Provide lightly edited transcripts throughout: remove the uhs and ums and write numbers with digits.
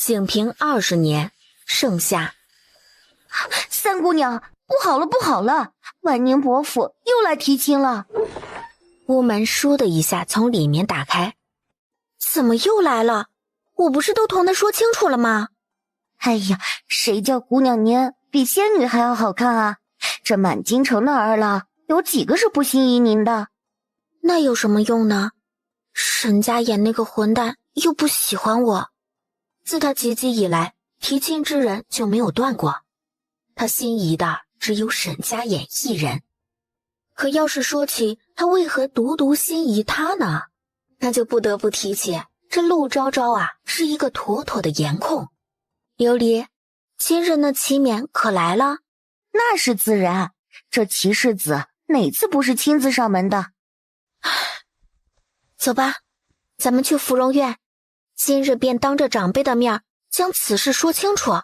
景平20年盛夏。三姑娘，不好了不好了，万宁伯父又来提亲了。屋门倏的一下从里面打开。怎么又来了？我不是都同他说清楚了吗？哎呀，谁叫姑娘您比仙女还要好看啊，这满京城的儿郎有几个是不心仪您的？那有什么用呢？沈家眼那个混蛋又不喜欢我，自他及笄以来，提亲之人就没有断过，他心仪的只有沈家眼一人。可要是说起他为何独独心仪他呢，那就不得不提起这陆昭昭啊，是一个妥妥的颜控。琉璃，今日那齐冕可来了？那是自然，这齐世子哪次不是亲自上门的？走吧，咱们去芙蓉院，今日便当着长辈的面将此事说清楚。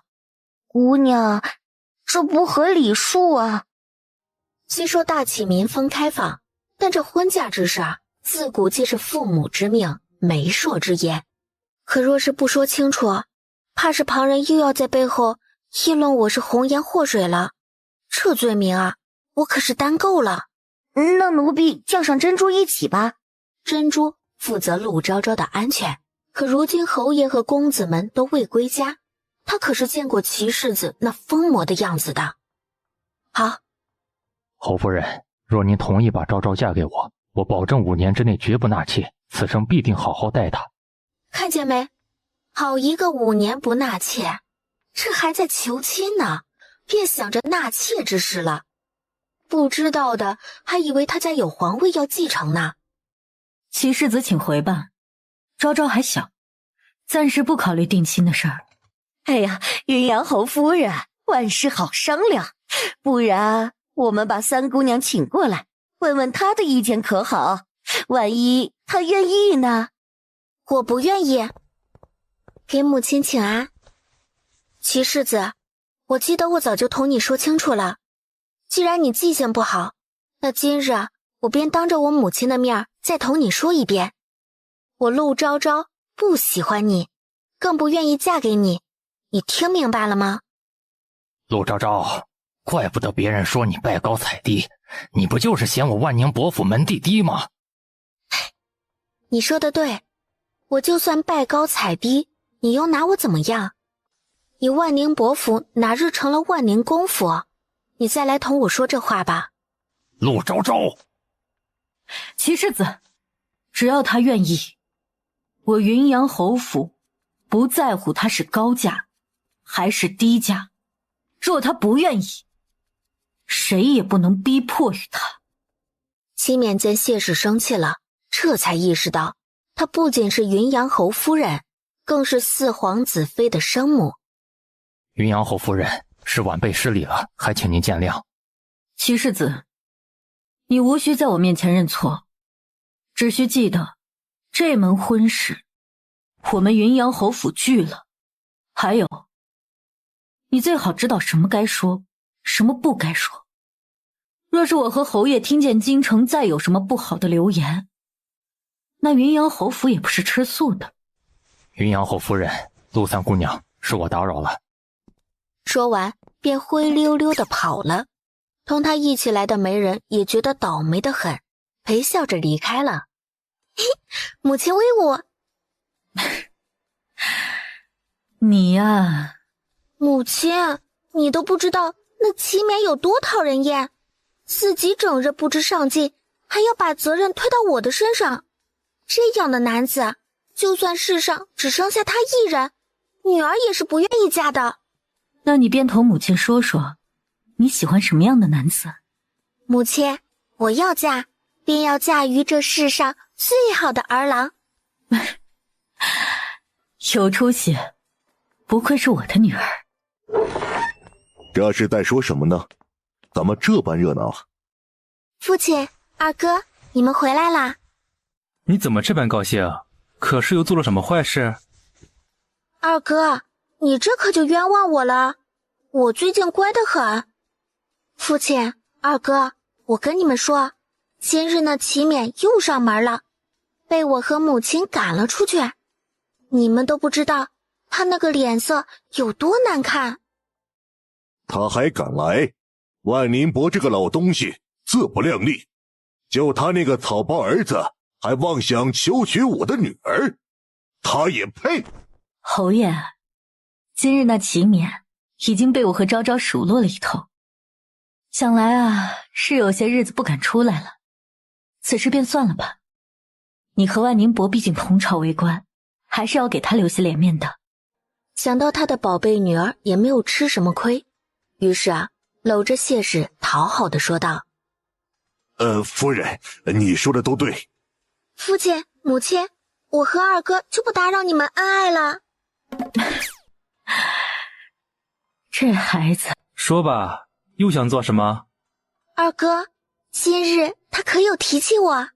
姑娘，这不合礼数啊。虽说大启民风开放，但这婚嫁之事自古既是父母之命，媒妁之言。可若是不说清楚，怕是旁人又要在背后议论我是红颜祸水了。这罪名我可是担够了。那奴婢叫上珍珠一起吧。珍珠负责陆昭昭的安全，可如今侯爷和公子们都未归家，他可是见过齐世子那疯魔的样子的。好，侯夫人，若您同意把昭昭嫁给我，我保证5年之内绝不纳妾，此生必定好好待她。看见没？好一个5年不纳妾，这还在求亲呢，便想着纳妾之事了。不知道的还以为他家有皇位要继承呢。齐世子请回吧，昭昭还小，暂时不考虑定亲的事儿。哎呀，云阳侯夫人，万事好商量，不然我们把三姑娘请过来，问问她的意见可好？万一她愿意呢？我不愿意。给母亲请安。齐世子，我记得我早就同你说清楚了，既然你记性不好，那今日我便当着我母亲的面再同你说一遍。我陆昭昭不喜欢你，更不愿意嫁给你，你听明白了吗？陆昭昭，怪不得别人说你拜高踩低，你不就是嫌我万宁伯府门第低吗？你说的对，我就算拜高踩低，你又拿我怎么样？你万宁伯府哪日成了万宁公府？你再来同我说这话吧。陆昭昭，齐世子，只要他愿意，我云阳侯府不在乎他是高价还是低价，若他不愿意，谁也不能逼迫于他。齐冕见谢氏生气了，这才意识到她不仅是云阳侯夫人，更是4皇子妃的生母。云阳侯夫人，是晚辈失礼了，还请您见谅。齐世子，你无需在我面前认错，只需记得这门婚事我们云阳侯府拒了。还有，你最好知道什么该说，什么不该说。若是我和侯爷听见京城再有什么不好的流言，那云阳侯府也不是吃素的。云阳侯夫人，陆三姑娘，是我打扰了。说完便灰溜溜地跑了。同他一起来的媒人也觉得倒霉得很，陪笑着离开了。母亲威武。你呀，母亲，你都不知道那齐冕有多讨人厌，自己整日不知上进，还要把责任推到我的身上。这样的男子，就算世上只剩下他一人，女儿也是不愿意嫁的。那你便同母亲说说，你喜欢什么样的男子？母亲，我要嫁，便要嫁于这世上最好的儿郎。有出息，不愧是我的女儿。这是在说什么呢？怎么这般热闹啊？父亲，二哥，你们回来啦。你怎么这般高兴？可是又做了什么坏事？二哥，你这可就冤枉我了，我最近乖得很。父亲，二哥，我跟你们说，今日那齐冕又上门了，被我和母亲赶了出去。你们都不知道，他那个脸色有多难看。他还敢来？万宁伯这个老东西自不量力，就他那个草包儿子还妄想求娶我的女儿，他也配？侯爷，今日那齐冕已经被我和昭昭数落了一通，想来啊是有些日子不敢出来了，此事便算了吧。你和万宁伯毕竟同朝为官，还是要给他留些脸面的。想到他的宝贝女儿也没有吃什么亏，于是搂着谢氏讨好地说道：夫人，你说的都对。父亲母亲，我和二哥就不打扰你们恩爱了。这孩子，说吧，又想做什么？二哥，今日他可有提起我？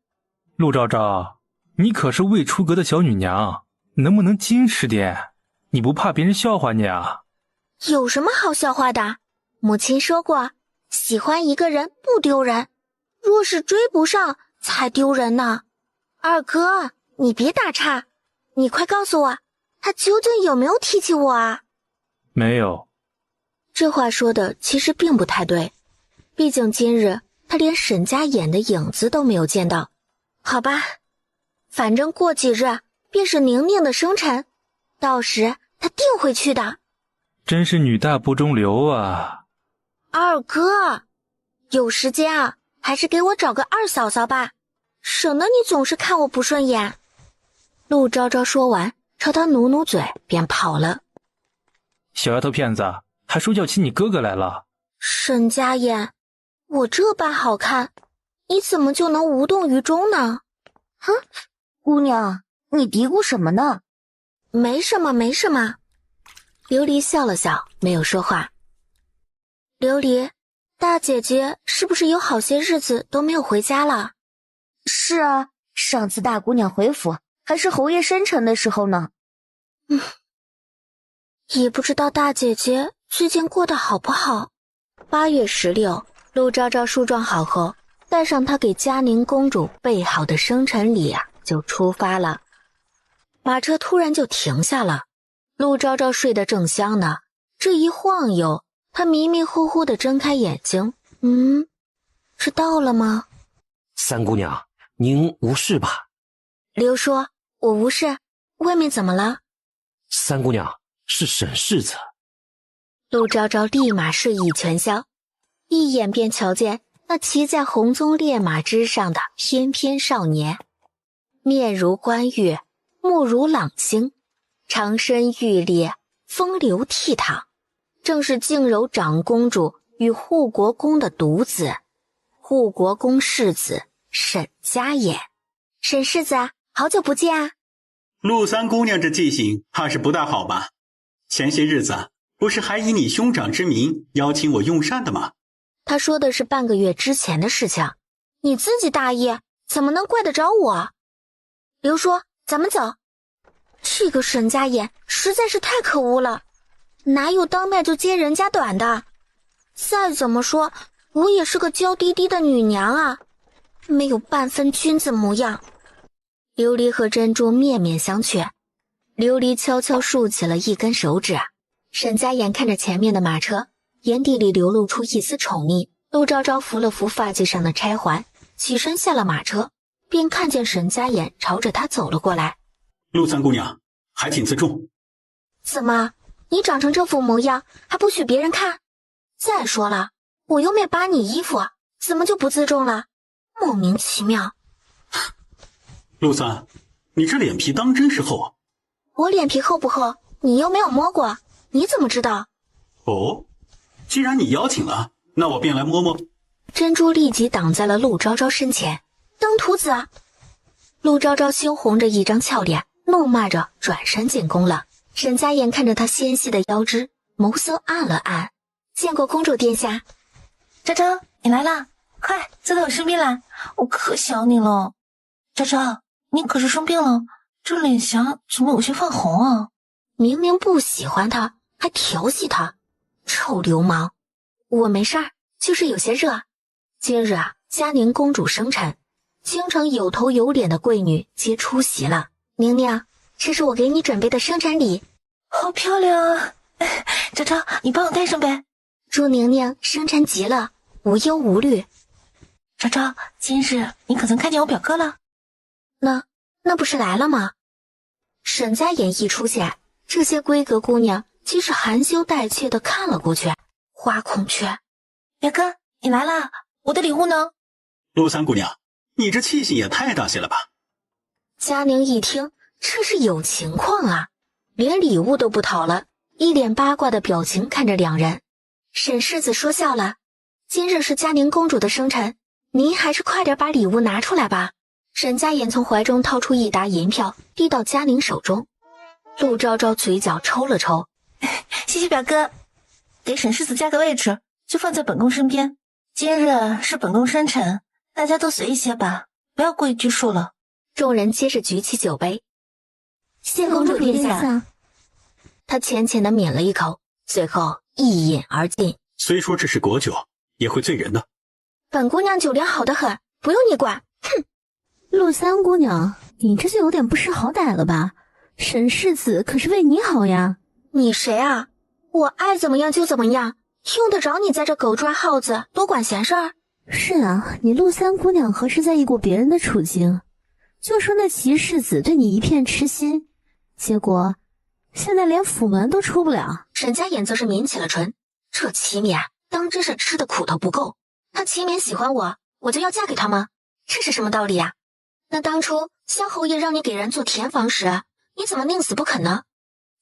陆昭昭，你可是未出阁的小女娘，能不能矜持点？你不怕别人笑话你啊？有什么好笑话的？母亲说过，喜欢一个人不丢人，若是追不上才丢人呢。二哥，你别打岔，你快告诉我，他究竟有没有提起我啊？没有。这话说的其实并不太对，毕竟今日他连沈家眼的影子都没有见到。好吧，反正过几日便是宁宁的生辰，到时他定会去的。真是女大不中留啊。二哥，有时间还是给我找个二嫂嫂吧，省得你总是看我不顺眼。陆昭昭说完，朝他努努嘴便跑了。小丫头片子，还说要请你哥哥来了。沈家眼，我这般好看，你怎么就能无动于衷呢？哼，姑娘，你嘀咕什么呢？没什么没什么。琉璃笑了笑，没有说话。琉璃，大姐姐是不是有好些日子都没有回家了？是啊，上次大姑娘回府还是侯爷生辰的时候呢。也不知道大姐姐最近过得好不好。8月16，陆昭昭梳妆好后，带上她给嘉宁公主备好的生辰礼就出发了。马车突然就停下了，陆昭昭睡得正香呢，这一晃悠，她迷迷糊糊地睁开眼睛，是到了吗？三姑娘，您无事吧？刘说，我无事，外面怎么了？三姑娘，是沈世子。陆昭昭立马睡意全消，一眼便瞧见那骑在红鬃烈马之上的翩翩少年，面如冠玉，目如朗星，长身玉立，风流倜傥，正是静柔长公主与护国公的独子，护国公世子沈家衍。沈世子，好久不见啊！陆三姑娘这记性怕是不大好吧？前些日子不是还以你兄长之名邀请我用膳的吗？他说的是半个月之前的事情，你自己大意，怎么能怪得着我？刘说，咱们走。这个沈家衍实在是太可恶了，哪有当面就揭人家短的？再怎么说，我也是个娇滴滴的女娘啊，没有半分君子模样。琉璃和珍珠面面相觑，琉璃悄悄竖起了一根手指。沈家衍看着前面的马车，眼底里流露出一丝宠溺。陆昭昭扶了扶发髻上的钗环，起身下了马车，便看见沈家衍朝着他走了过来。陆三姑娘，还请自重。怎么，你长成这副模样，还不许别人看？再说了，我又没扒你衣服，怎么就不自重了？莫名其妙。陆三，你这脸皮当真是厚啊！我脸皮厚不厚，你又没有摸过，你怎么知道？哦，既然你邀请了，那我便来摸摸。珍珠立即挡在了陆昭昭身前。登徒子！陆昭昭羞红着一张俏脸，怒骂着转身进宫了。沈家衍看着她纤细的腰肢，眸色暗了暗。见过公主殿下。昭昭，你来啦，快坐到我身边来，我可想你了。昭昭，你可是生病了，这脸颊怎么有些泛红啊？明明不喜欢他，还调戏他，臭流氓！我没事儿，就是有些热。今日嘉宁公主生辰，京城有头有脸的贵女皆出席了。宁宁，这是我给你准备的生辰礼。好漂亮啊！昭昭，你帮我戴上呗。朱宁宁生辰极了，无忧无虑。昭昭，今日你可曾看见我表哥了？那不是来了吗？沈家眼一出现，这些闺阁姑娘即是含羞带怯的看了过去。花孔雀，表哥，你来了，我的礼物呢？陆三姑娘，你这气性也太大些了吧？佳宁一听，这是有情况啊，连礼物都不讨了，一脸八卦的表情看着两人。沈世子说笑了，今日是佳宁公主的生辰，您还是快点把礼物拿出来吧。沈家眼从怀中掏出一沓银票，递到佳宁手中。陆昭昭嘴角抽了抽，谢谢表哥，给沈世子加个位置，就放在本宫身边。今日是本宫生辰，大家都随意些吧，不要过于拘束了。众人接着举起酒杯，谢公主殿下。他浅浅的抿了一口，随后一饮而尽。虽说这是果酒，也会醉人的。本姑娘酒量好得很，不用你管。哼！陆三姑娘，你这就有点不识好歹了吧？沈世子可是为你好呀。你谁啊？我爱怎么样就怎么样，用得着你在这狗抓耗子，多管闲事儿？是啊，你陆三姑娘何时在意过别人的处境？就说那齐世子对你一片痴心，结果现在连府门都出不了。沈家眼则是抿起了唇，这齐冕当真是吃的苦头不够。他齐冕喜欢我，我就要嫁给他吗？这是什么道理啊？那当初萧侯爷让你给人做田房时，你怎么宁死不肯呢？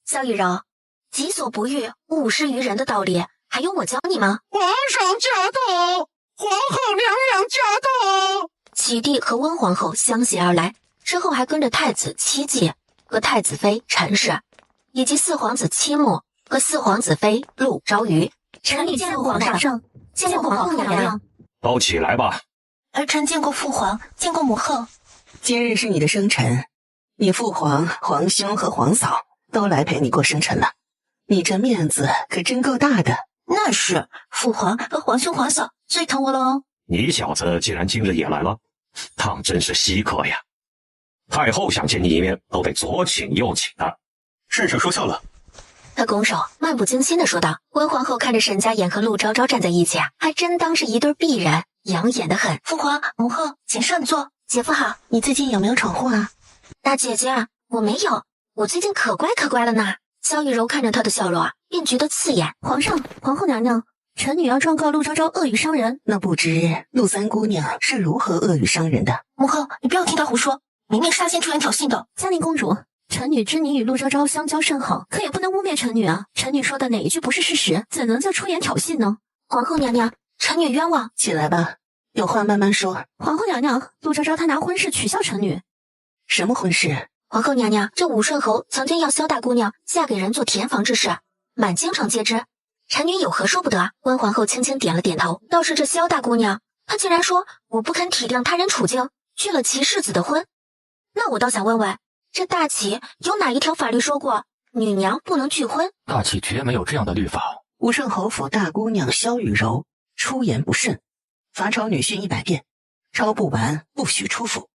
萧雨柔，己所不欲，勿施于人的道理，还用我教你吗？皇上驾到，皇后娘娘驾到。启帝和温皇后相携而来，之后还跟着太子戚继和太子妃陈氏，以及四皇子戚穆和四皇子妃陆昭瑜。臣女见过皇上，见过皇后娘娘。都起来吧。儿臣见过父皇，见过母后。今日是你的生辰，你父皇、皇兄和皇嫂都来陪你过生辰了，你这面子可真够大的。那是，父皇和皇兄皇嫂最疼我了哦。你小子既然今日也来了，当真是稀客呀！太后想见你一面，都得左请右请的。圣上说笑了。他拱手，漫不经心地说道。温皇后看着沈家眼和陆昭昭站在一起，还真当是一对璧人，养眼的很。父皇、母后，请上座。姐夫好，你最近有没有闯祸啊？大姐姐，我没有，我最近可乖可乖了呢。萧雨柔看着她的笑容，便觉得刺眼。皇上、皇后娘娘，臣女要状告陆昭昭恶语伤人。那不知陆三姑娘是如何恶语伤人的？母后，你不要听她胡说，明明是她先出言挑衅的。嘉宁公主，臣女知你与陆昭昭相交甚好，可也不能污蔑臣女啊。臣女说的哪一句不是事实，怎能叫出言挑衅呢？皇后娘娘，臣女冤枉。起来吧，有话慢慢说。皇后娘娘，陆昭昭她拿婚事取笑臣女。什么婚事？皇后娘娘，这武顺侯曾经要萧大姑娘嫁给人做田房之事，满京城皆知，臣女有何说不得？温皇后轻轻点了点头。倒是这萧大姑娘，她竟然说我不肯体谅他人处境，拒了齐世子的婚。那我倒想问问，这大齐有哪一条法律说过女娘不能拒婚？大齐绝没有这样的律法。武顺侯府大姑娘萧雨柔出言不慎，罚抄女婿100遍，抄不完不许出府。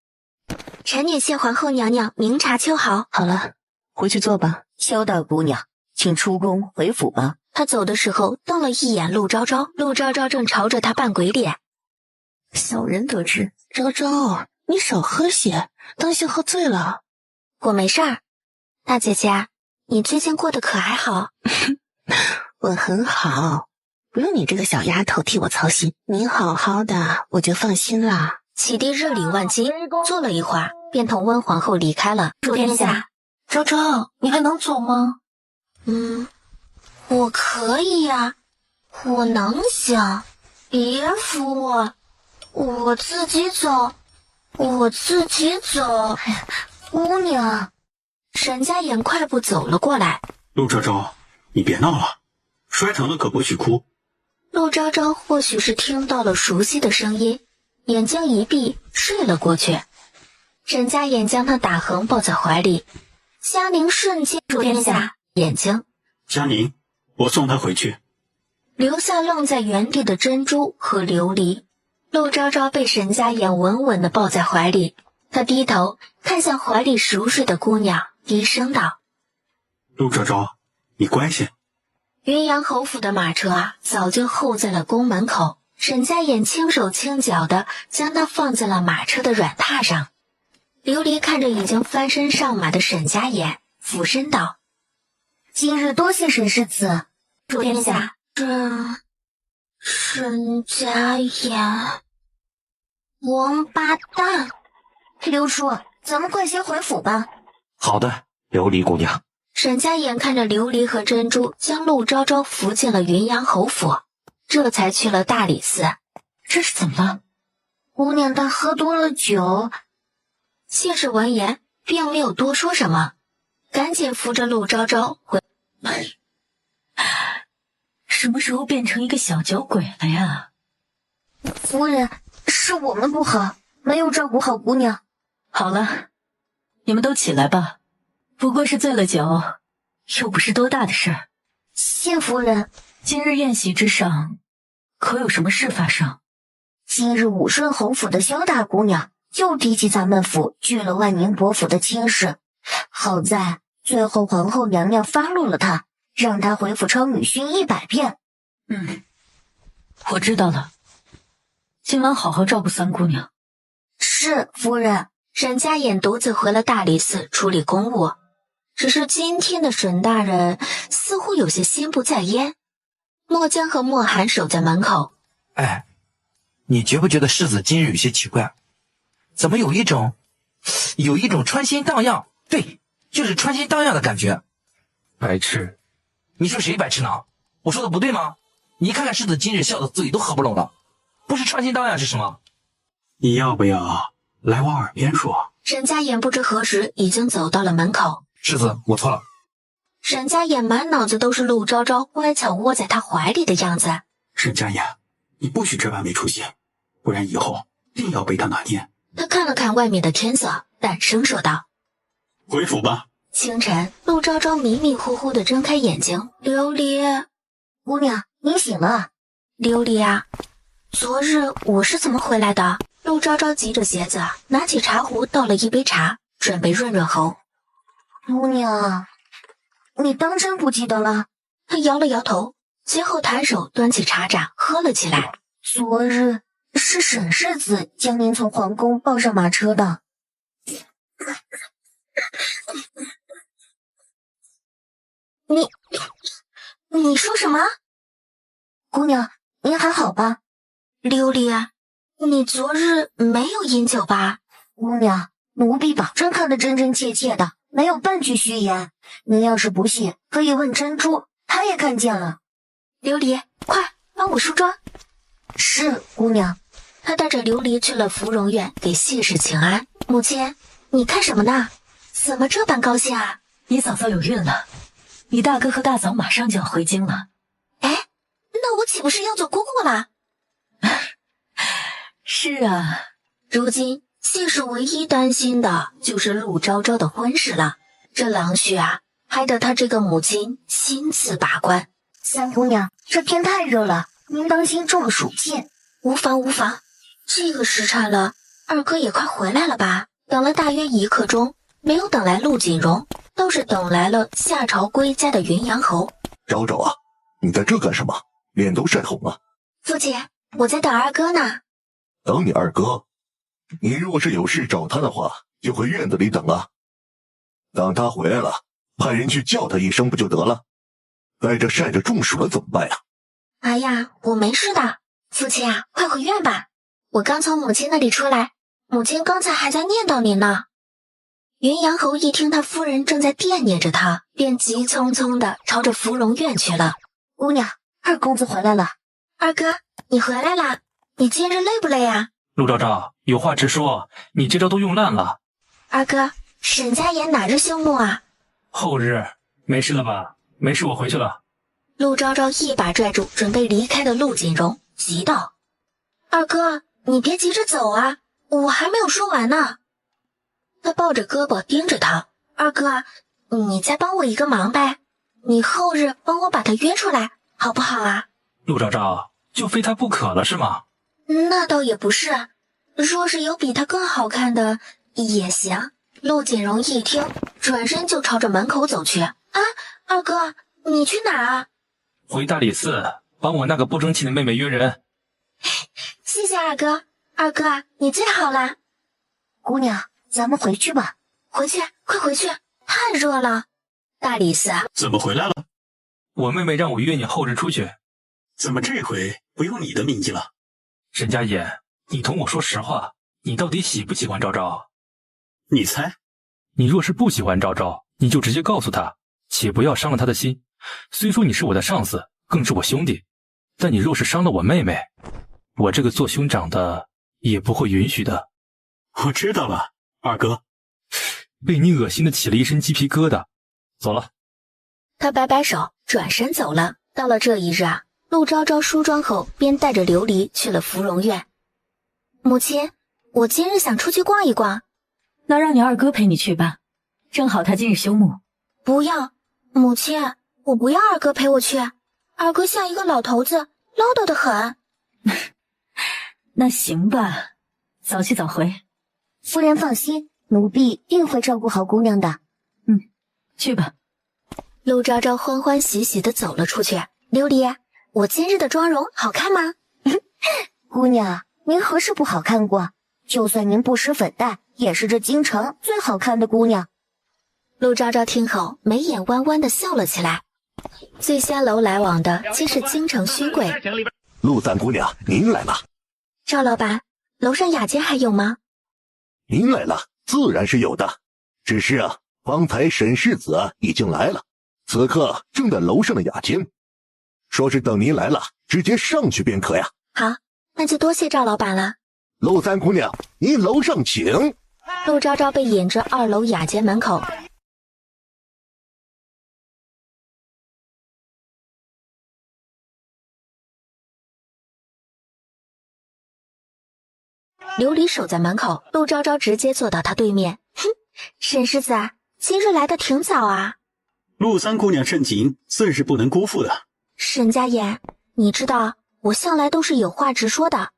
臣女谢皇后娘娘明察秋毫。好了，回去坐吧。萧大姑娘，请出宫回府吧。她走的时候瞪了一眼陆昭昭，陆昭昭正朝着她扮鬼脸。小人得志。昭昭，你少喝些，当心喝醉了。我没事儿。大姐姐，你最近过得可还好？我很好，不用你这个小丫头替我操心，你好好的我就放心啦。启帝日理万机，坐了一会儿，便同温皇后离开了。主殿下，昭昭，你还能走吗？我可以呀，我能行，别扶我，我自己走，我自己走。姑娘，沈家眼快步走了过来。陆昭昭，你别闹了，摔疼了可不许哭。陆昭昭或许是听到了熟悉的声音，眼睛一闭，睡了过去。沈家眼将他打横抱在怀里，嘉宁瞬间主殿下眼睛。嘉宁，我送他回去。留下愣在原地的珍珠和琉璃。陆昭昭被沈家眼稳稳地抱在怀里，他低头看向怀里熟睡的姑娘，低声道：陆昭昭，你乖些。云阳侯府的马车啊，早就候在了宫门口。沈家眼轻手轻脚的将它放在了马车的软榻上。琉璃看着已经翻身上马的沈家眼，俯身道：“今日多谢沈世子，主殿下，沈家眼，王八蛋！刘叔，咱们快些回府吧。”好的，琉璃姑娘。沈家眼看着琉璃和珍珠将陆昭昭扶进了云阳侯府，这才去了大理寺。这是怎么了？姑娘她喝多了酒。谢氏闻言并没有多说什么，赶紧扶着陆昭昭回。什么时候变成一个小酒鬼了呀？夫人，是我们不好，没有照顾好姑娘。好了，你们都起来吧。不过是醉了酒，又不是多大的事儿。谢夫人。今日宴席之上，可有什么事发生？今日武顺侯府的萧大姑娘又提起咱们府拒了万宁伯府的亲事，好在最后皇后娘娘发落了她，让她回府抄女训100遍。我知道了，今晚好好照顾三姑娘。是夫人。沈家眼独自回了大理寺处理公务，只是今天的沈大人似乎有些心不在焉。墨江和墨寒守在门口。哎，你觉不觉得世子今日有些奇怪？怎么有一种穿心荡漾，对，就是穿心荡漾的感觉。白痴！你说谁白痴呢？我说的不对吗？你看看世子今日笑的嘴都合不拢了，不是穿心荡漾是什么？你要不要来我耳边说？沈家眼不知何时已经走到了门口。世子，我错了。沈家眼满脑子都是陆昭昭乖巧窝在他怀里的样子。沈家眼，你不许这般没出息，不然以后定要被他拿捏。他看了看外面的天色，淡声说道：“回府吧。”清晨，陆昭昭迷迷糊糊地睁开眼睛。琉璃，姑娘，你醒了。琉璃啊，昨日我是怎么回来的？陆昭昭急着鞋子，拿起茶壶倒了一杯茶，准备润润喉。姑娘，你当真不记得了？他摇了摇头，随后抬手端起茶盏喝了起来。昨日是沈世子将您从皇宫抱上马车的。你说什么？姑娘，您还好吧？琉璃，你昨日没有饮酒吧？姑娘，奴婢保证看得真真切切的，没有半句虚言。您要是不信，可以问珍珠，她也看见了。琉璃，快帮我梳妆。是，姑娘。他带着琉璃去了芙蓉院给谢氏请安。母亲，你看什么呢？怎么这般高兴啊？你嫂嫂有孕了，你大哥和大嫂马上就要回京了。哎，那我岂不是要做姑姑了？是啊，如今谢氏唯一担心的就是陆昭昭的婚事了。这郎婿啊，还得他这个母亲亲自把关。三姑娘，这天太热了，您当心中了暑气。无妨无妨，这个时辰了，二哥也快回来了吧？等了大约1刻钟，没有等来陆锦荣，倒是等来了下朝归家的云阳侯。昭昭啊，你在这干什么？脸都晒红了。父亲，我在等二哥呢。等你二哥？你若是有事找他的话，就回院子里等啊。等他回来了，派人去叫他一声不就得了？在这晒着中暑了怎么办呀？哎呀，我没事的。父亲啊，快回院吧，我刚从母亲那里出来，母亲刚才还在念叨您呢。云阳侯一听他夫人正在惦念着他，便急匆匆地朝着芙蓉院去了。姑娘，二公子回来了。二哥，你回来啦？你今日累不累啊？陆昭昭，有话直说，你这招都用烂了。二哥，沈家爷哪日休沐啊？后日。没事了吧？没事，我回去了。陆昭昭一把拽住准备离开的陆锦荣，急道：“二哥，你别急着走啊，我还没有说完呢。”他抱着胳膊盯着他：“二哥，你再帮我一个忙呗，你后日帮我把他约出来，好不好啊？”陆昭昭，就非他不可了是吗？那倒也不是，若是有比他更好看的也行。陆锦荣一听，转身就朝着门口走去。“啊，二哥，你去哪儿啊？回大理寺帮我那个不争气的妹妹约人。谢谢二哥，二哥你最好了。姑娘，咱们回去吧。回去，快回去，太热了。大理寺怎么回来了？我妹妹让我约你后日出去。怎么这回不用你的名义了？沈家言，你同我说实话，你到底喜不喜欢昭昭？你猜？你若是不喜欢昭昭，你就直接告诉他，且不要伤了他的心。虽说你是我的上司，更是我兄弟，但你若是伤了我妹妹，我这个做兄长的也不会允许的。我知道了，二哥。被你恶心的起了一身鸡皮疙瘩。走了。他摆摆手，转身走了。到了这一日啊，陆昭昭梳妆后便带着琉璃去了芙蓉院。母亲，我今日想出去逛一逛。那让你二哥陪你去吧，正好他今日休沐。不要，母亲，我不要二哥陪我去。二哥像一个老头子，唠叨得很。那行吧，早去早回。夫人放心，奴婢定会照顾好姑娘的。去吧。陆昭昭欢欢喜喜地走了出去。琉璃，我今日的妆容好看吗？姑娘，您何时不好看过？就算您不施粉黛，也是这京城最好看的姑娘。陆昭昭听后，眉眼弯弯地笑了起来。醉仙楼来往的皆是京城勋贵。陆三姑娘，您来了。赵老板，楼上雅间还有吗？您来了，自然是有的。只是啊，方才沈世子已经来了，此刻正在楼上的雅间，说是等您来了，直接上去便可呀。好，那就多谢赵老板了。陆三姑娘，您楼上请。陆昭昭被引至2楼雅间门口。琉璃守在门口，陆昭昭直接坐到他对面。哼，沈世子，今日来的挺早啊。陆三姑娘盛情，自是不能辜负的。沈家言，你知道我向来都是有话直说的。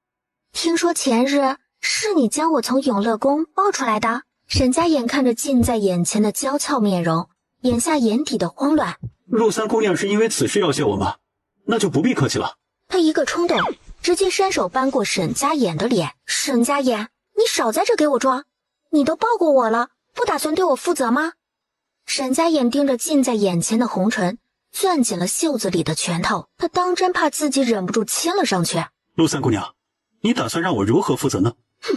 听说前日是你将我从永乐宫抱出来的。沈家眼看着近在眼前的娇俏面容，眼下眼底的慌乱。陆三姑娘是因为此事要谢我吗？那就不必客气了。他一个冲动，直接伸手扳过沈家眼的脸。沈家眼，你少在这给我装，你都抱过我了，不打算对我负责吗？沈家眼盯着近在眼前的红唇，攥紧了袖子里的拳头，他当真怕自己忍不住亲了上去。陆三姑娘，你打算让我如何负责呢？哼，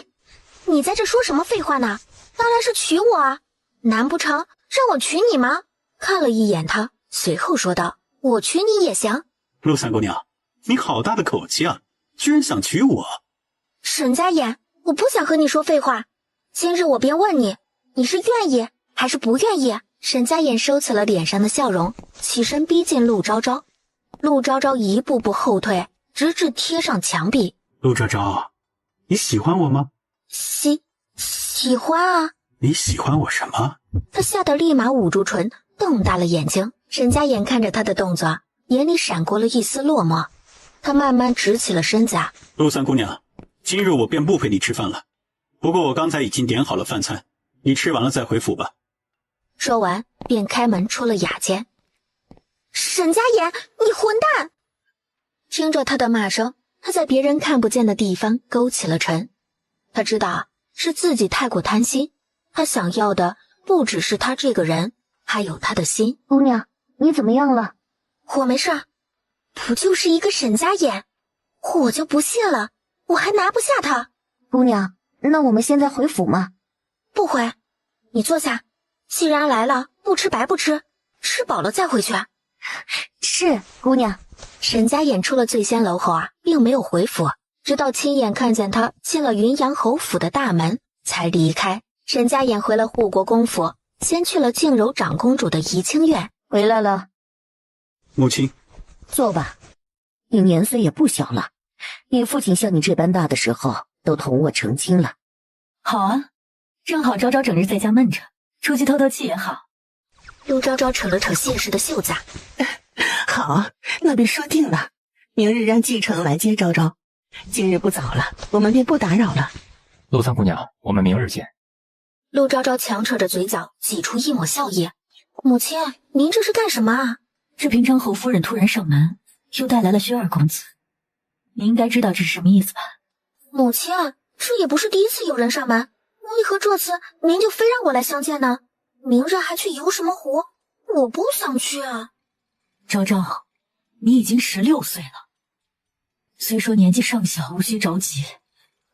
你在这说什么废话呢？当然是娶我啊，难不成让我娶你吗？看了一眼他，随后说道，我娶你也行。陆三姑娘，你好大的口气啊，居然想娶我。沈家眼，我不想和你说废话，今日我便问你，你是愿意还是不愿意？沈家眼收起了脸上的笑容，起身逼近陆昭昭。陆昭昭一步步后退，直至贴上墙壁。陆昭昭，你喜欢我吗？喜欢啊。你喜欢我什么？他吓得立马捂住唇，瞪大了眼睛。沈家眼看着他的动作，眼里闪过了一丝落寞。他慢慢直起了身子。陆三姑娘，今日我便不陪你吃饭了，不过我刚才已经点好了饭菜，你吃完了再回府吧。说完便开门出了雅间。沈家言，你混蛋！听着他的骂声，他在别人看不见的地方勾起了唇。他知道是自己太过贪心，他想要的不只是他这个人，还有他的心。姑娘，你怎么样了？我没事，不就是一个沈家眼，我就不信了，我还拿不下他。姑娘，那我们现在回府吗？不回，你坐下。既然来了，不吃白不吃，吃饱了再回去。是，姑娘。沈家眼出了醉仙楼后并没有回府，直到亲眼看见他进了云阳侯府的大门才离开。沈家眼回了护国公府，先去了静柔长公主的怡清院。回来了。母亲，坐吧，你年岁也不小了，你父亲像你这般大的时候都同我成亲了。好啊，正好昭昭整日在家闷着，出去透透气也好。陆昭昭扯了扯谢氏的袖子。好，那便说定了，明日让继承来接昭昭。今日不早了，我们便不打扰了。陆三姑娘，我们明日见。陆昭昭强扯着嘴角挤出一抹笑意。母亲，您这是干什么啊？这平常侯夫人突然上门，又带来了薛二公子，你应该知道这是什么意思吧？母亲，这也不是第一次有人上门，为何这次您就非让我来相见呢？明日还去游什么湖？我不想去啊。昭昭，你已经16岁了，虽说年纪尚小，无需着急，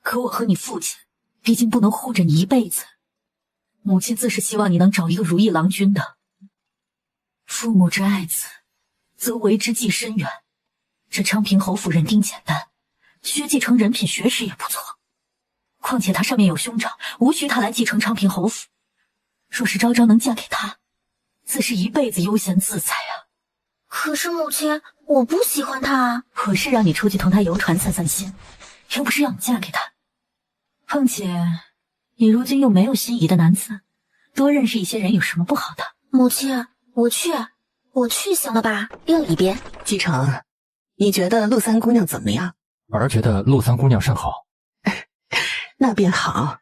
可我和你父亲毕竟不能护着你一辈子。母亲自是希望你能找一个如意郎君的。父母之爱子，则为之计深远。这昌平侯府人丁简单，薛继承人品学识也不错，况且他上面有兄长，无需他来继承昌平侯府。若是昭昭能嫁给他，自是一辈子悠闲自在啊。可是母亲，我不喜欢他啊。我是让你出去同他游船散散心，又不是要你嫁给他。况且你如今又没有心仪的男子，多认识一些人有什么不好的？母亲，我去行了吧？另一边，继承，你觉得陆三姑娘怎么样？儿觉得陆三姑娘甚好。那便好。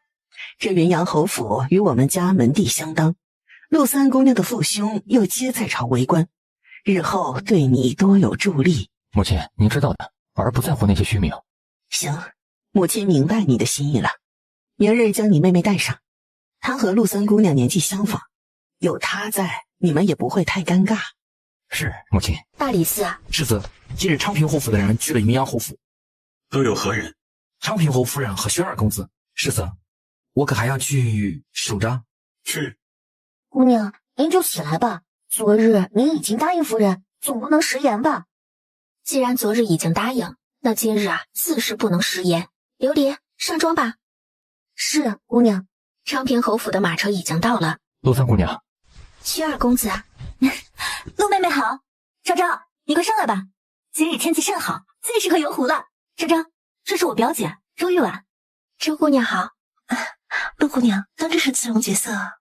这云阳侯府与我们家门第相当，陆三姑娘的父兄又皆在朝为官，日后对你多有助力。母亲，您知道的，儿不在乎那些虚名。行，母亲明白你的心意了。明日将你妹妹带上，她和陆三姑娘年纪相仿，有她在，你们也不会太尴尬。是，母亲。大理寺，世子，今日昌平侯府的人去了云阳侯府，都有何人？昌平侯夫人和薛二公子。世子，我可还要去守着。去。姑娘，您就起来吧。昨日您已经答应夫人，总不能食言吧？既然昨日已经答应，那今日自是不能食言。琉璃，上妆吧。是，姑娘。昌平侯府的马车已经到了。陆三姑娘，薛二公子。陆妹妹好。昭昭，你快上来吧，今日天气甚好，最适合游湖了。昭昭，这是我表姐周玉婉。周姑娘好。陆姑娘当真是姿容绝色啊。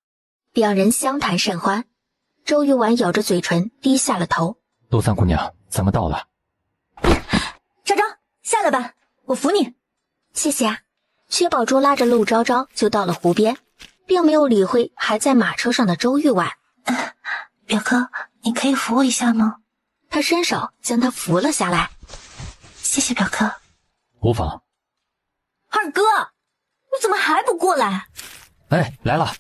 两人相谈甚欢，周玉婉咬着嘴唇低下了头。陆三姑娘，咱们到了。昭昭，下来吧，我扶你。谢谢啊。薛宝珠拉着陆昭昭就到了湖边，并没有理会还在马车上的周玉婉。表哥，你可以扶我一下吗？他伸手将她扶了下来。谢谢表哥。无妨。二哥，你怎么还不过来？哎，来了。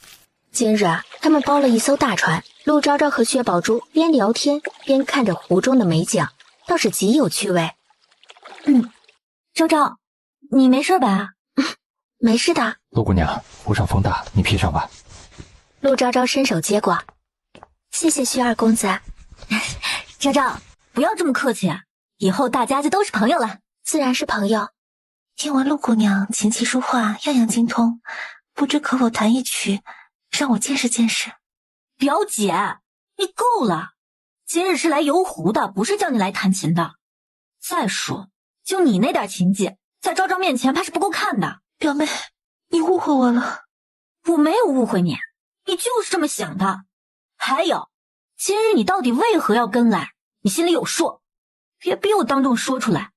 今日他们包了一艘大船，陆昭昭和薛宝珠边聊天边看着湖中的美景，倒是极有趣味。昭昭，你没事吧？没事的。陆姑娘，湖上风大，你披上吧。陆昭昭伸手接过。谢谢薛二公子。昭昭，不要这么客气，以后大家就都是朋友了。自然是朋友。听闻陆姑娘琴棋书画样样精通，不知可否弹一曲，让我见识见识。表姐，你够了，今日是来游湖的，不是叫你来弹琴的。再说，就你那点琴技，在昭昭面前怕是不够看的。表妹，你误会我了。我没有误会你，你就是这么想的。还有，今日你到底为何要跟来？你心里有数，别逼我当众说出来。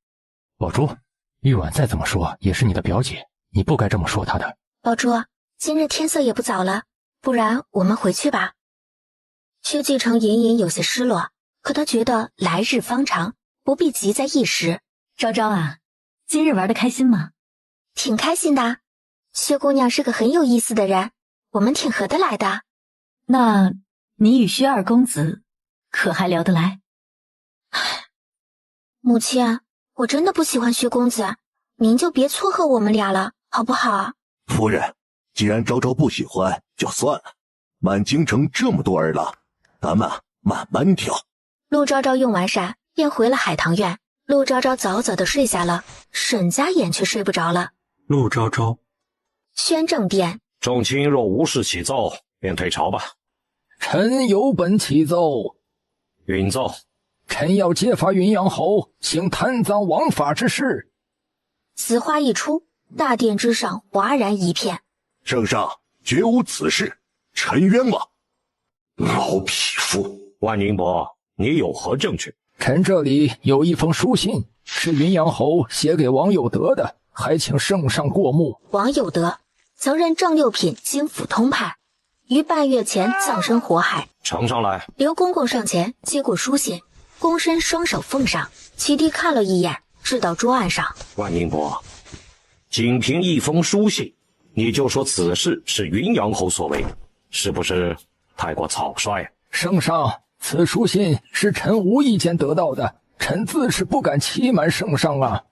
宝珠，玉婉再怎么说也是你的表姐，你不该这么说她的。宝珠，今日天色也不早了，不然我们回去吧。薛继承隐隐有些失落，可他觉得来日方长，不必急在一时。昭昭啊，今日玩得开心吗？挺开心的。薛姑娘是个很有意思的人，我们挺合得来的。那你与薛二公子可还聊得来？母亲，我真的不喜欢薛公子，您就别撮合我们俩了，好不好？夫人，既然昭昭不喜欢，就算了。满京城这么多儿郎，咱们慢慢挑。陆昭昭用完膳，便回了海棠院。陆昭昭早早的睡下了，沈家眼却睡不着了。陆昭昭，宣政殿，众卿若无事起奏，便退朝吧。臣有本起奏。允奏。臣要揭发云阳侯行贪赃枉法之事。此话一出，大殿之上哗然一片。圣上绝无此事，臣冤枉。老匹夫！万宁伯，你有何证据？臣这里有一封书信，是云阳侯写给王有德的，还请圣上过目。王有德曾任正六品京府通判，于半月前葬身火海。呈上来。刘公公上前接过书信，躬身双手奉上。齐地看了一眼，掷到桌案上。万宁伯，仅凭一封书信，你就说此事是云阳侯所为，是不是太过草率？圣上，此书信是臣无意间得到的，臣自是不敢欺瞒圣上啊。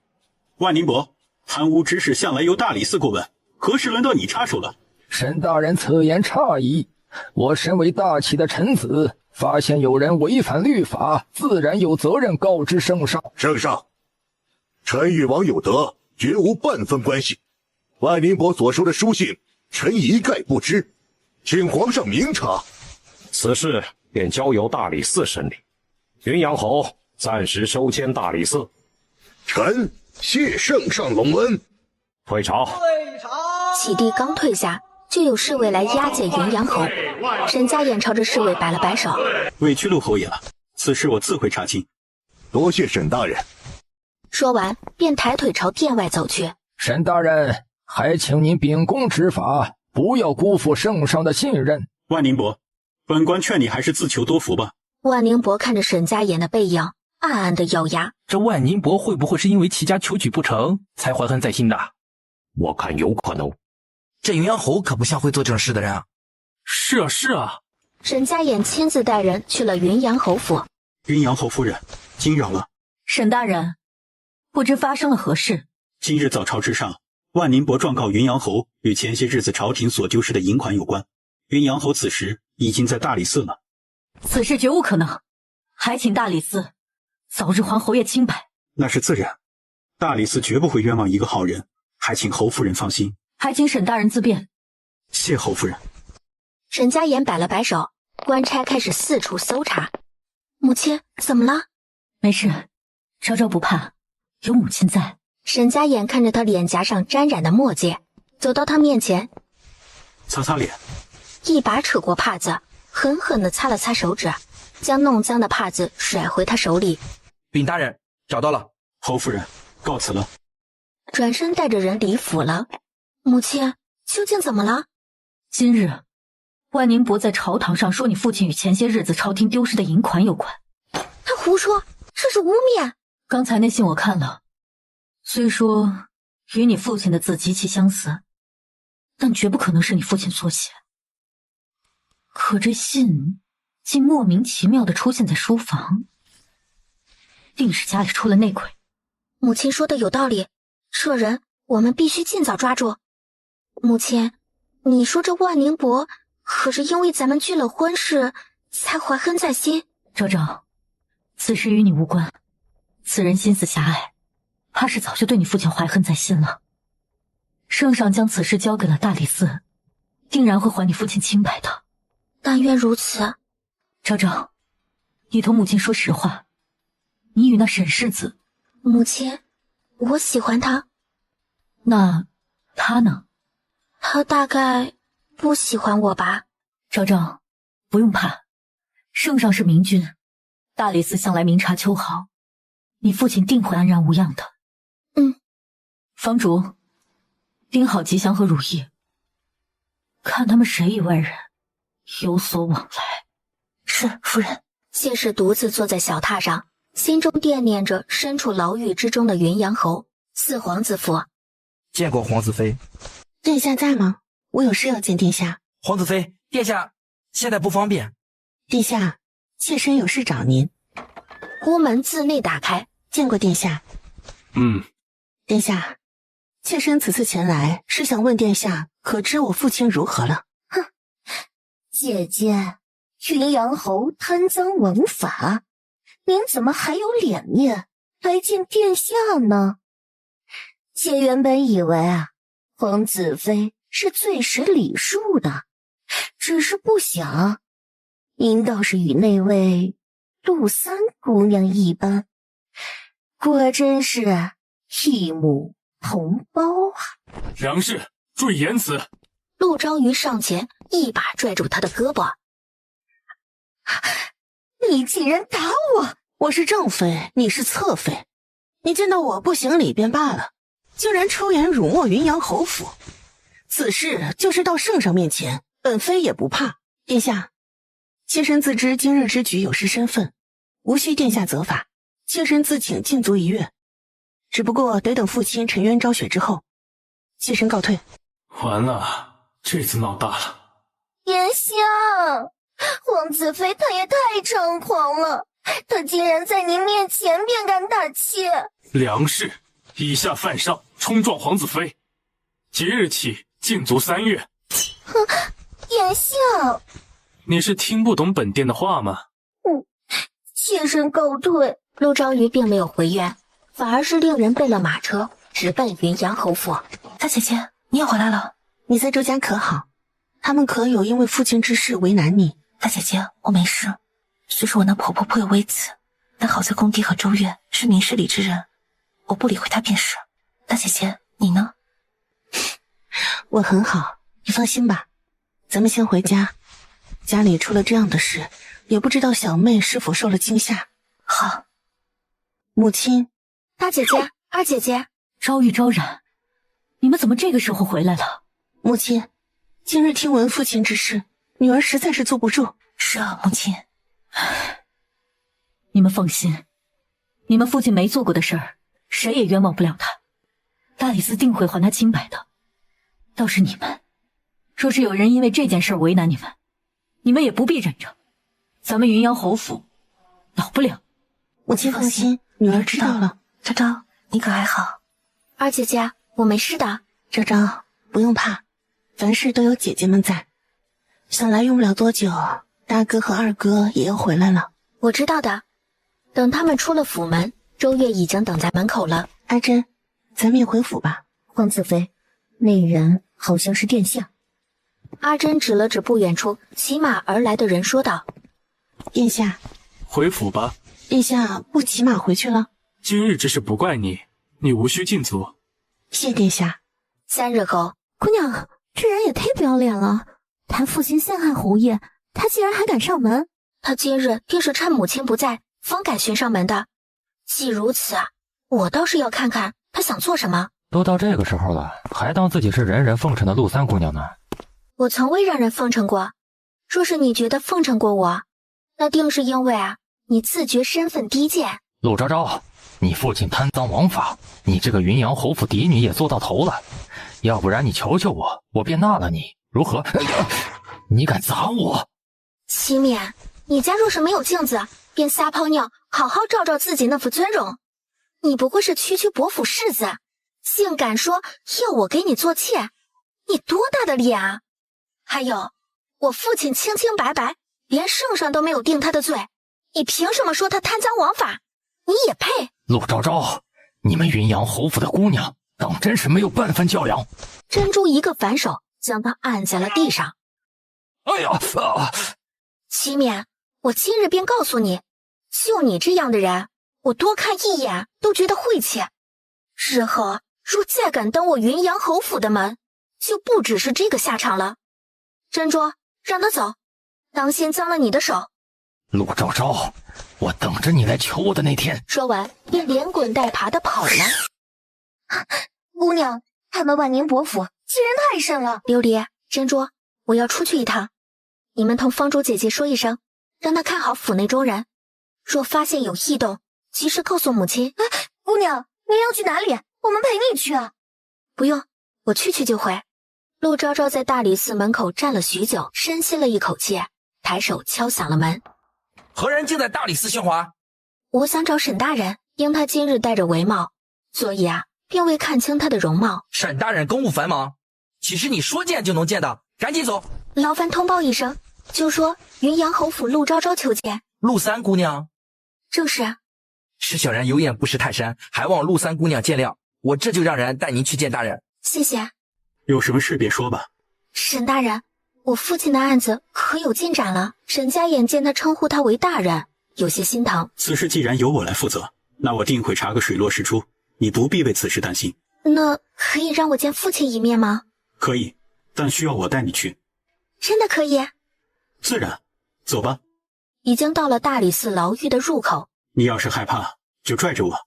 万宁伯，贪污之事向来由大理寺过问，何时轮到你插手了？沈大人此言差矣，我身为大齐的臣子，发现有人违反律法，自然有责任告知圣上。圣上，臣与王有德绝无半分关系。万宁伯所收的书信，臣一概不知，请皇上明察。此事便交由大理寺审理。云阳侯暂时收监大理寺。臣谢圣上隆恩。退朝。齐地刚退下，就有侍卫来押解云阳侯。沈家衍朝着侍卫摆了摆手，委屈陆侯爷了，此事我自会查清。多谢沈大人。说完便抬腿朝殿外走去。沈大人，还请您秉公执法，不要辜负圣上的信任。万宁伯，本官劝你还是自求多福吧。万宁伯看着沈家衍的背影，暗暗的咬牙。这万宁伯会不会是因为齐家求娶不成，才怀恨在心的？我看有可能。这云阳侯可不像会做这种事的人啊。是啊，是啊。沈家衍亲自带人去了云阳侯府。云阳侯夫人，惊扰了。沈大人，不知发生了何事？今日早朝之上，万宁伯状告云阳侯与前些日子朝廷所丢失的银款有关。云阳侯此时已经在大理寺了。此事绝无可能，还请大理寺早日还侯爷清白。那是自然，大理寺绝不会冤枉一个好人，还请侯夫人放心。还请沈大人自便。谢侯夫人。沈家衍摆了摆手，官差开始四处搜查。母亲，怎么了？没事，昭昭不怕，有母亲在。沈家衍看着他脸颊上沾染的墨迹，走到他面前，擦擦脸，一把扯过帕子，狠狠地擦了擦手指，将弄脏的帕子甩回他手里。禀大人，找到了。侯夫人，告辞了。转身带着人离府了。母亲，究竟怎么了？今日万宁伯在朝堂上说你父亲与前些日子朝廷丢失的银款有关。他胡说，这是污蔑。刚才那信我看了，虽说与你父亲的字极其相似，但绝不可能是你父亲所写。可这信竟莫名其妙地出现在书房，定是家里出了内鬼。母亲说的有道理，这人我们必须尽早抓住。母亲，你说这万宁伯可是因为咱们拒了婚事才怀恨在心？昭昭，此事与你无关，此人心思狭隘，怕是早就对你父亲怀恨在心了。圣上将此事交给了大理寺，定然会还你父亲清白的。但愿如此。昭昭，你同母亲说实话，你与那沈世子……母亲，我喜欢他。那他呢？他大概不喜欢我吧。昭昭，不用怕，圣上是明君，大理寺向来明察秋毫，你父亲定会安然无恙的。房主，盯好吉祥和如意，看他们谁与外人有所往来。是，夫人。谢氏独自坐在小榻上，心中惦念着身处牢狱之中的云阳侯。四皇子府，见过皇子妃。殿下在吗？我有事要见殿下。皇子妃，殿下现在不方便。殿下，妾身有事找您。屋门自内打开，见过殿下。殿下，妾身此次前来是想问殿下，可知我父亲如何了？哼，姐姐，云阳侯贪赃枉法，您怎么还有脸面来见殿下呢？妾原本以为皇子妃是最识礼数的，只是不想您倒是与那位陆三姑娘一般，果真是一母同胞啊！杨氏，注意言辞。陆昭瑜上前一把拽住他的胳膊。你竟然打我！我是正妃，你是侧妃，你见到我不行礼便罢了，竟然出言辱没云阳侯府，此事就是到圣上面前，本妃也不怕。殿下，妾身自知今日之举有失身份，无需殿下责罚，妾身自请禁足1月。只不过得等父亲沉冤昭雪之后，妾身告退。完了，这次闹大了。殿下，皇子妃她也太猖狂了，她竟然在您面前便敢打妾。梁氏以下犯上，冲撞皇子妃，即日起禁足3月。哼，殿下，你是听不懂本殿的话吗？妾身告退。陆昭瑜并没有回院，反而是令人备了马车，直奔云阳侯府。大姐姐，你也回来了？你在周家可好？他们可有因为父亲之事为难你？大姐姐，我没事。虽说我那婆婆颇有微词，但好在公帝和周月是明事理之人，我不理会他便是。大姐姐，你呢？我很好，你放心吧。咱们先回家，家里出了这样的事，也不知道小妹是否受了惊吓。好。母亲，大姐姐，二姐姐，昭玉、昭然，你们怎么这个时候回来了？母亲，今日听闻父亲之事，女儿实在是坐不住。是啊，母亲。你们放心，你们父亲没做过的事儿，谁也冤枉不了他。大理寺定会还他清白的。倒是你们，若是有人因为这件事为难你们，你们也不必忍着。咱们云阳侯府倒不了。母亲放心，女儿知道了。昭昭，你可还好？二姐姐，我没事的。昭昭，不用怕，凡事都有姐姐们在。想来用不了多久，大哥和二哥也要回来了。我知道的。等他们出了府门，周月已经等在门口了。阿珍，咱们也回府吧。皇子妃，那人好像是殿下。阿珍指了指不远处骑马而来的人，说道：殿下，回府吧。殿下不骑马回去了？今日之事不怪你，你无需禁足。谢殿下。3日后，姑娘，这人也太不要脸了！他父亲陷害侯爷，他竟然还敢上门。他今日定是趁母亲不在，方敢寻上门的。既如此，我倒是要看看他想做什么。都到这个时候了，还当自己是人人奉承的陆三姑娘呢？我从未让人奉承过。若是你觉得奉承过我，那定是因为你自觉身份低贱。陆昭昭，你父亲贪赃枉法，你这个云阳侯府嫡女也做到头了。要不然你求求我，我便纳了你，如何？你敢砸我？齐冕，你家若是没有镜子，便撒泡尿，好好照照自己那副尊容。你不过是区区伯府世子，竟敢说要我给你做妾，你多大的脸啊！还有，我父亲清清白白，连圣上都没有定他的罪，你凭什么说他贪赃枉法？你也配？陆昭昭，你们云阳侯府的姑娘当真是没有半分教养。珍珠一个反手将他按在了地上。哎呀！齐冕，我今日便告诉你，就你这样的人，我多看一眼都觉得晦气。日后若再敢登我云阳侯府的门，就不只是这个下场了。珍珠，让他走，当心脏了你的手。陆昭昭，我等着你来求我的那天。说完便连滚带爬的跑了。姑娘，他们万宁伯府欺人太甚了。琉璃、珍珠，我要出去一趟，你们同方珠姐姐说一声，让她看好府内中人，若发现有异动，及时告诉母亲。姑娘，您要去哪里？我们陪你去啊。不用，我去就回。陆昭昭在大理寺门口站了许久，深吸了一口气，抬手敲响了门。何人竟在大理寺喧哗？我想找沈大人，因他今日戴着帷帽，所以并未看清他的容貌。沈大人公务繁忙，岂是你说见就能见到？赶紧走！劳烦通报一声，就说云阳侯府陆昭昭求见。陆三姑娘，正是。是小人有眼不识泰山，还望陆三姑娘见谅。我这就让人带您去见大人。谢谢。有什么事别说吧。沈大人，我父亲的案子可有进展了？沈家眼见他称呼他为大人，有些心疼。此事既然由我来负责，那我定会查个水落石出，你不必为此事担心。那可以让我见父亲一面吗？可以，但需要我带你去。真的可以？自然，走吧。已经到了大理寺牢狱的入口。你要是害怕，就拽着我。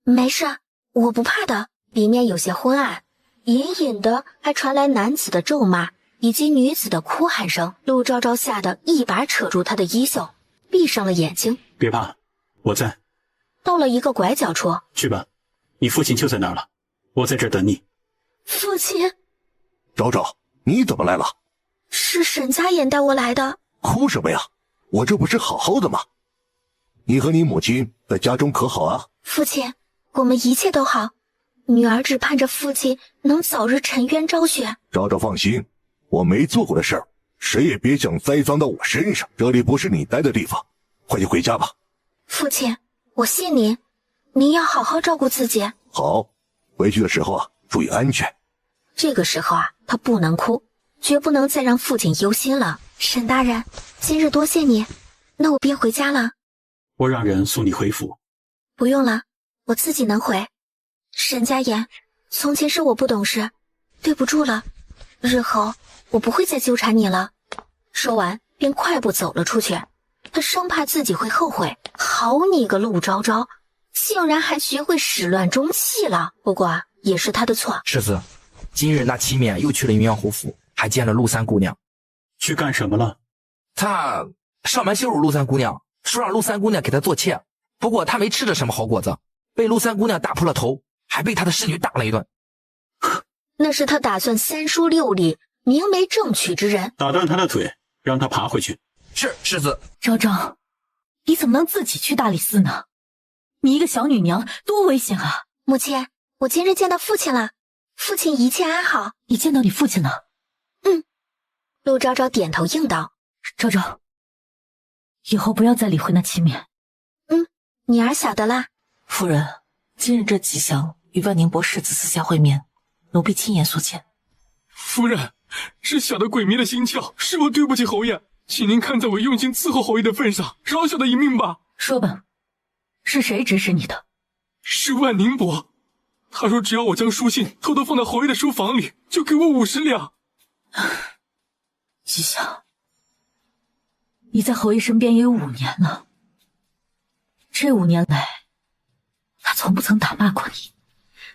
没事，我不怕的。里面有些昏暗，隐隐的还传来男子的咒骂以及女子的哭喊声。陆昭昭吓得一把扯住他的衣袖，闭上了眼睛。别怕，我在。到了一个拐角处，去吧，你父亲就在那儿了，我在这儿等你。父亲，昭昭，你怎么来了？是沈家眼带我来的。哭什么呀？我这不是好好的吗？你和你母亲在家中可好啊？父亲，我们一切都好，女儿只盼着父亲能早日沉冤昭雪。昭昭放心，我没做过的事儿，谁也别想栽赃到我身上。这里不是你待的地方，快去回家吧。父亲，我信您，您要好好照顾自己。好，回去的时候啊，注意安全。这个时候啊，他不能哭，绝不能再让父亲忧心了。沈大人，今日多谢你，那我便回家了。我让人送你回府。不用了，我自己能回。沈家言，从前是我不懂事，对不住了，日后我不会再纠缠你了。说完便快步走了出去，他生怕自己会后悔。好你个陆昭昭，竟然还学会始乱终弃了。不过也是他的错。世子，今日那齐冕又去了云阳侯府，还见了陆三姑娘。去干什么了？他上门羞辱陆三姑娘，说让陆三姑娘给他做妾。不过他没吃着什么好果子，被陆三姑娘打破了头，还被他的侍女打了一顿。那是他打算三书六礼、明媒正娶之人。打断他的腿，让他爬回去。是，世子。昭昭，你怎么能自己去大理寺呢？你一个小女娘，多危险啊！母亲，我今日见到父亲了，父亲一切安好。你见到你父亲了？陆昭昭点头应道。昭昭，以后不要再理会那齐冕。女儿晓得啦。夫人，今日这吉祥与万宁伯世子私下会面，奴婢亲言所见。夫人，是小的鬼迷了心窍，是我对不起侯爷，请您看在我用心伺候侯爷的份上，饶小的一命吧。说吧，是谁指使你的？是万宁伯，他说只要我将书信偷偷放到侯爷的书房里，就给我50两。吉祥，你在侯爷身边也有5年了，这5年来，他从不曾打骂过你，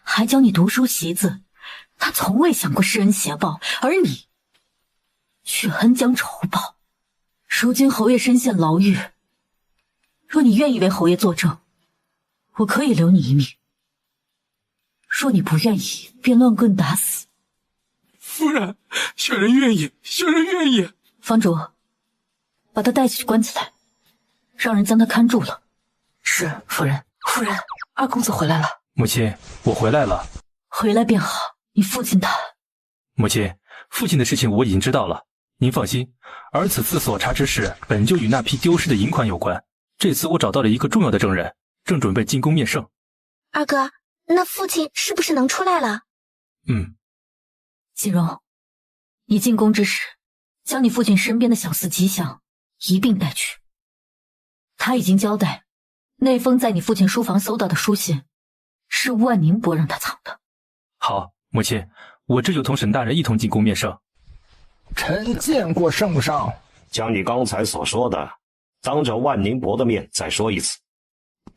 还教你读书习字，他从未想过施恩携报，而你却恩将仇报。如今侯爷身陷牢狱，若你愿意为侯爷作证，我可以留你一命；若你不愿意，便乱棍打死。夫人，小人愿意，小人愿意。房主，把他带去关起来，让人将他看住了。是，夫人。夫人，二公子回来了。母亲，我回来了。回来便好。你父亲他……母亲，父亲的事情我已经知道了，您放心。而此次所查之事，本就与那批丢失的银款有关。这次我找到了一个重要的证人，正准备进宫面圣。二哥，那父亲是不是能出来了？锦荣，你进宫之时，将你父亲身边的小厮吉祥一并带去。他已经交代，那封在你父亲书房搜到的书信，是万宁伯让他藏的。好，母亲，我这就同沈大人一同进宫面圣。臣见过圣上。将你刚才所说的，当着万宁伯的面再说一次。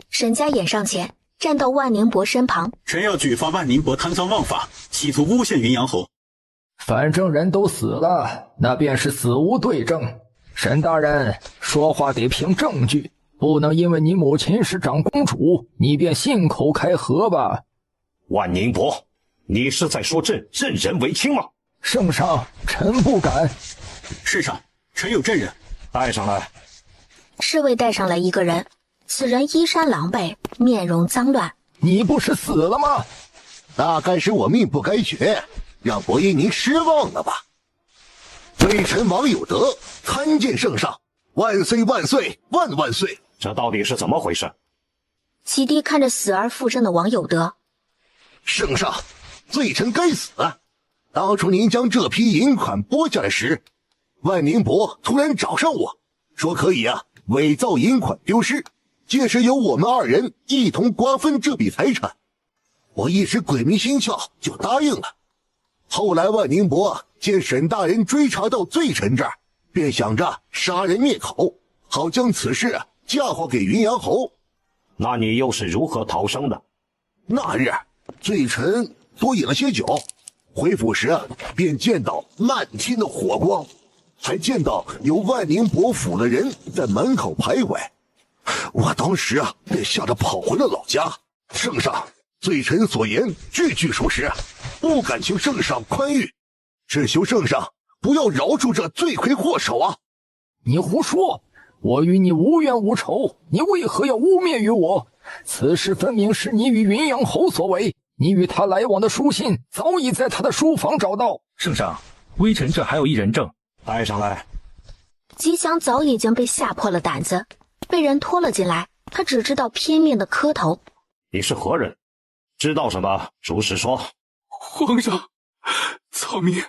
沈家眼上前，站到万宁伯身旁。臣要举发万宁伯贪赃枉法，企图诬陷云阳侯。反正人都死了，那便是死无对证。沈大人，说话得凭证据，不能因为你母亲是长公主，你便信口开河吧。万宁伯，你是在说朕任人唯亲吗？圣上，臣不敢。是上，臣有证人。带上来。侍卫带上来一个人，此人衣衫狼狈，面容脏乱。你不是死了吗？大概是我命不该绝，让伯爷您失望了吧。罪臣王有德参见圣上，万岁万岁万万岁！这到底是怎么回事？启帝看着死而复生的王有德。圣上，罪臣该死。当初您将这批银款拨下来时，万宁伯突然找上我，说可以伪造银款丢失，届时由我们2人一同瓜分这笔财产。我一时鬼迷心窍，就答应了。后来万宁伯见沈大人追查到罪臣这儿，便想着杀人灭口，好将此事嫁祸给云阳侯。那你又是如何逃生的？那日罪臣多饮了些酒，回府时便见到漫天的火光，还见到有万宁伯府的人在门口徘徊。我当时便吓得跑回了老家。圣上，罪臣所言句句属实，不敢求圣上宽裕，只求圣上不要饶恕这罪魁祸首啊！你胡说！我与你无冤无仇，你为何要污蔑于我？此事分明是你与云阳侯所为。你与他来往的书信早已在他的书房找到。圣上，微臣这还有一人证，带上来。吉祥早已经被吓破了胆子，被人拖了进来，他只知道拼命的磕头。你是何人？知道什么？逐实说。皇上，草民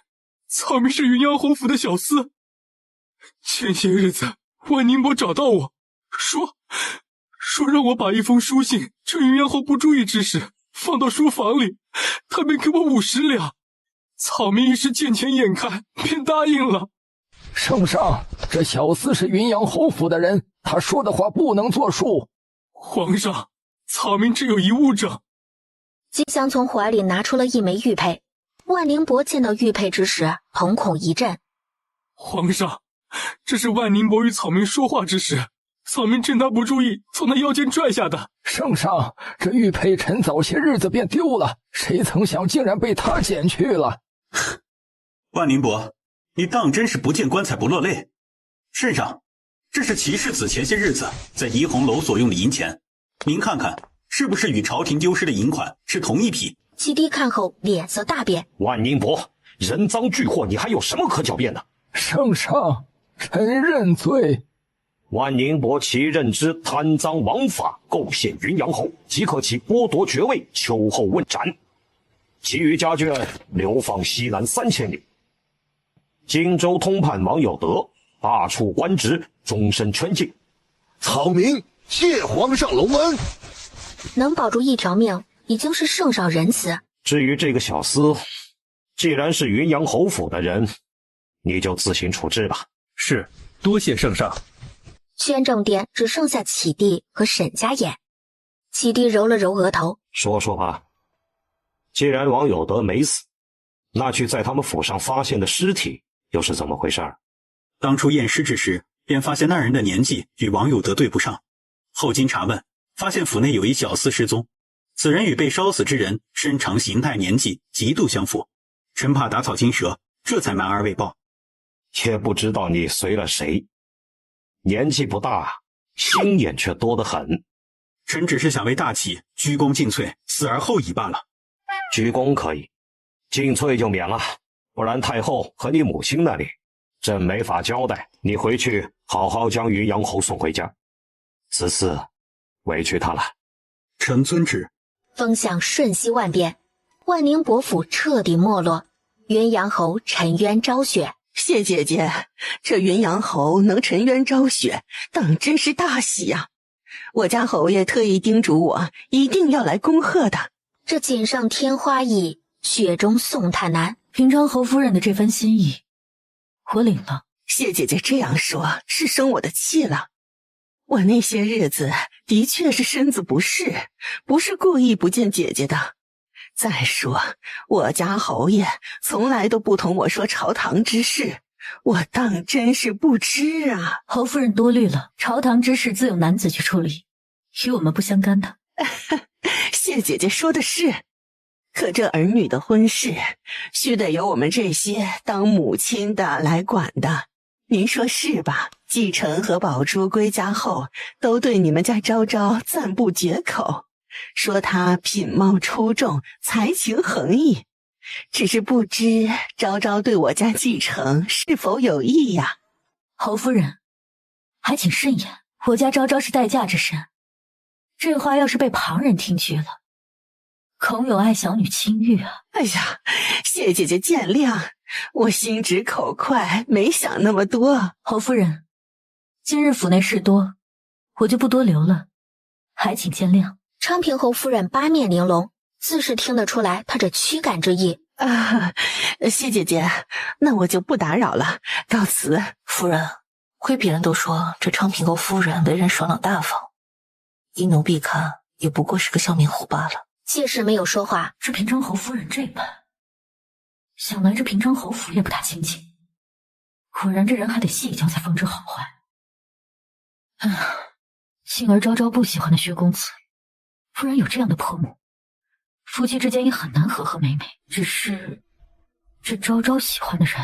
是云阳侯府的小厮。前些日子，万宁伯找到我，说让我把一封书信趁云阳侯不注意之时放到书房里，他便给我50两。草民一时见钱眼开，便答应了。圣上，这小厮是云阳侯府的人，他说的话不能作数。皇上，草民只有一物证。吉祥从怀里拿出了一枚玉佩。万宁伯见到玉佩之时，瞳孔一震。皇上，这是万宁伯与草民说话之时，草民趁他不注意从他腰间拽下的。圣上，这玉佩臣早些日子便丢了，谁曾想竟然被他捡去了。万宁伯，你当真是不见棺材不落泪。圣上，这是齐世子前些日子在怡红楼所用的银钱，您看看是不是与朝廷丢失的银款是同一批？齐低看后脸色大变。万宁伯，人赃俱获，你还有什么可狡辩的？圣上，臣认罪。万宁伯其认知贪赃枉法，构陷云阳侯，即刻其剥夺爵位，秋后问斩。其余家眷流放西南3000里。荆州通判王有德罢黜官职，终身圈禁。草民谢皇上隆恩。能保住一条命，已经是圣上仁慈。至于这个小厮，既然是云阳侯府的人，你就自行处置吧。是，多谢圣上。宣政殿只剩下启帝和沈家眼。启帝揉了揉额头，说吧，既然王有德没死，那具在他们府上发现的尸体又是怎么回事？当初验尸之时，便发现那人的年纪与王有德对不上，后经查问，发现府内有一小厮失踪，此人与被烧死之人身长形态年纪极度相符，臣怕打草惊蛇，这才瞒而未报。也不知道你随了谁，年纪不大，心眼却多得很。臣只是想为大齐鞠躬尽瘁，死而后已罢了。鞠躬可以，尽瘁就免了，不然太后和你母亲那里，朕没法交代。你回去好好将云阳侯送回家，此次委屈他了。臣遵旨。风向瞬息万变，万宁伯府彻底没落，云阳侯沉冤昭雪。谢姐姐，这云阳侯能沉冤昭雪，当真是大喜呀！我家侯爷特意叮嘱我，一定要来恭贺的。这锦上添花易，雪中送炭难。平昌侯夫人的这番心意，我领了。谢姐姐这样说，是生我的气了。我那些日子的确是身子不适，不是故意不见姐姐的。再说，我家侯爷从来都不同我说朝堂之事，我当真是不知啊。侯夫人多虑了，朝堂之事自有男子去处理，与我们不相干的。谢姐姐说的是，可这儿女的婚事，须得由我们这些当母亲的来管的，您说是吧？继承和宝珠归家后，都对你们家昭昭赞不绝口，说她品貌出众，才情横溢。只是不知昭昭对我家继承是否有意呀？侯夫人，还请慎言，我家昭昭是待嫁之身，这话要是被旁人听去了，恐有碍小女清誉啊！哎呀，谢姐姐见谅，我心直口快，没想那么多。侯夫人，今日府内事多，我就不多留了，还请见谅。昌平侯夫人八面玲珑，自是听得出来她这驱赶之意啊。谢姐姐，那我就不打扰了，告辞。夫人，亏别人都说这昌平侯夫人为人爽朗大方，依奴婢看也不过是个笑面虎罢了。谢氏没有说话。这平昌侯夫人这般，想来这平昌侯府也不大清静，果然这人还得细讲才方知好坏。幸而昭昭不喜欢的薛公子，不然有这样的婆母，夫妻之间也很难和和美美。只是这昭昭喜欢的人，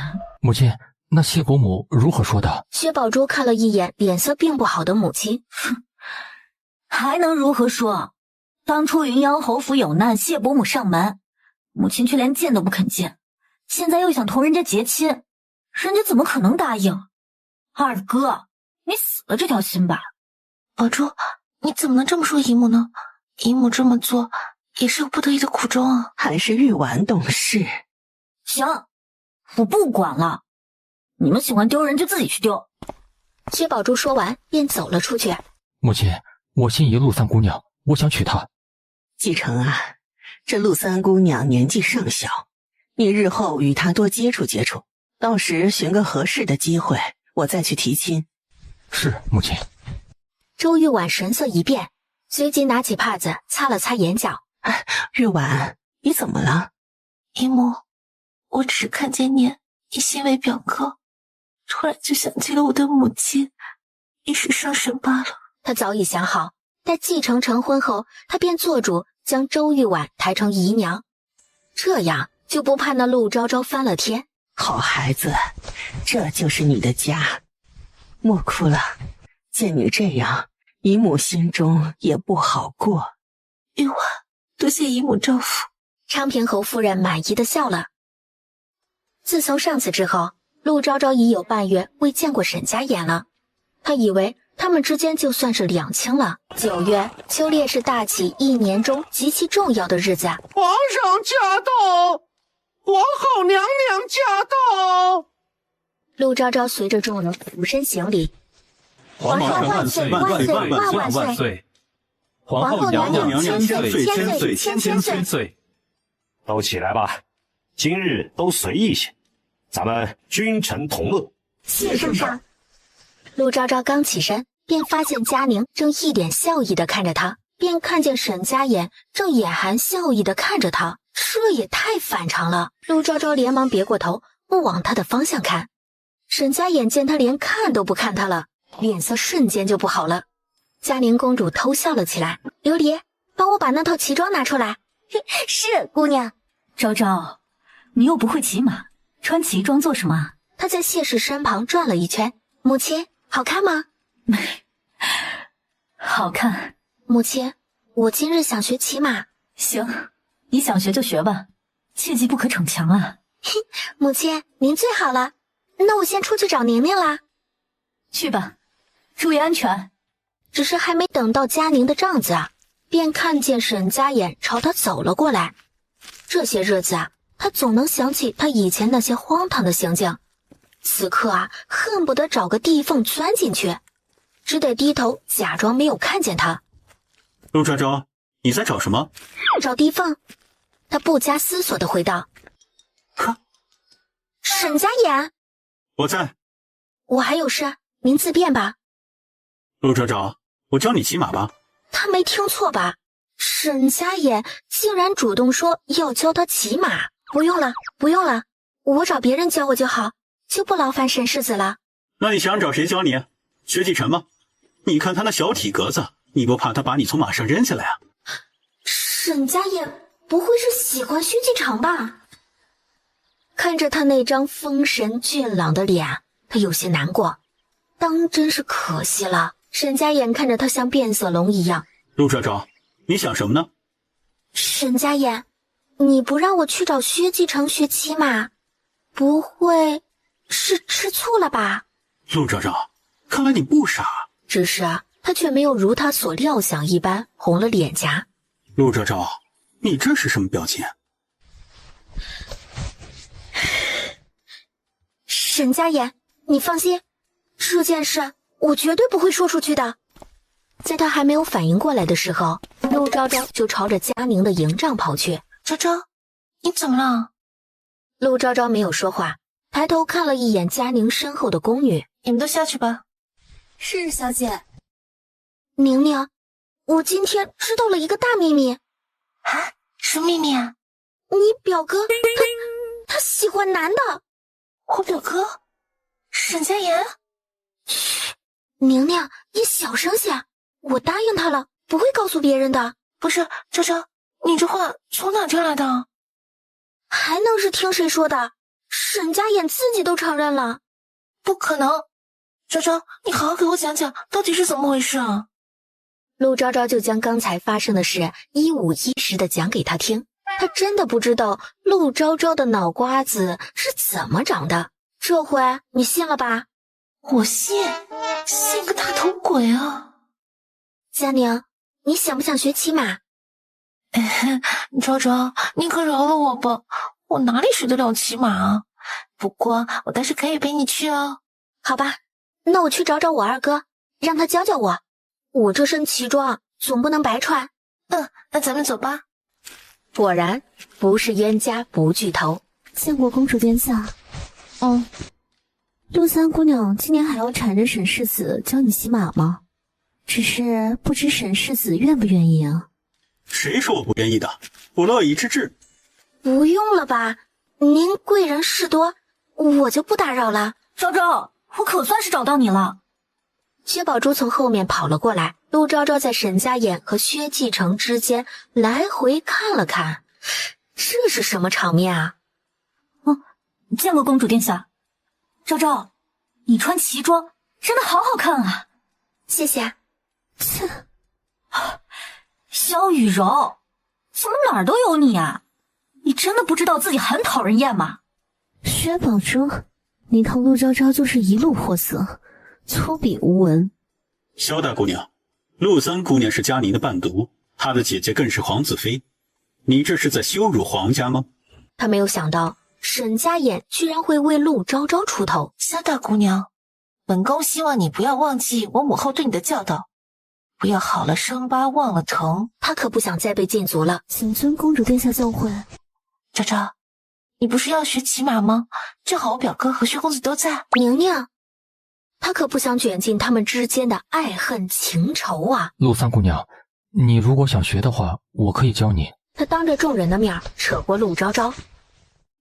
母亲，那谢伯母如何说的？薛宝珠看了一眼脸色并不好的母亲，哼，还能如何说？当初云阳侯府有难，谢伯母上门，母亲却连见都不肯见，现在又想同人家结亲，人家怎么可能答应？二哥，你死了这条心吧。宝珠，你怎么能这么说姨母呢？姨母这么做也是有不得已的苦衷啊。还是玉婉懂事。行，我不管了，你们喜欢丢人就自己去丢。薛宝珠说完便走了出去。母亲，我心仪陆三姑娘，我想娶她。继承啊，这陆三姑娘年纪尚小，你日后与她多接触接触，到时寻个合适的机会，我再去提亲。是，母亲。周玉婉神色一变，随即拿起帕子擦了擦眼角。玉婉，你怎么了？姨母，我只是看见你一心为表哥，突然就想起了我的母亲，一时伤神罢了。他早已想好，待继承成婚后，他便做主将周玉婉抬成姨娘，这样就不怕那陆昭昭翻了天。好孩子，这就是你的家。莫哭了，见你这样，姨母心中也不好过。玉婉，多谢姨母照拂。昌平侯夫人满意的笑了。自从上次之后，陆昭昭已有半月未见过沈家言了，他以为他们之间就算是两清了。9月，秋烈是大启1年中极其重要的日子。皇上驾到，皇后娘娘驾到。陆昭昭随着众人俯身行礼。皇上万岁万岁万岁万岁！皇后娘娘千岁千岁千岁！都起来吧，今日都随意些，咱们君臣同乐。谢圣上。陆昭昭刚起身，便发现佳宁正一脸笑意的看着他，便看见沈家言正眼含笑意的看着他，这也太反常了。陆昭昭连忙别过头，不往他的方向看。沈家言见他连看都不看他了，脸色瞬间就不好了。嘉宁公主偷笑了起来，琉璃，帮我把那套旗装拿出来。是，姑娘。昭昭，你又不会骑马，穿旗装做什么？他在谢氏身旁转了一圈。母亲，好看吗？好看。母亲，我今日想学骑马。行，你想学就学吧，切记不可逞强啊。母亲，您最好了。那我先出去找宁宁啦。去吧，注意安全。只是还没等到佳宁的帐子啊，便看见沈家言朝他走了过来。这些日子啊，他总能想起他以前那些荒唐的行径，此刻啊，恨不得找个地缝钻进去，只得低头假装没有看见他。陆昭昭，你在找什么？找地缝。他不加思索地回道。沈家言，我在。我还有事，您自便吧。陆昭昭，我教你骑马吧。他没听错吧？沈家言竟然主动说要教他骑马。不用了，不用了，我找别人教我就好，就不劳烦沈世子了。那你想找谁教你？薛继晨吗？你看他那小体格子，你不怕他把你从马上扔下来啊？沈家言不会是喜欢薛继成吧？看着他那张丰神俊朗的脸，他有些难过，当真是可惜了。沈家言看着他像变色龙一样。陆昭昭，你想什么呢？沈家言，你不让我去找薛继成学骑马，不会是吃醋了吧？陆昭昭，看来你不傻。只是啊，他却没有如他所料想一般红了脸颊。陆昭昭，你这是什么表情？沈家言，你放心，这件事我绝对不会说出去的。在他还没有反应过来的时候，陆昭昭就朝着佳宁的营帐跑去。昭昭，你怎么了？陆昭昭没有说话，抬头看了一眼佳宁身后的宫女。你们都下去吧。是，小姐。宁宁，我今天知道了一个大秘密。啊？什么秘密啊？你表哥他喜欢男的。我表哥沈家言。嘘，宁宁，你小声些，我答应他了，不会告诉别人的。不是，昭昭，你这话从哪听来的？还能是听谁说的？沈家眼自己都承认了。不可能！昭昭，你好好给我讲讲，到底是怎么回事啊？陆昭昭就将刚才发生的事一五一十的讲给他听。他真的不知道陆昭昭的脑瓜子是怎么长的。这回你信了吧？我信个大头鬼啊！佳宁，你想不想学骑马？昭昭，你可饶了我吧，我哪里学得了骑马啊？不过我倒是可以陪你去哦。好吧，那我去找找我二哥，让他教教我。我这身旗装总不能白穿。那咱们走吧。果然不是冤家不聚头。见过公主殿下。陆三姑娘今年还要缠着沈世子教你骑马吗？只是不知沈世子愿不愿意啊？谁说我不愿意的？我乐意之至。不用了吧，您贵人事多，我就不打扰了。昭昭，我可算是找到你了。薛宝珠从后面跑了过来，陆昭昭在沈家眼和薛继承之间来回看了看，这是什么场面啊？见过公主殿下。昭昭，你穿旗装真的好好看啊！谢谢。萧雨柔，怎么哪儿都有你啊？你真的不知道自己很讨人厌吗？薛宝珠，你看陆昭昭就是一路货色，粗鄙无闻。萧大姑娘，陆三姑娘是佳宁的伴读，她的姐姐更是皇子妃，你这是在羞辱皇家吗？他没有想到沈家眼居然会为陆昭昭出头。萧大姑娘，本宫希望你不要忘记我母后对你的教导，不要好了伤疤忘了疼。他可不想再被禁足了。谨遵公主殿下教诲。昭昭，你不是要学骑马吗？正好我表哥和薛公子都在。宁宁，他可不想卷进他们之间的爱恨情仇啊。陆三姑娘，你如果想学的话，我可以教你。他当着众人的面扯过陆昭昭。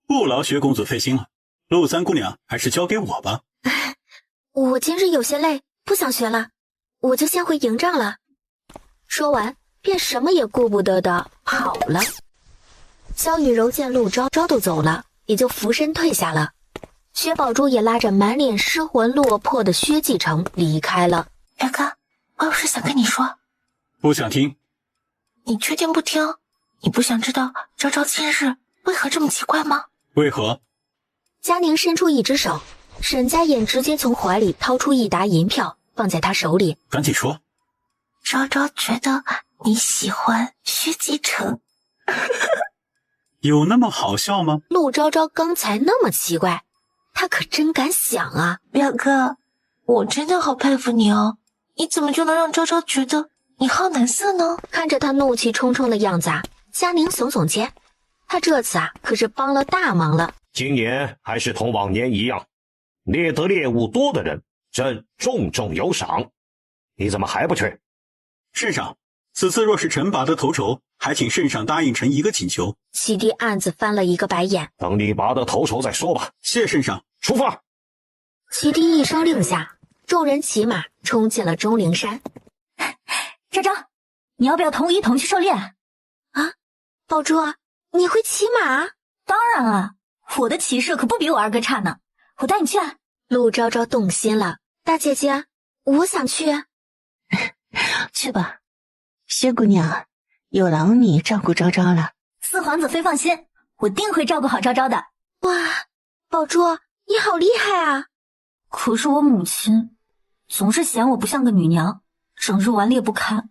不劳薛公子费心了，陆三姑娘还是交给我吧。我今日有些累，不想学了，我就先回营帐了。说完便什么也顾不得的跑了。萧雨柔见陆昭昭都走了，也就俯身退下了。薛宝珠也拉着满脸失魂落魄的薛继承离开了。表哥，我有事想跟你说。不想听。你确定不听？你不想知道昭昭今日为何这么奇怪吗？为何？佳宁伸出一只手，沈家眼直接从怀里掏出一沓银票放在他手里。赶紧说。昭昭觉得你喜欢薛继承。有那么好笑吗？陆昭昭刚才那么奇怪，他可真敢想啊。表哥，我真的好佩服你哦，你怎么就能让昭昭觉得你好男色呢？看着他怒气冲冲的样子啊，佳宁耸耸肩，他这次可是帮了大忙了。今年还是同往年一样，猎得猎物多的人，朕重重有赏。你怎么还不去？圣上，此次若是臣拔得头筹，还请圣上答应臣一个请求。启帝暗自翻了一个白眼。等你拔得头筹再说吧。谢圣上。出发。启帝一声令下，众人骑马冲进了钟灵山。昭昭，你要不要同我一同去狩猎？啊，宝珠，你会骑马？当然了，我的骑射可不比我二哥差呢。我带你去啊。陆昭昭动心了。大姐姐，我想去。去吧，薛姑娘，有劳你照顾昭昭了。四皇子妃放心，我定会照顾好昭昭的。哇，宝珠，你好厉害啊！可是我母亲总是嫌我不像个女娘，整日顽劣不堪。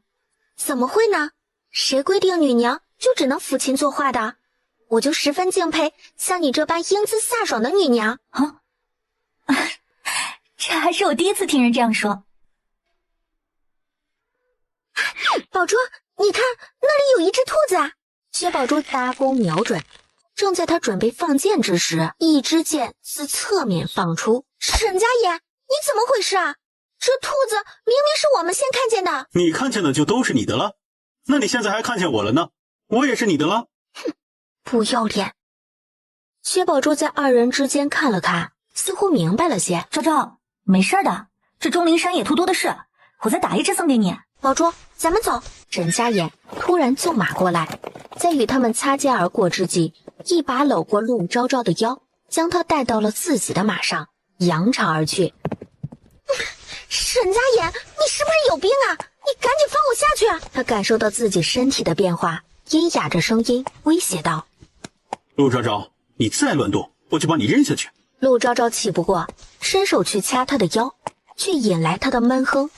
怎么会呢？谁规定女娘就只能抚琴作画的？我就十分敬佩像你这般英姿飒爽的女娘啊！这还是我第一次听人这样说。宝珠，你看那里有一只兔子啊！薛宝珠搭弓瞄准，正在他准备放箭之时，一支箭自侧面放出。沈家爷，你怎么回事啊？这兔子明明是我们先看见的。你看见的就都是你的了？那你现在还看见我了呢？我也是你的了。哼，不要脸！薛宝珠在二人之间看了看，似乎明白了些。昭昭，没事的，这钟灵山野兔多的是，我再打一只送给你。宝珠，咱们走。沈家言突然纵马过来，在与他们擦肩而过之际，一把搂过陆昭昭的腰，将她带到了自己的马上，扬长而去。沈家言，你是不是有病啊？你赶紧放我下去啊！他感受到自己身体的变化，阴哑着声音威胁道：陆昭昭，你再乱动，我就把你扔下去。陆昭昭气不过，伸手去掐他的腰，却引来他的闷哼。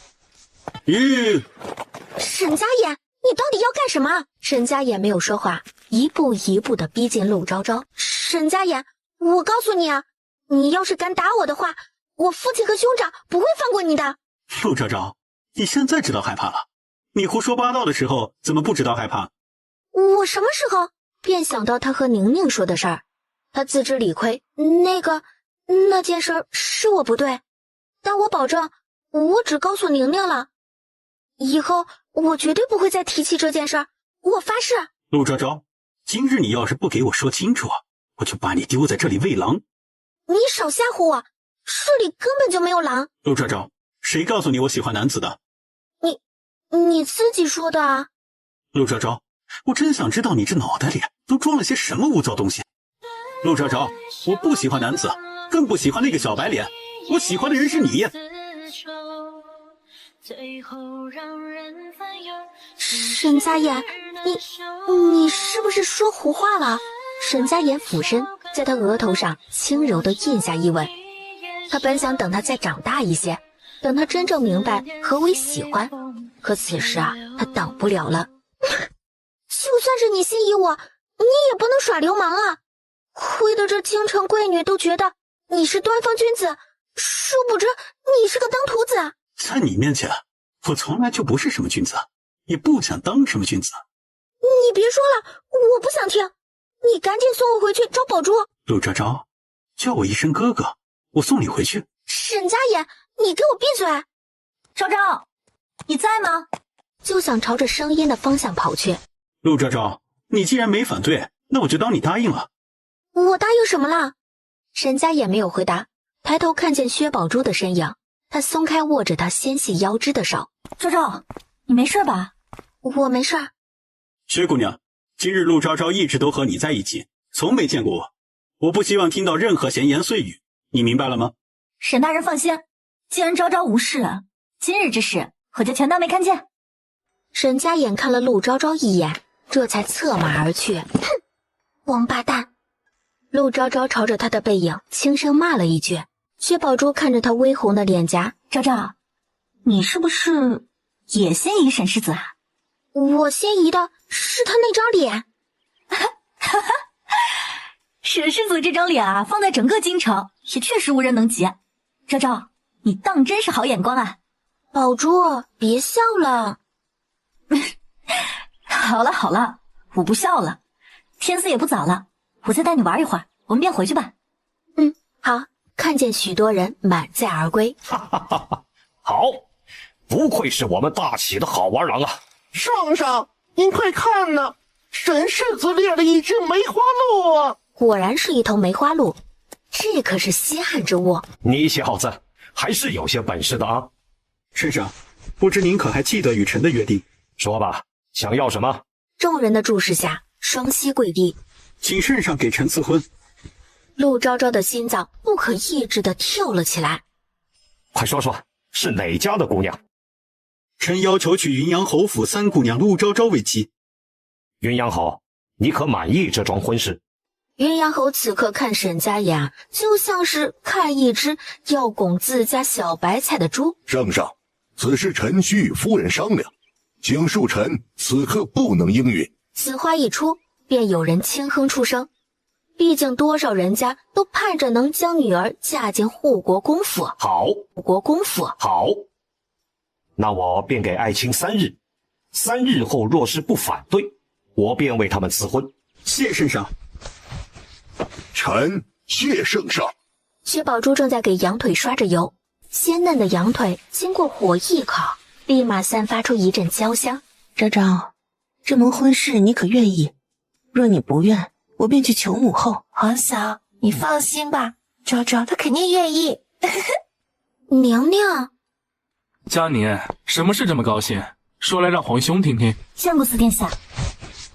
沈家言，你到底要干什么？沈家言没有说话，一步一步地逼近陆昭昭。沈家言，我告诉你啊，你要是敢打我的话，我父亲和兄长不会放过你的。陆昭昭，你现在知道害怕了？你胡说八道的时候怎么不知道害怕？我什么时候？便想到他和宁宁说的事儿，他自知理亏，那件事是我不对，但我保证，我只告诉宁宁了，以后我绝对不会再提起这件事儿，我发誓。陆昭昭，今日你要是不给我说清楚，我就把你丢在这里喂狼。你少吓唬我，这里根本就没有狼。陆昭昭，谁告诉你我喜欢男子的？你自己说的啊。陆昭昭，我真想知道你这脑袋里都装了些什么污糟东西。陆昭昭，我不喜欢男子，更不喜欢那个小白脸，我喜欢的人是你。沈家言，你是不是说胡话了？沈家言俯身在他额头上轻柔地印下一吻。他本想等他再长大一些，等他真正明白何为喜欢，可此时啊，他等不了了。就算是你心仪我，你也不能耍流氓啊！亏得这京城贵女都觉得你是端方君子，殊不知你是个当徒子。在你面前，我从来就不是什么君子，也不想当什么君子。你别说了，我不想听，你赶紧送我回去找宝珠。陆昭昭，叫我一声哥哥，我送你回去。沈家言，你给我闭嘴！昭昭，你在吗？就想朝着声音的方向跑去。陆昭昭，你既然没反对，那我就当你答应了。我答应什么了？沈家也没有回答，抬头看见薛宝珠的身影，他松开握着她纤细腰肢的手。昭昭，你没事吧？我没事。薛姑娘，今日陆昭昭一直都和你在一起，从没见过我，我不希望听到任何闲言碎语，你明白了吗？沈大人放心，既然昭昭无事，今日之事我就全当没看见。沈家眼看了陆昭昭一眼，这才策马而去。哼，王八蛋！陆昭昭朝着他的背影轻声骂了一句。薛宝珠看着他微红的脸颊，昭昭，你是不是也心仪沈世子啊？我心仪的是他那张脸。沈世子这张脸啊，放在整个京城也确实无人能及。昭昭，你当真是好眼光啊！宝珠，别笑了。好了好了，我不笑了。天色也不早了，我再带你玩一会儿，我们便回去吧。好。看见许多人满载而归，好，不愧是我们大齐的好玩郎啊！圣上，您快看呐，沈世子猎了一只梅花鹿啊！果然是一头梅花鹿，这可是稀罕之物。你小子还是有些本事的啊！圣上，不知您可还记得与臣的约定？说吧，想要什么？众人的注视下，双膝跪地，请圣上给臣赐婚。陆昭昭的心脏不可抑制地跳了起来。快说说，是哪家的姑娘？臣要求娶云阳侯府三姑娘陆昭昭为妻。云阳侯，你可满意这桩婚事？云阳侯此刻看沈家雅，就像是看一只要拱自家小白菜的猪。圣上，此事臣需与夫人商量，请恕臣此刻不能应允。此话一出，便有人轻哼出声。毕竟多少人家都盼着能将女儿嫁进护国公府。好，护国公府好，那我便给爱卿3日，3日后若是不反对，我便为他们赐婚。谢圣上。臣谢圣上。薛宝珠正在给羊腿刷着油，鲜嫩的羊腿经过火一烤，立马散发出一阵焦香。昭昭，这门婚事你可愿意？若你不愿，我便去求母后。皇嫂，你放心吧，昭昭她肯定愿意。宁宁，佳宁，什么事这么高兴？说来让皇兄听听。见过四殿下。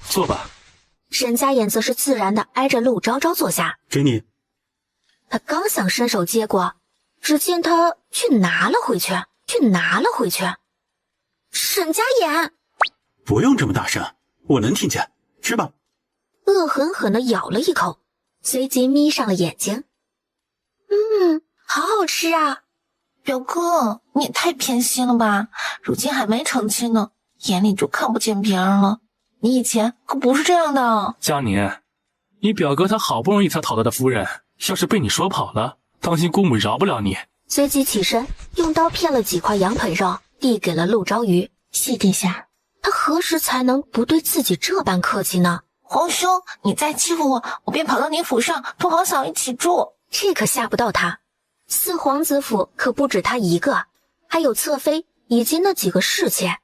坐吧。沈家眼则是自然的挨着陆昭昭坐下。给你。他刚想伸手接过，只见他却拿了回去。沈家眼，不用这么大声，我能听见。吃吧。恶狠狠地咬了一口，随即眯上了眼睛。好好吃啊！表哥，你也太偏心了吧！如今还没成亲呢，眼里就看不见别人了。你以前可不是这样的。佳宁，你表哥他好不容易才讨到的夫人，要是被你说跑了，当心姑母饶不了你。随即起身，用刀片了几块羊腿肉，递给了陆昭瑜。谢殿下。他何时才能不对自己这般客气呢？皇兄，你再欺负我，我便跑到你府上同皇嫂一起住。这可吓不到他。四皇子府可不止他一个，还有侧妃以及那几个侍妾。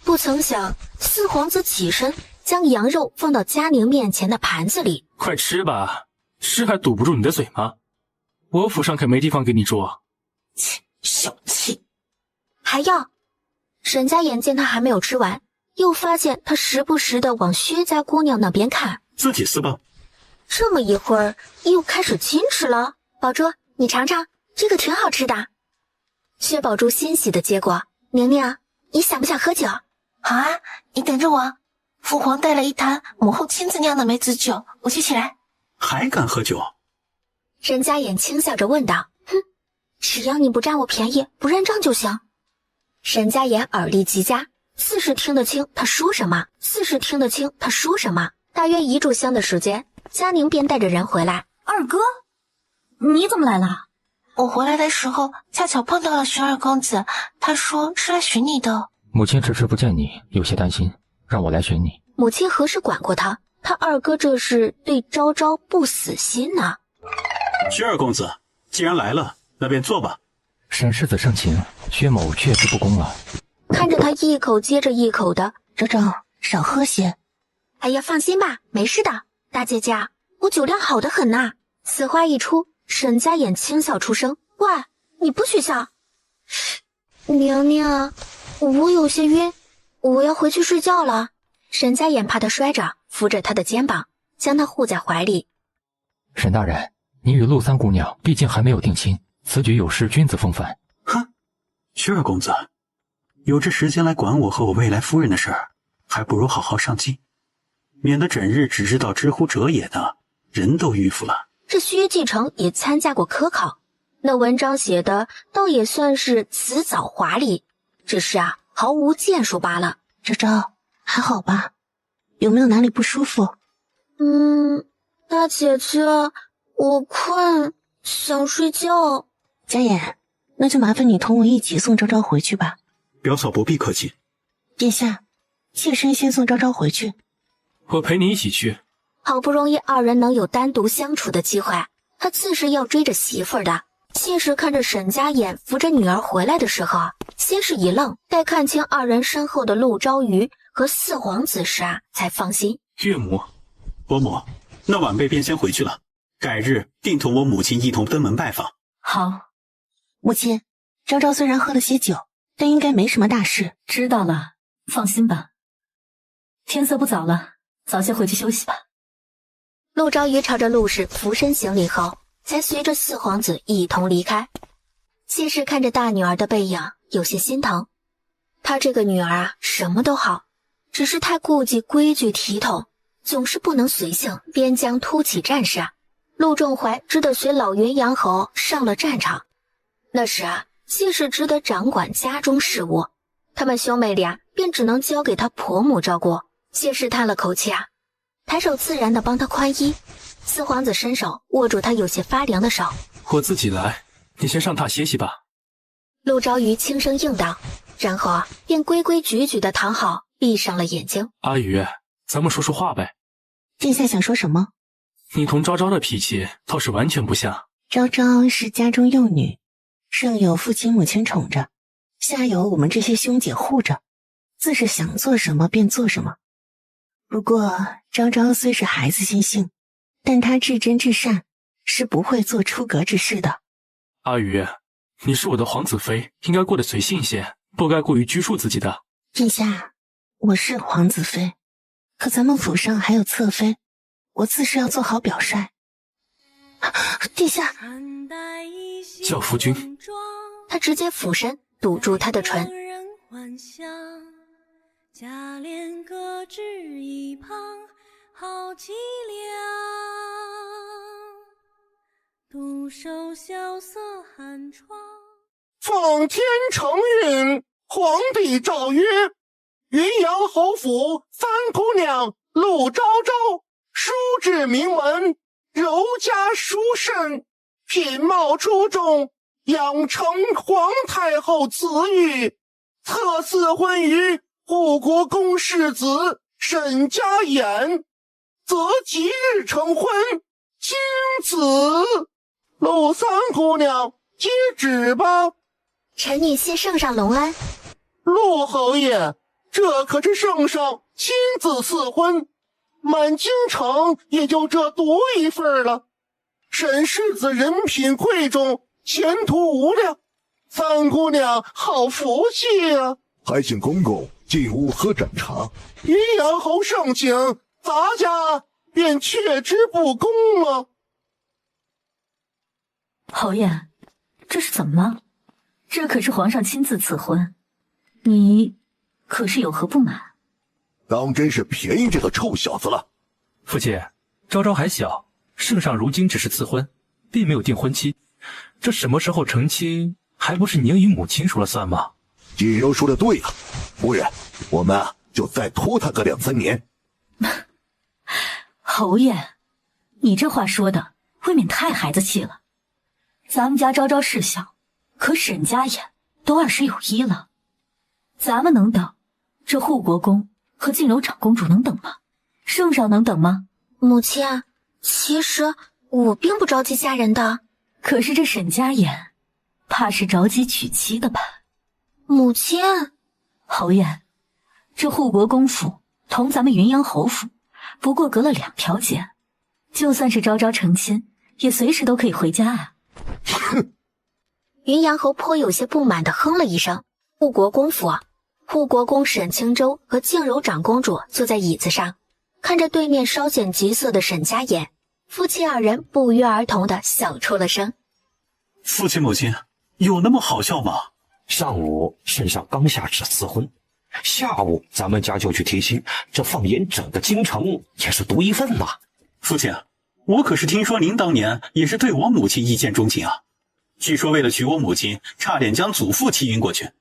不曾想，四皇子起身将羊肉放到佳宁面前的盘子里。快吃吧，吃还堵不住你的嘴吗？我府上可没地方给你住。切，小气。还要。沈家眼见他还没有吃完，又发现他时不时的往薛家姑娘那边看。自己撕吧。这么一会儿又开始矜持了。宝珠，你尝尝，这个挺好吃的。薛宝珠欣喜的接过。宁宁，你想不想喝酒？好啊，你等着我。父皇带了一坛母后亲自酿的梅子酒，我去起来。还敢喝酒？沈家眼轻笑着问道。哼，只要你不占我便宜，不认账就行。沈家眼耳力极佳，似是听得清他说什么。大约1炷香的时间，佳宁便带着人回来。二哥，你怎么来了？我回来的时候恰巧碰到了徐二公子，他说是来寻你的。母亲迟迟不见你，有些担心，让我来寻你。母亲何时管过他？他二哥这是对昭昭不死心呢。薛二公子，既然来了，那便坐吧。沈世子盛情，薛某确实不恭了。看着他一口接着一口的，昭昭少喝些。哎呀，放心吧，没事的。大姐姐，我酒量好得很呐。此话一出，沈家眼轻笑出声：“喂，你不许笑。”宁宁，我有些晕，我要回去睡觉了。沈家眼怕他摔着，扶着他的肩膀，将他护在怀里。沈大人，你与陆三姑娘毕竟还没有定亲，此举有失君子风范。哼，薛二公子，有这时间来管我和我未来夫人的事儿，还不如好好上进，免得整日只知道知乎者也的，人都迂腐了。这薛继承也参加过科考，那文章写的倒也算是辞藻华丽，只是毫无建树罢了。昭昭还好吧？有没有哪里不舒服？大姐姐，我困，想睡觉。家眼，那就麻烦你同我一起送昭昭回去吧。表嫂不必客气。殿下，妾身先送昭昭回去。我陪你一起去。好不容易二人能有单独相处的机会，他自是要追着媳妇儿的。妾室看着沈家眼扶着女儿回来的时候，先是一愣，待看清二人身后的陆昭瑜和四皇子时才放心。岳母，伯母，那晚辈便先回去了，改日定同我母亲一同登门拜访。好。母亲，昭昭虽然喝了些酒，但应该没什么大事。知道了，放心吧。天色不早了，早些回去休息吧。陆昭瑜朝着陆氏俯身行礼后，才随着四皇子一同离开。谢氏看着大女儿的背影，有些心疼。她这个女儿什么都好，只是太顾忌规矩体统，总是不能随性。边疆突起战事，陆仲怀只得随老云阳侯上了战场。那时谢氏只得掌管家中事务，他们兄妹俩便只能交给他婆母照顾。谢氏叹了口气抬手自然地帮他宽衣。四皇子伸手握住他有些发凉的手。我自己来，你先上榻歇息吧。陆昭瑜轻声应道，然后便规规矩矩地躺好，闭上了眼睛。阿宇，咱们说说话呗。殿下想说什么？你同昭昭的脾气倒是完全不像。昭昭是家中幼女，上有父亲母亲宠着，下有我们这些兄姐护着，自是想做什么便做什么。不过昭昭虽是孩子心性，但她至真至善，是不会做出格之事的。阿宇，你是我的皇子妃，应该过得随性些，不该过于拘束自己的。殿下，我是皇子妃，可咱们府上还有侧妃，我自是要做好表率。殿下，叫夫君。他直接俯身堵住他的唇。贾琏搁置一旁，好凄凉。独守萧瑟寒窗。奉天承运，皇帝诏曰：云阳侯府三姑娘陆昭昭，书至名门，柔家淑慎，品貌出众，养成皇太后子玉，特赐婚于护国公世子沈家衍，择吉日成婚，经此。陆三姑娘接旨吧。臣女谢圣上隆恩。陆侯爷，这可是圣上亲自赐婚，满京城也就这独一份了。沈世子人品贵重，前途无量，三姑娘好福气啊！还请公公进屋喝盏茶。云阳侯盛情，咱家便却之不恭了。侯爷，这是怎么了？这可是皇上亲自赐婚，你可是有何不满？当真是便宜这个臭小子了。父亲，昭昭还小，圣上如今只是赐婚，并没有定婚期，这什么时候成亲，还不是您与母亲说了算吗？锦柔说的对啊，夫人，我们就再拖他个2-3年。侯爷，你这话说的未免太孩子气了。咱们家昭昭是小，可沈家衍都20有1了，咱们能等，这护国公和静柔长公主能等吗？圣上能等吗？母亲，其实我并不着急嫁人的。可是这沈家衍怕是着急娶妻的吧？母亲，侯爷，这护国公府同咱们云阳侯府不过隔了2条街，就算是昭昭成亲，也随时都可以回家啊。云阳侯颇有些不满地哼了一声。护国公府，护国公沈清舟和静柔长公主坐在椅子上，看着对面稍显急色的沈家衍，夫妻2人不约而同地笑出了声。父亲母亲，有那么好笑吗？上午圣上刚下旨赐婚，下午咱们家就去提亲，这放眼整个京城也是独一份呐。父亲，我可是听说您当年也是对我母亲一见钟情啊，据说为了娶我母亲，差点将祖父气晕过去。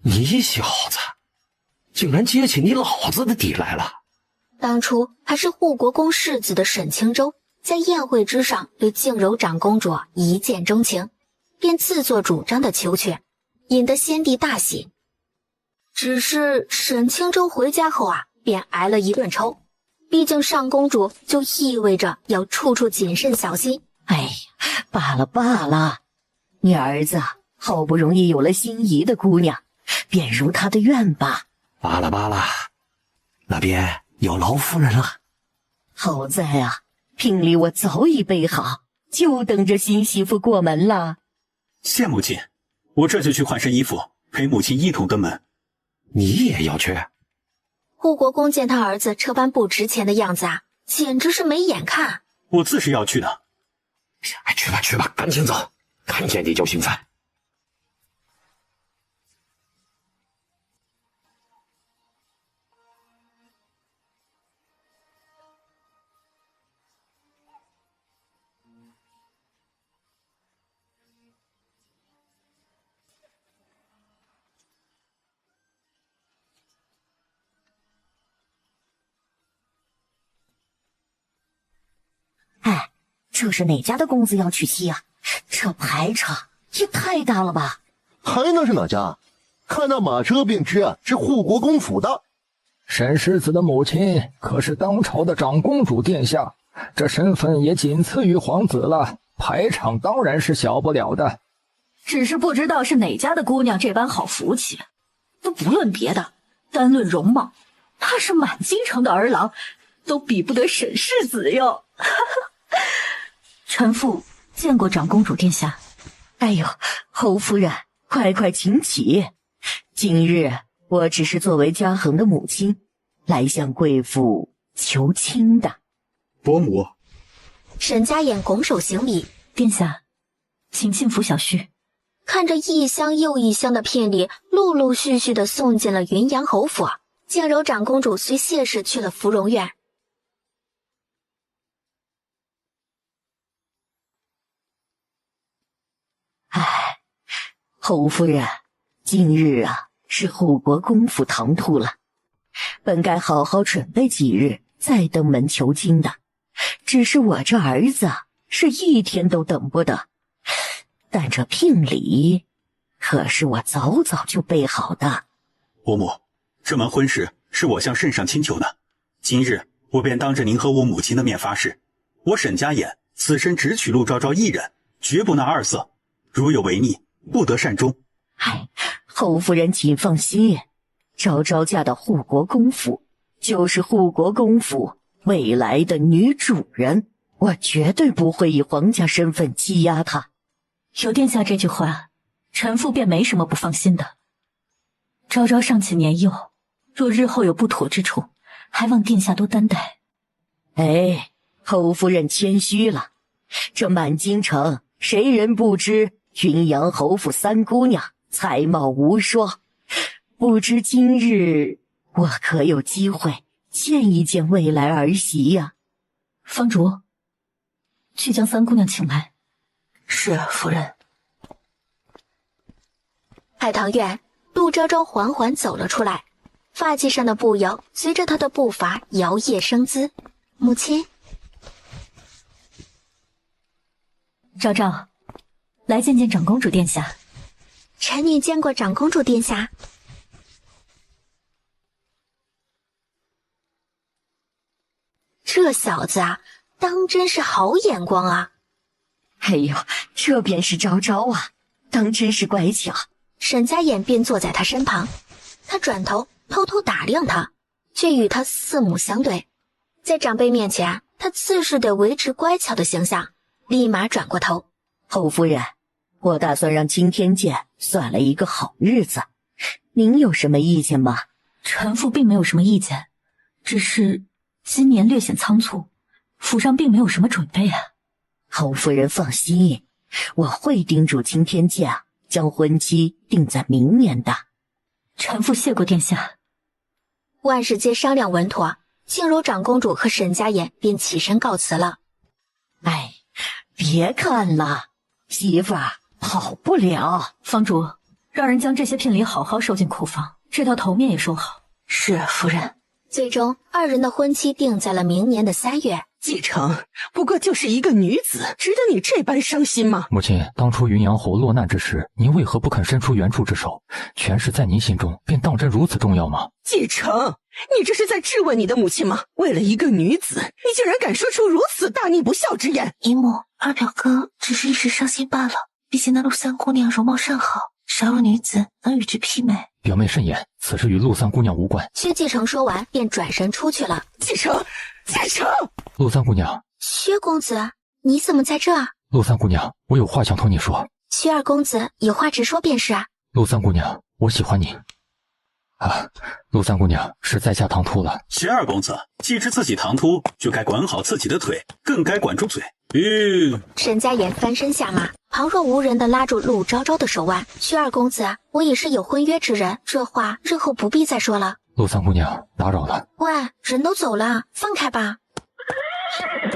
你小子竟然接起你老子的底来了。当初还是护国公世子的沈清舟，在宴会之上对静柔长公主一见钟情，便自作主张的求娶，引得先帝大喜。只是沈清舟回家后便挨了一顿抽，毕竟上公主就意味着要处处谨慎小心。哎呀，罢了罢了，你儿子好不容易有了心仪的姑娘，便如他的愿吧。罢了罢了，那边有劳夫人了。好在啊，聘礼我早已备好，就等着新媳妇过门了。谢母亲，我这就去换身衣服，陪母亲一同登门。你也要去？护国公见他儿子这般不值钱的样子简直是没眼看。我自是要去的。去吧去吧，赶紧走，看见你就兴奋。哎，这是哪家的公子要娶妻啊？这排场也太大了吧！还能是哪家？看那马车便知是护国公府的。沈世子的母亲可是当朝的长公主殿下，这身份也仅次于皇子了，排场当然是小不了的。只是不知道是哪家的姑娘这般好福气，都不论别的，单论容貌，怕是满京城的儿郎都比不得沈世子哟。臣妇见过长公主殿下。哎呦，侯夫人，快快请起，今日我只是作为嘉恒的母亲，来向贵妇求亲的。伯母，沈家眼拱手行礼，殿下，请进府小婿。看着一箱又一箱的聘礼陆陆续续的送进了云阳侯府，静柔长公主随谢氏去了芙蓉院。侯夫人，今日啊是护国公府唐突了，本该好好准备几日再登门求亲的，只是我这儿子是一天都等不得。但这聘礼可是我早早就备好的。伯母，这门婚事是我向圣上亲求的，今日我便当着您和我母亲的面发誓，我沈家眼此生只娶陆昭昭一人，绝不纳二色，如有违逆，不得善终。侯夫人请放心，昭昭嫁到护国公府，就是护国公府未来的女主人，我绝对不会以皇家身份欺压她。有殿下这句话，臣妇便没什么不放心的。昭昭尚且年幼，若日后有不妥之处，还望殿下多担待。侯夫人谦虚了，这满京城谁人不知云阳侯府三姑娘才貌无双，不知今日我可有机会见一见未来儿媳呀？方竹，去将三姑娘请来。是夫人。海棠院，陆昭昭缓缓走了出来，发髻上的步摇随着她的步伐摇曳生姿。母亲，昭昭，来见见长公主殿下。臣女见过长公主殿下。这小子啊，当真是好眼光啊！这便是昭昭啊，当真是乖巧。沈家眼便坐在他身旁，他转头偷偷打量他，却与他四目相对。在长辈面前，他自是得维持乖巧的形象，立马转过头。侯夫人，我打算让青天剑算了一个好日子，您有什么意见吗？臣妇并没有什么意见，只是今年略显仓促，府上并没有什么准备啊。侯夫人放心，我会叮嘱青天剑将婚期定在明年的。臣妇谢过殿下。万事皆商量稳妥，静柔长公主和沈家眼便起身告辞了。别看了，媳妇儿跑不了。房主，让人将这些聘礼好好收进库房，这套头面也收好。是夫人。最终，二人的婚期定在了明年的3月。继承不过就是一个女子，值得你这般伤心吗？母亲，当初云阳侯落难之时，您为何不肯伸出援助之手？权势在您心中便当真如此重要吗？继承，你这是在质问你的母亲吗？为了一个女子，你竟然敢说出如此大逆不孝之言！姨母，二表哥只是一时伤心罢了，毕竟那陆三姑娘容貌甚好，少有女子能与之媲美。表妹慎言，此事与陆三姑娘无关。薛继承说完便转身出去了。继承，陆三姑娘。薛公子，你怎么在这？陆三姑娘，我有话想同你说。薛二公子，有话直说便是。陆三姑娘，我喜欢你。陆三姑娘是在下唐突了。薛二公子，既知自己唐突，就该管好自己的腿，更该管住嘴。沈家眼翻身下马，旁若无人地拉住陆昭昭的手腕。薛二公子，我已是有婚约之人，这话日后不必再说了。陆三姑娘，打扰了。喂，人都走了，放开吧。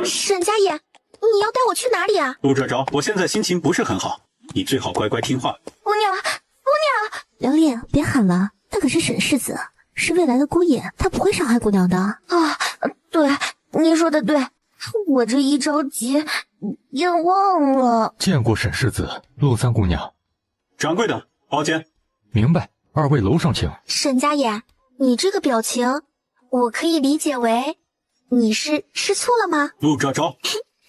沈家眼，你要带我去哪里啊？陆昭昭，我现在心情不是很好，你最好乖乖听话。姑娘，琉璃，别喊了，他可是沈世子，是未来的姑爷，他不会伤害姑娘的啊。对，你说的对，我这一着急也忘了。见过沈世子，陆三姑娘。掌柜的，包间。明白，二位楼上请。沈家眼，你这个表情，我可以理解为你是吃醋了吗？陆昭昭，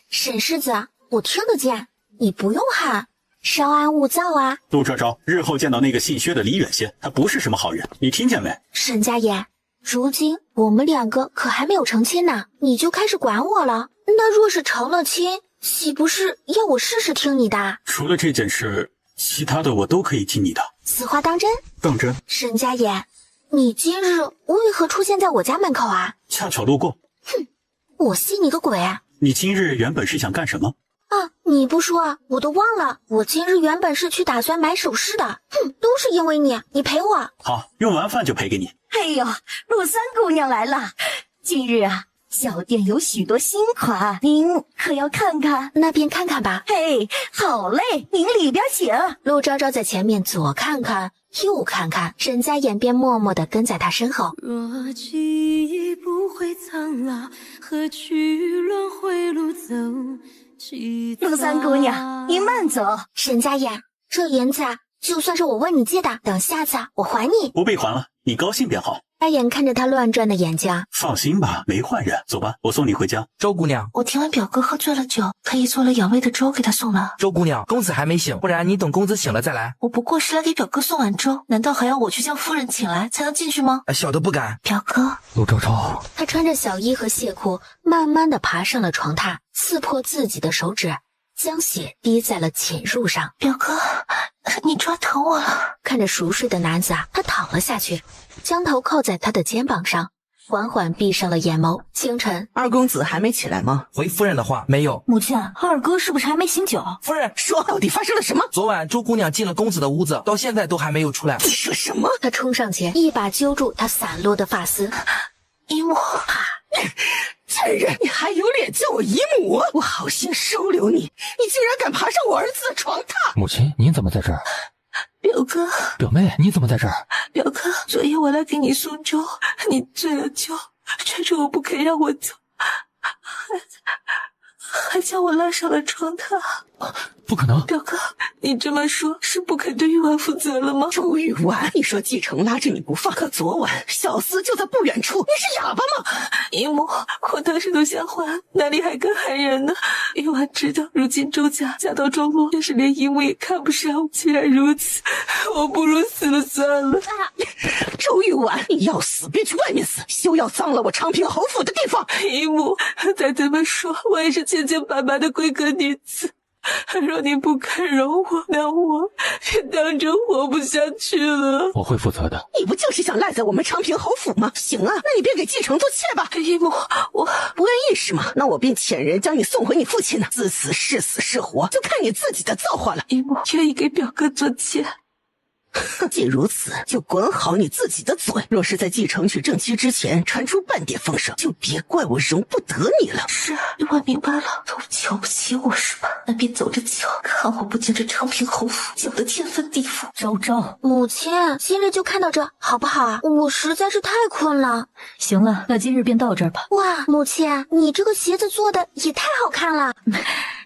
沈世子，我听得见，你不用喊，稍安勿躁啊。陆昭昭，日后见到那个姓薛的李远仙，他不是什么好人，你听见没？沈家眼，如今我们2个可还没有成亲呢，你就开始管我了。那若是成了亲，岂不是要我事事听你的？除了这件事，其他的我都可以听你的。此话当真？当真。沈家眼，你今日为何出现在我家门口啊？恰巧路过。哼，我信你个鬼啊！你今日原本是想干什么？啊，你不说啊，我都忘了。我今日原本是去打算买首饰的。哼，都是因为你，你陪我。好，用完饭就赔给你。哎呦，陆三姑娘来了！今日啊，小店有许多新款，您可要看看？那边看看吧。嘿，好嘞，您里边请。陆昭昭在前面左看看右看看，沈家眼便默默地跟在他身后。若记忆不会苍老，何去轮回路走？陆三姑娘，您慢走。沈家眼，这银子啊，就算是我问你借的，等下次我还你。不必还了，你高兴便好。大眼看着他乱转的眼睛，放心吧，没坏人。走吧，我送你回家。周姑娘，我听完表哥喝醉了酒，特意做了养胃的粥给他送了。周姑娘，公子还没醒，不然你等公子醒了再来。我不过是来给表哥送碗粥，难道还要我去将夫人请来才能进去吗？小的不敢。表哥，陆昭昭，他穿着小衣和鞋裤，慢慢地爬上了床榻，刺破自己的手指，将血滴在了寝褥上。表哥，你抓疼我了。看着熟睡的男子啊，他躺了下去，将头靠在他的肩膀上，缓缓闭上了眼眸。清晨，二公子还没起来吗？回夫人的话，没有。母亲，二哥是不是还没醒酒？夫人，说到底发生了什么？昨晚周姑娘进了公子的屋子，到现在都还没有出来。你说什么？他冲上前，一把揪住他散落的发丝。姨母，贱人，你还有脸叫我姨母？我好心收留你，你竟然敢爬上我儿子的床榻！母亲，您怎么在这儿？表哥，表妹，你怎么在这儿？表哥，昨夜我来给你送粥，你醉了酒，追着我不肯让我走，还将我拉上了床榻。不可能！表哥，你这么说，是不肯对玉婉负责了吗？周玉婉，你说继承拉着你不放，可昨晚小厮就在不远处，你是哑巴吗？姨母，我当时都想还，哪里还敢害人呢？玉婉知道，如今周家家道中落，就是连姨母也看不上我。既然如此，我不如死了算了。周玉婉，你要死便去外面死，休要脏了我昌平侯府的地方。姨母，再这么说，我也是清清白白的闺阁女子。若你不肯容我，那我便当真活不下去了。我会负责的。你不就是想赖在我们昌平侯府吗？行啊，那你便给继承做妾吧。姨母，我不愿意是吗？那我便遣人将你送回你父亲那，自此是死是活，就看你自己的造化了。姨母愿意给表哥做妾。既如此，就管好你自己的嘴。若是在继承娶正妻之前传出半点风声，就别怪我容不得你了。是，我明白了。都瞧不起我是吧？那便走着瞧，看我不将这昌平侯府搅得天翻地覆。昭昭，母亲，今日就看到这，好不好啊？我实在是太困了。行了，那今日便到这儿吧。哇，母亲，你这个鞋子做的也太好看了。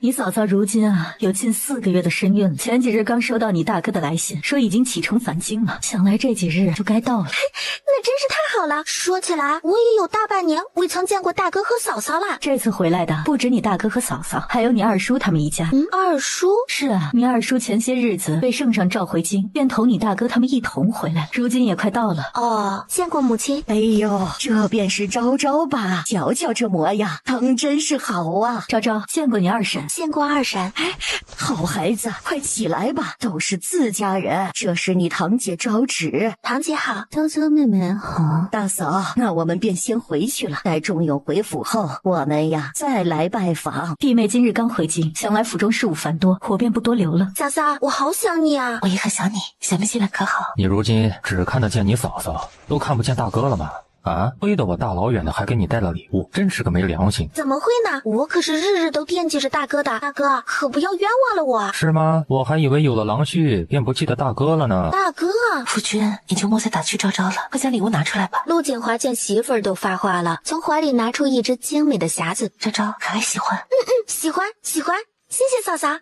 你嫂嫂如今啊，有近4个月的身孕了。前几日刚收到你大哥的来信，说已经启程返京了，想来这几日就该到了。那真是太好了。说起来，我也有大半年未曾见过大哥和嫂嫂了。这次回来的不止你大哥和嫂嫂，还有你二叔他们一家。二叔？是啊，你二叔前些日子被圣上召回京，便同你大哥他们一同回来，如今也快到了。哦，见过母亲。哎呦，这便是昭昭吧？瞧瞧这模样，当真是好啊！昭昭，见过你二婶。见过二婶。哎，好孩子，快起来吧，都是自家人。这是你堂姐招旨。堂姐好。昭昭妹妹好。大嫂，那我们便先回去了，待仲永回府后，我们呀再来拜访。弟妹今日刚回京，想来府中事务繁多，我便不多留了。嫂嫂，我好想你啊！我也很想你，想不起来可好？你如今只看得见你嫂嫂，都看不见大哥了吗？啊！亏得我大老远的还给你带了礼物，真是个没良心。怎么会呢？我可是日日都惦记着大哥的，大哥可不要冤枉了我。是吗？我还以为有了郎婿便不记得大哥了呢。大哥，夫君，你就莫再打趣昭昭了，快将礼物拿出来吧。陆景华见媳妇儿都发话了，从怀里拿出一只精美的匣子。昭昭，可还喜欢？喜欢，喜欢。谢谢嫂嫂，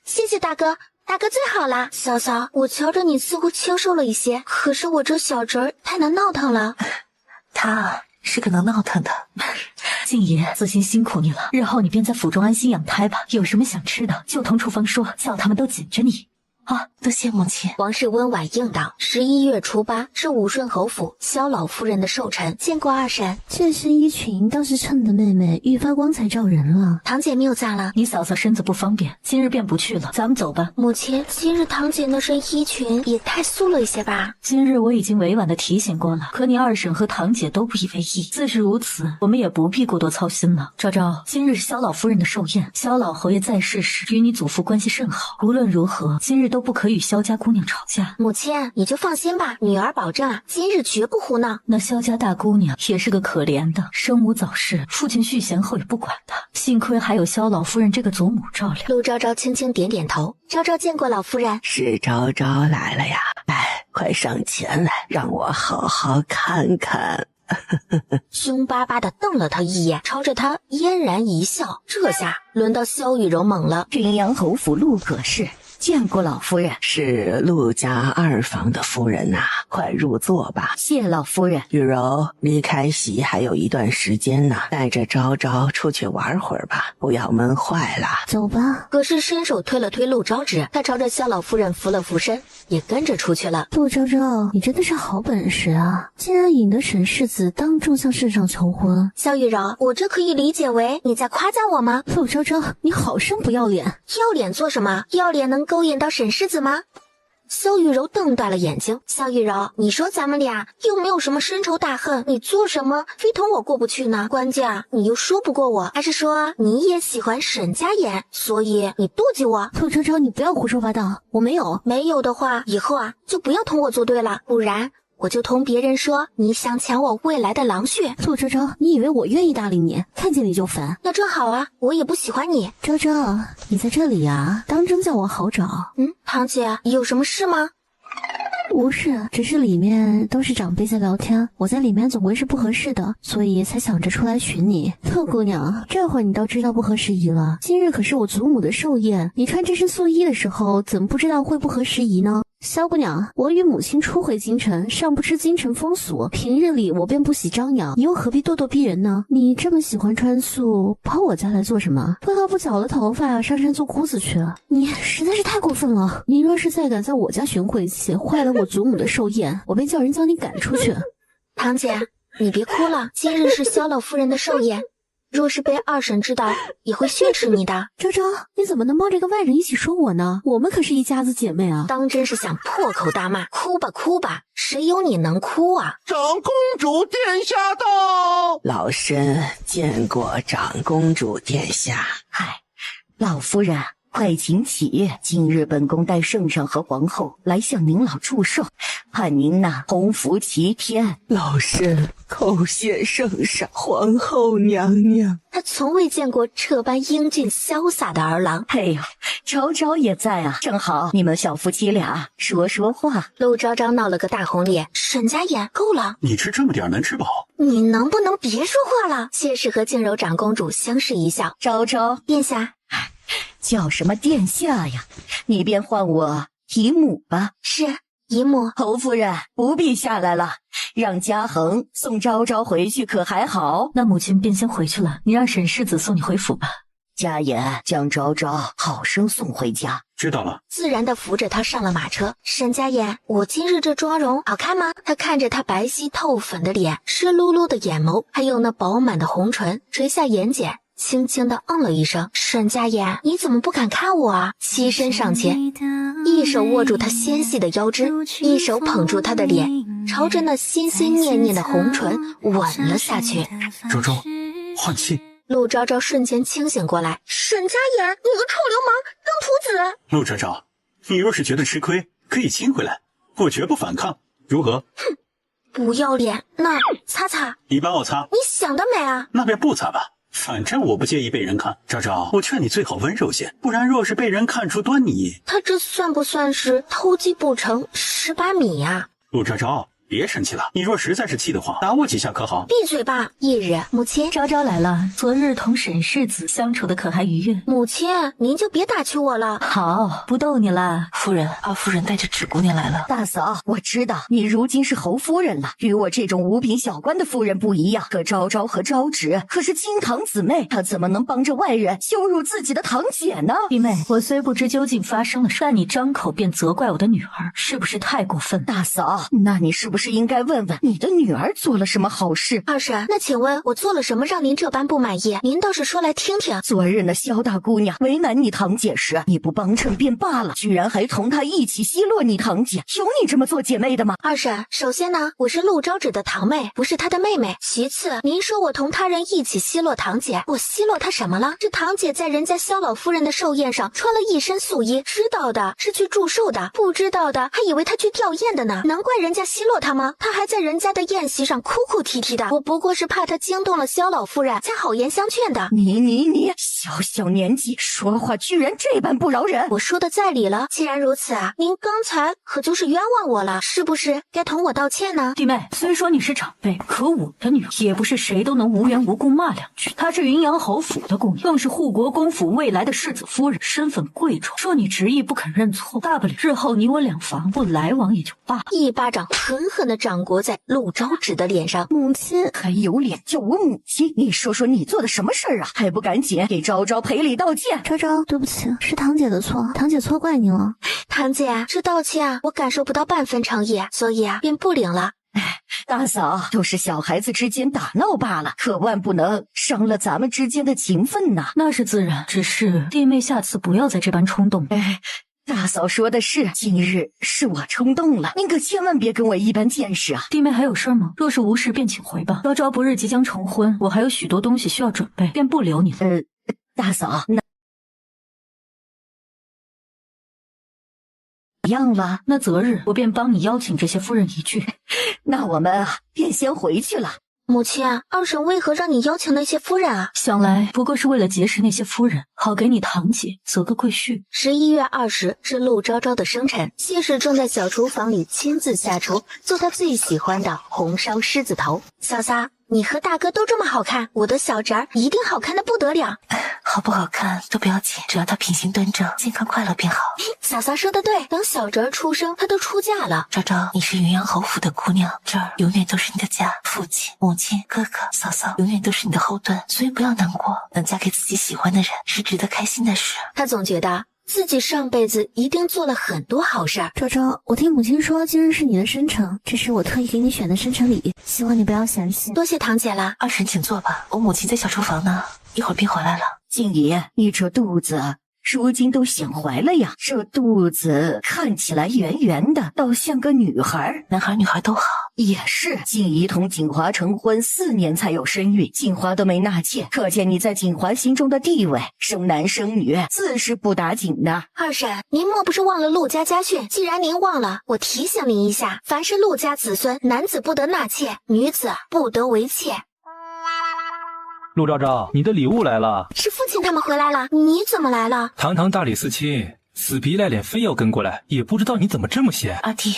谢谢大哥。大哥最好啦，嫂嫂，我瞧着你似乎清瘦了一些，可是我这小侄儿太能闹腾了。他是个能闹腾的。静爷，子欣辛苦你了，日后你便在府中安心养胎吧。有什么想吃的，就同厨房说，叫他们都紧着你。啊，多谢母亲。王氏温婉应道：“11月初8是武顺侯府萧老夫人的寿辰，见过二婶。这身衣裙倒是衬得妹妹愈发光彩照人了。堂姐谬赞了，你嫂嫂身子不方便，今日便不去了，咱们走吧。母亲，今日堂姐那身衣裙也太素了一些吧？今日我已经委婉的提醒过了，可你二婶和堂姐都不以为意。自是如此，我们也不必过多操心了。昭昭，今日是萧老夫人的寿宴，萧老侯爷在世时与你祖父关系甚好，无论如何，今日都不可与萧家姑娘吵架。母亲，你就放心吧，女儿保证啊，今日绝不胡闹。那萧家大姑娘也是个可怜的，生母早逝，父亲续弦后也不管她，幸亏还有萧老夫人这个祖母照料。陆昭昭轻轻点点头，昭昭见过老夫人。是昭昭来了呀，哎，快上前来，让我好好看看。凶巴巴的瞪了他一眼，朝着他嫣然一笑。这下轮到萧雨柔猛了。云阳侯府陆葛氏，见过老夫人。是陆家二房的夫人呐，快入座吧。谢老夫人。雨柔，离开席还有一段时间呢，带着昭昭出去玩会儿吧，不要闷坏了。走吧。葛氏伸手推了推陆昭之，他朝着萧老夫人扶了扶身，也跟着出去了。陆昭昭，你真的是好本事啊，竟然引得沈世子当众向圣上求婚。萧雨柔，我这可以理解为你在夸赞我吗？陆昭昭，你好生不要脸。要脸做什么？要脸能勾引到沈世子吗？萧雨柔瞪大了眼睛。萧雨柔，你说咱们俩又没有什么深仇大恨，你做什么非同我过不去呢？关键你又说不过我，还是说你也喜欢沈家言，所以你妒忌我？陆昭昭，你不要胡说八道，我没有。没有的话，以后啊就不要同我作对了，不然我就同别人说你想抢我未来的狼血。陆昭昭，你以为我愿意搭理你？看见你就烦。那正好啊，我也不喜欢你。昭昭，你在这里啊，当真叫我好找。堂姐，有什么事吗？不是，只是里面都是长辈在聊天，我在里面总归是不合适的，所以才想着出来寻你。陆姑娘，这会你倒知道不合时宜了。今日可是我祖母的寿宴，你穿这身素衣的时候，怎么不知道会不合时宜呢？萧姑娘，我与母亲初回京城，尚不知京城风俗，平日里我便不喜张扬，你又何必咄咄逼人呢？你这么喜欢穿素，跑我家来做什么？为何不绞了头发上山做姑子去了？你实在是太过分了！你若是再敢在我家寻晦气，坏了我祖母的寿宴，我便叫人将你赶出去。堂姐，你别哭了，今日是萧老夫人的寿宴，若是被二婶知道，也会训斥你的。昭昭，你怎么能冒着个外人一起说我呢？我们可是一家子姐妹啊！当真是想破口大骂，哭吧哭吧，谁有你能哭啊？长公主殿下到。老身见过长公主殿下。嗨，老夫人，快请起，今日本宫带圣上和皇后来向您老祝寿，盼您那鸿福齐天。老身叩谢圣上皇后娘娘。他从未见过这般英俊潇洒的儿郎。哎呦，昭昭也在啊，正好你们小夫妻俩说说话。陆昭昭闹了个大红脸，沈家眼够了，你吃这么点能吃饱？你能不能别说话了？谢氏和静柔长公主相视一笑。昭昭殿下，叫什么殿下呀？你便唤我姨母吧。是姨母。侯夫人不必下来了，让嘉恒送昭昭回去可还好？那母亲便先回去了，你让沈世子送你回府吧。家言将昭昭好生送回家。知道了。自然地扶着他上了马车。沈家言，我今日这妆容好看吗？他看着他白皙透粉的脸，湿漉漉的眼眸，还有那饱满的红唇，垂下眼睑，轻轻地了一声。沈家言，你怎么不敢看我啊？欺身上前，一手握住他纤细的腰肢，一手捧住他的脸，朝着那心心念念的红唇吻了下去。昭昭，换气。陆昭昭瞬间清醒过来，沈家言，你个臭流氓，登徒子！陆昭昭，你若是觉得吃亏，可以亲回来，我绝不反抗，如何？哼，不要脸！那擦擦，你帮我擦，你想得美啊！那便不擦吧，反正我不介意被人看。昭昭，我劝你最好温柔些，不然若是被人看出端倪，他这算不算是偷鸡不成蚀把米啊？陆昭昭，别生气了，你若实在是气得慌，打我几下可好？闭嘴吧！翌日，母亲，昭昭来了。昨日同沈世子相处的可还愉悦？母亲，您就别打趣我了。好，不逗你了。夫人，二夫人带着芷姑娘来了。大嫂，我知道你如今是侯夫人了，与我这种五品小官的夫人不一样。可昭昭和昭芷可是亲堂姊妹，她怎么能帮着外人羞辱自己的堂姐呢？弟妹，我虽不知究竟发生了什么，但你张口便责怪我的女儿，是不是太过分？大嫂，那你是不是应该问问你的女儿做了什么好事？二婶，那请问我做了什么让您这般不满意？您倒是说来听听。昨日那萧大姑娘为难你堂姐时，你不帮衬便罢了，居然还同她一起奚落你堂姐，有你这么做姐妹的吗？二婶，首先呢，我是陆昭芷的堂妹，不是她的妹妹。其次，您说我同他人一起奚落堂姐，我奚落她什么了？这堂姐在人家萧老夫人的寿宴上穿了一身素衣，知道的是去祝寿的，不知道的还以为她去吊唁的呢。能怪人家奚落她吗？她还在人家的宴席上哭哭啼啼的，我不过是怕她惊动了萧老夫人，才好言相劝的。你小小年纪说话居然这般不饶人！我说的在理了。既然如此啊，您刚才可就是冤枉我了，是不是该同我道歉呢？弟妹，虽说你是长辈，可我的女儿也不是谁都能无缘无故骂两句。她是云阳侯府的姑娘，更是护国公府未来的世子夫人，身份贵重。说你执意不肯认错，大不了日后你我两房不来往也就罢了。一巴掌狠狠地掌掴在陆昭芷的脸上。母亲还有脸叫我母亲？你说说你做的什么事儿啊？还不赶紧给昭昭赔礼道歉！昭昭，对不起，是堂姐的错，堂姐错怪你了。堂姐，这道歉我感受不到半分诚意，所以便不领了。大嫂，都是小孩子之间打闹罢了，可万不能伤了咱们之间的情分呐。那是自然，只是弟妹下次不要再这般冲动。大嫂说的是，今日是我冲动了，您可千万别跟我一般见识啊！弟妹还有事吗？若是无事，便请回吧。昭昭不日即将成婚，我还有许多东西需要准备，便不留你了。大嫂，那样了，那择日我便帮你邀请这些夫人一聚。那我们便先回去了。母亲，二婶为何让你邀请那些夫人啊？想来不过是为了结识那些夫人，好给你堂姐择个贵婿。11月20是陆昭昭的生辰，谢氏正在小厨房里亲自下厨，做她最喜欢的红烧狮子头。嫂嫂，你和大哥都这么好看，我的小侄儿一定好看的不得了。好不好看都不要紧，只要他品行端正、健康快乐便好。嫂嫂说的对，等小侄儿出生，她都出嫁了。昭昭，你是云阳侯府的姑娘，这儿永远都是你的家，父亲、母亲、哥哥、嫂嫂永远都是你的后盾，所以不要难过。能嫁给自己喜欢的人是值得开心的事。她总觉得自己上辈子一定做了很多好事儿。昭昭，我听母亲说今日是你的生辰，这是我特意给你选的生辰礼，希望你不要嫌弃。多谢堂姐了。二婶请坐吧，我母亲在小厨房呢，一会儿便回来了。静怡，你这肚子如今都想怀了呀？这肚子看起来圆圆的，倒像个女孩。男孩女孩都好。也是，静怡同锦华成婚4年才有身孕，锦华都没纳妾，可见你在锦华心中的地位。生男生女自是不打紧的。二婶，您莫不是忘了陆家家训？既然您忘了，我提醒您一下，凡是陆家子孙，男子不得纳妾，女子不得为妾。陆昭昭，你的礼物来了。是父亲他们回来了，你怎么来了？堂堂大理寺卿，死皮赖脸非要跟过来，也不知道你怎么这么闲。阿弟，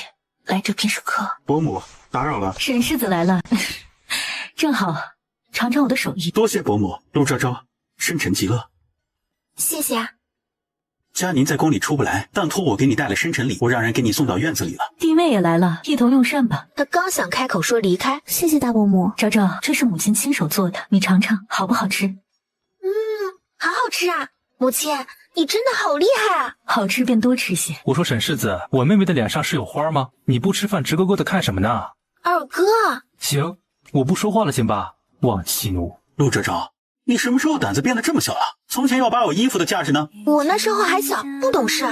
来这便是客。伯母，打扰了。沈世子来了，正好尝尝我的手艺。多谢伯母。陆昭昭，生辰极乐。谢谢啊。家您在宫里出不来，但托我给你带了生辰礼，我让人给你送到院子里了。弟妹也来了，一同用膳吧。他刚想开口说离开，谢谢大伯母。昭昭，这是母亲亲手做的，你尝尝好不好吃？好好吃啊！母亲，你真的好厉害啊！好吃便多吃些。我说沈世子，我妹妹的脸上是有花吗？你不吃饭直勾勾的看什么呢？二哥，行，我不说话了，行吧？忘气奴。陆昭昭，你什么时候胆子变得这么小了？从前要扒我衣服的架势呢？我那时候还小，不懂事。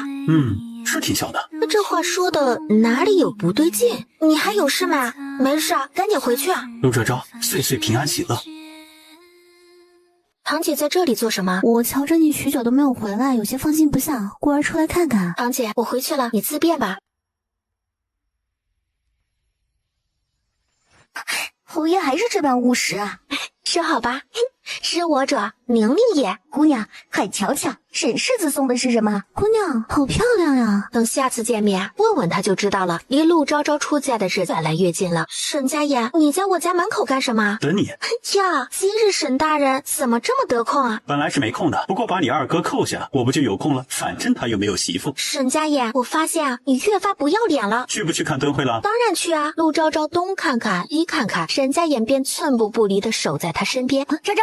是挺小的。那这话说的哪里有不对劲？你还有事吗？没事，赶紧回去啊。陆昭昭，岁岁平安喜乐。堂姐在这里做什么？我瞧着你许久都没有回来，有些放心不下，故而出来看看。堂姐，我回去了，你自便吧。侯爷还是这般务实啊。说好吧。知我者，明令也。姑娘，快瞧瞧，沈世子送的是什么？姑娘好漂亮呀！等下次见面，问问他就知道了。离陆昭昭出嫁的日子越来越近了。沈家言，你在我家门口干什么？等你呀，今日沈大人怎么这么得空啊？本来是没空的，不过把你二哥扣下，我不就有空了？反正他又没有媳妇。沈家言，我发现啊，你越发不要脸了。去不去看灯会了？当然去啊！陆昭昭东看看西看看，沈家言便寸步不离的守在他身边。昭昭，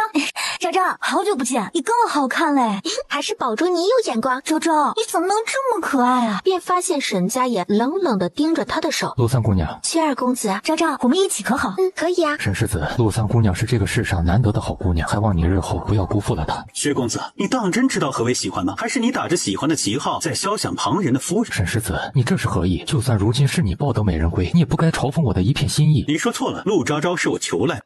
昭昭，好久不见，你更好看嘞！还是保住你有眼光。昭昭，你怎么能这么可爱啊？便发现沈家言冷冷的盯着他的手。陆三姑娘，薛二公子，昭昭，我们一起可好？可以啊。沈世子，陆三姑娘是这个世上难得的好姑娘，还望你日后不要辜负了她。薛公子，你当真知道何为喜欢吗？还是你打着喜欢的旗号在肖想旁人的夫人？沈世子，你这是何意？就算如今是你抱得美人归，你也不该嘲讽我的一片心意。你说错了，陆昭昭是我求来的。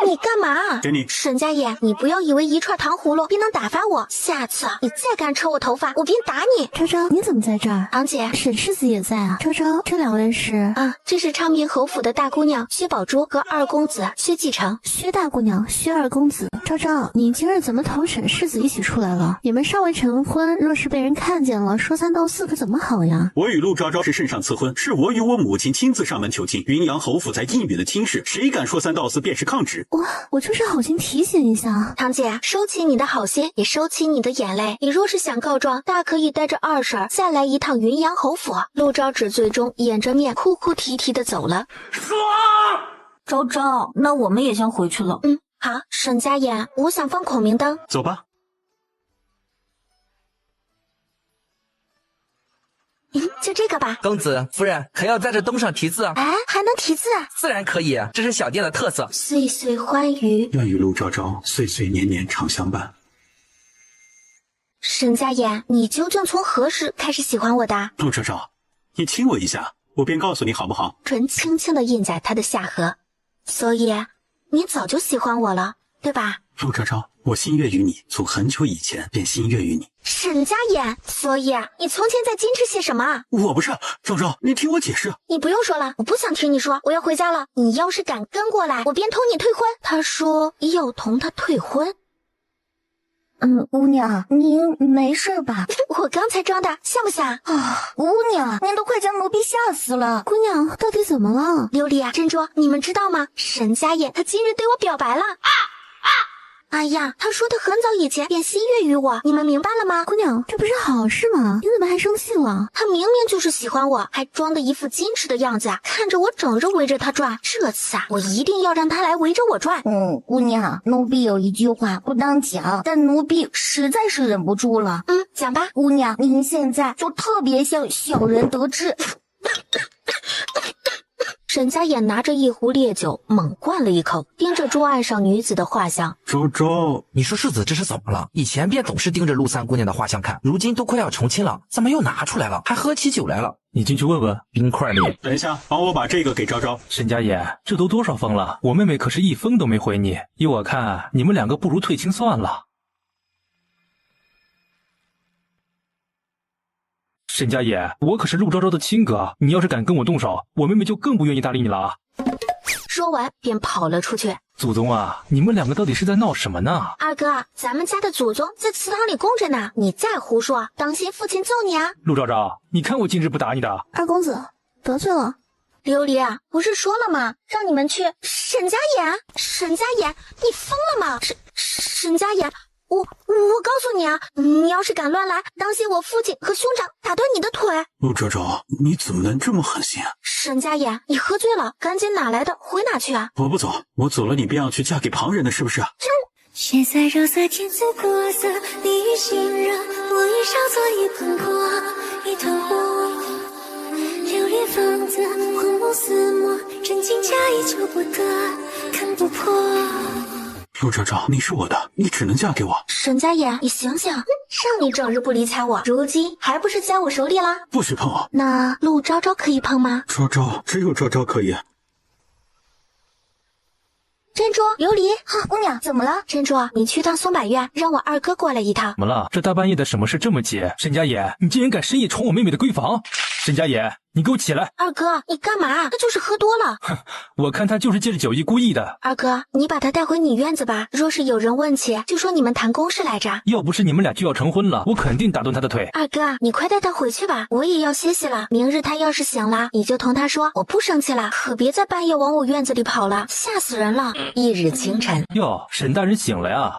你干嘛？给你。沈家言，你不要以为一串糖葫芦便能打发我，下次你再敢扯我头发，我便打你。昭昭，你怎么在这儿？堂姐，沈世子也在啊。昭昭，这两位是啊，这是昌平侯府的大姑娘薛宝珠和二公子薛继承。薛大姑娘，薛二公子。昭昭，你今日怎么同沈世子一起出来了？你们尚未成婚，若是被人看见了，说三道四可怎么好呀？我与陆昭昭是圣上赐婚，是我与我母亲亲自上门求亲，云阳侯府才应允的亲事，谁敢说三道四便是抗旨。我就是好心提醒一下。堂姐，收起你的好心，也收起你的眼泪。你若是想告状，大可以带着二婶再来一趟云阳侯府。陆昭芷最终掩着面哭哭啼啼的走了。说，昭昭，那我们也先回去了。好。沈家言，我想放孔明灯。走吧。就这个吧。公子夫人可要在这灯上题字啊？哎，还能题字？自然可以，这是小店的特色。岁岁欢愉，愿与陆昭昭岁岁年年常相伴。沈家言，你究竟从何时开始喜欢我的？陆昭昭，你亲我一下，我便告诉你好不好？唇轻轻地印在他的下颌，所以你早就喜欢我了，对吧？陆昭昭，我心悦于你，从很久以前便心悦于你。沈家言，所以你从前在矜持些什么？我不是，昭昭，你听我解释。你不用说了，我不想听你说，我要回家了。你要是敢跟过来，我便同你退婚。他说要同他退婚。姑娘，您没事吧？我刚才装的，像不像？姑娘，您都快将奴婢吓死了。姑娘，到底怎么了？琉璃啊，珍珠，你们知道吗？沈家言他今日对我表白了。哎呀，他说他很早以前便心悦于我，你们明白了吗？姑娘，这不是好事吗？你怎么还生气了？他明明就是喜欢我，还装的一副矜持的样子，看着我整日围着他转。这次啊，我一定要让他来围着我转。姑娘，奴婢有一句话不当讲，但奴婢实在是忍不住了。讲吧。姑娘，您现在就特别像小人得志。沈家言拿着一壶烈酒猛灌了一口，盯着桌案上女子的画像。昭昭，你说世子这是怎么了？以前便总是盯着陆三姑娘的画像看，如今都快要成亲了，怎么又拿出来了？还喝起酒来了。你进去问问。冰块里。等一下，帮我把这个给昭昭。沈家言，这都多少封了？我妹妹可是一封都没回你。依我看，你们两个不如退亲算了。沈家言，我可是陆昭昭的亲哥，你要是敢跟我动手，我妹妹就更不愿意搭理你了啊！说完便跑了出去。祖宗啊，你们两个到底是在闹什么呢？二哥，咱们家的祖宗在祠堂里供着呢，你再胡说，当心父亲揍你啊！陆昭昭，你看我今日不打你的。二公子得罪了。琉璃啊，不是说了吗？让你们去沈家言。沈家言，你疯了吗？沈家言。我告诉你啊，你要是敢乱来，当心我父亲和兄长打断你的腿。陆昭昭，你怎么能这么狠心啊？沈家言，你喝醉了，赶紧哪来的回哪去啊！我不走，我走了你便要去嫁给旁人的是不是啊？雪在肉色天姿国色，你与心热，我已烧作一盆火，一团火。流连芳泽，魂梦似墨，真情假意求不得，看不破。陆昭昭，你是我的，你只能嫁给我。沈家言，你醒醒，让你整日不理睬我，如今还不是在我手里了？不许碰我。那陆昭昭可以碰吗？昭昭，只有昭昭可以。珍珠，琉璃，姑娘，怎么了？珍珠，你去趟松柏院，让我二哥过来一趟。怎么了？这大半夜的，什么事这么急？沈家言，你竟然敢深夜闯我妹妹的闺房！沈家野，你给我起来！二哥，你干嘛？他就是喝多了。我看他就是借着酒意故意的。二哥，你把他带回你院子吧。若是有人问起，就说你们谈公事来着。要不是你们俩就要成婚了，我肯定打断他的腿。二哥，你快带他回去吧，我也要歇息了。明日他要是醒了，你就同他说我不生气了，可别在半夜往我院子里跑了，吓死人了。翌日清晨，哟，沈大人醒了呀！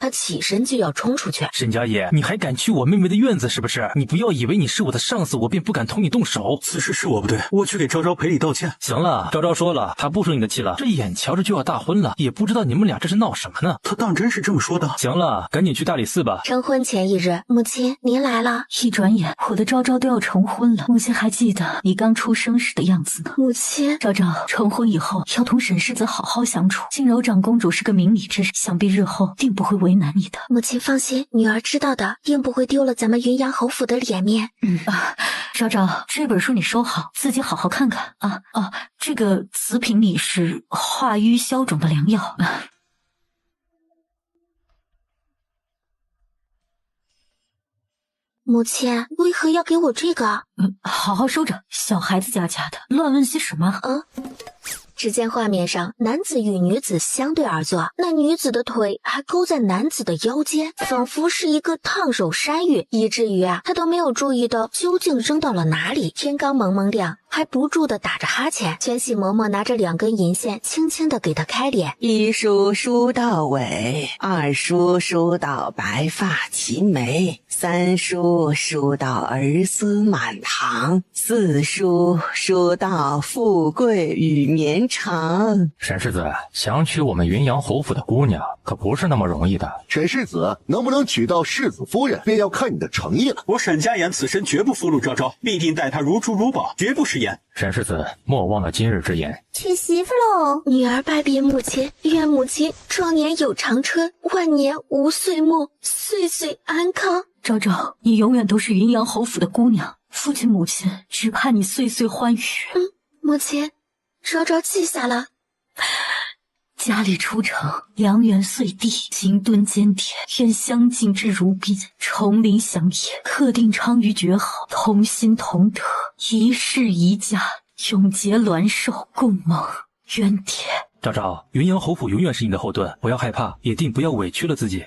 他起身就要冲出去。沈家野，你还敢去我妹妹的院子是不是？你不要以为你是我的上司，我便不敢同你动手。此事是我不对，我去给昭昭赔礼道歉。行了，昭昭说了，她不生你的气了。这眼瞧着就要大婚了，也不知道你们俩这是闹什么呢？他当真是这么说的？行了，赶紧去大理寺吧。成婚前一日，母亲您来了。一转眼，我的昭昭都要成婚了。母亲还记得你刚出生时的样子呢。母亲，昭昭，成婚以后要同沈世子好好相处。静柔长公主是个明理之人，想必日后定不会为难你的。母亲放心，女儿知道的，定不会丢了咱们云阳侯府的脸面。昭昭，这本书你收好，自己好好看看啊。这个瓷瓶里是化瘀消肿的良药。母亲，为何要给我这个？好好收着，小孩子家的，乱问些什么？只见画面上，男子与女子相对而坐，那女子的腿还勾在男子的腰间，仿佛是一个烫手山芋，以至于他都没有注意到究竟扔到了哪里。天刚蒙蒙亮，还不住的打着哈欠。全喜嬷嬷拿着2根银线，轻轻的给他开脸。一梳梳到尾，二梳梳到白发齐眉，三梳梳到儿孙满堂，四梳梳到富贵与绵长。沈世子想娶我们云阳侯府的姑娘，可不是那么容易的。沈世子能不能娶到世子夫人，便要看你的诚意了。我沈家言此生绝不俘虏昭昭，必定待她如珠如宝，绝不食言。沈世子莫忘了今日之言。娶媳妇喽！女儿拜别母亲，愿母亲壮年有长春，万年无岁末，岁岁安康。昭昭，你永远都是云阳侯府的姑娘，父亲母亲只盼你岁岁欢愉。母亲，昭昭记下了。佳丽出城，良缘遂递，金盾坚铁，愿相敬之如宾，重临祥野，克定昌于绝好，同心同德，一世一家，永结鸾寿，共蒙冤典。昭昭，云阳侯府永远是你的后盾，不要害怕，也定不要委屈了自己。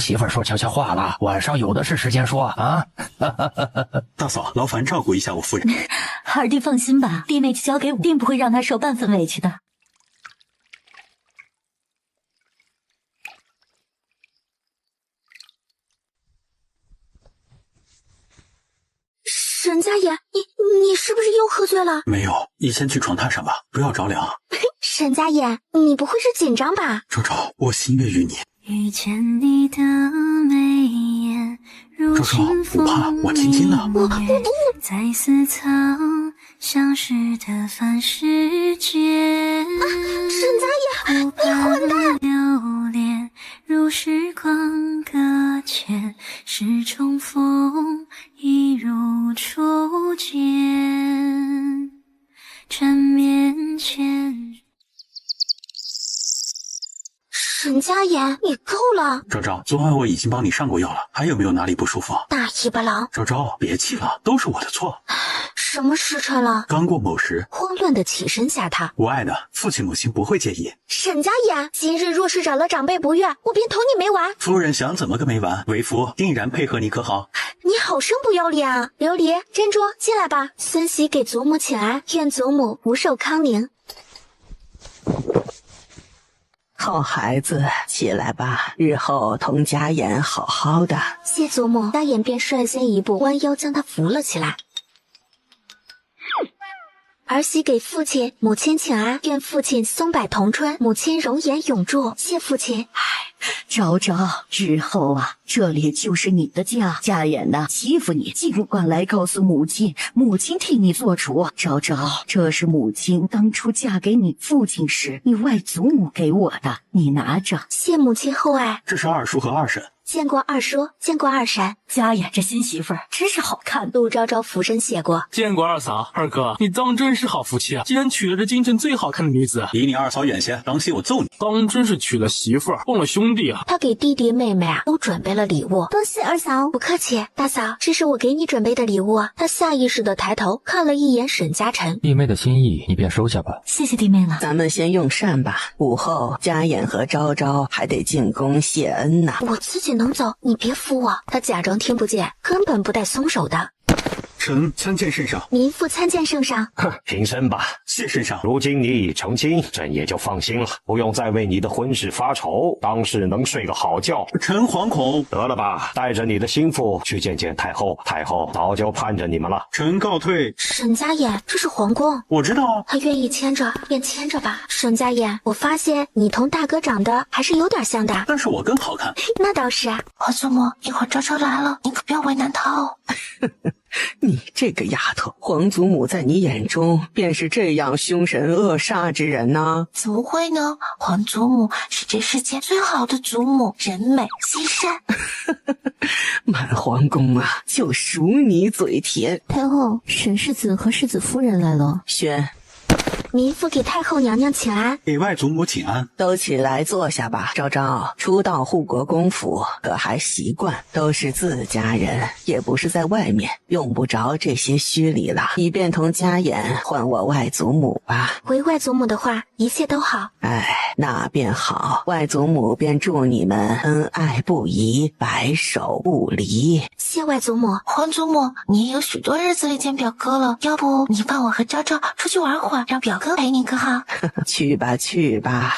媳妇儿说悄悄话了，晚上有的是时间说啊。大嫂，劳烦照顾一下我夫人。二弟放心吧，弟妹就交给我，定不会让她受半分委屈的。沈家野，你是不是又喝醉了？没有，你先去床榻上吧，不要着凉。沈家野，你不会是紧张吧？昭昭，我心悦于你。遇见你的眉眼，如昭昭，不怕，我亲亲呢。在思草相识的凡世间。沈家野，你混蛋！留恋如时光搁浅，是重逢一如初见。缠绵间。沈家言，你够了！昭昭，昨晚我已经帮你上过药了，还有没有哪里不舒服？大尾巴狼！昭昭，别气了，都是我的错。什么时辰了？刚过某时。慌乱的起身下榻。无碍的，父亲母亲不会介意。沈家言，今日若是惹了长辈不悦，我便同你没完。夫人想怎么个没完？为夫定然配合你，可好？你好生不要脸啊！琉璃、珍珠，进来吧。孙喜给祖母请安，愿祖母福寿康宁。好孩子，起来吧，日后同家言好好的。谢祖母。家言便率先一步弯腰将他扶了起来。儿媳给父亲、母亲请安，愿父亲松柏同春，母亲容颜永驻。谢父亲。昭昭，日后啊，这里就是你的家。家言呐，欺负你，尽管来告诉母亲，母亲替你做主。昭昭，这是母亲当初嫁给你父亲时，你外祖母给我的，你拿着。谢母亲厚爱。这是二叔和二婶。见过二叔，见过二婶。家言这新媳妇儿真是好看。陆昭昭俯身谢过。见过二嫂。二哥，你当真是好福气啊！竟然娶了这京城最好看的女子。离你二嫂远些，当心我揍你。当真是娶了媳妇儿，忘了兄弟啊！他给弟弟妹妹都准备了礼物。多谢二嫂。不客气。大嫂，这是我给你准备的礼物。他下意识的抬头看了一眼沈家晨。弟妹的心意你便收下吧。谢谢弟妹了。咱们先用膳吧，午后家言和昭昭还得进宫谢恩呢。我自己能走，你别扶我。他假装听不见，根本不带松手的。臣参见圣上。民妇参见圣上。平身吧。谢圣上。如今你已成亲，朕也就放心了，不用再为你的婚事发愁，当是能睡个好觉。臣惶恐。得了吧，带着你的心腹去见见太后，太后早就盼着你们了。臣告退。沈家言，这是皇宫。我知道啊。他愿意牵着便牵着吧。沈家言，我发现你同大哥长得还是有点像的。但是我更好看。那倒是。皇祖母，一会儿昭昭来了，你可不要为难他哦。你这个丫头，皇祖母在你眼中便是这样凶神恶煞之人呢？怎么会呢？皇祖母是这世间最好的祖母，人美心善。满皇宫啊，就数你嘴甜。太后，沈世子和世子夫人来了。宣。民妇给太后娘娘请安。给外祖母请安。都起来坐下吧。昭昭，初到护国公府可还习惯？都是自家人，也不是在外面，用不着这些虚礼了。你便同家言换我外祖母吧。回外祖母的话，一切都好。哎，那便好。外祖母便祝你们恩爱不移，白首不离。谢外祖母。皇祖母，你也有许多日子没见表哥了，要不你放我和昭昭出去玩会儿，让表哥陪你可好？去吧去吧。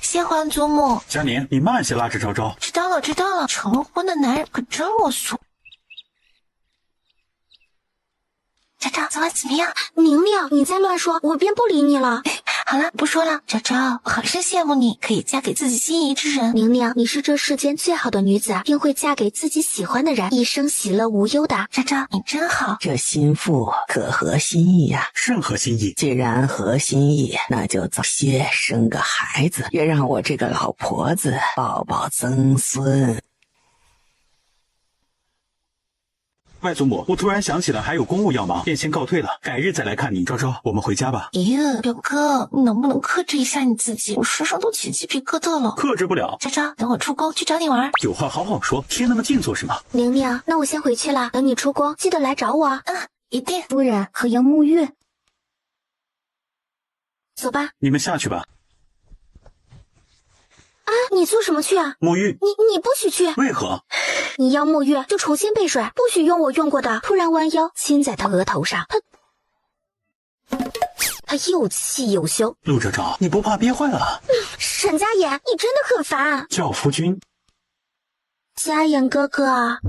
谢皇祖母。佳宁，你慢些拉着昭昭。知道了知道了，成婚的男人可真啰嗦。昭昭，昨晚怎么样？宁宁，你再乱说，我便不理你了。好了，不说了。昭昭，我很是羡慕你，可以嫁给自己心仪之人。宁宁，你是这世间最好的女子，并会嫁给自己喜欢的人，一生喜乐无忧的。昭昭，你真好。这心腹可合心意呀？甚合心意。既然合心意，那就早些生个孩子，也让我这个老婆子抱抱曾孙。外祖母，我突然想起来还有公务要忙，便先告退了，改日再来看你。昭昭，我们回家吧。咦，表哥，你能不能克制一下你自己？我身上都起鸡皮疙瘩了。克制不了。昭昭，等我出宫去找你玩。有话好好说，贴那么近做什么？宁宁，那我先回去了，等你出宫记得来找我。一定。夫人和杨沐月，走吧。你们下去吧。啊，你做什么去啊？沐浴。你不许去。为何？你要沐浴就重新备水，不许用我用过的。突然弯腰亲在他额头上，他又气又羞。陆昭昭，你不怕憋坏了？沈家言，你真的很烦。叫夫君。家言哥哥。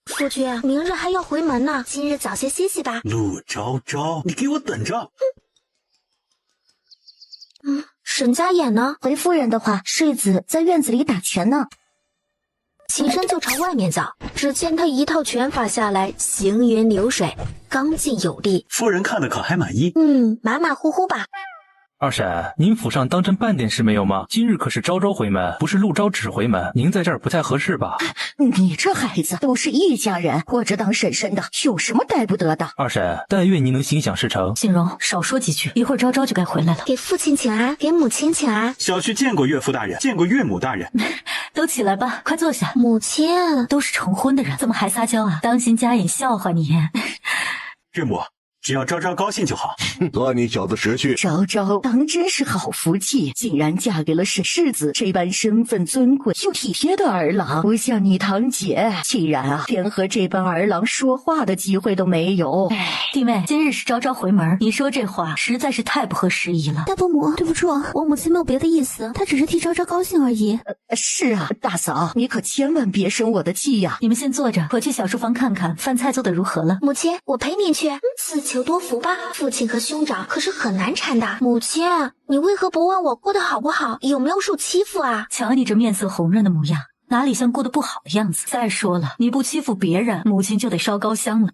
夫君，明日还要回门呢，今日早些歇息吧。陆昭昭，你给我等着。沈家言呢？回夫人的话，世子在院子里打拳呢。起身就朝外面走。只见他一套拳法下来，行云流水，刚劲有力。夫人看的可还满意？马马虎虎吧。二婶，您府上当真半点事没有吗？今日可是昭昭回门，不是陆昭只回门，您在这儿不太合适吧？你这孩子都是一家人，活着当婶婶的，有什么带不得的？二婶，但愿您能心想事成。锦荣，少说几句，一会儿昭昭就该回来了。给父亲请安，给母亲请安。小婿见过岳父大人，见过岳母大人。都起来吧，快坐下。母亲，都是成婚的人，怎么还撒娇啊？当心家眼笑话你。岳母，只要昭昭高兴就好。算你小子识趣。昭昭当真是好福气，竟然嫁给了沈世子这般身份尊贵又体贴的儿郎，不像你堂姐，竟然连和这般儿郎说话的机会都没有。弟妹，今日是昭昭回门，你说这话实在是太不合时宜了。大伯母，对不住，我母亲没有别的意思，她只是替昭昭高兴而已。是啊，大嫂，你可千万别生我的气呀。你们先坐着，我去小书房看看饭菜做得如何了。母亲，我陪你去。自求多福吧，父亲和兄长可是很难缠的。母亲，你为何不问我过得好不好，有没有受欺负啊？瞧你这面色红润的模样，哪里像过得不好的样子？再说了，你不欺负别人，母亲就得烧高香了。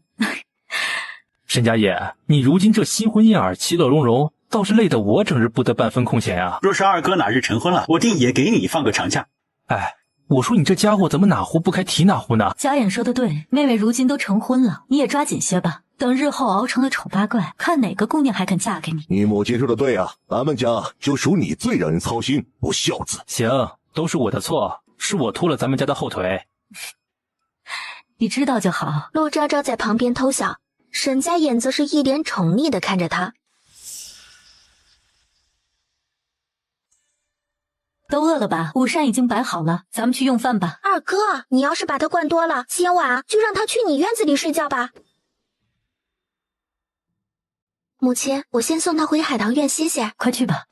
沈家爷，你如今这新婚燕尔，其乐融融，倒是累得我整日不得半分空闲啊。若是二哥哪日成婚了，我定也给你放个长假。哎，我说你这家伙怎么哪壶不开提哪壶呢？家眼说的对，妹妹如今都成婚了，你也抓紧些吧。等日后熬成了丑八怪，看哪个姑娘还肯嫁给你。你母亲说的对啊，咱们家就属你最让人操心，不孝子。行，都是我的错，是我拖了咱们家的后腿。你知道就好。陆昭昭在旁边偷笑，沈家眼则是一脸宠溺地看着他。都饿了吧？午膳已经摆好了，咱们去用饭吧。二哥，你要是把他灌多了，今晚就让他去你院子里睡觉吧。母亲，我先送他回海棠院歇歇。快去吧。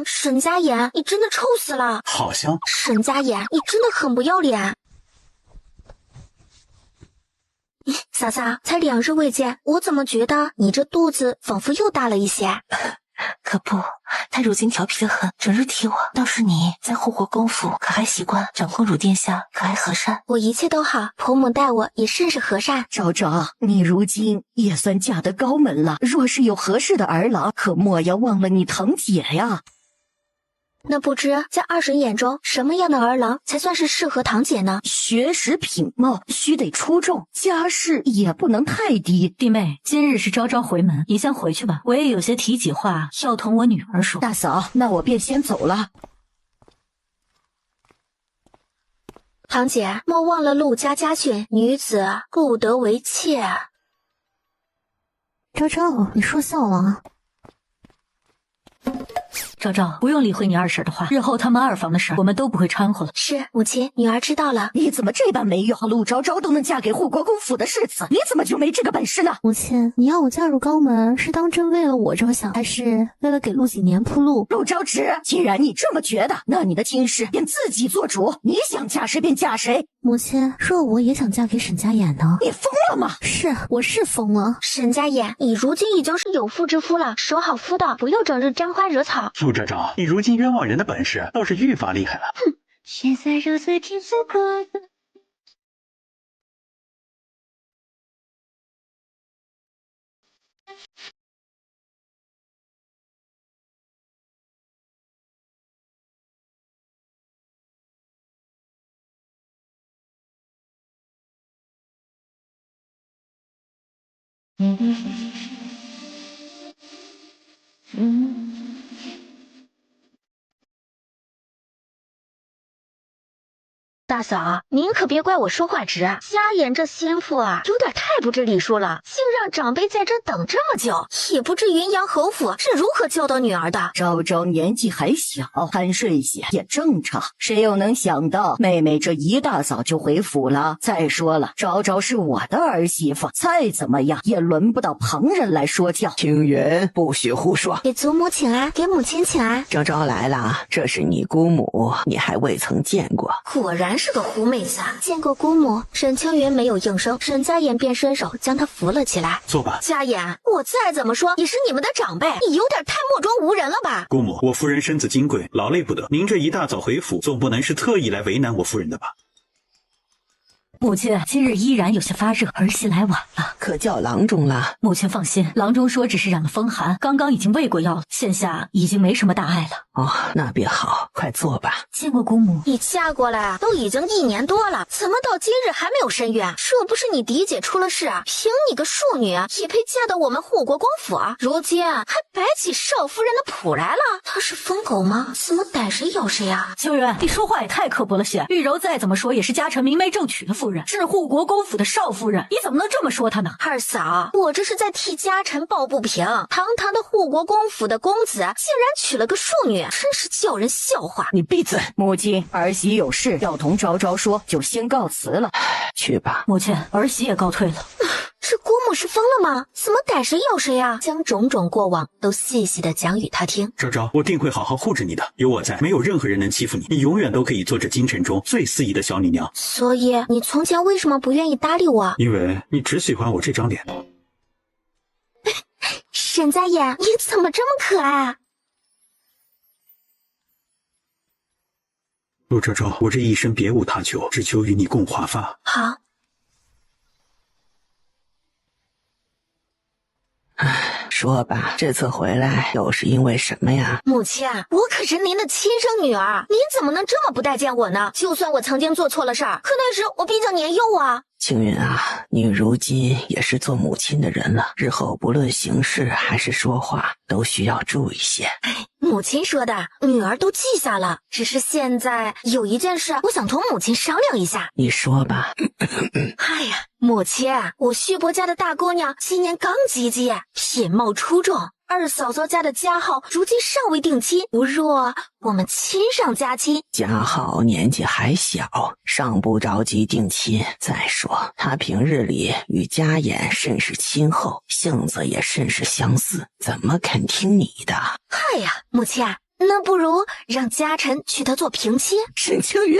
沈家眼，你真的臭死了！好香！沈家眼，你真的很不要脸。嫂嫂，才2日未见，我怎么觉得你这肚子仿佛又大了一些？可不，他如今调皮得很，整日提我。倒是你在护国公府可还习惯？长公主殿下可还和善？我一切都好，婆母待我也甚是和善。昭昭，你如今也算嫁得高门了，若是有合适的儿郎，可莫要忘了你堂姐呀。那不知在二婶眼中，什么样的儿郎才算是适合堂姐呢？学识品貌须得出众，家世也不能太低。弟妹，今日是昭昭回门，你先回去吧，我也有些体己话要同我女儿说。大嫂，那我便先走了。堂姐，莫忘了陆家家训，女子不得为妾。昭昭，你说笑了。昭昭，不用理会你二婶的话，日后他们二房的事我们都不会掺和了。是，母亲，女儿知道了。你怎么这般没用？陆昭昭都能嫁给护国公府的世子，你怎么就没这个本事呢？母亲，你要我嫁入高门，是当真为了我着想，还是为了给陆景年铺路？陆昭直，既然你这么觉得，那你的亲事便自己做主，你想嫁谁便嫁谁。母亲，若我也想嫁给沈家眼呢？你疯了吗？是，我是疯了。沈家眼，你如今已经是有妇之夫了，守好妇道，不要整日沾花惹草。陆昭昭，你如今冤枉人的本事倒是愈发厉害了。哼，现在肉随天所过的。大嫂，您可别怪我说话直，家眼这心腹啊，有点太不知礼数了，竟让长辈在这等这么久，也不知云阳侯府是如何教导女儿的。昭昭年纪还小，贪睡些也正常，谁又能想到妹妹这一大早就回府了？再说了，昭昭是我的儿媳妇，再怎么样也轮不到旁人来说教。青云，不许胡说！给祖母请安，给母亲请安。昭昭来了，这是你姑母，你还未曾见过。果然是是个狐妹子啊！见过姑母，沈青云没有应声，沈家言便伸手将她扶了起来。坐吧。家言，我再怎么说也是你们的长辈，你有点太目中无人了吧？姑母，我夫人身子金贵，劳累不得。您这一大早回府，总不能是特意来为难我夫人的吧？母亲今日依然有些发热，儿媳来晚了，可叫郎中了。母亲放心，郎中说只是染了风寒，刚刚已经喂过药了，现下已经没什么大碍了。哦，那便好，快坐吧。见过姑母。你嫁过来都已经1年多了，怎么到今日还没有申冤？若不是你嫡姐出了事啊，凭你个庶女也配嫁到我们护国公府啊？如今还摆起少夫人的谱来了，她是疯狗吗？怎么逮谁咬谁啊？秋云，你说话也太刻薄了些。玉柔再怎么说也是家臣明媒正娶的夫人，是护国公府的少夫人，你怎么能这么说她呢？二嫂，我这是在替家臣抱不平，堂堂的护国公府的公子竟然娶了个庶女，真是叫人笑话。你闭嘴！母亲，儿媳有事要同昭昭说，就先告辞了。去吧。母亲，儿媳也告退了。这姑母是疯了吗？怎么逮谁咬谁啊？将种种过往都细细的讲与他听。昭昭，我定会好好护着你的，有我在，没有任何人能欺负你，你永远都可以做这京城中最肆意的小女娘。所以你从前为什么不愿意搭理我？因为你只喜欢我这张脸。沈家言，你怎么这么可爱？陆昭昭，我这一生别无他求，只求与你共华发。好。说吧，这次回来又是因为什么呀？母亲，我可是您的亲生女儿，您怎么能这么不待见我呢？就算我曾经做错了事儿，可那时我毕竟年幼啊。青云啊，你如今也是做母亲的人了，日后不论行事还是说话，都需要注意些。母亲说的，女儿都记下了。只是现在有一件事，我想同母亲商量一下。你说吧。哎呀，母亲，我旭伯家的大姑娘今年刚及笄，品貌出众。二嫂嫂家的家浩如今尚未定亲，不若我们亲上加亲。家浩年纪还小，尚不着急定亲。再说他平日里与家衍甚是亲厚，性子也甚是相似，怎么肯听你的？哎呀，母亲，那不如让家臣娶她做平妻。沈青云，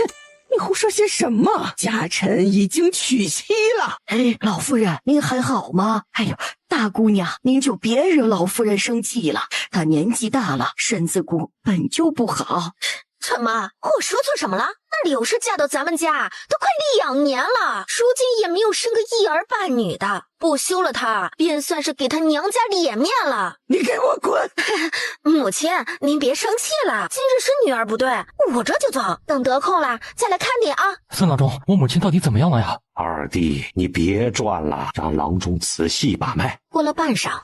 你胡说些什么？家臣已经娶妻了。哎，老夫人，您还好吗？哎呦，大姑娘，您就别惹老夫人生气了。她年纪大了，身子骨本就不好。什么？我说错什么了？那柳氏嫁到咱们家都快2年了，如今也没有生个一儿半女的，不休了她，便算是给她娘家脸面了。你给我滚！母亲，您别生气了，今日是女儿不对，我这就走，等得空了再来看你啊。孙郎中，我母亲到底怎么样了呀？二弟，你别转了，让郎中仔细把脉。过了半晌，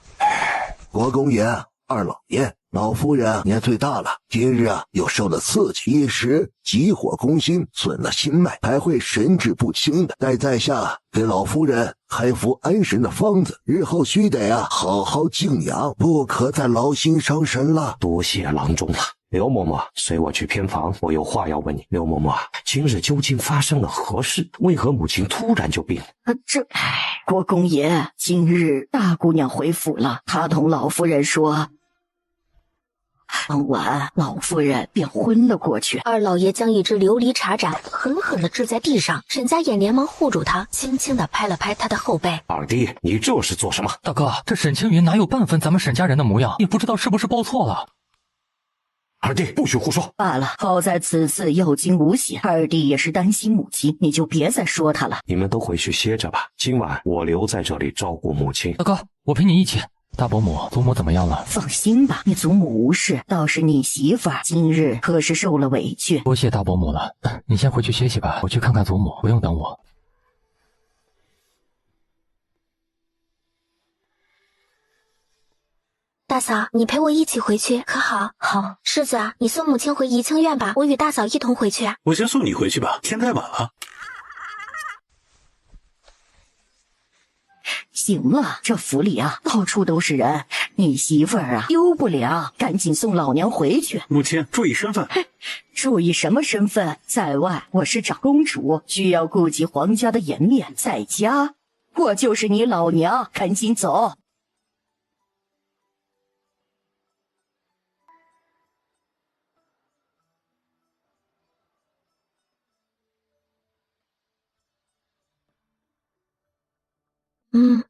国公爷，二老爷，老夫人年岁大了，今日又受了刺激，一时急火攻心，损了心脉，还会神志不清的。待在下给老夫人开服安神的方子，日后须得好好静养，不可再劳心伤神了。多谢郎中了。刘嬷嬷，随我去偏房，我有话要问你。刘嬷嬷，今日究竟发生了何事？为何母亲突然就病了？国公爷，今日大姑娘回府了，她同老夫人说，当晚老夫人便昏了过去。二老爷将一只琉璃茶盏狠狠地掷在地上，沈家衍连忙护住他，轻轻地拍了拍他的后背。二弟，你这是做什么？大哥，这沈青云哪有半分咱们沈家人的模样？也不知道是不是报错了。二弟，不许胡说！罢了，好在此次有惊无险，二弟也是担心母亲，你就别再说他了。你们都回去歇着吧，今晚我留在这里照顾母亲。大哥，我陪你一起。大伯母、祖母怎么样了？放心吧，你祖母无事，倒是你媳妇儿今日可是受了委屈。多谢大伯母了，你先回去歇息吧，我去看看祖母，不用等我。大嫂，你陪我一起回去可好？好。世子，你送母亲回怡清院吧，我与大嫂一同回去。我先送你回去吧，天太晚了。行了，这府里到处都是人，你媳妇儿丢不了，赶紧送老娘回去。母亲，注意身份。注意什么身份？在外我是长公主，需要顾及皇家的颜面；在家，我就是你老娘，赶紧走。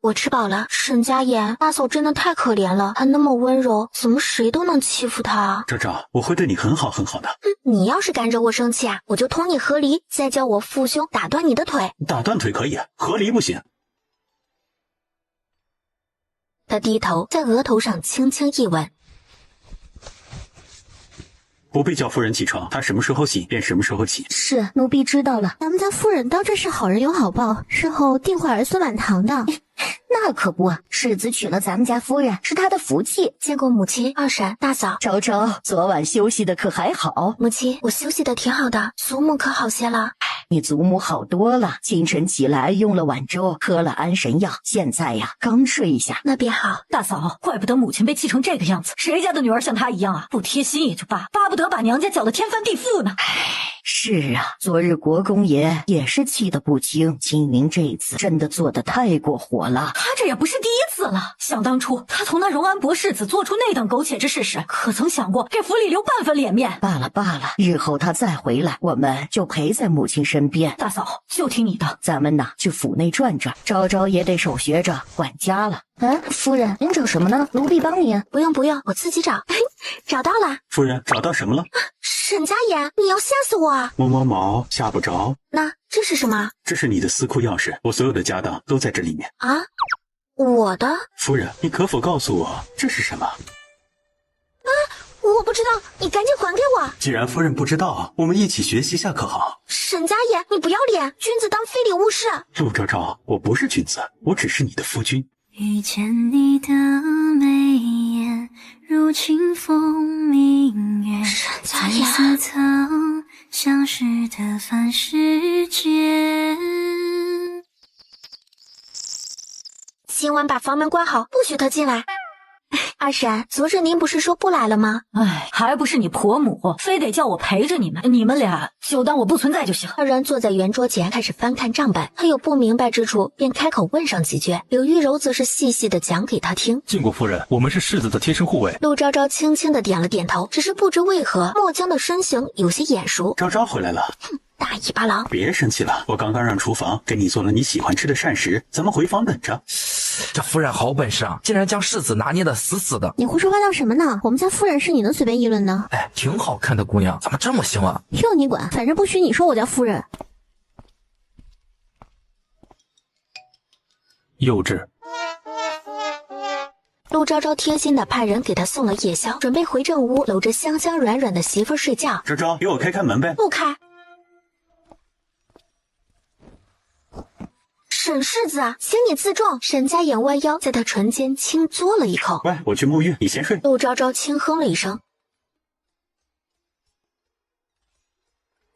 我吃饱了。沈家言，大嫂真的太可怜了，她那么温柔，怎么谁都能欺负她？昭昭，我会对你很好很好的。你要是敢惹我生气啊，我就捅你河狸，再叫我父兄打断你的腿。打断腿可以，河狸不行。他低头在额头上轻轻一吻。不必叫夫人起床，她什么时候醒便什么时候起。是，奴婢知道了。咱们家夫人当真是好人有好报，日后定会儿孙满堂的。那可不，世子娶了咱们家夫人是他的福气。见过母亲、二婶、大嫂。昭昭，昨晚休息的可还好？母亲，我休息的挺好的，祖母可好些了？你祖母好多了，清晨起来用了碗粥，喝了安神药，现在呀刚睡一下。那便好。大嫂，怪不得母亲被气成这个样子，谁家的女儿像她一样啊？不贴心也就罢，巴不得把娘家搅得天翻地覆呢。是啊，昨日国公爷也是气得不轻，清明这次真的做得太过火了。他这也不是第一次了，想当初他从那荣安伯世子做出那等苟且之事时，可曾想过给府里留半分脸面？罢了罢了，日后他再回来，我们就陪在母亲身边。大嫂，就听你的。咱们去府内转转，昭昭也得手学着管家了。夫人，您找什么呢？奴婢帮你。不用，我自己找。找到了。夫人，找到什么了？沈家言，你要吓死我啊！摸摸毛，吓不着。那这是什么？这是你的私库钥匙，我所有的家当都在这里面。啊？我的？夫人，你可否告诉我这是什么？我不知道，你赶紧还给我。既然夫人不知道，我们一起学习下可好？沈家言，你不要脸，君子当非礼勿视。陆昭昭，我不是君子，我只是你的夫君。遇见你的眉眼，如清风明月，在似曾相识的凡世间。今晚把房门关好，不许他进来。二婶，昨日您不是说不来了吗？还不是你婆母非得叫我陪着你们，你们俩就当我不存在就行。二人坐在圆桌前开始翻看账本，他有不明白之处便开口问上几句，柳玉柔则是细细的讲给他听。晋国夫人，我们是世子的贴身护卫。陆昭昭轻轻的点了点头，只是不知为何墨江的身形有些眼熟。昭昭回来了。大尾巴狼，别生气了，我刚刚让厨房给你做了你喜欢吃的膳食，咱们回房等着。这夫人好本事啊，竟然将世子拿捏得死死的。你胡说八道什么呢？我们家夫人是你能随便议论的？挺好看的姑娘，怎么这么凶啊？要你管，反正不许你说我家夫人。幼稚。陆昭昭贴心的派人给他送了夜宵，准备回正屋搂着香香软软的媳妇睡觉。昭昭，给我开门呗。不开。沈世子，请你自重。沈家眼弯腰，在他唇间轻嘬了一口。喂，我去沐浴，你先睡。陆昭昭轻哼了一声。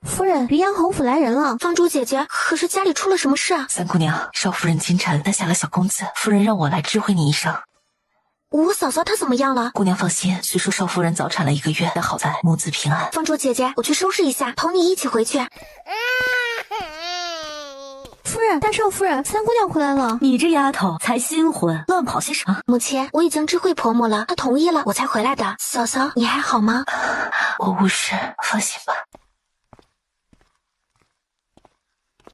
夫人，云阳侯府来人了。放珠姐姐，可是家里出了什么事啊？三姑娘，少夫人清晨诞下了小公子，夫人让我来知会你一声。我嫂嫂她怎么样了？姑娘放心，虽说少夫人早产了1个月，但好在母子平安。放珠姐姐，我去收拾一下，同你一起回去。夫人，大少夫人，三姑娘回来了。你这丫头才新婚，乱跑些什么？母亲，我已经知会婆母了，她同意了，我才回来的。嫂嫂，你还好吗？我无事，放心吧。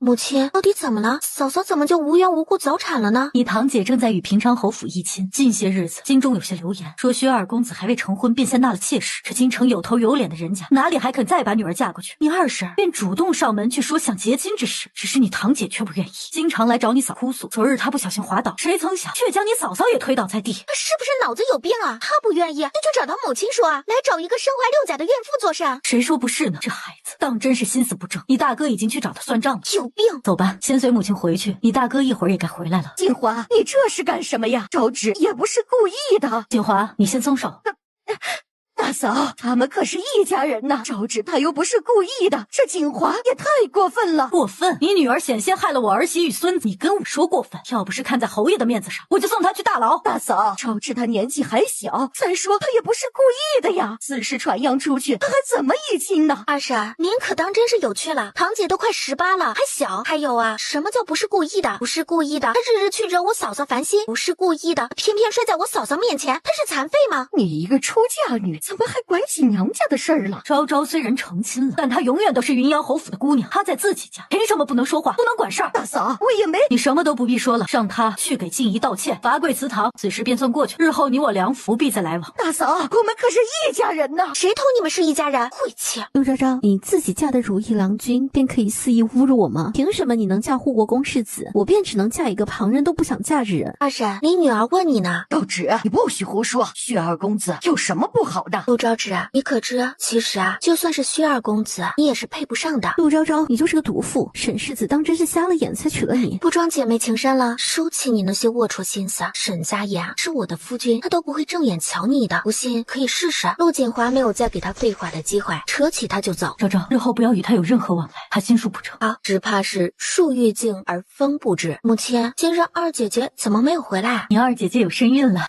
母亲，到底怎么了？嫂嫂怎么就无缘无故早产了呢？你堂姐正在与平昌侯府议亲，近些日子京中有些流言，说薛二公子还未成婚便先纳了妾室，这京城有头有脸的人家哪里还肯再把女儿嫁过去？你二婶便主动上门去说想结亲之事，只是你堂姐却不愿意，经常来找你嫂哭诉。昨日她不小心滑倒，谁曾想却将你嫂嫂也推倒在地。她是不是脑子有病啊？她不愿意，那就找她母亲说啊，来找一个身怀6甲的孕妇做甚？谁说不是呢？这孩子当真是心思不正，你大哥已经去找他算账了。有病！走吧，先随母亲回去，你大哥一会儿也该回来了。锦华，你这是干什么呀？招致也不是故意的。锦华，你先松手。大嫂，他们可是一家人呐，招致他又不是故意的，这锦华也太过分了。过分？你女儿险些害了我儿媳与孙子，你跟我说过分？要不是看在侯爷的面子上，我就送他去大牢。大嫂，招致他年纪还小，再说他也不是故意的呀，此事传扬出去，他还怎么议亲呢？二婶，您可当真是有趣了，堂姐都快18了，还小。还有啊，什么叫不是故意的？不是故意的，她日日去惹我嫂嫂烦心，不是故意的，偏偏睡在我嫂嫂面前，她是残废吗？你一个出嫁女，怎么们还拐起娘家的事儿了。昭昭虽然成亲了，但她永远都是云阳侯府的姑娘，她在自己家，凭什么不能说话，不能管事儿？大嫂，我也没……你什么都不必说了，让她去给静怡道歉，罚跪祠堂，此事便算过去。日后你我两府不必再来往。大嫂，我们可是一家人呐！谁同你们是一家人？晦气！陆昭昭，你自己嫁的如意郎君，便可以肆意侮辱我吗？凭什么你能嫁护国公世子，我便只能嫁一个旁人都不想嫁之人？二婶，你女儿问你呢。道芷，你不许胡说，薛二公子有什么不好的？陆昭芷，你可知，其实啊，就算是薛二公子，你也是配不上的。陆昭昭，你就是个毒妇，沈世子当真是瞎了眼才娶了你。不装姐妹情深了，收起你那些龌龊心思。沈家言是我的夫君，他都不会正眼瞧你的，不信可以试试。陆锦华没有再给他废话的机会，扯起他就走。昭昭，日后不要与他有任何往来，他心术不正。好，只怕是树欲静而风不止。母亲，今日二姐姐怎么没有回来？你二姐姐有身孕了。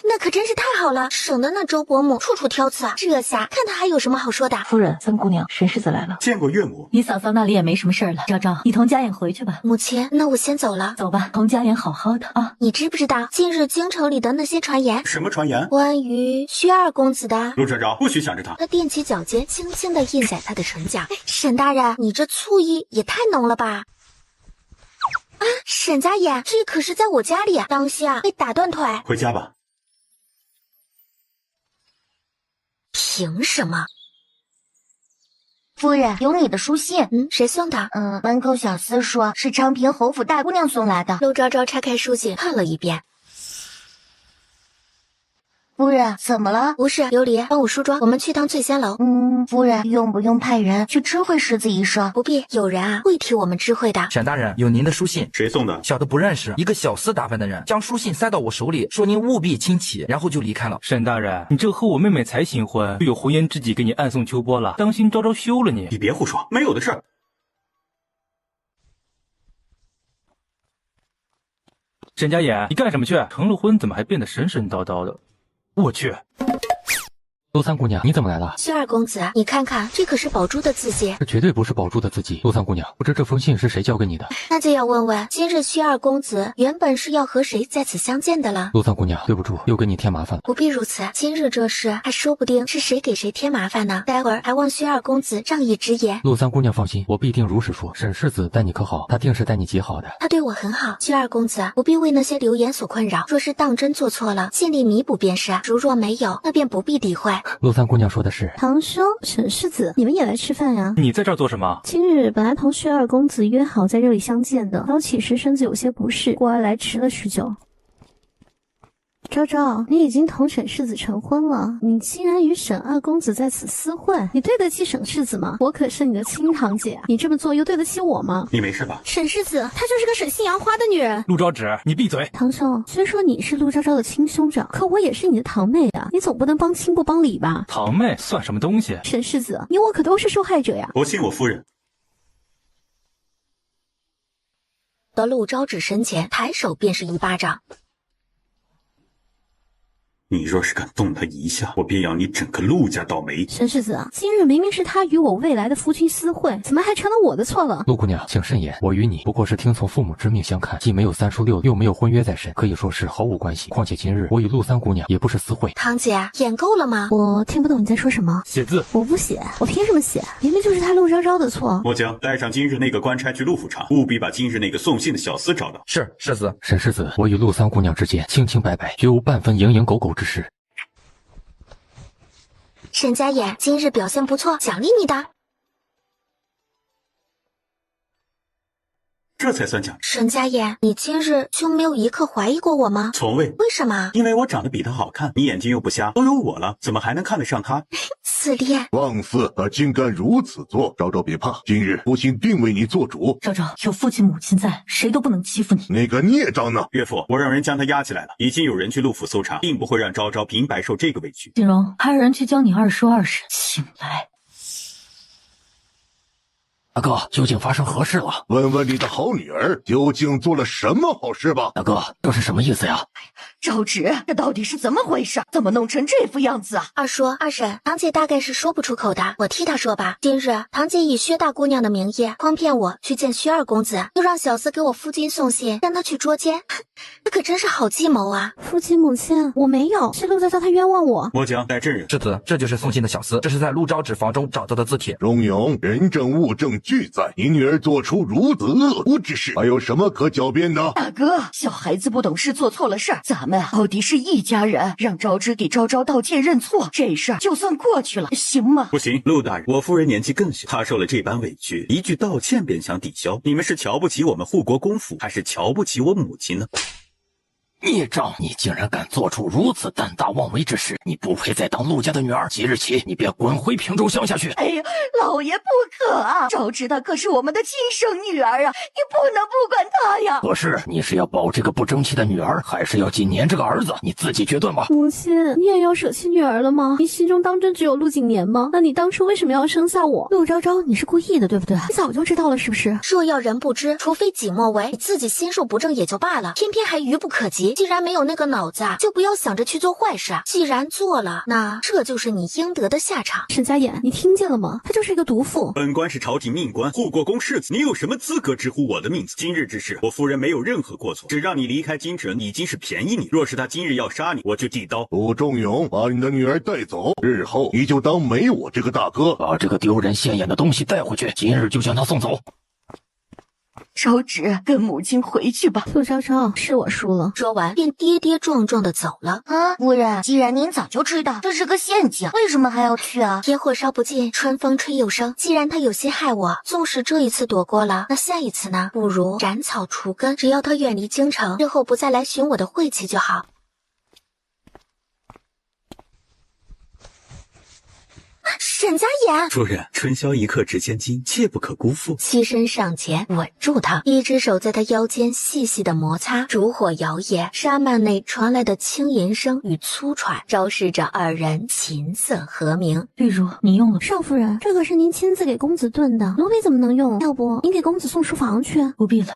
那可真是太好了，省得那周伯母处处挑刺。这下看他还有什么好说的。夫人，三姑娘，沈世子来了。见过岳母。你嫂嫂那里也没什么事儿了。昭昭，你同家衍回去吧。母亲，那我先走了。走吧，同家衍好好的啊。你知不知道近日京城里的那些传言？什么传言？关于薛二公子的。陆昭昭，不许想着他。他踮起脚尖，轻轻地印在他的唇角。沈大人，你这醋意也太浓了吧！啊，沈家衍，这可是在我家里，当心啊，被打断腿。回家吧。凭什么？夫人，有你的书信。谁送的？门口小厮说是昌平侯府大姑娘送来的。陆昭昭拆开书信看了一遍。夫人，怎么了？无事，琉璃，帮我梳妆，我们去趟醉仙楼。夫人，用不用派人去知会世子一声？不必，有人啊会替我们知会的。沈大人，有您的书信。谁送的？小的不认识，一个小厮打扮的人将书信塞到我手里，说您务必亲启，然后就离开了。沈大人，你这和我妹妹才新婚，就有红颜知己给你暗送秋波了，当心昭昭休了你。你别胡说，没有的事。沈家衍，你干什么去？成了婚怎么还变得神神叨叨的？我去！陆三姑娘，你怎么来了？薛二公子，你看看，这可是宝珠的字迹。这绝对不是宝珠的字迹。陆三姑娘，不知这封信是谁交给你的？那就要问问，今日薛二公子原本是要和谁在此相见的了？陆三姑娘，对不住，又给你添麻烦了。不必如此，今日这事还说不定是谁给谁添麻烦呢。待会儿还望薛二公子仗义直言。陆三姑娘放心，我必定如实说。沈世子待你可好？他定是待你极好的。他对我很好。薛二公子不必为那些流言所困扰，若是当真做错了，尽力弥补便是。如若没有，那便不必诋毁。陆三姑娘说的是。堂兄，沈世子，你们也来吃饭呀？你在这儿做什么？今日本来同薛二公子约好在这里相见的，早起时身子有些不适，故而来迟了许久。昭昭，你已经同沈世子成婚了，你竟然与沈二公子在此私会，你对得起沈世子吗？我可是你的亲堂姐，你这么做又对得起我吗？你没事吧？沈世子，她就是个沈姓杨花的女人。陆昭芷，你闭嘴！堂兄，虽说你是陆昭昭的亲兄长，可我也是你的堂妹啊，你总不能帮亲不帮理吧？堂妹算什么东西？沈世子，你我可都是受害者呀！我信我夫人。到陆昭芷身前，抬手便是一巴掌。你若是敢动他一下，我便要你整个陆家倒霉。沈世子，今日明明是他与我未来的夫君私会，怎么还成了我的错了？陆姑娘，请慎言，我与你不过是听从父母之命相看，既没有三书六，又没有婚约在身，可以说是毫无关系。况且今日我与陆三姑娘也不是私会。堂姐，演够了吗？我听不懂你在说什么。写字。我不写，我凭什么写？明明就是他陆昭昭的错。末将带上今日那个官差去陆府查，务必把今日那个送信的小厮找到。是，世子。沈世子，我与陆三姑娘之间清清白白，绝无半分蝇营狗苟之事。沈家衍，今日表现不错，奖励你的。这才算奖励。沈家衍，你今日就没有一刻怀疑过我吗？从未。为什么？因为我长得比他好看，你眼睛又不瞎，都有我了，怎么还能看得上他？自恋。放肆！他竟敢如此做！昭昭别怕，今日父亲定为你做主。昭昭，有父亲母亲在，谁都不能欺负你。那个孽障呢？岳父，我让人将他押起来了，已经有人去陆府搜查，并不会让昭昭平白受这个委屈。锦荣，派人去将你二叔二婶请来。大哥，究竟发生何事了？问问你的好女儿究竟做了什么好事吧。大哥，这是什么意思呀？招直，这到底是怎么回事？怎么弄成这副样子啊？二叔、二婶，堂姐大概是说不出口的，我替她说吧。今日堂姐以薛大姑娘的名义诓骗我去见薛二公子，又让小厮给我夫君送信，让他去捉奸，这可真是好计谋啊！父亲母亲，我没有，是陆昭昭他冤枉我。末将带证人。世子，这就是送信的小厮，这是在陆昭纸房中找到的字帖。荣勇，人证物证俱在，你女儿做出如此恶毒之事，还有什么可狡辩的？大哥，小孩子不懂事，做错了事儿，咱们奥迪是一家人，让昭之给昭昭道歉认错，这事儿就算过去了，行吗？不行，陆大人，我夫人年纪更小，她受了这般委屈，一句道歉便想抵消，你们是瞧不起我们护国公府，还是瞧不起我母亲呢？孽障！你竟然敢做出如此胆大妄为之事，你不配再当陆家的女儿。即日起，你便滚回平州乡下去。哎呀，老爷不可啊！昭之她可是我们的亲生女儿啊，你不能不管她呀。可是你是要保这个不争气的女儿，还是要紧黏这个儿子？你自己决断吧。母亲，你也要舍弃女儿了吗？你心中当真只有陆景年吗？那你当初为什么要生下我？陆昭昭，你是故意的，对不对？你早就知道了是不是？若要人不知，除非己莫为。你自己心术不正也就罢了，偏偏还愚不可及。既然没有那个脑子，就不要想着去做坏事。既然做了，那这就是你应得的下场。沈家衍，你听见了吗？他就是一个毒妇。本官是朝廷命官，护国公世子，你有什么资格直呼我的名字？今日之事，我夫人没有任何过错，只让你离开京城已经是便宜你。若是他今日要杀你，我就递刀。陆仲永，把你的女儿带走，日后你就当没我这个大哥。把这个丢人现眼的东西带回去，今日就将他送走。昭之，跟母亲回去吧。陆昭昭，是我输了。说完便跌跌撞撞的走了。啊，夫人，既然您早就知道这是个陷阱，为什么还要去啊？野火烧不尽，春风吹又生。既然他有心害我，纵使这一次躲过了，那下一次呢？不如斩草除根，只要他远离京城，日后不再来寻我的晦气就好。沈家衍，夫人，春宵一刻值千金，切不可辜负。欺身上前，稳住他，一只手在他腰间细细的摩擦，烛火摇曳，纱幔内传来的轻吟声与粗喘，昭示着二人琴瑟和鸣。玉茹，你用了。少夫人，这可是您亲自给公子炖的，奴婢怎么能用？要不您给公子送书房去？不必了。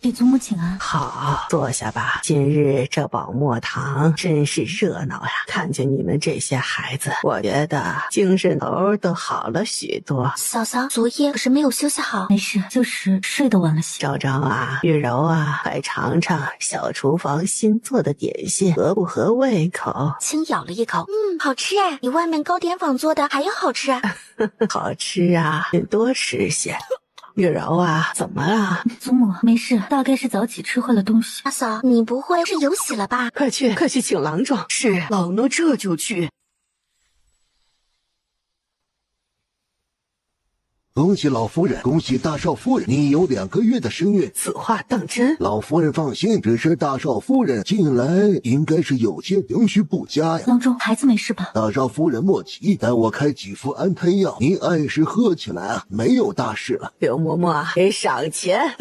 给祖母请安。好，坐下吧。今日这宝墨堂真是热闹呀！看见你们这些孩子，我觉得精神头都好了许多。嫂嫂，昨夜可是没有休息好。没事，就是睡得晚了些。昭昭啊，玉柔啊，快尝尝小厨房新做的点心，合不合胃口？轻咬了一口，好吃哎，比外面糕点坊做的还要好吃。好吃啊，你多吃些。玉柔啊，怎么了？祖母，没事，大概是早起吃坏了东西。阿嫂，你不会是有喜了吧？快去请郎中。是，老奴这就去。恭喜老夫人，恭喜大少夫人，你有2个月的身孕。此话当真？老夫人放心，只是大少夫人近来应该是有些情绪不佳呀。郎中，孩子没事吧？大少夫人莫急，待我开几副安胎药，您按时喝起来啊，没有大事了。刘嬷嬷给赏钱。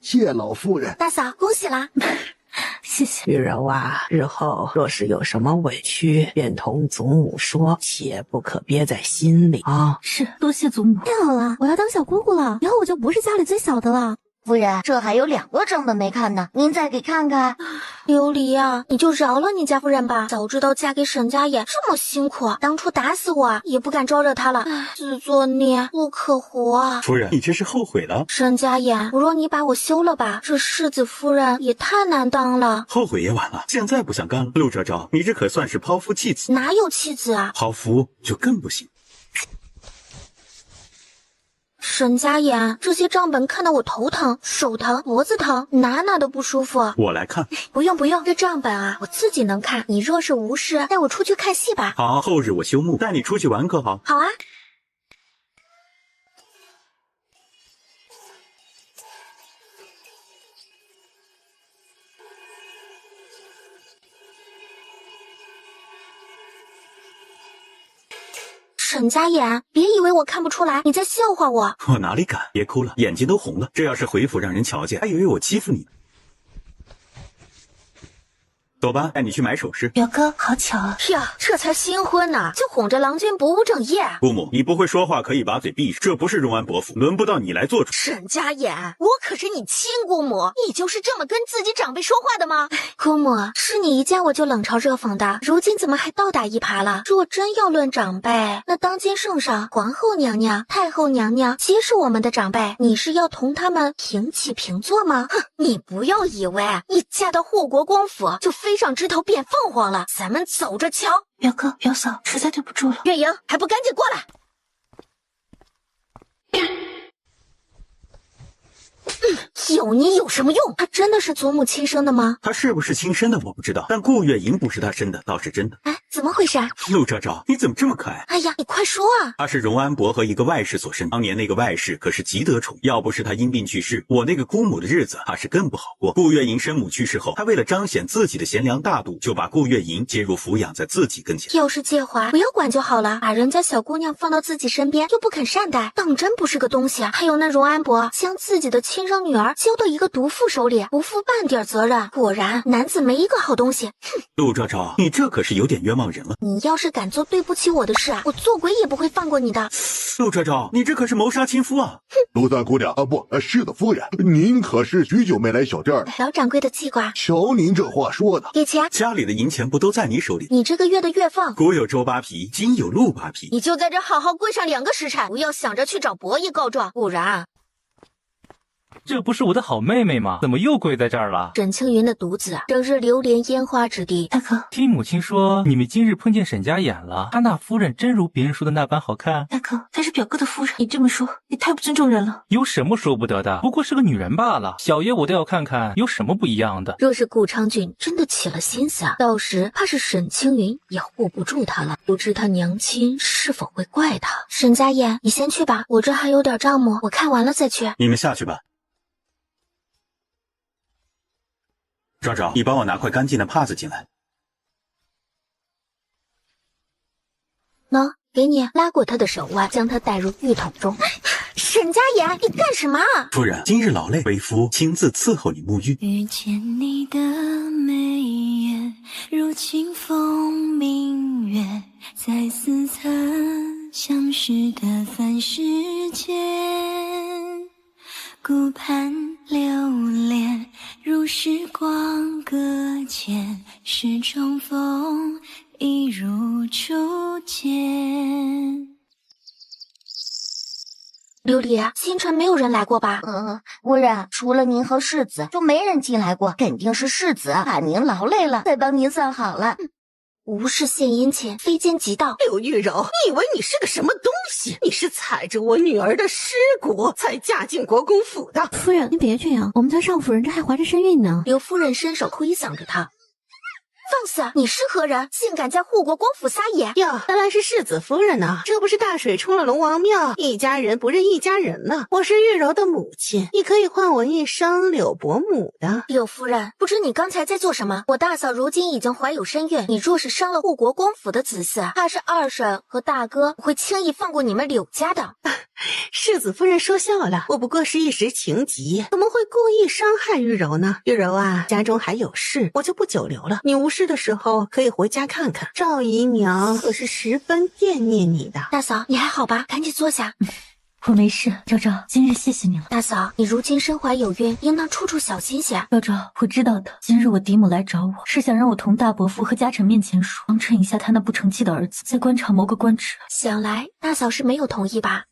谢老夫人。大嫂，恭喜啦！谢谢。玉柔啊，日后若是有什么委屈，便同祖母说，切不可憋在心里啊。是，多谢祖母。太好了，我要当小姑姑了，以后我就不是家里最小的了。夫人，这还有2个正本没看呢，您再给看看。琉璃啊，你就饶了你家夫人吧。早知道嫁给沈家衍这么辛苦，当初打死我也不敢招惹他了。自作孽不可活啊！夫人，你这是后悔了？沈家衍，不若你把我休了吧，这世子夫人也太难当了。后悔也晚了，现在不想干了。陆昭昭，你这可算是抛夫弃子。哪有妻子啊？抛夫就更不行。沈家衍，这些账本看得我头疼、手疼、脖子疼，哪都不舒服。我来看。不用，这账本啊，我自己能看。你若是无事，带我出去看戏吧。好，后日我休沐，带你出去玩可好？好啊。沈家衍，别以为我看不出来你在笑话我。我哪里敢？别哭了，眼睛都红了。这要是回府让人瞧见，还以为我欺负你。走吧，带你去买首饰。表哥，好巧啊！呀，这才新婚呢，就哄着郎君不务正业。姑母，你不会说话可以把嘴闭上，这不是荣安伯府，轮不到你来做主。沈家言，我可是你亲姑母，你就是这么跟自己长辈说话的吗？姑母，是你一见我就冷嘲热讽的，如今怎么还倒打一耙了？若真要论长辈，那当今圣上、皇后娘娘、太后娘娘皆是我们的长辈，你是要同他们平起平坐吗？哼，你不要以为你嫁到护国公府就飞上枝头变凤凰了，咱们走着瞧。表哥、表嫂，实在对不住了。月莹，还不赶紧过来！有你有什么用？他真的是祖母亲生的吗？他是不是亲生的我不知道，但顾月莹不是他生的，倒是真的。哎，怎么回事？陆昭昭，你怎么这么可爱？哎呀，你快说啊！他是荣安伯和一个外室所生，当年那个外室可是极得宠，要不是他因病去世，我那个姑母的日子怕是更不好过。顾月莹生母去世后，他为了彰显自己的贤良大度，就把顾月莹接入抚养在自己跟前。要是介怀，不要管就好了，把人家小姑娘放到自己身边又不肯善待，当真不是个东西啊！还有那荣安伯将自己的亲生女儿交到一个毒妇手里，不负半点责任，果然男子没一个好东西。哼，陆昭昭，你这可是有点冤枉人了。你要是敢做对不起我的事啊，我做鬼也不会放过你的。陆昭昭，你这可是谋杀亲夫啊！陆三姑娘啊，不，是的，夫人，您可是许久没来小店了。老掌柜的记挂，瞧您这话说的，给钱。家里的银钱不都在你手里？你这个月的月俸，古有周扒皮，今有陆扒皮。你就在这好好跪上2个时辰，不要想着去找伯爷告状，不然。这不是我的好妹妹吗？怎么又跪在这儿了？沈青云的独子正是流连烟花之地。大哥，听母亲说你们今日碰见沈家眼了，她那夫人真如别人说的那般好看？大哥，她是表哥的夫人，你这么说也太不尊重人了。有什么说不得的？不过是个女人罢了，小爷我倒要看看有什么不一样的。若是顾昌俊真的起了心思啊，到时怕是沈青云也护不住他了，不知他娘亲是否会怪他。沈家燕，你先去吧，我这还有点账目，我看完了再去。你们下去吧。昭昭，你帮我拿块干净的帕子进来。喏，给你，拉过他的手腕，将他带入浴桶中。沈家言，你干什么？夫人，今日劳累，为夫亲自伺候你沐浴。遇见你的眉眼，如清风明月，在似曾相识的凡世间，顾盼流连，如时光搁浅，是重逢，一如初见。琉璃，新城没有人来过吧？夫人，除了您和世子，就没人进来过，肯定是世子把您劳累了，才帮您算好了。无事献殷勤，非奸即盗。柳玉柔，你以为你是个什么东西？你是踩着我女儿的尸骨才嫁进国公府的。夫人，您别这样，我们家少夫人这还怀着身孕呢。刘夫人伸手推搡着她。放肆！你是何人？竟敢在护国公府撒野？哟，原来是世子夫人呐！这不是大水冲了龙王庙，一家人不认一家人呢。我是玉柔的母亲，你可以唤我一声柳伯母的。柳夫人，不知你刚才在做什么？我大嫂如今已经怀有身孕，你若是伤了护国公府的子嗣，怕是二婶和大哥不会轻易放过你们柳家的。世子夫人说笑了，我不过是一时情急，怎么会故意伤害玉柔呢？玉柔啊，家中还有事，我就不久留了。你无事的时候可以回家看看，赵姨娘可是十分惦念你的。大嫂，你还好吧？赶紧坐下。我没事，昭昭，今日谢谢你了。大嫂，你如今身怀有孕，应当处处小心些。昭昭，我知道的。今日我嫡母来找我，是想让我同大伯父和家臣面前说，帮衬一下他那不成器的儿子，在官场谋个官职。想来大嫂是没有同意吧？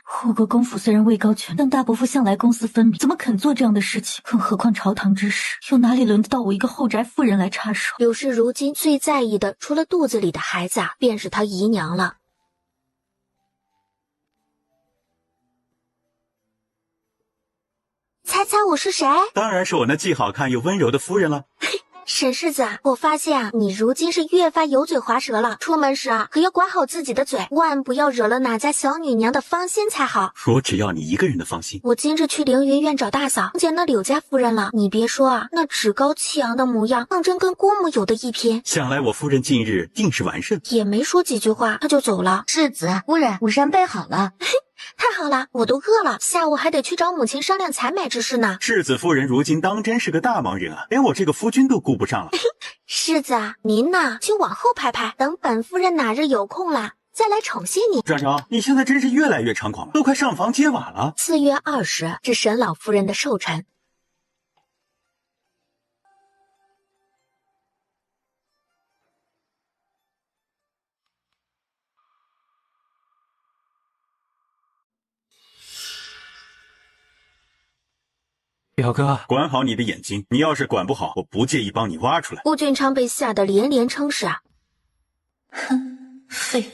护国公府虽然位高权，但大伯父向来公私分明，怎么肯做这样的事情？更何况朝堂之事，又哪里轮得到我一个后宅妇人来插手？柳氏如今最在意的，除了肚子里的孩子，便是她姨娘了。猜猜我是谁？当然是我那既好看又温柔的夫人了。沈世子，我发现你如今是越发油嘴滑舌了，出门时可要管好自己的嘴，万不要惹了哪家小女娘的芳心才好。我只要你一个人的芳心。我今日去凌云院找大嫂，碰见那柳家夫人了。你别说啊，那趾高气扬的模样，当真跟姑母有的一拼。想来我夫人近日定是完胜。也没说几句话，她就走了。世子，夫人，午膳备好了。太好了，我都饿了，下午还得去找母亲商量采买之事呢。世子夫人如今当真是个大忙人啊，连我这个夫君都顾不上了。世子，您呢就往后排排，等本夫人哪日有空了，再来宠幸你。昭昭，你现在真是越来越猖狂了，都快上房揭瓦了。4月20至沈老夫人的寿辰。表哥，管好你的眼睛，你要是管不好，我不介意帮你挖出来。顾俊昌被吓得连连称是。哼，废！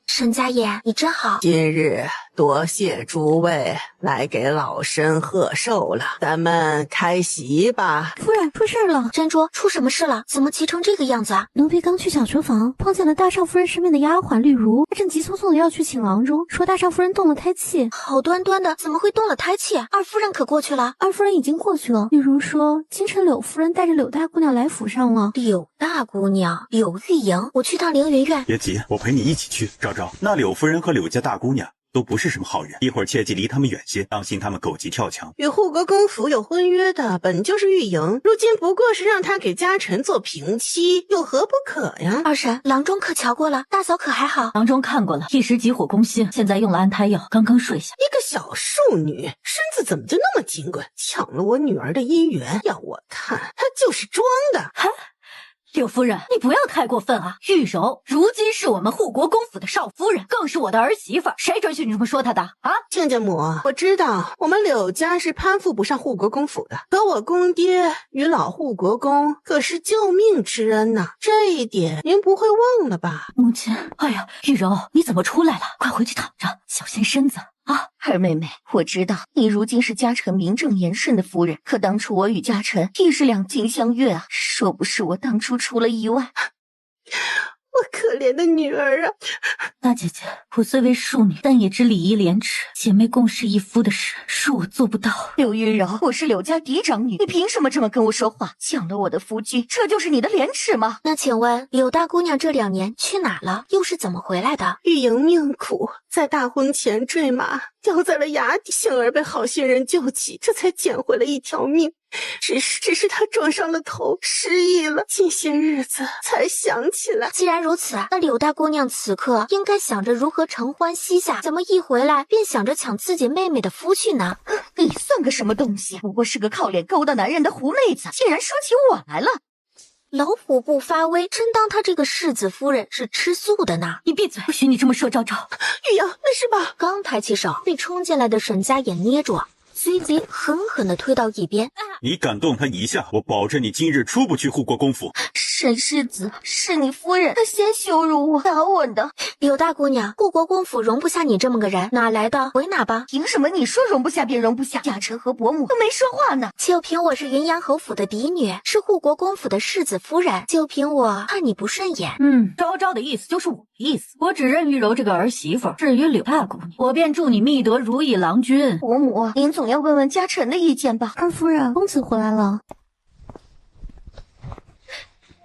沈家爷，你真好。今日多谢诸位来给老身贺寿了，咱们开席吧。夫人，出事了！珍珠，出什么事了？怎么急成这个样子啊？奴婢刚去小厨房，碰见了大少夫人身边的丫鬟绿如，她正急匆匆的要去请郎中，说大少夫人动了胎气。好端端的，怎么会动了胎气？二夫人可过去了？二夫人已经过去了。绿如说，今晨柳夫人带着柳大姑娘来府上了。柳大姑娘，柳玉莹，我去趟凌云院。别急，我陪你一起去。昭昭，那柳夫人和柳家大姑娘都不是什么好人，一会儿切记离他们远些，当心他们狗急跳墙。与护国公府有婚约的本就是玉莹，如今不过是让他给家臣做平妻，有何不可呀？二婶，郎中可瞧过了？大嫂可还好？郎中看过了，一时急火攻心，现在用了安胎药，刚刚睡下。一个小庶女，身子怎么就那么金贵，抢了我女儿的姻缘？要我看，她就是装的。柳夫人，你不要太过分啊！玉柔如今是我们护国公府的少夫人，更是我的儿媳妇，谁准许你这么说她的啊？亲家母，我知道我们柳家是攀附不上护国公府的，可我公爹与老护国公可是救命之恩呐，这一点您不会忘了吧？母亲，哎呀，玉柔，你怎么出来了？快回去躺着，小心身子。二妹妹，我知道你如今是家臣名正言顺的夫人，可当初我与家臣亦是两情相悦啊，若不是我当初出了意外，我可怜的女儿啊！大姐姐，我虽为庶女，但也知礼义廉耻，姐妹共侍一夫的事，是我做不到。柳玉柔，我是柳家嫡长女，你凭什么这么跟我说话？抢了我的夫君，这就是你的廉耻吗？那请问柳大姑娘这2年去哪了？又是怎么回来的？玉莹命苦，在大婚前坠马，掉在了崖底，幸而被好心人救起，这才捡回了一条命。只是他撞伤了头，失忆了，近些日子才想起来。既然如此，那柳大姑娘此刻应该想着如何承欢膝下，怎么一回来便想着抢自己妹妹的夫婿呢？你算个什么东西？不过是个靠脸勾搭男人的狐妹子，竟然说起我来了。老虎不发威，真当她这个世子夫人是吃素的呢？你闭嘴，不许你这么说昭昭。玉莹，没事吧？刚抬起手，被冲进来的沈家眼捏住，随即狠狠地推到一边。你敢动他一下，我保证你今日出不去护国公府。沈世子，是你夫人，她先羞辱我，打我的。柳大姑娘，护国公府容不下你这么个人，哪来的回哪吧。凭什么你说容不下便容不下？家臣和伯母都没说话呢。就凭我是云阳侯府的嫡女，是护国公府的世子夫人，就凭我看你不顺眼。昭昭的意思就是我的意思，我只认玉柔这个儿媳妇，至于柳大姑娘，我便祝你觅得如意郎君。伯母，您总要问问家臣的意见吧。二夫人，公子回来了。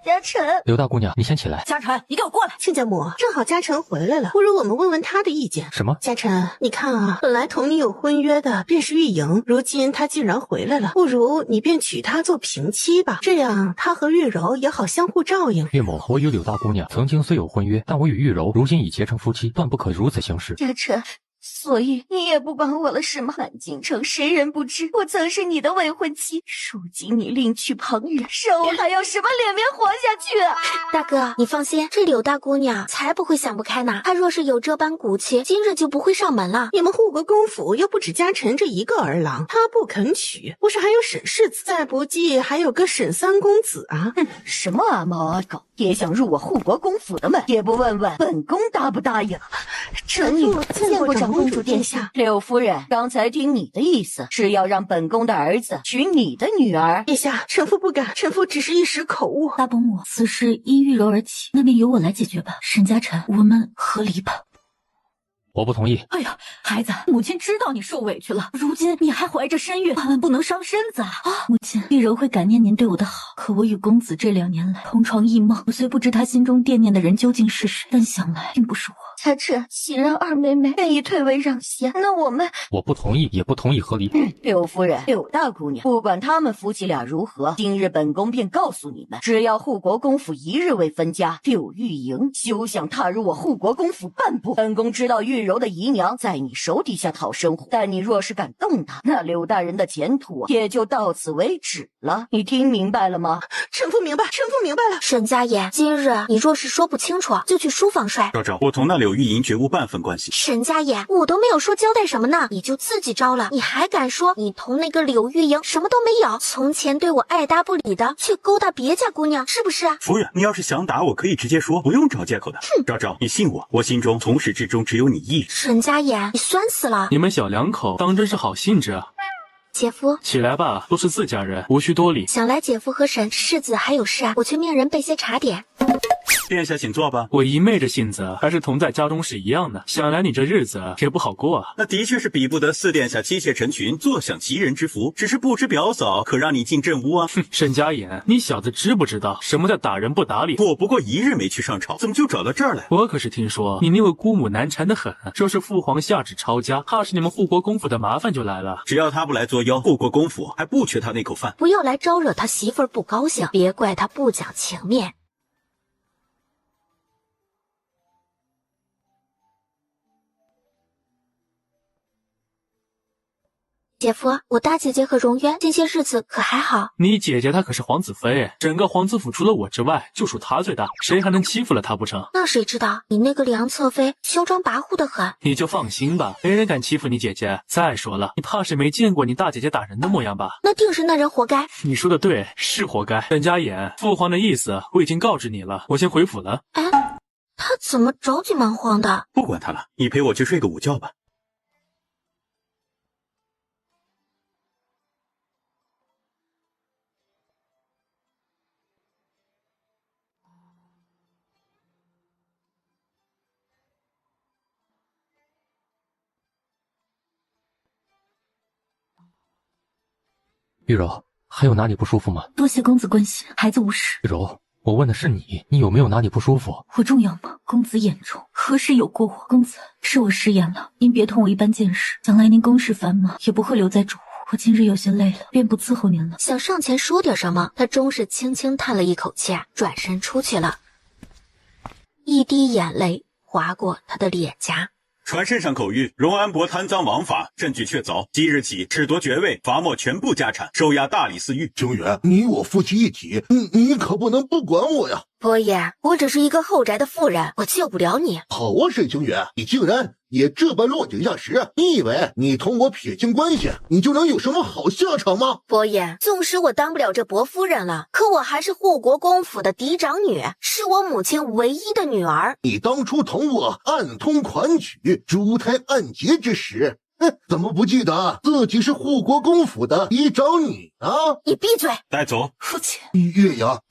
家臣，刘大姑娘，你先起来。家臣，你给我过来。亲家母，正好家臣回来了，不如我们问问他的意见。什么？家臣，你看啊，本来同你有婚约的便是玉莹，如今她既然回来了，不如你便娶她做平妻吧，这样她和玉柔也好相互照应。岳母，我与柳大姑娘曾经虽有婚约，但我与玉柔如今已结成夫妻，断不可如此行事。家臣，所以你也不管我了是吗？满京城谁人不知我曾是你的未婚妻，如今你另娶旁人，让我还要什么脸面活下去啊？大哥，你放心，这柳大姑娘才不会想不开呢。她若是有这般骨气，今日就不会上门了。你们护国公府又不止家臣这一个儿郎，她不肯娶，不是还有沈世子，再不济还有个沈三公子啊！什么阿猫阿狗，也想入我护国公府的门，也不问问本宫答不答应。臣女见过长公主殿下。柳夫人，刚才听你的意思是要让本宫的儿子娶你的女儿。殿下，臣妇不敢，臣妇只是一时口误。大伯母，此事因玉柔而起，那便由我来解决吧。沈家臣，我们和离吧。我不同意。哎呀，孩子，母亲知道你受委屈了，如今你还怀着身孕，万万不能伤身子啊！母亲，玉柔会感念您对我的好，可我与公子这2年来同床异梦，我虽不知他心中惦念的人究竟是谁，但想来并不是我。在这，既然二妹妹愿意退位让贤，那我们……我不同意，也不同意和离。柳夫人，柳大姑娘，不管他们夫妻俩如何，今日本宫便告诉你们，只要护国公府一日未分家，柳玉莹休想踏入我护国公府半步。本宫知道玉柔的姨娘在你手底下讨生活，但你若是敢动她，那柳大人的前途也就到此为止了。你听明白了吗？臣妇明白，臣妇明白了。沈家言，今日你若是说不清楚，就去书房睡。昭昭，我同那柳玉莹绝无半分关系。沈家言，我都没有说交代什么呢，你就自己招了。你还敢说你同那个柳玉莹什么都没有？从前对我爱搭不理的，却勾搭别家姑娘，是不是啊？夫人，你要是想打我，可以直接说，不用找借口的。昭昭，你信我，我心中从始至终只有你一人。沈家言，你酸死了！你们小两口当真是好兴致啊！姐夫，起来吧，都是自家人，无需多礼。想来姐夫和婶世子还有事啊，我去命人备些茶点。殿下请坐吧。我姨妹这性子还是同在家中是一样的，想来你这日子也不好过啊。那的确是比不得四殿下妻妾成群，坐享其人之福。只是不知表嫂可让你进朕屋啊？哼，沈家言，你小子知不知道什么叫打人不打脸？我不过一日没去上朝，怎么就找到这儿来？我可是听说你那位姑母难缠得很，说是父皇下旨抄家，怕是你们护国公府的麻烦就来了。只要他不来作妖，护国公府还不缺他那口饭。不要来招惹他媳妇儿不高兴，别怪他不讲情面。姐夫，我大姐姐和荣渊近些日子可还好？你姐姐她可是皇子妃，整个皇子府除了我之外，就属她最大，谁还能欺负了她不成？那谁知道你那个梁侧妃嚣张跋扈的很。你就放心吧，没人敢欺负你姐姐。再说了，你怕是没见过你大姐姐打人的模样吧？那定是那人活该。你说的对，是活该。沈家言，父皇的意思我已经告知你了，我先回府了。哎，他怎么着急忙慌的？不管他了，你陪我去睡个午觉吧。玉柔，还有哪里不舒服吗？多谢公子关心，孩子无事。玉柔，我问的是你，你有没有哪里不舒服？我重要吗？公子眼中何时有过我？公子，是我食言了，您别同我一般见识。将来您公事繁忙，也不会留在主屋。我今日有些累了，便不伺候您了。想上前说点什么，他终是轻轻叹了一口气，转身出去了。一滴眼泪划过他的脸颊。传圣上口谕：荣安伯贪赃枉法，证据确凿，即日起褫夺爵位，罚没全部家产，收押大理寺狱。景远，你我夫妻一体，你可不能不管我呀！伯爷，我只是一个后宅的妇人，我救不了你。好啊，沈景远，你竟然也这般落井下石！你以为你同我撇清关系，你就能有什么好下场吗？伯爷，纵使我当不了这伯夫人了，可我还是护国公府的嫡长女，是我母亲唯一的女儿。你当初同我暗通款曲，珠胎暗结之时，怎么不记得自己是护国公府的嫡长女呢？你闭嘴！带走。父亲。月阳，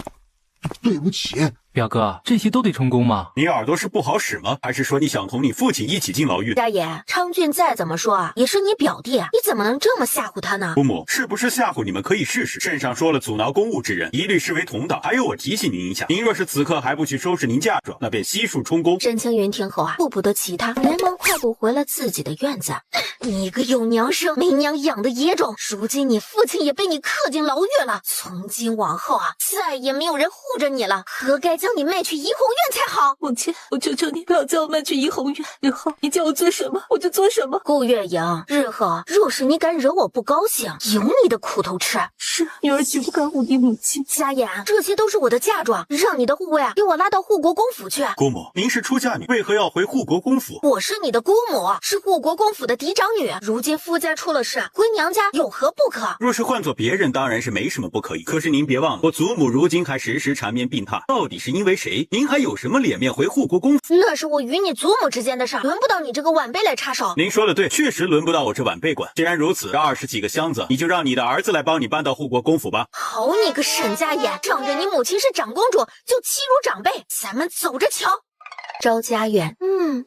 对不起。表哥，这些都得充公吗？你耳朵是不好使吗？还是说你想同你父亲一起进牢狱？大爷，昌俊再怎么说啊，也是你表弟，你怎么能这么吓唬他呢？姑母，是不是吓唬你们可以试试？圣上说了，阻挠公务之人，一律视为同党。还有我提醒您一下，您若是此刻还不去收拾您嫁妆，那便悉数充公。沈青云听后啊，顾不得其他，连忙快步回了自己的院子。你个有娘生没娘养的野种，如今你父亲也被你刻进牢狱了，从今往后啊，再也没有人护着你了，活该将你卖去怡红院才好。母亲，我求求你不要叫我卖去怡红院，日后你叫我做什么我就做什么。顾月莹，日后若是你敢惹我不高兴，有你的苦头吃。是，女儿绝不敢忤逆母亲。家言，这些都是我的嫁妆，让你的护卫啊给我拉到护国公府去。姑母，您是出嫁女，为何要回护国公府？我是你的姑母，是护国公府的嫡长女，如今夫家出了事，回娘家有何不可？若是换做别人，当然是没什么不可以。可是您别忘了，我祖母如今还时时缠绵病榻，到底是因为谁？您还有什么脸面回护国公府？那是我与你祖母之间的事，轮不到你这个晚辈来插手。您说的对，确实轮不到我这晚辈管。既然如此，这20几个箱子，你就让你的儿子来帮你搬到护国公府吧。好你个沈家言，仗着你母亲是长公主，就欺辱长辈，咱们走着瞧。周家园，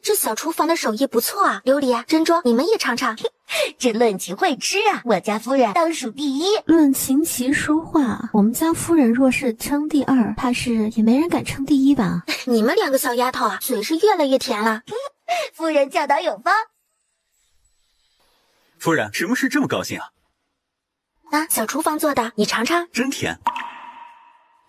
这小厨房的手艺不错啊。琉璃啊，珍珠，你们也尝尝。这论起会吃啊，我家夫人当属第一。论琴棋书画，我们家夫人若是称第二，怕是也没人敢称第一吧。你们两个小丫头啊，嘴是越来越甜了。夫人教导有方。夫人，什么事这么高兴啊？啊，小厨房做的，你尝尝，真甜。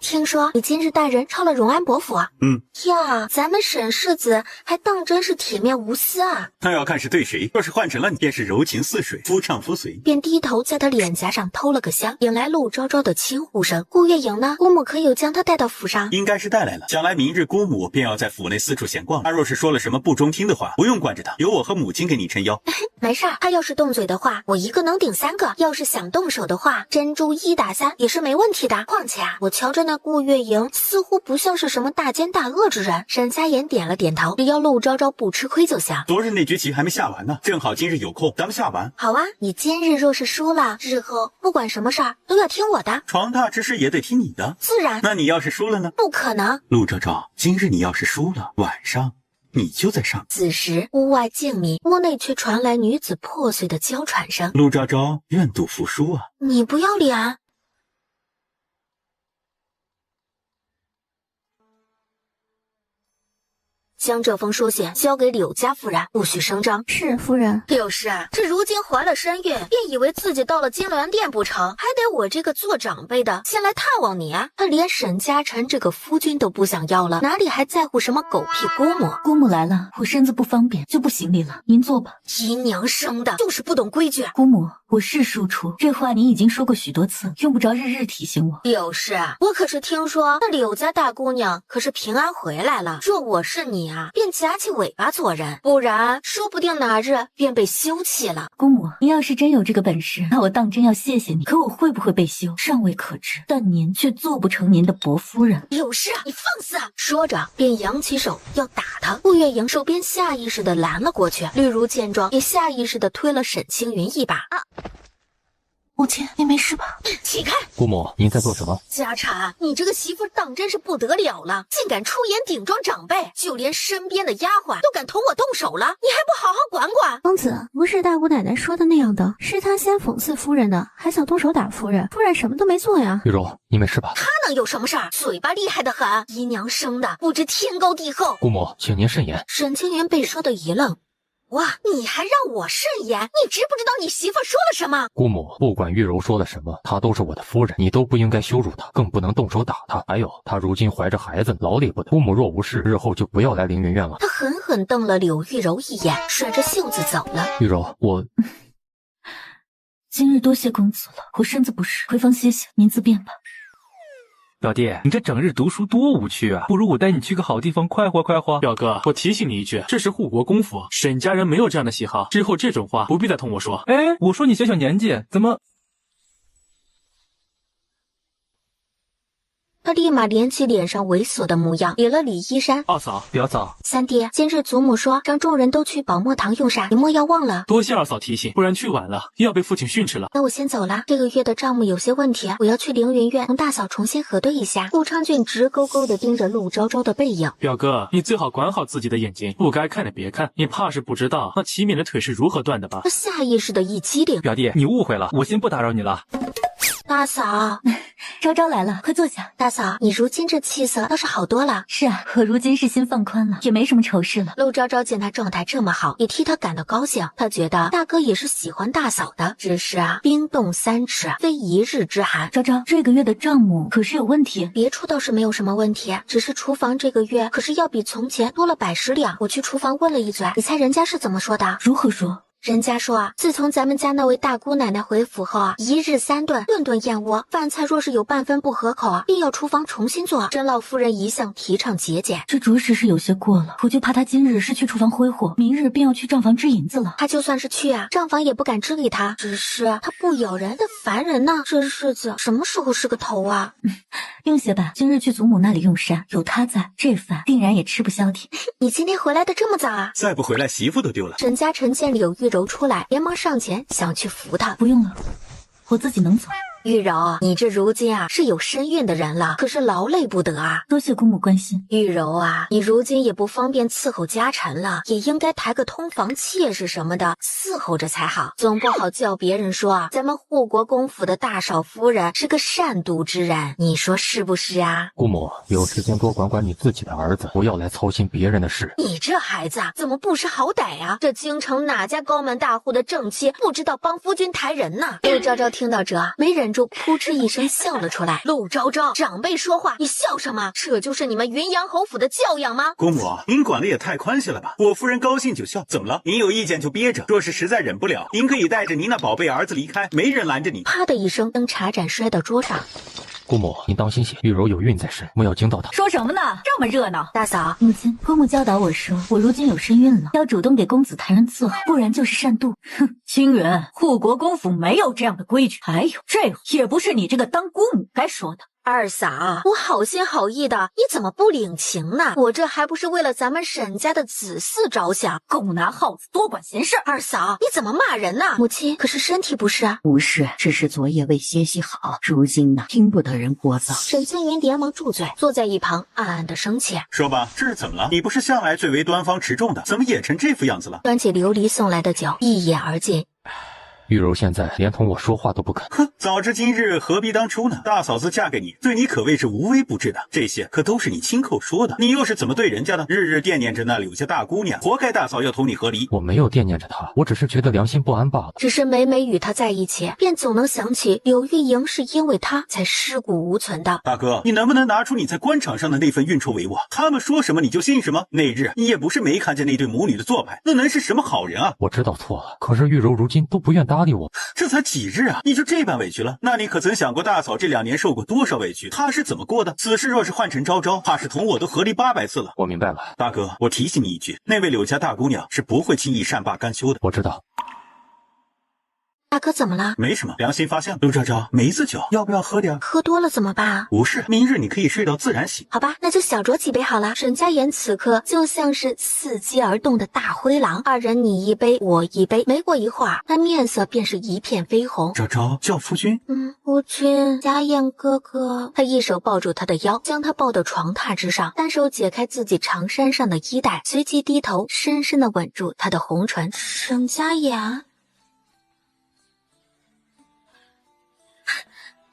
听说你今日带人抄了荣安伯府。呀，咱们沈世子还当真是铁面无私啊。那要看是对谁，若是换成了你，便是柔情似水，夫唱妇随。便低头在他脸颊上偷了个香，引来陆昭昭的轻呼声。顾月影呢？姑母可有将他带到府上？应该是带来了。将来明日姑母便要在府内四处闲逛，他若是说了什么不中听的话，不用惯着他，由我和母亲给你撑腰。没事儿，他要是动嘴的话，我一个能顶3个；要是想动手的话，珍珠1打3也是没问题的。况且啊，我瞧着那顾月影似乎不像是什么大奸大恶之人。沈佳言点了点头，只要陆昭昭不吃亏就行。昨日那局棋还没下完呢，正好今日有空，咱们下完。好啊，你今日若是输了，日后不管什么事儿都要听我的。床榻之事也得听你的，自然。那你要是输了呢？不可能。陆昭昭，今日你要是输了，晚上你就在上。此时屋外静谧，屋内却传来女子破碎的娇喘声。陆昭昭愿赌服输啊！你不要脸！将这封书信交给柳家夫人，不许声张。是夫人。柳氏啊，这如今怀了身孕，便以为自己到了金銮殿不成，还得我这个做长辈的先来探望你啊！他连沈家辰这个夫君都不想要了，哪里还在乎什么狗屁姑母？姑母来了，我身子不方便，就不行礼了。您坐吧。姨娘生的，就是不懂规矩。姑母，我是庶出，这话您已经说过许多次，用不着日日提醒我。柳氏，我可是听说那柳家大姑娘可是平安回来了。若我是你啊，便夹起尾巴做人，不然说不定哪日便被休弃了。姑母，您要是真有这个本事，那我当真要谢谢你。可我会不会被休，尚未可知。但您却做不成您的伯夫人。柳氏，你放肆！说着便扬起手要打他。顾月影手边下意识地拦了过去，绿如见状也下意识地推了沈青云一把。母亲，你没事吧？起开！姑母，您在做什么？家产，你这个媳妇当真是不得了了，竟敢出言顶撞长辈，就连身边的丫鬟都敢同我动手了，你还不好好管管？公子，不是大姑奶奶说的那样的，是她先讽刺夫人的，还想动手打夫人，夫人什么都没做呀。玉柔，你没事吧？她能有什么事儿？嘴巴厉害的很，姨娘生的不知天高地厚。姑母，请您慎言。沈清云被说的一愣。哇，你还让我慎言？你知不知道你媳妇说了什么？姑母，不管玉柔说了什么，她都是我的夫人，你都不应该羞辱她，更不能动手打她。还有，她如今怀着孩子，劳累不得。姑母若无事，日后就不要来凌云院了。他狠狠瞪了柳玉柔一眼，甩着袖子走了。玉柔，我今日多谢公子了，我身子不适，回房歇歇，您自便吧。表弟，你这整日读书多无趣啊！不如我带你去个好地方快活快活。表哥，我提醒你一句，这是护国公府，沈家人没有这样的喜好，之后这种话不必再同我说。哎，我说你小小年纪，怎么？他立马连起脸上猥琐的模样，理了理衣衫。二嫂，表嫂，三弟，今日祖母说让众人都去宝墨堂用膳，你莫要忘了。多谢二嫂提醒，不然去晚了又要被父亲训斥了。那我先走了，这个月的账目有些问题，我要去凌云院同大嫂重新核对一下。陆昌俊直勾勾地盯着陆昭昭的背影。表哥，你最好管好自己的眼睛，不该看的别看。你怕是不知道那齐勉的腿是如何断的吧？他下意识的一激灵。表弟，你误会了，我先不打扰你了。大嫂，昭昭来了，快坐下。大嫂，你如今这气色倒是好多了。是啊，我如今是心放宽了，也没什么愁事了。陆昭昭见他状态这么好，也替他感到高兴。他觉得大哥也是喜欢大嫂的，只是啊，冰冻3尺，非一日之寒。昭昭，这个月的账目可是有问题？别处倒是没有什么问题，只是厨房这个月可是要比从前多了100两。我去厨房问了一嘴，你猜人家是怎么说的？如何说？人家说啊，自从咱们家那位大姑奶奶回府后啊，一日3顿，顿顿燕窝，饭菜若是有半分不合口啊，便要厨房重新做。甄老夫人一向提倡节俭，这着实是有些过了。我就怕他今日是去厨房挥霍，明日便要去账房支银子了。他就算是去啊，账房也不敢支理他，只是他不咬人的烦人呢。这日子什么时候是个头啊？用些吧，今日去祖母那里用膳，有他在，这饭定然也吃不消停。你今天回来的这么早啊？再不回来，媳妇都丢了。沈家辰见柳玉柔出来，连忙上前想去扶她。不用了，我自己能走。玉柔，你这如今啊是有身孕的人了，可是劳累不得啊。多谢姑母关心。玉柔啊，你如今也不方便伺候家臣了，也应该抬个通房妾室什么的伺候着才好，总不好叫别人说啊，咱们护国公府的大少夫人是个善妒之人，你说是不是啊？姑母，有时间多管管你自己的儿子，不要来操心别人的事。你这孩子啊，怎么不识好歹啊？这京城哪家高门大户的正妻不知道帮夫君抬人呢？陆昭昭听到这，没忍住扑哧一声笑了出来。陆昭昭，长辈说话你笑什么？这就是你们云阳侯府的教养吗？姑母，您管的也太宽些了吧？我夫人高兴就笑，怎么了？您有意见就憋着，若是实在忍不了，您可以带着您那宝贝儿子离开，没人拦着你。啪的一声，将茶盏摔到桌上。姑母，您当心些，玉柔有孕在身，莫要惊到她。说什么呢？这么热闹！大嫂，母亲，姑母教导我说，我如今有身孕了，要主动给公子抬人伺候，不然就是擅妒。哼，青云，护国公府没有这样的规矩，还有这个也不是你这个当姑母该说的。二嫂，我好心好意的，你怎么不领情呢？我这还不是为了咱们沈家的子嗣着想。狗拿耗子多管闲事。二嫂，你怎么骂人呢？母亲，可是身体不适啊。不是，只是昨夜未歇息好，如今呢，听不得人聒噪。沈青云连忙住嘴，坐在一旁暗暗的生气。说吧，这是怎么了？你不是向来最为端方持重的，怎么演成这副样子了？端起琉璃送来的酒，一饮而尽。玉柔现在连同我说话都不肯。哼，早知今日何必当初呢？大嫂子嫁给你，对你可谓是无微不至的，这些可都是你亲口说的。你又是怎么对人家的？日日惦念着那柳家大姑娘，活该大嫂要同你和离。我没有惦念着她，我只是觉得良心不安罢了。只是每每与她在一起，便总能想起柳玉莹是因为她才尸骨无存的。大哥，你能不能拿出你在官场上的那份运筹帷幄？他们说什么你就信什么？那日你也不是没看见那对母女的做派，那能是什么好人啊？我知道错了，可是玉柔如今都不愿搭理我。这才几日啊，你就这般委屈了？那你可曾想过大嫂这2年受过多少委屈？她是怎么过的？此事若是换成昭昭，怕是同我都合离800次了。我明白了，大哥，我提醒你一句，那位柳家大姑娘是不会轻易善罢甘休的。我知道。大哥怎么了？没什么，良心发现。陆昭昭，梅子酒要不要喝点？喝多了怎么办？不是，明日你可以睡到自然醒。好吧，那就小酌几杯好了。沈家言此刻就像是伺机而动的大灰狼，二人你一杯我一杯，没过一会儿，那面色便是一片绯红。昭昭，叫夫君。夫君，家燕哥哥。他一手抱住他的腰，将他抱到床榻之上，单手解开自己长衫上的衣带，随即低头深深地吻住他的红唇。沈家言。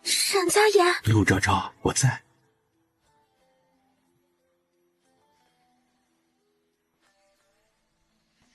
沈家言，陆昭昭，我在。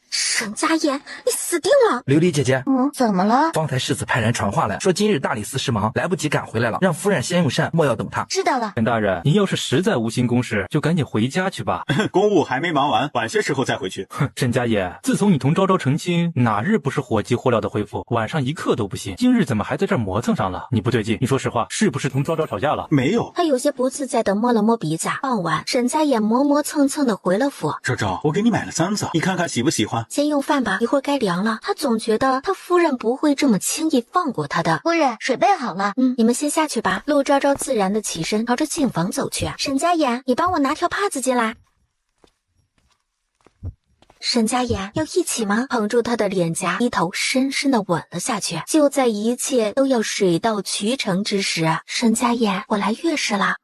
沈家言，你死定了！琉璃姐姐，怎么了？方才世子派人传话来说，今日大理寺事忙，来不及赶回来了，让夫人先用膳，莫要等他。知道了。沈大人，您要是实在无心公事，就赶紧回家去吧。公务还没忙完，晚些时候再回去。哼，沈家言，自从你同昭昭成亲，哪日不是火急火燎的回复，晚上一刻都不醒。今日怎么还在这儿磨蹭上了？你不对劲，你说实话，是不是同昭昭吵架了？没有。他有些不自在的摸了摸鼻子。傍晚，沈家言磨磨蹭蹭的回了府。昭昭，我给你买了簪子，你看看喜不喜欢？先用饭吧，一会儿该凉了。他总觉得他夫人不会这么轻易放过他的。夫人，水备好了。你们先下去吧。陆昭昭自然的起身，朝着净房走去。沈家言，你帮我拿条帕子进来。沈家言，要一起吗？捧住他的脸颊，低头深深的吻了下去。就在一切都要水到渠成之时，沈家言，我来月事了。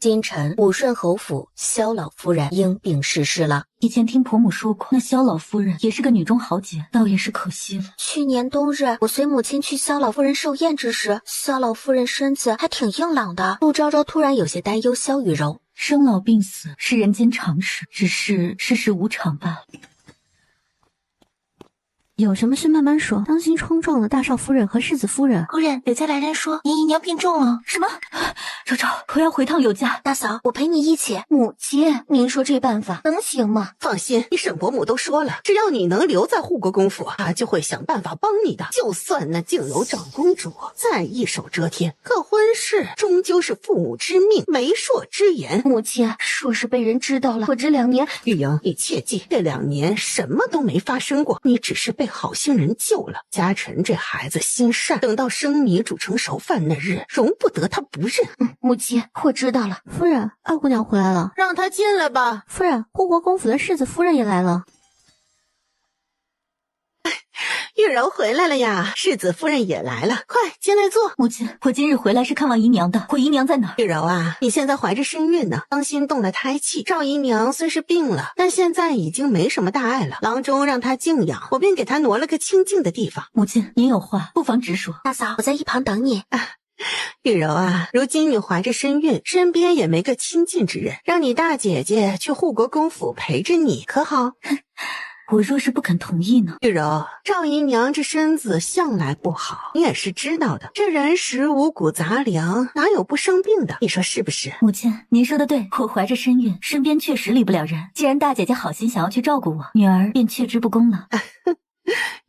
今晨，武顺侯府萧老夫人因病逝世了。以前听婆母说过，那萧老夫人也是个女中豪杰，倒也是可惜了。去年冬日，我随母亲去萧老夫人寿宴之时，萧老夫人身子还挺硬朗的。陆昭昭突然有些担忧萧雨柔。生老病死是人间常事，只是世事无常罢了。有什么事慢慢说，当心冲撞了大少夫人和世子夫人。夫人，柳家来人说您姨娘病重了。什么？昭昭，可要回趟柳家。大嫂，我陪你一起。母亲，您说这办法能行吗？放心，你沈伯母都说了，只要你能留在护国公府，她就会想办法帮你的。就算那静柔长公主再一手遮天，可婚事终究是父母之命，媒妁之言。母亲，若是被人知道了，我这2年……玉莹，你切记，这2年什么都没发生过，你只是被好心人救了。家臣这孩子心善，等到生米煮成熟饭那日，容不得他不认。母亲，我知道了。夫人，二姑娘回来了，让她进来吧。夫人，护国公府的世子夫人也来了。玉柔回来了呀，世子夫人也来了，快进来坐。母亲，我今日回来是看望姨娘的，我姨娘在哪？玉柔啊，你现在怀着身孕呢，当心动了胎气。赵姨娘虽是病了，但现在已经没什么大碍了，郎中让她静养，我便给她挪了个清静的地方。母亲，您有话不妨直说。大嫂，我在一旁等你。玉柔啊，如今你怀着身孕，身边也没个亲近之人，让你大姐姐去护国公府陪着你，可好？我若是不肯同意呢？玉柔，赵姨娘这身子向来不好，你也是知道的。这人食五谷杂粮，哪有不生病的？你说是不是？母亲，您说的对，我怀着身孕，身边确实离不了人。既然大姐姐好心想要去照顾我，女儿便却之不恭了。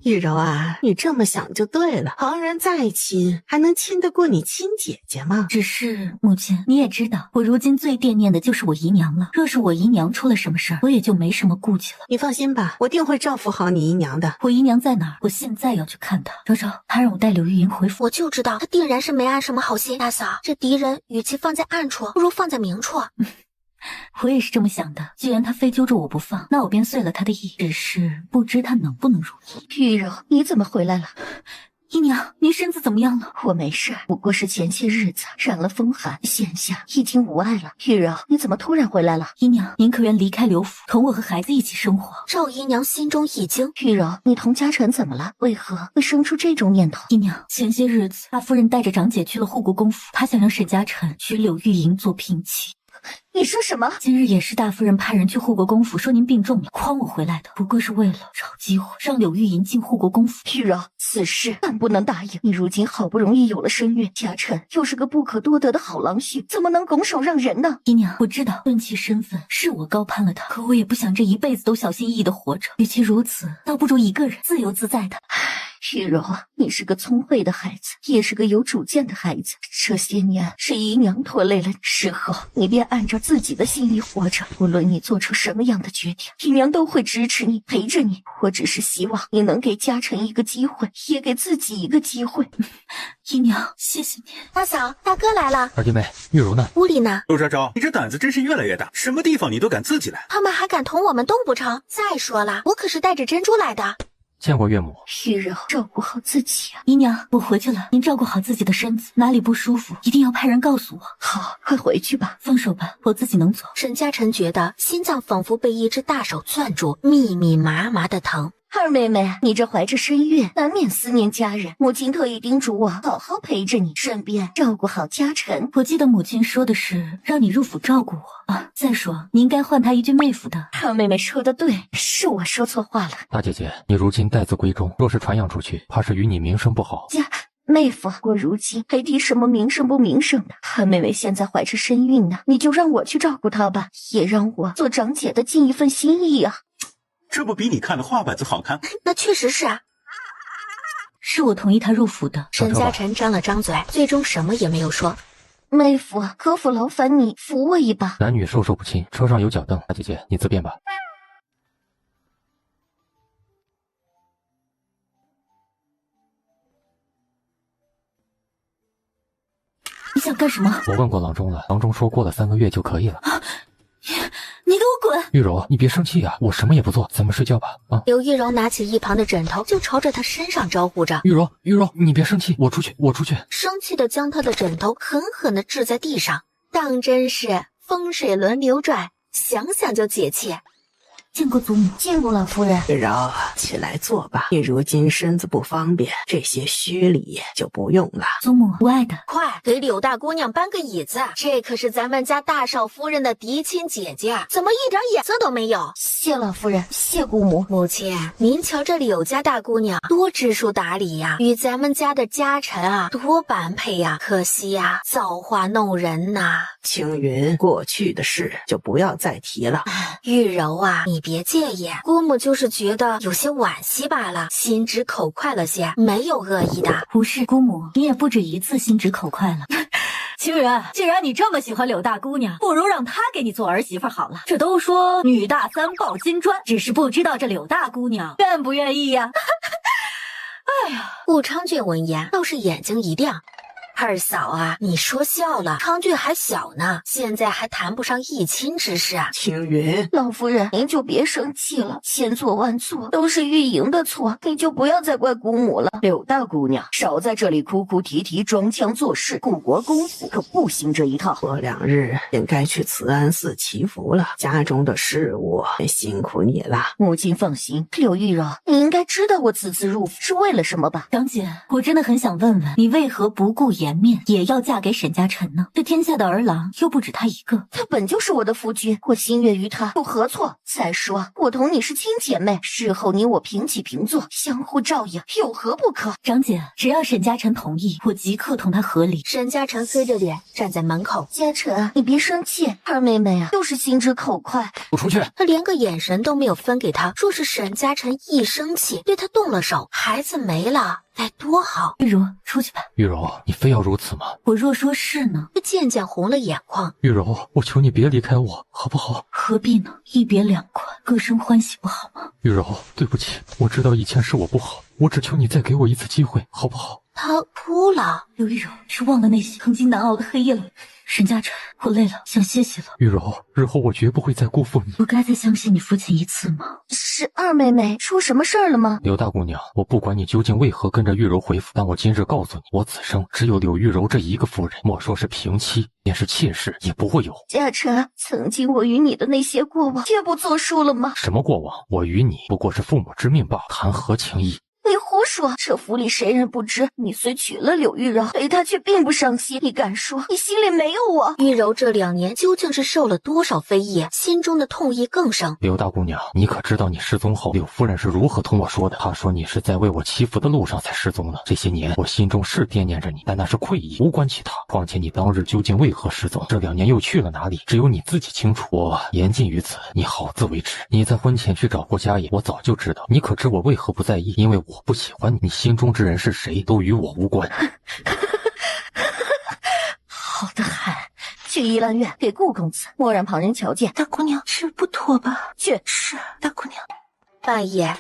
玉柔啊，你这么想就对了。旁人再亲，还能亲得过你亲姐姐吗？只是母亲，你也知道，我如今最惦念的就是我姨娘了。若是我姨娘出了什么事儿，我也就没什么顾忌了。你放心吧，我定会照顾好你姨娘的。我姨娘在哪儿？我现在要去看她。周周，她让我带柳玉莹回府。我就知道，她定然是没安什么好心。大嫂，这敌人与其放在暗处，不如放在明处。我也是这么想的。既然他非揪着我不放，那我便遂了他的意。只是不知他能不能如意。玉柔，你怎么回来了？姨娘，您身子怎么样了？我没事，不过是前些日子染了风寒，现下已经无碍了。玉柔，你怎么突然回来了？姨娘，您可愿离开刘府，同我和孩子一起生活？赵姨娘心中一惊。玉柔，你同家臣怎么了？为何会生出这种念头？姨娘，前些日子大夫人带着长姐去了护国公府，她想让沈家臣娶柳玉莹做聘妻。你说什么？今日也是大夫人派人去护国公府，说您病重了，诓我回来的，不过是为了找机会让柳玉莹进护国公府。玉柔，此事断不能答应。你如今好不容易有了身孕，家臣又是个不可多得的好郎婿，怎么能拱手让人呢？姨娘，我知道论其身份是我高攀了他，可我也不想这一辈子都小心翼翼的活着。与其如此，倒不如一个人自由自在的。玉柔啊，你是个聪慧的孩子，也是个有主见的孩子。这些年是姨娘拖累了你，事后你便按照自己的心意活着。无论你做出什么样的决定，姨娘都会支持你，陪着你。我只是希望你能给家臣一个机会，也给自己一个机会。姨娘，谢谢你。大嫂，大哥来了。二弟妹，玉茹呢？屋里呢。陆昭昭，你这胆子真是越来越大，什么地方你都敢自己来。他们还敢同我们斗不成？再说了，我可是带着珍珠来的。见过岳母。玉柔，照顾好自己啊。姨娘，我回去了，您照顾好自己的身子，哪里不舒服一定要派人告诉我。好，快回去吧。放手吧，我自己能走。沈家臣觉得心脏仿佛被一只大手攥住，密密麻麻的疼。二妹妹，你这怀着身孕，难免思念家人。母亲特意叮嘱我好好陪着你，顺便照顾好家臣。我记得母亲说的是让你入府照顾我啊。再说，你应该唤她一句妹夫的。二妹妹说的对，是我说错话了。大姐姐，你如今待字闺中，若是传扬出去，怕是与你名声不好。妹夫，我如今还提什么名声不名声的？二妹妹现在怀着身孕呢，你就让我去照顾她吧，也让我做长姐的尽一份心意啊。这不比你看的画板子好看？那确实是啊，是我同意他入府的。沈家臣张了张嘴，最终什么也没有说。妹夫，可否劳烦你扶我一把？男女授受不亲，车上有脚凳，大姐姐你自便吧。你想干什么？我问过郎中了，郎中说过了3个月就可以了。你给我滚！玉柔，你别生气啊，我什么也不做，咱们睡觉吧。啊！刘玉柔拿起一旁的枕头，就朝着他身上招呼着。玉柔，你别生气，我出去。生气的将他的枕头狠狠地掷在地上，当真是风水轮流转，想想就解气。见过祖母，见过老夫人。玉柔，起来坐吧。你如今身子不方便，这些虚礼就不用了。祖母，无碍的。快给柳大姑娘搬个椅子，这可是咱们家大少夫人的嫡亲姐姐，怎么一点眼色都没有？谢老夫人，谢姑母。母亲，您瞧这柳家大姑娘多知书达理呀，与咱们家的家臣啊多般配呀，可惜呀造化弄人呐。青云，过去的事就不要再提了。玉柔啊，你别介意，姑母就是觉得有些惋惜罢了，心直口快了些，没有恶意的。不是姑母，你也不止一次心直口快了。青云，既然你这么喜欢柳大姑娘，不如让她给你做儿媳妇好了。这都说女大三抱金砖，只是不知道这柳大姑娘愿不愿意呀。哎呀，顾昌俊闻言倒是眼睛一亮。二嫂啊，你说笑了，昌俊还小呢，现在还谈不上议亲之事啊。青云，老夫人，您就别生气了，千错万错都是玉莹的错，你就不要再怪姑母了。柳大姑娘，少在这里哭哭啼啼、装腔作势，护国公府可不行这一套。过2日应该去慈安寺祈福了，家中的事务辛苦你了。母亲放心，柳玉柔，你应该知道我此次入府是为了什么吧？长姐，我真的很想问问，你为何不顾颜面，也要嫁给沈家辰呢？这天下的儿郎又不止他一个，他本就是我的夫君，我心悦于他有何错？再说我同你是亲姐妹，事后你我平起平坐，相互照应，有何不可？长姐，只要沈家辰同意，我即刻同他和离。沈家辰黑着脸站在门口。家辰，你别生气，二妹妹啊，就是心直口快。我出去。他连个眼神都没有分给他，若是沈家辰一生气对他动了手，孩子没了该多好。玉柔，出去吧。玉柔，你非要如此吗？我若说是呢？他渐渐红了眼眶。玉柔，我求你别离开我，好不好？何必呢？一别两宽，各生欢喜不好吗？玉柔，对不起，我知道以前是我不好，我只求你再给我一次机会，好不好？他哭了。刘玉柔，是忘了那些曾经难熬的黑夜了。沈家辰，我累了，想歇息了。玉柔，日后我绝不会再辜负你。不该再相信你父亲一次吗？是二妹妹出什么事儿了吗？刘大姑娘，我不管你究竟为何跟着玉柔回府，但我今日告诉你，我此生只有柳玉柔这一个夫人，莫说是平妻，便是妾室也不会有。家辰，曾经我与你的那些过往，绝不作数了吗？什么过往？我与你不过是父母之命罢了，谈何情谊？你胡说！这府里谁人不知，你虽娶了柳玉柔，对她却并不上心。你敢说你心里没有我？玉柔这2年究竟是受了多少非议，心中的痛意更深。刘大姑娘，你可知道你失踪后，柳夫人是如何同我说的？她说你是在为我祈福的路上才失踪的。这些年我心中是惦念着你，但那是愧意，无关其他。况且你当日究竟为何失踪？这2年又去了哪里？只有你自己清楚。我言尽于此，你好自为之。你在婚前去找过家业，我早就知道。你可知我为何不在意？因为我不喜欢你。你心中之人是谁，都与我无关。好的很，去怡兰院给顾公子，莫让旁人瞧见。大姑娘，是不妥吧？去。是，大姑娘。半夜，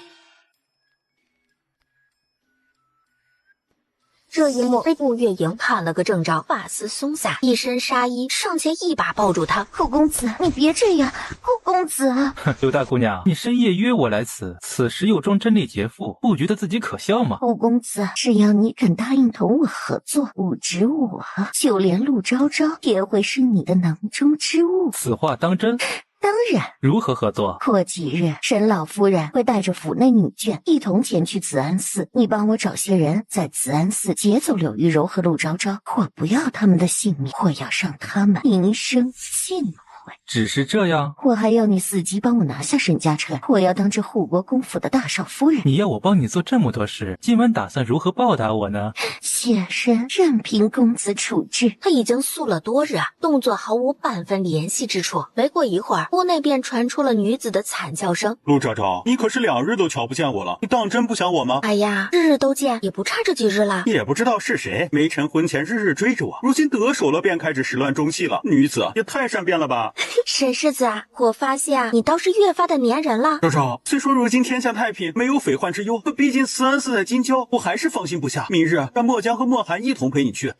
这一幕被顾月莹看了个正着，发丝松散，一身纱衣，上前一把抱住他。顾公子，你别这样，顾公子。刘大姑娘，你深夜约我来此，此时又装贞丽洁妇，不觉得自己可笑吗？顾公子，只要你肯答应同我合作，不止我，就连陆昭昭也会是你的囊中之物。此话当真？当然。如何合作？过几日，沈老夫人会带着府内女眷一同前去慈安寺，你帮我找些人在慈安寺劫走柳玉柔和陆昭昭，我不要他们的性命，我要让他们名声尽毁。只是这样？我还要你伺机帮我拿下沈家辰，我要当这护国公府的大少夫人。你要我帮你做这么多事，今晚打算如何报答我呢？妾身任凭公子处置。他已经宿了多日，动作毫无半分联系之处。没过一会儿，屋内便传出了女子的惨叫声。陆昭昭，你可是2日都瞧不见我了，你当真不想我吗？哎呀，日日都见，也不差这几日了。也不知道是谁，没趁婚前日日追着我，如今得手了便开始始乱终弃了。女子也太善变了吧！沈世子啊，我发现你倒是越发的粘人了。昭昭，虽说如今天下太平，没有匪患之忧，可毕竟慈安寺在京郊，我还是放心不下。明日让墨江和墨寒一同陪你去。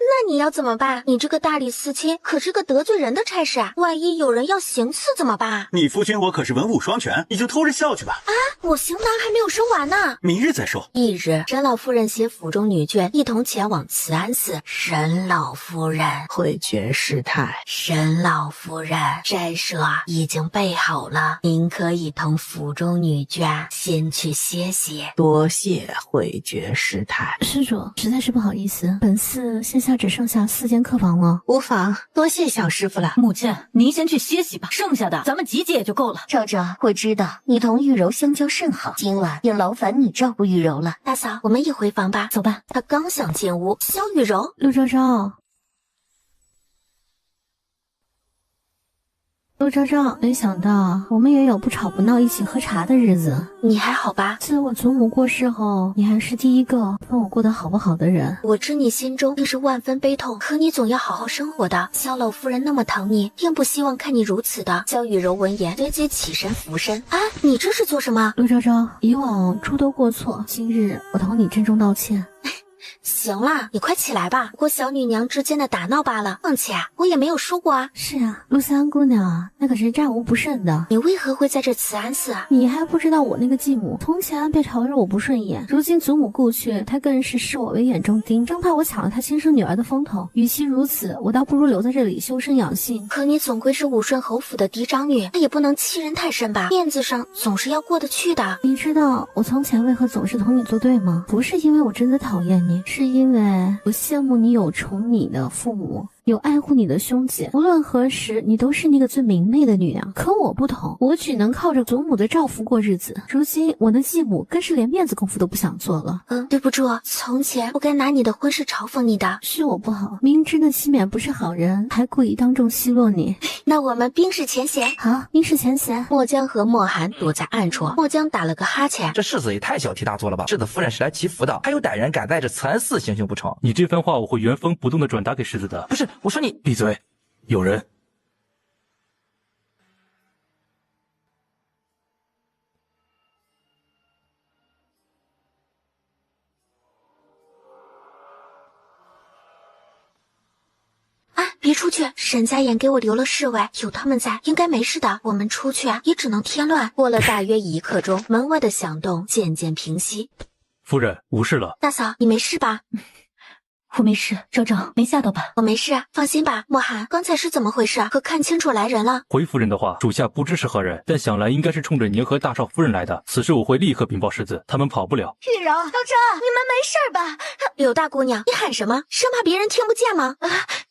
那你要怎么办？你这个大理寺卿可是个得罪人的差事啊，万一有人要行刺怎么办？你夫君我可是文武双全，你就偷着笑去吧。啊，我行囊还没有收完呢，明日再说。翌日，沈老夫人携府中女眷一同前往慈安寺。沈老夫人，回绝师太。沈老夫人，斋舍已经备好了，您可以同府中女眷先去歇息。多谢回绝师太。施主，实在是不好意思，本寺现下只剩下4间客房了。无妨，多谢小师傅了。母亲，您先去歇息吧，剩下的咱们集结也就够了。昭昭，我知道你同玉柔相交甚好，今晚也劳烦你照顾玉柔了。大嫂，我们一回房吧。走吧。他刚想进屋，萧玉柔，陆昭昭。陆昭昭，没想到我们也有不吵不闹一起喝茶的日子。你还好吧？自我祖母过世后，你还是第一个问我过得好不好的人。我知你心中定是万分悲痛，可你总要好好生活的。萧老夫人那么疼你，并不希望看你如此的。萧雨柔闻言随即起身扶身。啊，你这是做什么？陆昭昭，以往诸多过错，今日我同你郑重道歉。行了，你快起来吧。不过小女娘之间的打闹罢了，况且我也没有输过啊。是啊，陆三姑娘，那可是战无不胜的。你为何会在这慈安寺啊？你还不知道我那个继母从前被朝着我不顺眼，如今祖母故去，她更是视我为眼中钉，生怕我抢了她亲生女儿的风头。与其如此，我倒不如留在这里修身养性。可你总归是武顺侯府的嫡长女，那也不能欺人太甚吧？面子上总是要过得去的。你知道我从前为何总是同你作对吗？不是因为我真的讨厌你，是因为我羡慕你有宠你的父母，有爱护你的兄姐，无论何时你都是那个最明媚的女娘。可我不同，我只能靠着祖母的照拂过日子，如今我的继母更是连面子功夫都不想做了。对不住，从前不该拿你的婚事嘲讽你的，是我不好，明知那西冕不是好人，还故意当众奚落你。那我们冰释前嫌。好，冰释前嫌。墨江和墨寒躲在暗处，墨江打了个哈欠。这世子也太小题大做了吧！世子夫人是来祈福的，还有歹人敢在这慈安寺行凶不成？你这番话我会原封不动的转达给世子的。不是，我说你闭嘴！有人。别出去！沈家眼给我留了侍卫，有他们在，应该没事的。我们出去啊，也只能添乱。过了大约1刻钟，门外的响动渐渐平息。夫人，无事了。大嫂，你没事吧？我没事，昭昭没吓到吧？我没事，放心吧。墨寒，刚才是怎么回事？可看清楚来人了？回夫人的话，属下不知是何人，但想来应该是冲着您和大少夫人来的。此事我会立刻禀报世子，他们跑不了。玉柔、昭昭，你们没事吧？柳大姑娘，你喊什么？生怕别人听不见吗？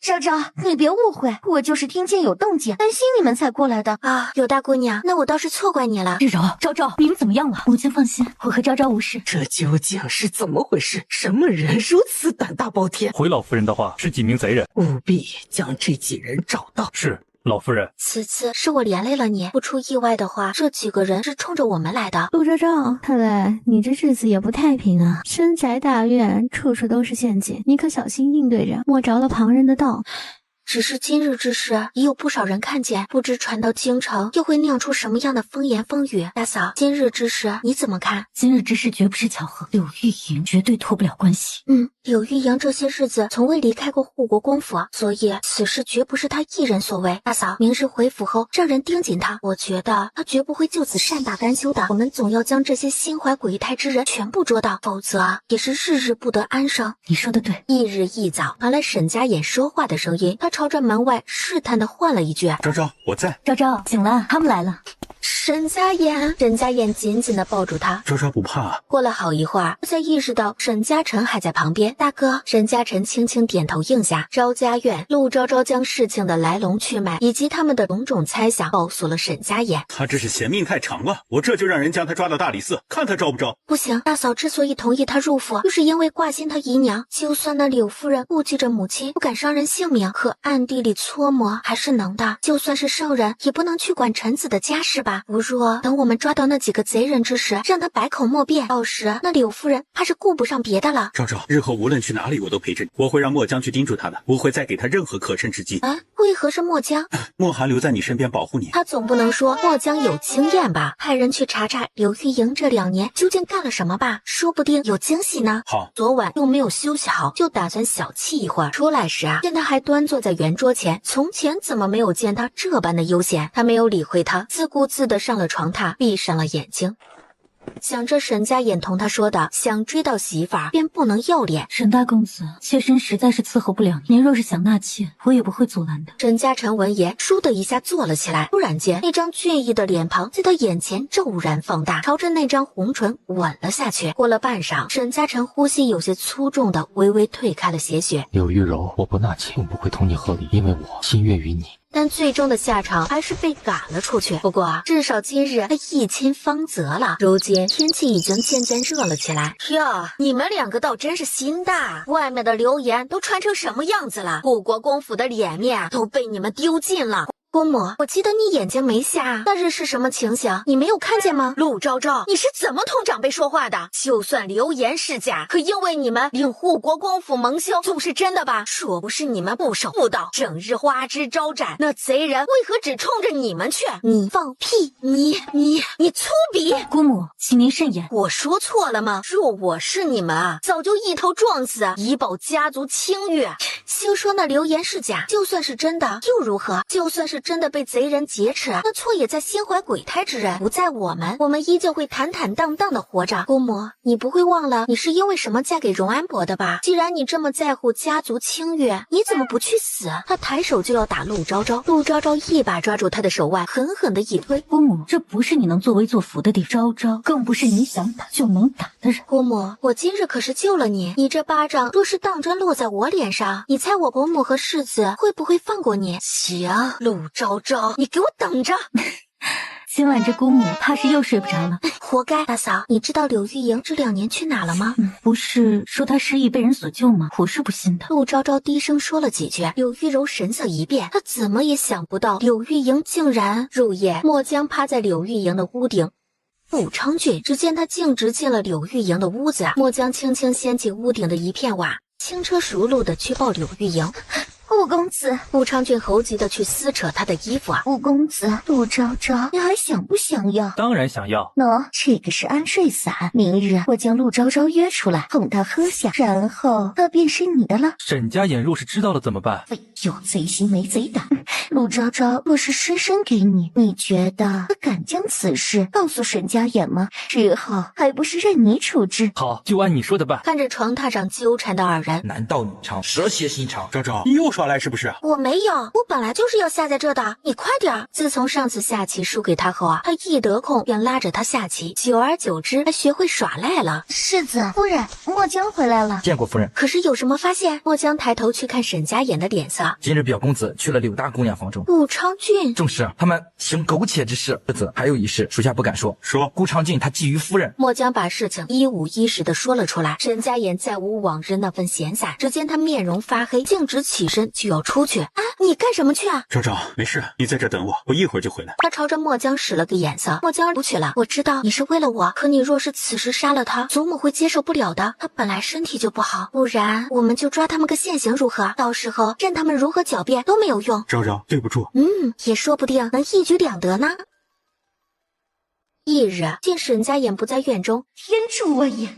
昭昭，你别误会，我就是听见有动静，担心你们才过来的啊。柳大姑娘，那我倒是错怪你了。玉柔、昭昭，你们怎么样了？母亲放心，我和昭昭无事。这究竟是怎么回事？什么人如此胆大包天？回老夫人的话，是几名贼人，务必将这几人找到。是。老夫人，此次是我连累了你，不出意外的话，这几个人是冲着我们来的。陆昭昭，看来你这日子也不太平啊！深宅大院，处处都是陷阱，你可小心应对着，莫着了旁人的道。只是今日之事，也有不少人看见，不知传到京城又会酿出什么样的风言风语。大嫂，今日之事你怎么看？今日之事绝不是巧合，柳玉莹绝对脱不了关系。柳玉莹这些日子从未离开过护国公府，所以此事绝不是她一人所为。大嫂，明日回府后让人盯紧她，我觉得她绝不会就此善罢甘休的。我们总要将这些心怀鬼胎之人全部捉到，否则也是日日不得安生。你说的对。翌日一早，传来沈家眼说话的声音，他朝着门外试探的唤了一句：“昭昭，我在。”昭昭，醒了，他们来了。沈家眼紧紧的抱住他。昭昭不怕。过了好一会儿，才意识到沈家晨还在旁边。大哥，沈家晨轻轻点头应下。昭家院，陆昭昭将事情的来龙去脉以及他们的种种猜想告诉了沈家眼。他这是嫌命太长了，我这就让人将他抓到大理寺，看他招不招。不行，大嫂之所以同意他入府，就是因为挂心他姨娘。就算那柳夫人顾忌着母亲，不敢伤人性命，可暗地里搓磨还是能的。就算是圣人，也不能去管臣子的家事吧。不若等我们抓到那几个贼人之时，让他百口莫辩，到时那柳夫人怕是顾不上别的了。昭昭，日后无论去哪里，我都陪着你，我会让墨江去盯住他的，不会再给他任何可乘之机。为何是墨江？墨寒留在你身边保护你。他总不能说墨江有经验吧？派人去查查柳玉莹这2年究竟干了什么吧，说不定有惊喜呢。好，昨晚又没有休息好，就打算小憩一会儿。出来时见他还端坐在圆桌前，从前怎么没有见他这般的悠闲？他没有理会他，自顾自地上了床榻，闭上了眼睛。想着沈家眼同他说的，想追到媳妇儿便不能要脸。沈大公子，妾身实在是伺候不了您，若是想纳妾，我也不会阻拦的。沈家晨闻言，倏的一下坐了起来。突然间，那张俊逸的脸庞在他眼前骤然放大，朝着那张红唇吻了下去。过了半晌，沈家晨呼吸有些粗重的微微退开了些许。柳玉柔，我不纳妾，并不会同你和离，因为我心悦于你。但最终的下场还是被赶了出去。不过至少今日他一亲芳泽了。如今天气已经渐渐热了起来。哟，你们2个倒真是心大，外面的流言都传成什么样子了？护国公府的脸面都被你们丢尽了。姑母，我记得你眼睛没瞎，那日是什么情形？你没有看见吗？陆昭昭，你是怎么同长辈说话的？就算流言是假，可因为你们令护国公府蒙羞，总是真的吧？说不是你们不守妇道，整日花枝招展，那贼人为何只冲着你们去？你放屁！你粗鄙！姑母，请您慎言。我说错了吗？若我是你们啊，早就一头撞死，以保家族清誉。休说那流言是假，就算是真的又如何？就算是真的被贼人劫持，那错也在心怀鬼胎之人，不在我们依旧会坦坦荡荡的活着。姑母，你不会忘了你是因为什么嫁给荣安伯的吧？既然你这么在乎家族清誉，你怎么不去死？他抬手就要打陆昭昭，陆昭昭一把抓住他的手腕，狠狠的一推。姑母，这不是你能作威作福的地方，昭昭更不是你想打就能打的人。姑母，我今日可是救了你，你这巴掌若是当真落在我脸上，你猜我伯母和世子会不会放过你？行，陆昭昭，你给我等着！今晚这姑母怕是又睡不着了。活该！大嫂，你知道柳玉莹这2年去哪了吗？不是说她失忆被人所救吗？我是不信的。陆昭昭低声说了几句，柳玉柔神色一变，她怎么也想不到柳玉莹竟然入夜。墨江趴在柳玉莹的屋顶，武昌俊只见他径直进了柳玉莹的屋子，墨江轻轻掀起屋顶的一片瓦，轻车熟路的去抱柳玉莹。顾公子，武昌俊猴急的去撕扯他的衣服啊！顾公子，陆昭昭，你还想不想要？当然想要。喏，这个是安睡伞，明日我将陆昭昭约出来，哄她喝下，然后她便是你的了。沈家眼若是知道了怎么办？有贼心没贼胆。陆昭昭若是失身给你，你觉得他敢将此事告诉沈家眼吗？之后还不是任你处置？好，就按你说的办。看着床榻上纠缠的二人，男盗女娼，蛇蝎心肠。昭昭，你又耍赖是不是？我没有，我本来就是要下在这的，你快点。自从上次下棋输给他后啊，他一得空便拉着他下棋，久而久之，他学会耍赖了。世子夫人，墨江回来了。见过夫人。可是有什么发现？墨江抬头去看沈家眼的脸色。今日表公子去了柳大姑娘房中。顾昌俊，正是，他们行苟且之事。世子还有一事，属下不敢说。说，顾昌俊他觊觎夫人。墨江把事情一五一十的说了出来。沈家眼再无往日那份闲散，只见他面容发黑，径直起身就要出去。啊，你干什么去啊？昭昭，没事，你在这等我，我一会儿就回来。他朝着墨江使了个眼色。墨江不去了，我知道你是为了我，可你若是此时杀了他，祖母会接受不了的。他本来身体就不好，不然我们就抓他们个现行如何？到时候任他们如何狡辩都没有用。昭昭，对不住。也说不定能一举两得呢。翌日，见沈家眼不在院中，天助我也！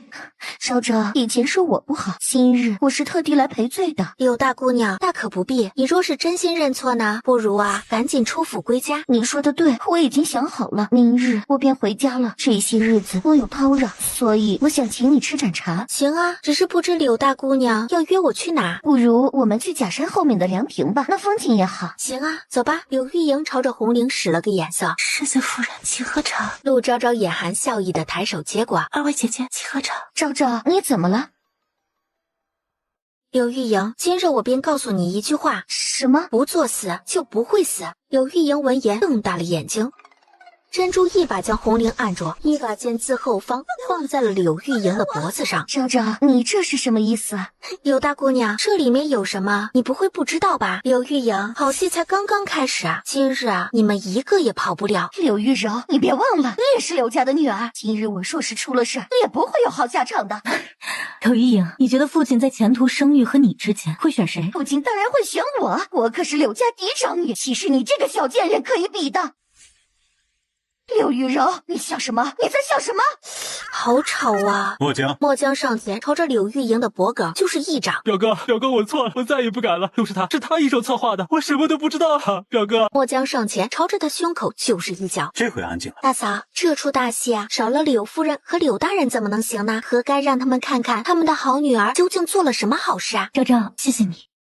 昭昭，以前说我不好，今日我是特地来赔罪的。柳大姑娘，大可不必。你若是真心认错呢，不如赶紧出府归家。你说的对，我已经想好了，明日我便回家了。这些日子我有叨扰，所以我想请你吃盏茶。行啊，只是不知柳大姑娘要约我去哪？不如我们去假山后面的凉亭吧，那风景也好。行啊，走吧。柳玉莹朝着红绫使了个眼色。世子夫人，请喝茶。陆昭昭眼含笑意的抬手接过。二位姐姐，请喝茶。昭昭，你怎么了？柳玉莹，今日我便告诉你一句话。什么？不作死就不会死。柳玉莹闻言瞪大了眼睛。珍珠一把将红绫按住，一把剑自后方放在了柳玉莹的脖子上。昭昭，你这是什么意思啊？柳大姑娘，这里面有什么？你不会不知道吧？柳玉莹，好戏才刚刚开始啊！今日你们一个也跑不了。柳玉柔，你别忘了，你也是柳家的女儿。今日我若是出了事，你也不会有好下场的。柳玉莹，你觉得父亲在前途声誉和你之间会选谁？父亲当然会选我，我可是柳家嫡长女，岂是你这个小贱人可以比的？柳玉柔，你笑什么？你在笑什么？好吵啊！墨江上前朝着柳玉莹的脖颈就是一掌。表哥，我错了，我再也不敢了。都是他一手策划的，我什么都不知道啊！表哥。墨江上前朝着他胸口就是一脚。这回安静了。大嫂，这出大戏啊，少了柳夫人和柳大人怎么能行呢？何该让他们看看他们的好女儿究竟做了什么好事啊？昭昭，谢谢你。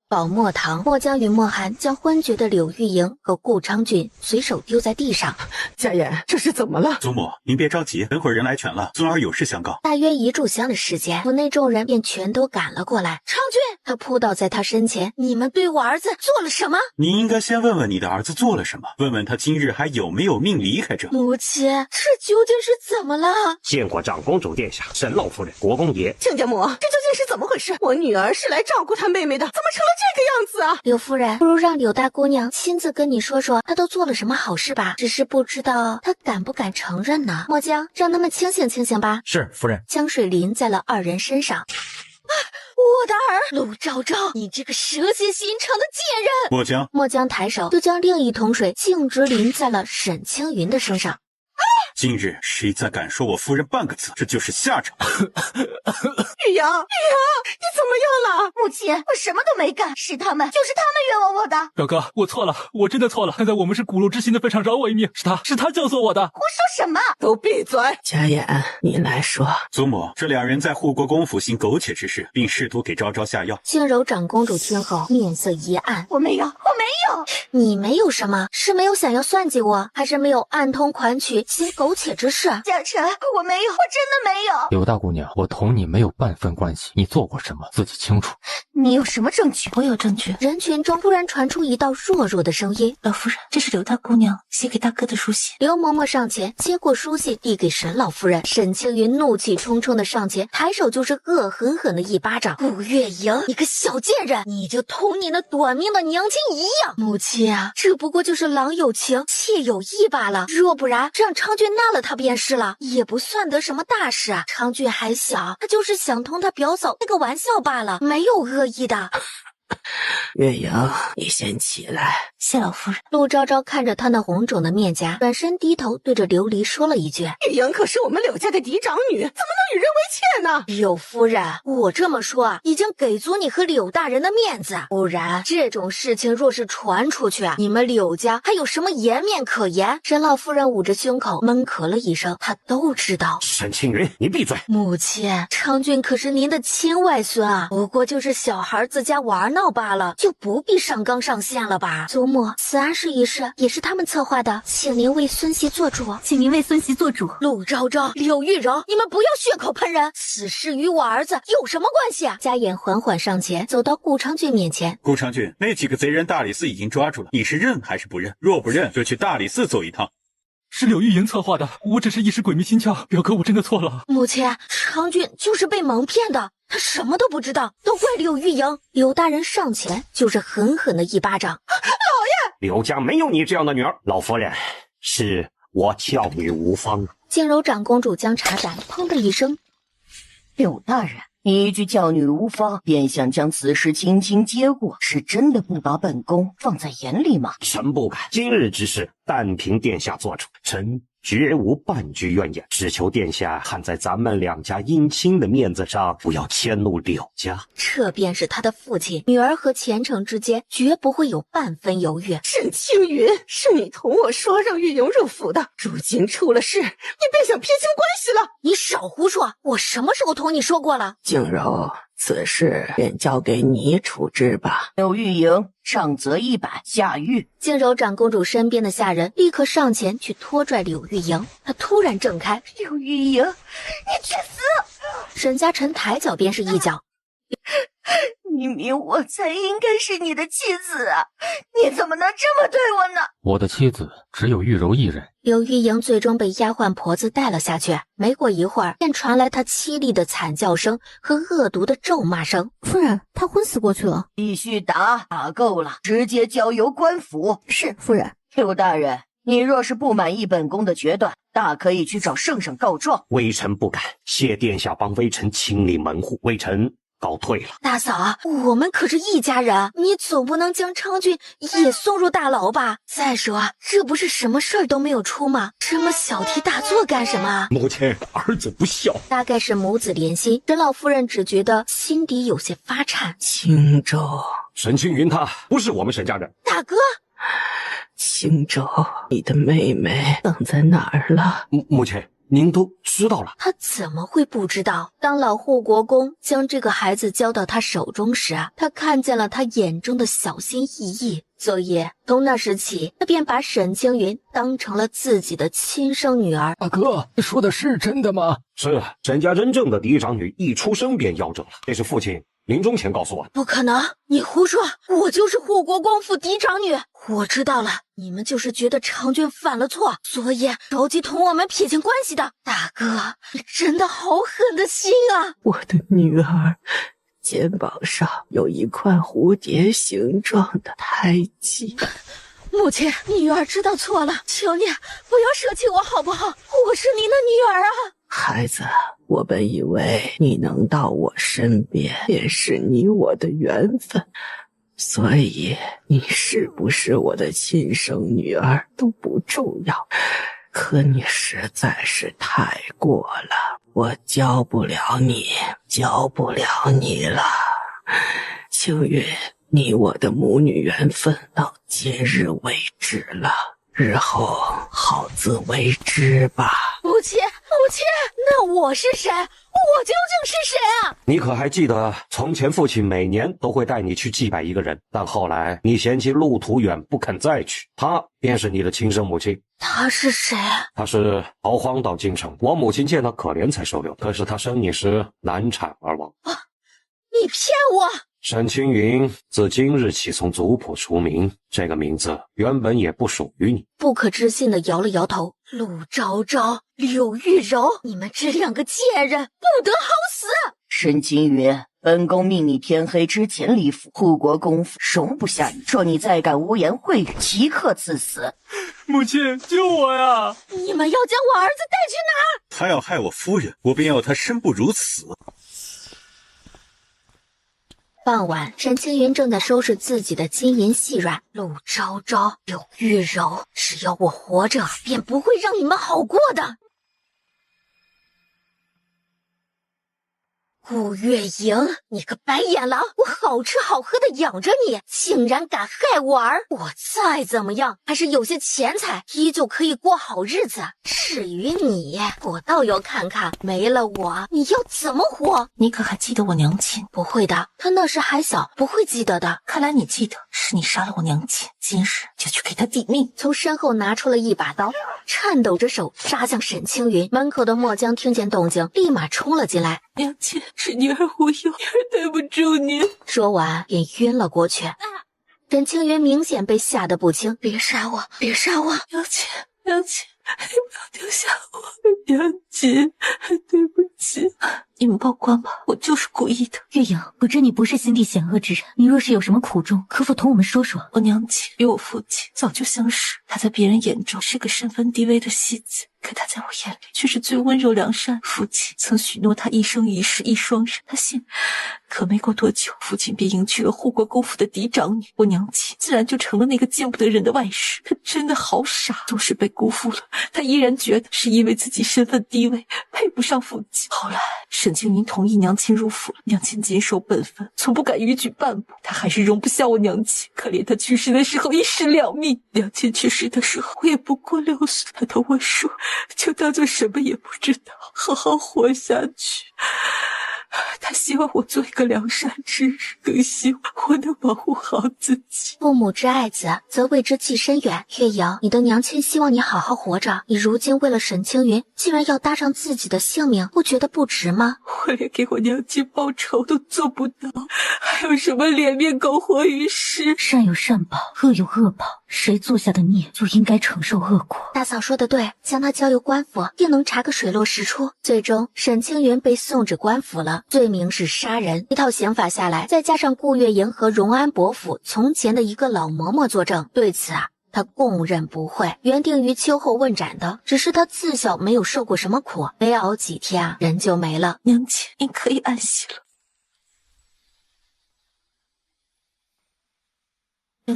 宝墨堂，墨江与墨寒将昏厥的柳玉莹和顾昌俊随手丢在地上。家言，这是怎么了？祖母，您别着急，等会儿人来全了，尊儿有事相告。大约一炷香的时间，府内众人便全都赶了过来。昌俊，他扑倒在他身前，你们对我儿子做了什么？你应该先问问你的儿子做了什么，问问他今日还有没有命离开这。母亲，这究竟是怎么了？见过长公主殿下、沈老夫人、国公爷。亲家母，这究竟是怎么回事？我女儿是来照顾她妹妹的，怎么成了这这个样子啊？柳夫人，不如让柳大姑娘亲自跟你说说，她都做了什么好事吧？只是不知道她敢不敢承认呢。墨江，让他们清醒清醒吧。是夫人。江水淋在了二人身上。我的儿，陆昭昭，你这个蛇蝎心肠的贱人！墨江，墨江抬手就将另一桶水径直淋在了沈青云的身上。今日谁再敢说我夫人半个字，这就是下场。玉阳，你怎么样了？母亲，我什么都没干，是他们，就是他们冤枉我的。表哥，我错了，我真的错了。看在我们是骨肉之心的份上，饶我一命。是他教唆我的。胡说什么？都闭嘴！家言，你来说。祖母，这两人在护国公府行苟且之事，并试图给昭昭下药。静柔长公主听后面色一暗，我没有。你没有什么？是没有想要算计我，还是没有暗通款曲行苟且之事？嘉诚，我没有，我真的没有。柳大姑娘，我同你没有半分关系，你做过什么自己清楚。你有什么证据？我有证据。人群中突然传出一道弱弱的声音：“老夫人，这是柳大姑娘写给大哥的书信。”刘嬷嬷上前接过书信，递给沈老夫人。沈青云怒气冲冲的上前，抬手就是恶狠狠的一巴掌：“顾月莹，你个小贱人，你就同你那短命的娘亲一样！母亲啊，这不过就是郎有情，妾有意罢了。若不然，让昌俊纳了他便是了，也不算得什么大事啊。昌俊还小，他就是想同他表嫂开个玩笑罢了，没有恶意的。”月莹，你先起来。谢老夫人。陆昭昭看着他那红肿的面颊，转身低头对着琉璃说了一句：“月莹可是我们柳家的嫡长女，怎么能与人为妾呢？”柳夫人，我这么说啊，已经给足你和柳大人的面子，不然这种事情若是传出去，你们柳家还有什么颜面可言？沈老夫人捂着胸口闷咳了一声，她都知道。沈青云，你闭嘴！母亲，昌俊可是您的亲外孙啊，不过就是小孩自家玩闹罢了，就不必上纲上线了吧？祖母，此安氏一事也是他们策划的，请您为孙媳做主。请您为孙媳做主。陆昭昭、柳玉柔，你们不要血口喷人，此事与我儿子有什么关系啊？家眼缓缓上前，走到顾昌俊面前。顾昌俊，那几个贼人大理寺已经抓住了，你是认还是不认？若不认，就去大理寺走一趟。是柳玉莹策划的，我只是一时鬼迷心窍，表哥我真的错了。母亲，昌俊就是被蒙骗的，他什么都不知道，都怪柳玉莹。柳大人上前就是狠狠的一巴掌。老爷，柳家没有你这样的女儿。老夫人，是我教女无方。静柔长公主将茶盏砰的一声。柳大人，你一句教女无方，便想将此事轻轻接过，是真的不把本宫放在眼里吗？臣不敢。今日之事，但凭殿下做主，臣绝无半句怨言，只求殿下看在咱们两家姻亲的面子上，不要迁怒柳家。这便是他的父亲，女儿和前程之间绝不会有半分犹豫。沈青云，是你同我说让玉莹入府的，如今出了事，你便想撇清关系了。你少胡说，我什么时候同你说过了？静柔，此事便交给你处置吧。柳玉莹，上则100，下狱。静柔长公主身边的下人立刻上前去拖拽柳玉莹，她突然挣开。柳玉莹，你去死！沈家臣抬脚便是一脚。明明我才应该是你的妻子啊，你怎么能这么对我呢？我的妻子只有玉柔一人。柳玉莹最终被丫鬟婆子带了下去，没过一会儿便传来她凄厉的惨叫声和恶毒的咒骂声。夫人，她昏死过去了。继续打，打够了，直接交由官府。是，夫人。柳大人，你若是不满意本宫的决断，大可以去找圣上告状。微臣不敢，谢殿下帮微臣清理门户，微臣告退了。大嫂，我们可是一家人，你总不能将昌俊也送入大牢吧？再说，这不是什么事儿都没有出吗？这么小题大做干什么？母亲，儿子不孝。大概是母子连心，沈老夫人只觉得心底有些发颤。青州，沈青云他不是我们沈家人。大哥，青州，你的妹妹葬在哪儿了？母亲，您都知道了。他怎么会不知道？当老护国公将这个孩子交到他手中时啊，他看见了他眼中的小心翼翼。所以从那时起，他便把沈青云当成了自己的亲生女儿。大哥，你说的是真的吗？是，沈家真正的嫡长女一出生便夭折了，这是父亲临终前告诉我的。不可能，你胡说！我就是护国公府嫡长女。我知道了，你们就是觉得昌俊犯了错，所以着急同我们撇清关系的。大哥，你真的好狠的心啊！我的女儿肩膀上有一块蝴蝶形状的胎记。母亲，你女儿知道错了，求你不要舍弃我好不好？我是您的女儿啊！孩子，我本以为你能到我身边，便是你我的缘分，所以你是不是我的亲生女儿都不重要。可你实在是太过了，我教不了你了。青云，你我的母女缘分到今日为止了，日后好自为之吧。母亲，那我是谁？我究竟是谁啊？你可还记得，从前父亲每年都会带你去祭拜一个人，但后来你嫌弃路途远不肯再去，他便是你的亲生母亲。他是谁？他是逃荒到京城，我母亲见他可怜才收留，可是他生你时难产而亡。你骗我！沈青云自今日起从族谱除名，这个名字原本也不属于你。不可置信地摇了摇头。陆昭昭、柳玉柔，你们这两个贱人不得好死！沈青云，本宫命你天黑之前离府，护国公府容不下你。若你再敢污言秽语，即刻赐死。母亲，救我呀！你们要将我儿子带去哪？他要害我夫人，我便要他生不如死。傍晚，沈青云正在收拾自己的金银细软。陆昭昭、柳玉柔，只要我活着，便不会让你们好过的。顾月莹，你个白眼狼！我好吃好喝的养着你，竟然敢害我儿！我再怎么样，还是有些钱财，依旧可以过好日子。至于你，我倒要看看，没了我，你要怎么活？你可还记得我娘亲？不会的，他那时还小，不会记得的。看来你记得，是你杀了我娘亲，今日就去给她抵命。从身后拿出了一把刀，颤抖着手扎向沈青云。门口的墨江听见动静，立马冲了进来。娘亲，是女儿忽悠，女儿对不住您。说完便晕了过去。沈青云明显被吓得不轻，别杀我，别杀我！娘亲，娘亲，你不要丢下我，娘亲，对不起。你们报官吧，我就是故意的。月影，我知你不是心地险恶之人，你若是有什么苦衷，可否同我们说说？我娘亲与我父亲早就相识，她在别人眼中是个身份低微的戏子，可她在我眼里却是最温柔良善。父亲曾许诺她一生一世一双人，她信。可没过多久，父亲便迎娶了护国公府的嫡长女，我娘亲自然就成了那个见不得人的外室。她真的好傻，纵使被辜负了，她依然觉得是因为自己身份低微，配不上父亲。后来沈青云同意娘亲入府了，娘亲谨守本分，从不敢逾矩半步。她还是容不下我娘亲，可怜她去世的时候一尸两命。娘亲去世的时候，我也不过6岁，她同我说，就当做什么也不知道，好好活下去。他希望我做一个良善之人，更希望我能保护好自己。父母之爱子，则为之计深远。月莹，你的娘亲希望你好好活着，你如今为了沈青云，竟然要搭上自己的性命，不觉得不值吗？我连给我娘亲报仇都做不到，还有什么脸面苟活于世？善有善报，恶有恶报，谁做下的孽，就应该承受恶果。大嫂说的对，将他交由官府，定能查个水落石出。最终，沈青云被送至官府了，罪名是杀人。一套刑法下来，再加上顾月莹和荣安伯府从前的一个老嬷嬷作证，对此他供认不讳，原定于秋后问斩的，只是他自小没有受过什么苦，没熬几天人就没了。娘亲，您可以安息了。陆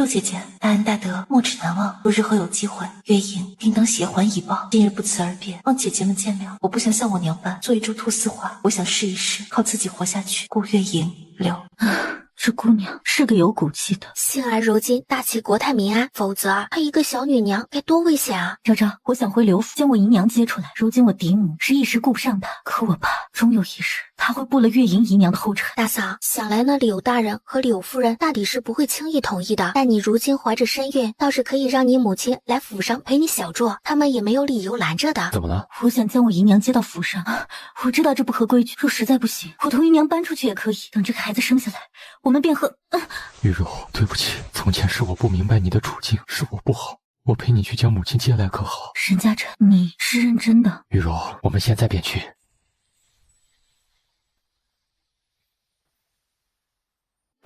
姐姐，大恩大德，莫齿难忘。若日后有机会，月莹定当血还以报。今日不辞而别，望姐姐们见谅。我不想像我娘般做一株菟丝花，我想试一试靠自己活下去。顾月莹，留。这姑娘是个有骨气的，幸而如今大齐国泰民安，否则她一个小女娘该多危险啊！昭昭，我想回刘府将我姨娘接出来。如今我嫡母是一时顾不上她，可我怕终有一日她会步了月莹姨娘的后尘。大嫂，想来那柳大人和柳夫人大抵是不会轻易同意的。但你如今怀着身孕，倒是可以让你母亲来府上陪你小坐，他们也没有理由拦着的。怎么了？我想将我姨娘接到府上。我知道这不合规矩，若实在不行，我同姨娘搬出去也可以。等这个孩子生下来，我们便和……玉柔，对不起，从前是我不明白你的处境，是我不好，我陪你去将母亲接来可好？沈家辰，你是认真的？玉柔，我们现在便去。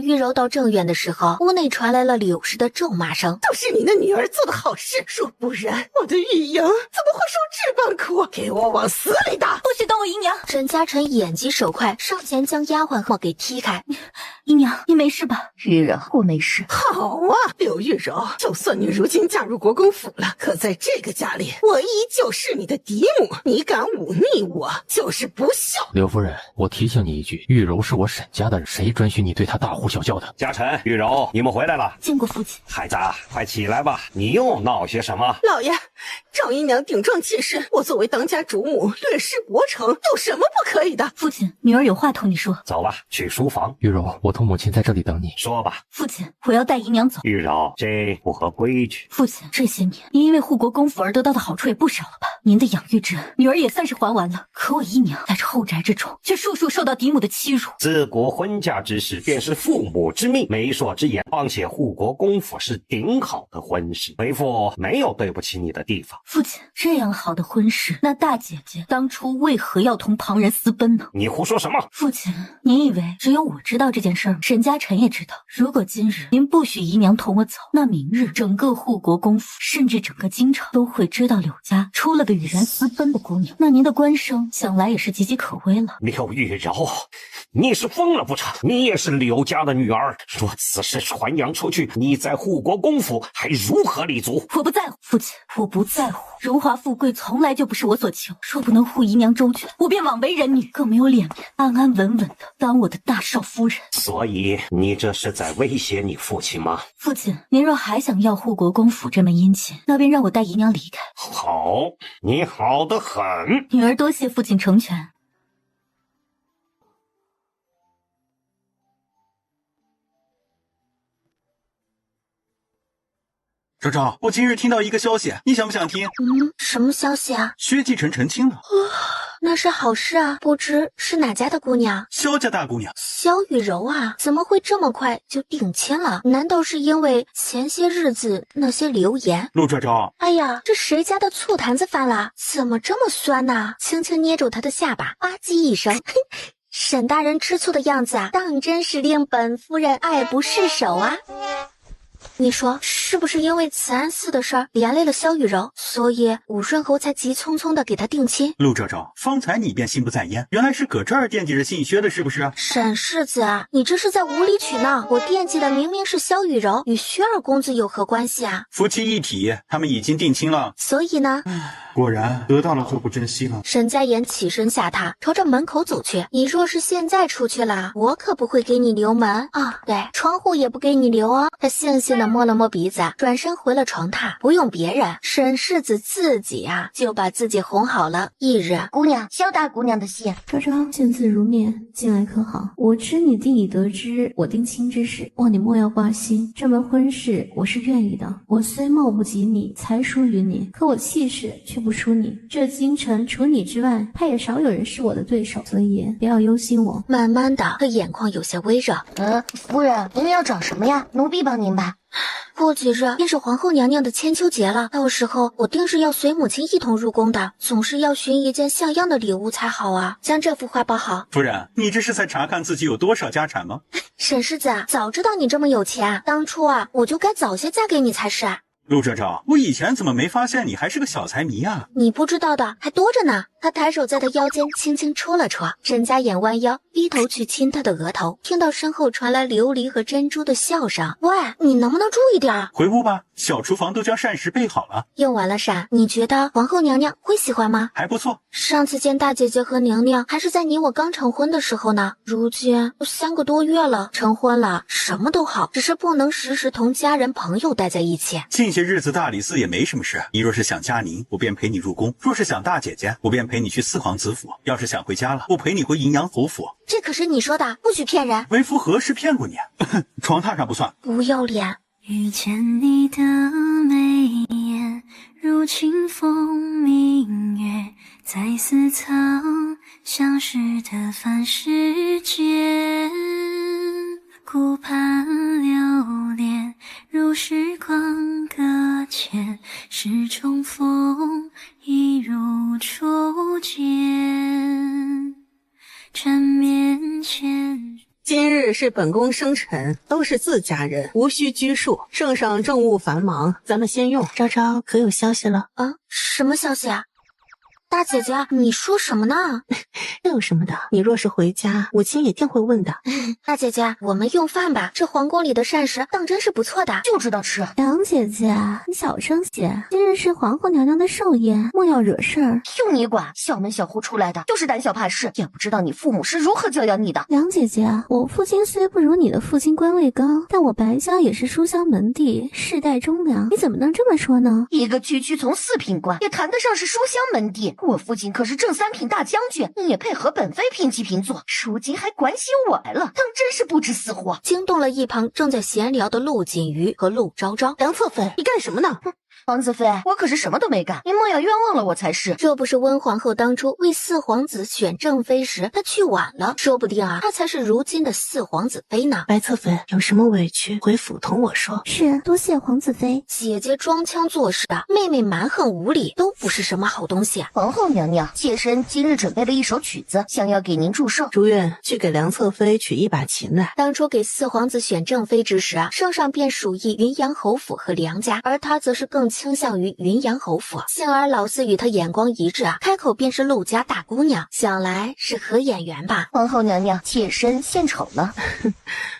玉柔到正院的时候，屋内传来了柳氏的咒骂声。都是你的女儿做的好事，若不然，我的玉莹怎么会受这般苦？给我往死里打！不许动我姨娘！沈嘉诚眼疾手快，上前将丫鬟给踢开。姨娘，你没事吧？玉柔，我没事。好啊，柳玉柔，就算你如今嫁入国公府了，可在这个家里，我依旧是你的嫡母。你敢忤逆我，就是不孝。刘夫人，我提醒你一句，玉柔是我沈家的人，谁准许你对她大呼小叫的？嘉诚、玉柔，你们回来了。见过父亲。孩子，快起来吧，你又闹些什么？老爷，赵姨娘顶撞妾身，我作为当家主母，略施薄惩，有什么不可以的？父亲，女儿有话同你说。走吧，去书房。玉柔，我同母亲在这里等你。说吧。父亲，我要带姨娘走。玉柔，这不合规矩。父亲，这些年您因为护国公府而得到的好处也不少了吧？您的养育之恩，女儿也算是还完了。可我姨娘在这后宅之中，却处处受到嫡母的欺辱。自古婚嫁之事，便是父母之命，媒妁之言。况且护国公府是顶好的婚事，为父没有对不起你的地方。父亲，这样好的婚事，那大姐姐当初为何要同旁人私奔呢？你胡说什么？父亲，您以为只有我知道这件事吗？沈嘉诚也知道。如果今日您不许姨娘同我走，那明日整个护国公府，甚至整个京城都会知道柳家出了个与人私奔的姑娘，那您的官声想来也是岌岌可危了。柳玉柔，你是疯了不成？你也是柳家的女儿，若此事传扬出去，你在护国公府还如何立足？我不在乎，父亲，我不在乎。荣华富贵从来就不是我所求，若不能护姨娘周全，我便枉为人女，更没有脸面安安稳稳的当我的大少夫人。所以你这是在威胁你父亲吗？父亲，您若还想要护国公府这门姻亲，那便让我带姨娘离开。好，你好得很。女儿多谢父亲成全。昭昭，我今日听到一个消息，你想不想听？什么消息啊？薛继承成亲了。那是好事啊，不知是哪家的姑娘？萧家大姑娘萧雨柔啊，怎么会这么快就定亲了？难道是因为前些日子那些流言？陆昭昭，哎呀，这谁家的醋坛子翻了？怎么这么酸呢？轻轻捏住他的下巴，吧唧一声，沈大人吃醋的样子啊，当真是令本夫人爱不释手啊！你说是不是因为慈安寺的事儿连累了萧雨柔，所以武顺侯才急匆匆的给他定亲？陆昭昭，方才你便心不在焉，原来是搁这儿惦记着信薛的，是不是？沈世子啊，你这是在无理取闹！我惦记的明明是萧雨柔，与薛二公子有何关系啊？夫妻一体，他们已经定亲了。所以呢？果然得到了就不珍惜了。沈家言起身下榻，朝着门口走去。你若是现在出去了，我可不会给你留门啊！对，窗户也不给你留哦。他悻悻地摸了摸鼻子，转身回了床榻。不用别人，沈世子自己啊就把自己哄好了。翌日，姑娘，萧大姑娘的信。昭昭，见字如面，近来可好？我知你定已得知我定亲之事，望你莫要挂心。这门婚事我是愿意的。我虽貌不及你，才疏于你，可我气势却不输你。这京城除你之外，怕也少有人是我的对手，所以不要忧心我。慢慢的，他眼眶有些微热。夫人，您要找什么呀？奴婢帮您吧。过几日便是皇后娘娘的千秋节了，到时候我定是要随母亲一同入宫的，总是要寻一件像样的礼物才好啊！将这幅画包好。夫人，你这是在查看自己有多少家产吗？沈世子啊，早知道你这么有钱，当初啊我就该早些嫁给你才是。陆昭昭，我以前怎么没发现你还是个小财迷啊？你不知道的还多着呢。他抬手在他腰间轻轻戳了戳，沈家眼弯腰，低头去亲他的额头，听到身后传来琉璃和珍珠的笑声。喂，你能不能注意点？回屋吧，小厨房都将膳食备好了。用完了膳，你觉得皇后娘娘会喜欢吗？还不错。上次见大姐姐和娘娘还是在你我刚成婚的时候呢，如今都3个多月了，成婚了，什么都好，只是不能时时同家人朋友待在一起。近些日子大理寺也没什么事，你若是想佳宁，我便陪你入宫；若是想大姐姐，我便陪你去四皇子府；要是想回家了，我陪你回荥阳侯府。这可是你说的，不许骗人。为夫何时骗过你？床榻上不算。不要脸。遇见你的眉眼，如清风明月，在似曾相识的凡世间。顾盼流连，如时光搁浅，是重逢，一如初见。枕面前今日是本宫生辰，都是自家人，无需拘束。圣上政务繁忙，咱们先用。昭昭可有消息了？啊，什么消息啊？大姐姐，你说什么呢？这有什么的？你若是回家，母亲一定会问的。大姐姐，我们用饭吧。这皇宫里的膳食当真是不错的，就知道吃。梁姐姐，你小声些，今日是皇后娘娘的寿宴，莫要惹事儿。用你管？小门小户出来的，就是胆小怕事，也不知道你父母是如何教养你的。梁姐姐，我父亲虽不如你的父亲官位高，但我白家也是书香门第，世代忠良，你怎么能这么说呢？一个区区从4品官，也谈得上是书香门第。我父亲可是正3品大将军，你也配和本妃平起平坐，如今还关心我来了，当真是不知死活，惊动了一旁正在闲聊的陆锦瑜和陆昭昭。梁侧妃，你干什么呢？皇子妃，我可是什么都没干，你莫要冤枉了我才是。这不是温皇后当初为4皇子选正妃时，她去晚了，说不定啊，她才是如今的4皇子妃呢。白侧妃有什么委屈，回府同我说。是，多谢皇子妃。姐姐装腔作势的，妹妹蛮横无理，都不是什么好东西啊。皇后娘娘，妾身今日准备了一首曲子，想要给您祝寿。如愿去给梁侧妃取一把琴来。当初给4皇子选正妃之时啊，圣上便属意云阳侯府和梁家，而他则是更倾向于云阳侯府。幸而老四与他眼光一致啊，开口便是陆家大姑娘，想来是合眼缘吧。皇后娘娘，妾身献丑了。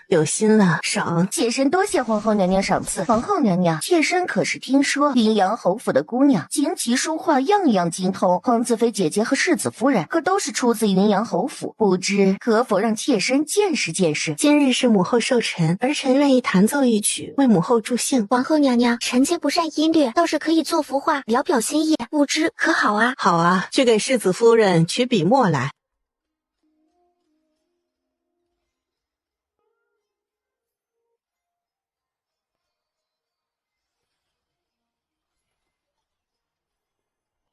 有心了，赏。妾身多谢皇后娘娘赏赐。皇后娘娘，妾身可是听说云阳侯府的姑娘琴棋书画样样精通，皇子妃姐姐和世子夫人可都是出自云阳侯府，不知可否让妾身见识见识。今日是母后寿辰，儿臣愿意弹奏一曲，为母后助兴。皇后娘娘，臣妾不善音律，倒是可以做幅画聊表心意，不知可好啊？好啊，去给世子夫人取笔墨来。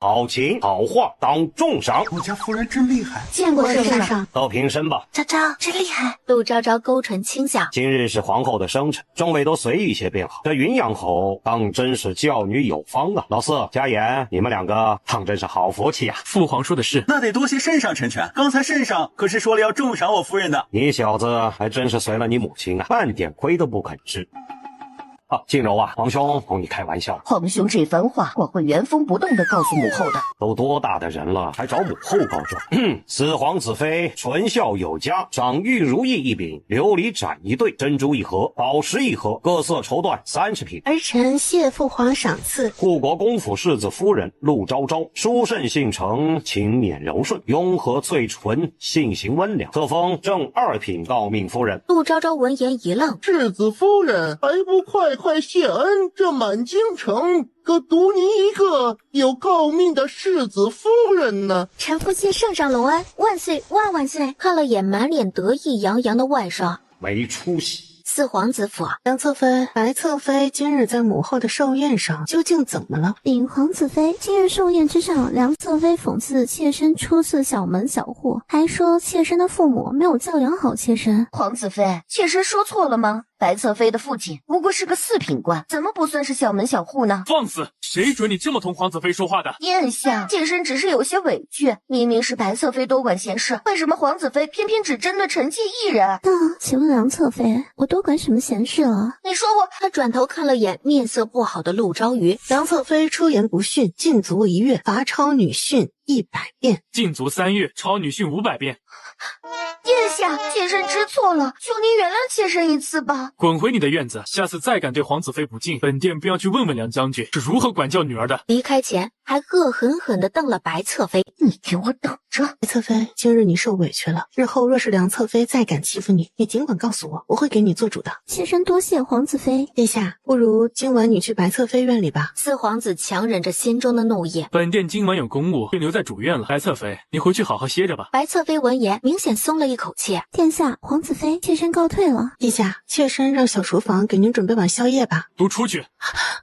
好琴好画当重赏。我家夫人真厉害，见过圣上。都平身吧。昭昭真厉害。陆昭昭勾唇轻笑。今日是皇后的生辰，众位都随意些便好。这云阳侯当真是教女有方啊。老四、家言，你们两个当真是好福气啊。父皇说的是，那得多谢圣上成全。刚才圣上可是说了要重赏我夫人的。你小子还真是随了你母亲啊，半点亏都不肯吃。静柔啊，皇兄同你开玩笑。皇兄这番话，我会原封不动地告诉母后的。都多大的人了，还找母后告状？4皇子妃纯孝有加，长玉如意一柄，琉璃盏一对，珍珠一盒，宝石一盒，各色绸缎30匹。儿臣谢父皇赏赐。护国公府世子夫人陆昭昭，书圣性诚，勤勉柔顺，雍和翠纯，性行温良，册封正2品诰命夫人。陆昭昭闻言一愣，世子夫人还不快谢恩，这满京城可独你一个有诰命的世子夫人呢。臣父谢圣上隆恩，万岁万万岁。看了眼满脸得意洋洋的外甥，没出息。4皇子府，梁侧妃、白侧妃今日在母后的寿宴上究竟怎么了？禀皇子妃，今日寿宴之上，梁侧妃讽刺妾身出自小门小户，还说妾身的父母没有教养好妾身。皇子妃，妾身说错了吗？白侧妃的父亲不过是个4品官，怎么不算是小门小户呢？放肆！谁准你这么同皇子妃说话的？殿下，妾身只是有些委屈，明明是白侧妃多管闲事，为什么皇子妃偏偏只针对臣妾一人？那请问梁侧妃，我多管什么闲事了？你说我……他转头看了眼面色不好的陆昭瑜。梁侧妃出言不逊，禁足1月，罚抄女训100遍，禁足3月，抄女训500遍。殿下，妾身知错了，求您原谅妾身一次吧。滚回你的院子！下次再敢对皇子妃不敬，本殿便要去问问梁将军是如何管教女儿的。离开前还恶狠狠地瞪了白侧妃。你给我等着！白侧妃，今日你受委屈了，日后若是梁侧妃再敢欺负你，你尽管告诉我，我会给你做主的。妾身多谢皇子妃。殿下，不如今晚你去白侧妃院里吧。4皇子强忍着心中的怒意。本殿今晚有公务，便留在主院了。白侧妃，你回去好好歇着吧。白侧妃闻言明显松了一口气。殿下，皇子妃，妾身告退了。殿下，妾身让小厨房给您准备碗宵夜吧。都出去！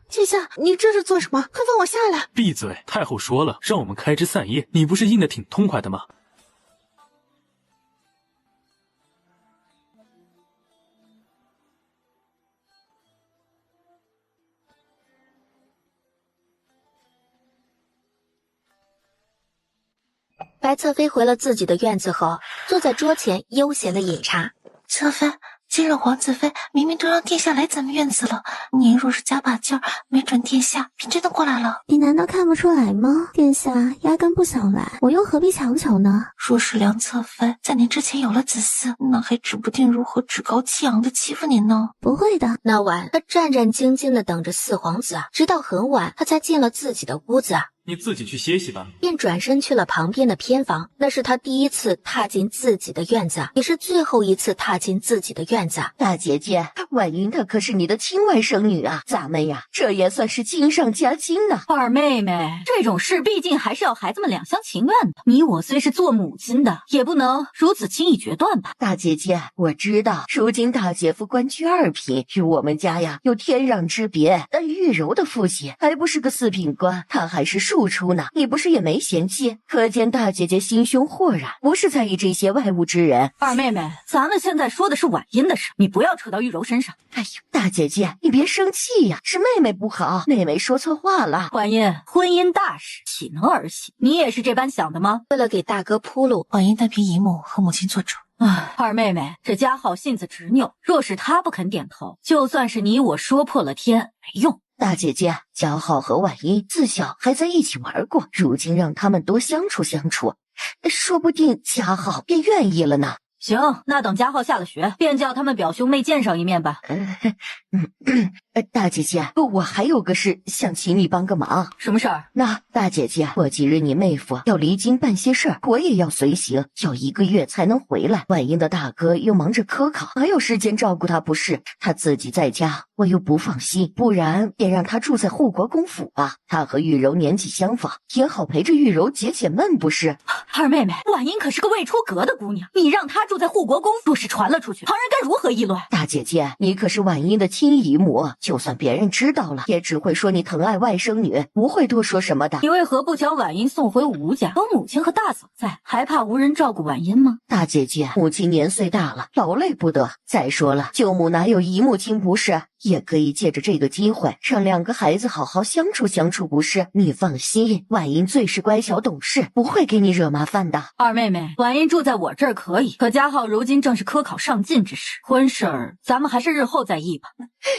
殿下，你这是做什么？快放我下来！闭嘴！太后说了，让我们开枝散叶，你不是应得挺痛快的吗？白侧妃回了自己的院子后，坐在桌前悠闲的饮茶。侧妃，今日皇子妃明明都让殿下来咱们院子了，您若是加把劲儿，没准殿下便真的过来了。你难道看不出来吗？殿下压根不想来，我又何必强求呢？若是梁侧妃在您之前有了子嗣，那还指不定如何趾高气扬的欺负您呢。不会的。那晚，他战战兢兢地等着四皇子，直到很晚，他才进了自己的屋子。你自己去歇息吧。便转身去了旁边的偏房，那是他第一次踏进自己的院子，也是最后一次踏进自己的院子。大姐姐，婉云她可是你的亲外甥女啊，咱们呀，这也算是亲上加亲呢。二妹妹，这种事毕竟还是要孩子们两厢情愿的。你我虽是做母亲的，也不能如此轻易决断吧。大姐姐，我知道，如今大姐夫官居二品，与我们家呀有天壤之别，但玉柔的父亲还不是个四品官，他还是庶出呢，你不是也没嫌弃？可见大姐姐心胸豁然，不是在意这些外物之人。二妹妹，咱们现在说的是婉音的事，你不要扯到玉柔身上。哎呦，大姐姐，你别生气呀，是妹妹不好，妹妹说错话了。婉音，婚姻大事岂能儿戏？你也是这般想的吗？为了给大哥铺路，婉音单凭姨母和母亲做主。二妹妹，这家浩性子执拗，若是他不肯点头，就算是你我说破了天，没用。大姐姐，嘉浩和婉音自小还在一起玩过，如今让他们多相处相处，说不定嘉浩便愿意了呢。行，那等嘉浩下了学，便叫他们表兄妹见上一面吧。大姐姐，我还有个事想请你帮个忙。什么事儿？那大姐姐，过几日你妹夫要离京办些事儿，我也要随行，要1个月才能回来。婉英的大哥又忙着科考，哪有时间照顾他不是？他自己在家，我又不放心，不然便让他住在护国公府吧。他和玉柔年纪相仿，也好陪着玉柔解解闷，不是？二妹妹，婉英可是个未出阁的姑娘，你让她住在护国公府，若是传了出去，旁人该如何议论？大姐姐，你可是婉英的亲姨母，就算别人知道了，也只会说你疼爱外甥女，不会多说什么的。你为何不将婉英送回吴家？有母亲和大嫂在，还怕无人照顾婉英吗？大姐姐，母亲年岁大了，劳累不得。再说了，舅母哪有姨母亲不是？也可以借着这个机会，让2个孩子好好相处相处，不是？你放心，婉英最是乖巧懂事，不会给你惹麻烦的。二妹妹，婉英住在我这儿可以，可嘉浩如今正是科考上进之时，婚事儿咱们还是日后再议吧。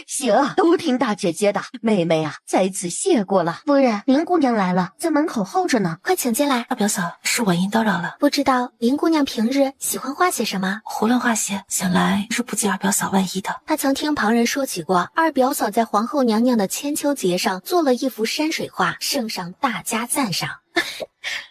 行，都听大姐姐的。妹妹啊，在此谢过了。夫人，林姑娘来了，在门口候着呢，快请进来。二表嫂，是婉英叨扰了。不知道林姑娘平日喜欢画些什么？胡乱画些，想来是不及二表嫂万一的。她曾听旁人说起过，二表嫂在皇后娘娘的千秋节上做了一幅山水画，圣上大加赞赏。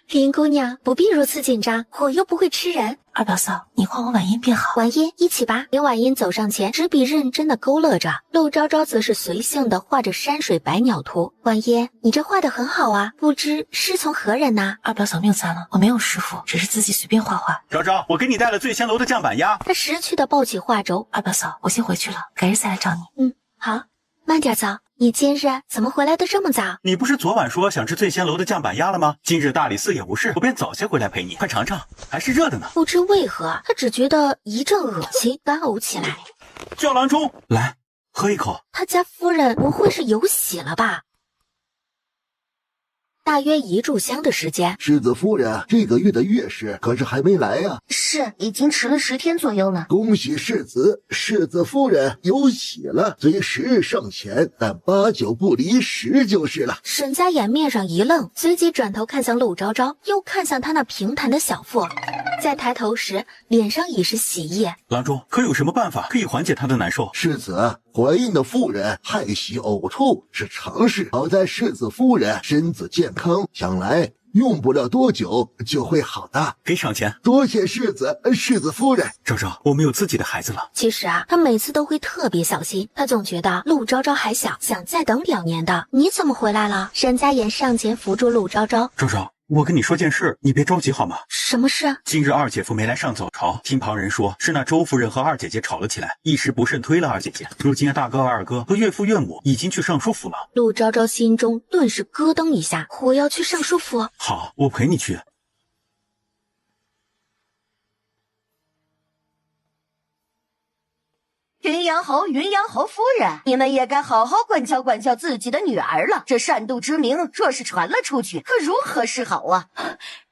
林姑娘不必如此紧张，我又不会吃人。二表嫂，你画我婉音便好。婉音，一起吧。林婉音走上前，执笔认真的勾勒着，陆昭昭则是随性的画着山水百鸟图。婉音，你这画的很好啊，不知师从何人呐？二表嫂谬赞了，我没有师傅，只是自己随便画画。昭昭，我给你带了醉仙楼的酱板鸭。他识趣的抱起画轴。二表嫂，我先回去了，改日再来找你。好，慢点走。你今日怎么回来的这么早？你不是昨晚说想吃醉仙楼的酱板鸭了吗？今日大理寺也无事，我便早些回来陪你。快尝尝，还是热的呢。不知为何，他只觉得一阵恶心，干呕起来。叫郎中来，喝一口。他家夫人不会是有喜了吧？大约1炷香的时间。世子夫人，这个月的月事可是还没来啊？是，已经迟了10天左右了。恭喜世子，世子夫人有喜了。虽时日尚浅，但8九不离10就是了。沈家眼面上一愣，随即转头看向陆昭昭，又看向他那平坦的小腹，再抬头时，脸上已是喜意。郎中，可有什么办法可以缓解他的难受？世子，怀孕的妇人害喜呕吐是常事，好在世子夫人身子健康，想来用不了多久就会好的。给赏钱。多谢世子夫人。昭昭，我们有自己的孩子了。其实啊，他每次都会特别小心，他总觉得陆昭昭还小，想再等2年的。你怎么回来了？沈家言上前扶住陆昭昭。昭昭，我跟你说件事，你别着急好吗？什么事？今日二姐夫没来上早朝，听旁人说是那周夫人和二姐姐吵了起来，一时不慎推了二姐姐。如今大哥二哥和岳父岳母已经去尚书府了。陆昭昭心中顿时咯噔一下，我要去尚书府。好，我陪你去。云阳侯夫人，你们也该好好管教管教自己的女儿了。这善妒之名若是传了出去，可如何是好啊？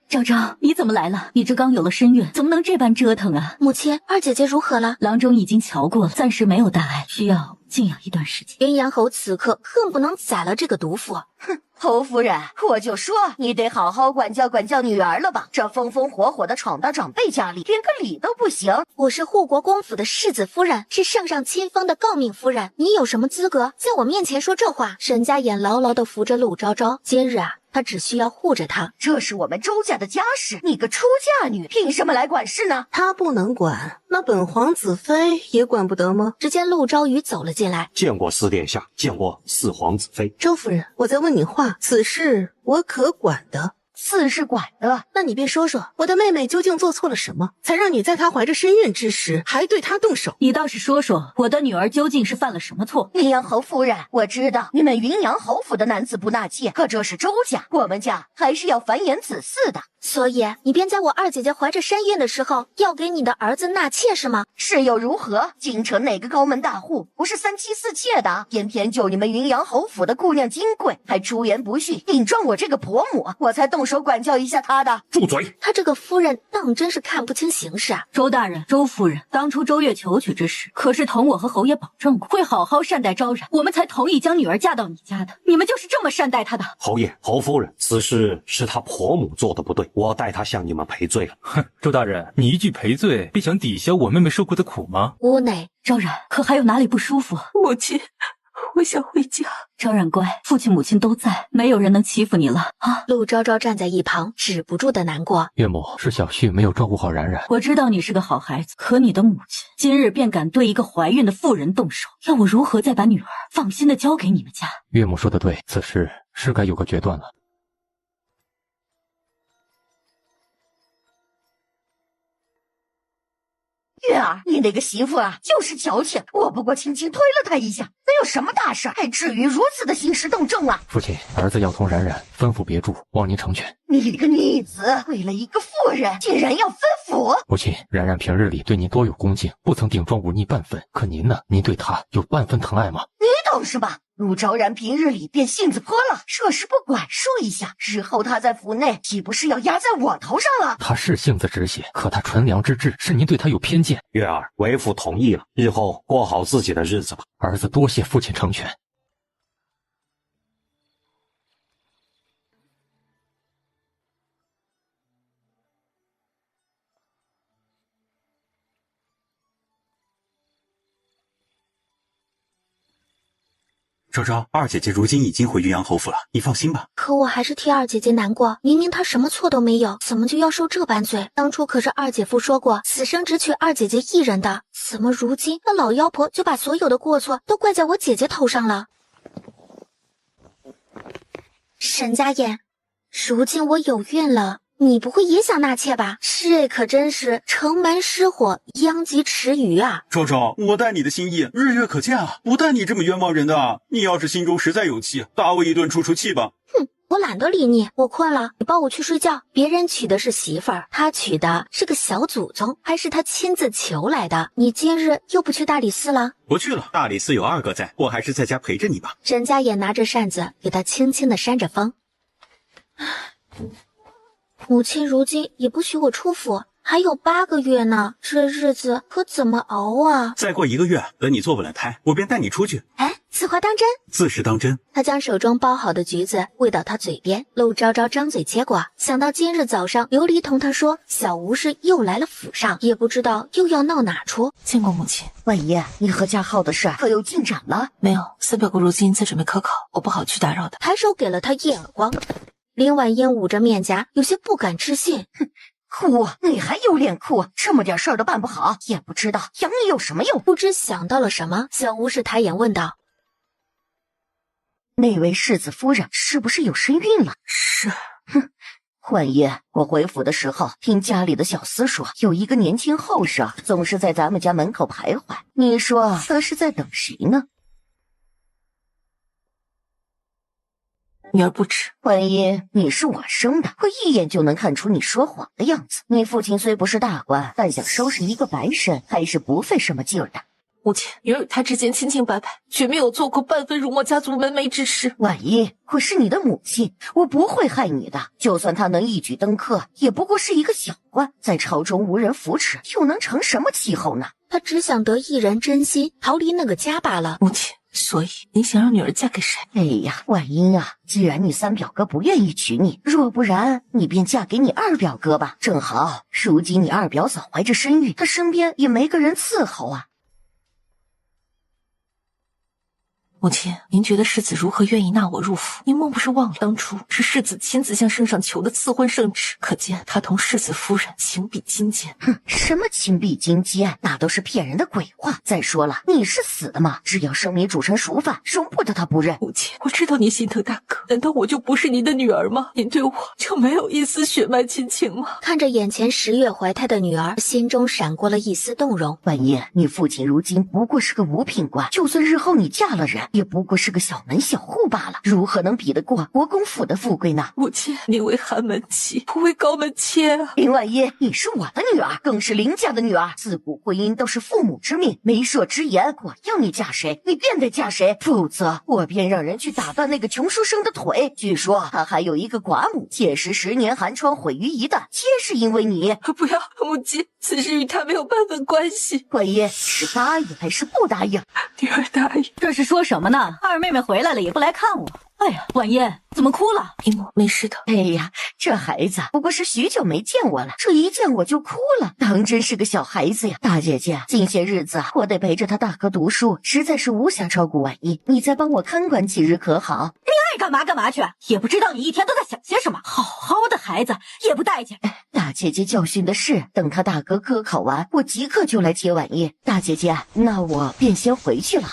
昭昭，你怎么来了？你这刚有了身孕，怎么能这般折腾啊？母亲，二姐姐如何了？郎中已经瞧过了，暂时没有大碍，需要静养一段时间。云阳侯此刻恨不能宰了这个毒妇。哼，侯夫人，我就说你得好好管教管教女儿了吧？这风风火火的闯到长辈家里，连个礼都不行。我是护国公府的世子夫人，是上上亲封的诰命夫人，你有什么资格在我面前说这话？沈家眼牢牢地扶着陆昭昭，今日啊，他只需要护着她。这是我们周家的家事，你个出嫁女凭什么来管事呢？他不能管，那本皇子妃也管不得吗？只见陆昭瑜走了进来，见过四殿下，见过四皇子妃。周夫人，我在问你话，此事我可管的。此事管的，那你便说说，我的妹妹究竟做错了什么，才让你在她怀着身孕之时还对她动手？你倒是说说，我的女儿究竟是犯了什么错？云阳侯夫人，我知道你们云阳侯府的男子不纳妾，可这是周家，我们家还是要繁衍子嗣的。所以你便在我二姐姐怀着身孕的时候，要给你的儿子纳妾是吗？是又如何？京城哪个高门大户不是三妻四妾的？偏偏就你们云阳侯府的姑娘金贵，还出言不逊，顶撞我这个婆母，我才动手管教一下她的。住嘴！她这个夫人当真是看不清形势啊！周大人、周夫人，当初周月求娶之时，可是同我和侯爷保证过，会好好善待昭然，我们才同意将女儿嫁到你家的。你们就是这么善待她的？侯爷、侯夫人，此事是他婆母做的不对，我代他向你们赔罪了。哼，周大人，你一句赔罪，便想抵消我妹妹受过的苦吗？屋内，昭然，可还有哪里不舒服？母亲，我想回家。昭然乖，父亲母亲都在，没有人能欺负你了啊！陆昭昭站在一旁，止不住的难过。岳母，是小婿没有照顾好冉冉。我知道你是个好孩子，可你的母亲今日便敢对一个怀孕的妇人动手，要我如何再把女儿放心的交给你们家？岳母说的对，此事是该有个决断了。月儿，你那个媳妇啊，就是矫情，我不过轻轻推了她一下，能有什么大事，还至于如此的兴师动众啊？父亲，儿子要同冉冉吩咐别住，望您成全。你个逆子，为了一个妇人，竟然要吩咐！母亲，冉冉平日里对您多有恭敬，不曾顶撞忤逆半分。可您呢？您对她有半分疼爱吗？你懂是吧？陆昭然平日里便性子泼辣，涉事不管束一下，日后他在府内岂不是要压在我头上了？他是性子直血，可他纯良之至，是您对他有偏见。月儿，为父同意了，日后过好自己的日子吧。儿子多谢父亲成全。昭昭，二姐姐如今已经回云阳侯府了，你放心吧。可我还是替二姐姐难过，明明她什么错都没有，怎么就要受这般罪？当初可是二姐夫说过，此生只娶二姐姐一人的，怎么如今那老妖婆就把所有的过错都怪在我姐姐头上了？沈家燕，如今我有孕了，你不会也想纳妾吧？这可真是城门失火，殃及池鱼啊！昭昭，我待你的心意日月可见啊，不待你这么冤枉人的啊！你要是心中实在有气，打我一顿出出气吧。哼，我懒得理你，我困了，你抱我去睡觉。别人娶的是媳妇儿，他娶的是个小祖宗，还是他亲自求来的。你今日又不去大理寺了？不去了，大理寺有二哥在，我还是在家陪着你吧。沈家也拿着扇子给他轻轻的扇着风。母亲如今也不许我出府，还有8个月呢，这日子可怎么熬啊？再过1个月，等你做稳了胎，我便带你出去。哎，此话当真？自是当真。他将手中包好的橘子喂到他嘴边，陆昭昭张嘴接过，想到今日早上琉璃同他说小吴氏又来了府上，也不知道又要闹哪出。见过母亲。万姨，你和家浩的事可有进展了？没有，三表哥如今在准备科考，我不好去打扰他。抬手给了他一耳光。林婉嫣捂着面颊，有些不敢置信。哼，哭？你还有脸哭？这么点事儿都办不好，也不知道养你有什么用？不知想到了什么，小吴氏抬眼问道：“那位世子夫人是不是有身孕了？”是。哼，万姨，我回府的时候听家里的小厮说，有一个年轻后生总是在咱们家门口徘徊，你说他是在等谁呢？女儿不知。万一你是我生的，我一眼就能看出你说谎的样子。你父亲虽不是大官，但想收拾一个白身，还是不费什么劲儿的。母亲，女儿与他之间清清白白，绝没有做过半分辱没家族门楣之事。婉仪，我是你的母亲，我不会害你的。就算他能一举登科，也不过是一个小官，在朝中无人扶持，又能成什么气候呢？他只想得一人真心，逃离那个家罢了。母亲，所以你想让女儿嫁给谁？哎呀，婉英啊，既然你三表哥不愿意娶你，若不然你便嫁给你二表哥吧。正好，如今你二表嫂怀着身孕，他身边也没个人伺候啊。母亲，您觉得世子如何愿意纳我入府？您莫不是忘了当初是世子亲自向圣上求的赐婚圣旨？可见他同世子夫人情比金坚。哼，什么情比金坚，那都是骗人的鬼话。再说了，你是死的吗？只要生米煮成熟饭，容不得他不认。母亲，我知道您心疼大哥，难道我就不是您的女儿吗？您对我就没有一丝血脉亲情吗？看着眼前10月怀胎的女儿，心中闪过了一丝动容。婉仪，你父亲如今不过是个五品官，就算日后你嫁了人，也不过是个小门小户罢了，如何能比得过国公府的富贵呢？母亲，您为寒门妻，不为高门妾啊！林婉仪，你是我的女儿，更是林家的女儿，自古婚姻都是父母之命，媒妁之言，我要你嫁谁，你便得嫁谁，否则我便让人去打断那个穷书生的腿。据说他还有一个寡母，届时10年寒窗毁于一旦，皆是因为你。不要，母亲，此事与他没有半分关系。婉仪，是答应还是不答应？女儿答应。这是说什么呢？二妹妹回来了也不来看我。哎呀，婉嫣怎么哭了？姨母，没事的。哎呀，这孩子不过是许久没见我了，这一见我就哭了，当真是个小孩子呀。大姐姐，近些日子我得陪着他大哥读书，实在是无暇照顾婉仪，你再帮我看管几日可好？你爱干嘛干嘛去，也不知道你一天都在想些什么。好好的孩子也不待见。大姐姐教训的是，等他大哥科考完，我即刻就来接婉仪。大姐姐，那我便先回去了。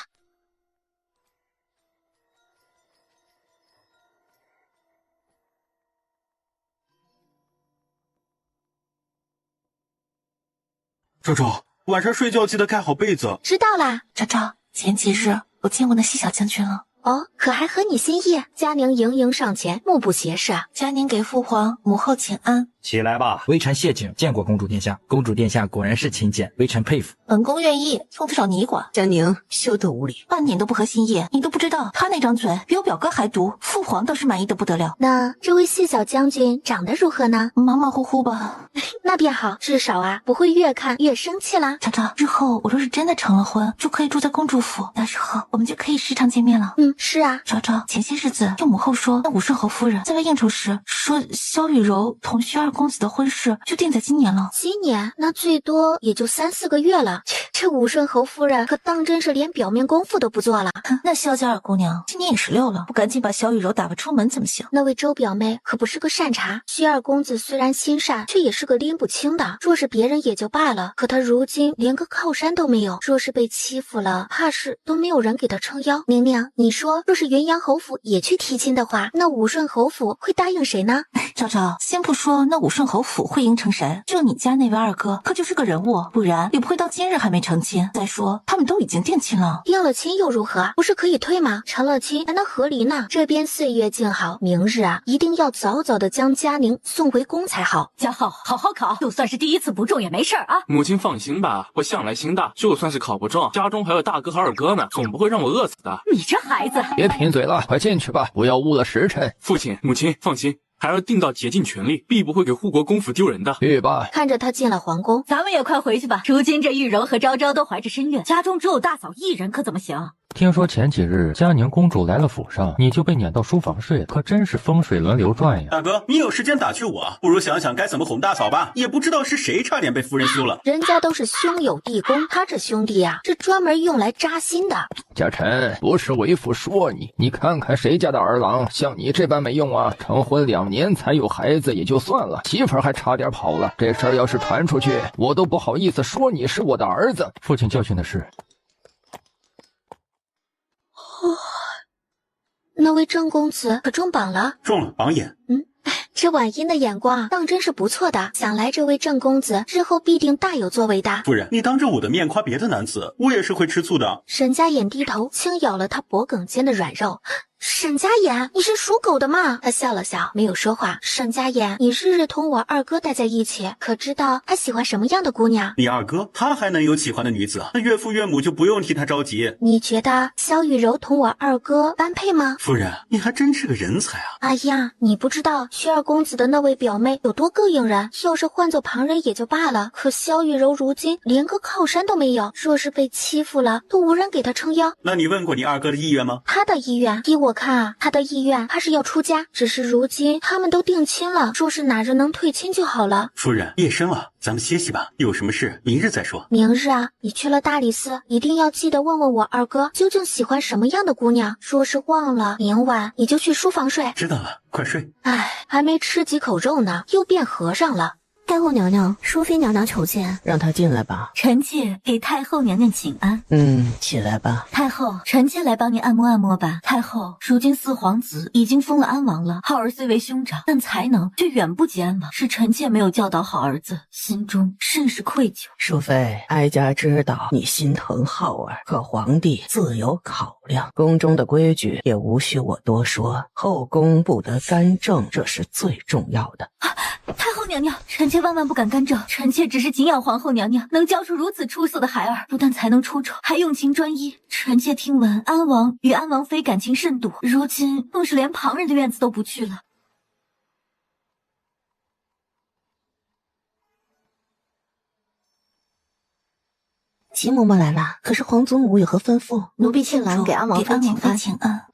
昭昭，晚上睡觉记得盖好被子。知道啦。昭昭，前几日我见过那西小将军了。哦，可还合你心意？佳宁盈盈上前，目不斜视。佳宁给父皇母后请安。起来吧。微臣谢景见过公主殿下，公主殿下果然是勤俭，微臣佩服。本宫愿意，用得着你管？佳宁休得无礼，半点都不合心意。你都不知道，他那张嘴比我表哥还毒，父皇倒是满意的不得了。那这位谢小将军长得如何呢？马马虎虎吧。那便好，至少啊不会越看越生气啦。昭昭，日后我若是真的成了婚，就可以住在公主府，那时候我们就可以时常见面了。是啊。昭昭，前些日子听母后说，那武顺侯夫人在外应酬时说，萧雨柔同薛二公子的婚事就定在今年了。今年？那最多也就3、4个月了。这武顺侯夫人可当真是连表面功夫都不做了。那萧家二姑娘今年也16了，不赶紧把萧雨柔打发出门怎么行？那位周表妹可不是个善茬，薛二公子虽然心善，却也是个拎不清的。若是别人也就罢了，可他如今连个靠山都没有，若是被欺负了，怕是都没有人给他撑腰。宁宁，你说若是云阳侯府也去提亲的话，那武顺侯府会答应谁呢？昭昭，先不说那武顺侯府会应承谁，就你家那位二哥可就是个人物，不然也不会到今日还没成亲。再说他们都已经定亲了。定了亲又如何？不是可以退吗？成了亲还能和离呢？这边岁月静好，明日啊一定要早早的将佳宁送回宫才好。嘉浩，好好考，就算是第一次不中也没事啊。母亲放心吧，我向来心大，就算是考不中，家中还有大哥和二哥呢，总不会让我饿死的。你这孩子，别贫嘴了，快进去吧，不要误了时辰。父亲母亲放心，孩儿定到竭尽全力，必不会给护国公府丢人的。去吧。看着他进了皇宫，咱们也快回去吧。如今这玉柔和昭昭都怀着身孕，家中只有大嫂一人，可怎么行？听说前几日佳宁公主来了府上，你就被撵到书房睡了，可真是风水轮流转呀。大哥，你有时间打趣我，不如想想该怎么哄大嫂吧。也不知道是谁差点被夫人休了。人家都是兄友弟恭，他这兄弟啊，这专门用来扎心的。家臣，不是为父说你，你看看谁家的儿郎像你这般没用啊？成婚2年才有孩子也就算了，媳妇儿还差点跑了。这事儿要是传出去，我都不好意思说你是我的儿子。父亲教训的是。那位郑公子可中榜了？中了，榜眼。这婉英的眼光当真是不错的，想来这位郑公子日后必定大有作为的。夫人，你当着我的面夸别的男子，我也是会吃醋的。沈家眼低头轻咬了他脖颈间的软肉，沈家言，你是属狗的吗？他笑了笑，没有说话。沈家言，你日日同我二哥待在一起，可知道他喜欢什么样的姑娘？你二哥他还能有喜欢的女子？那岳父岳母就不用替他着急。你觉得萧雨柔同我二哥般配吗？夫人，你还真是个人才啊！哎呀，你不知道薛二公子的那位表妹有多膈应人，要是换做旁人也就罢了，可萧雨柔如今连个靠山都没有，若是被欺负了，都无人给他撑腰。那你问过你二哥的意愿吗？他的意愿，依我看啊，他的意愿他是要出家，只是如今他们都定亲了，说是哪日能退亲就好了。夫人，夜深了，咱们歇息吧，有什么事明日再说。明日啊，你去了大理寺，一定要记得问问我二哥究竟喜欢什么样的姑娘，若是忘了，明晚你就去书房睡。知道了，快睡。唉，还没吃几口肉呢，又变和尚了。太后娘娘，淑妃娘娘求见。让她进来吧。臣妾给太后娘娘请安。起来吧。太后，臣妾来帮您按摩按摩吧。太后，如今四皇子已经封了安王了，浩儿虽为兄长，但才能却远不及安王，是臣妾没有教导好儿子，心中甚是愧疚。淑妃，哀家知道你心疼浩儿，可皇帝自有考量，宫中的规矩也无需我多说，后宫不得干政，这是最重要的。太后娘娘，臣妾万万不敢干政，臣妾只是敬仰皇后娘娘能教出如此出色的孩儿，不但才能出丑，还用情专一。臣妾听闻安王与安王妃感情甚笃，如今更是连旁人的院子都不去了。齐嬷嬷来了，可是皇祖母有何吩咐？奴婢进来给安王妃请安。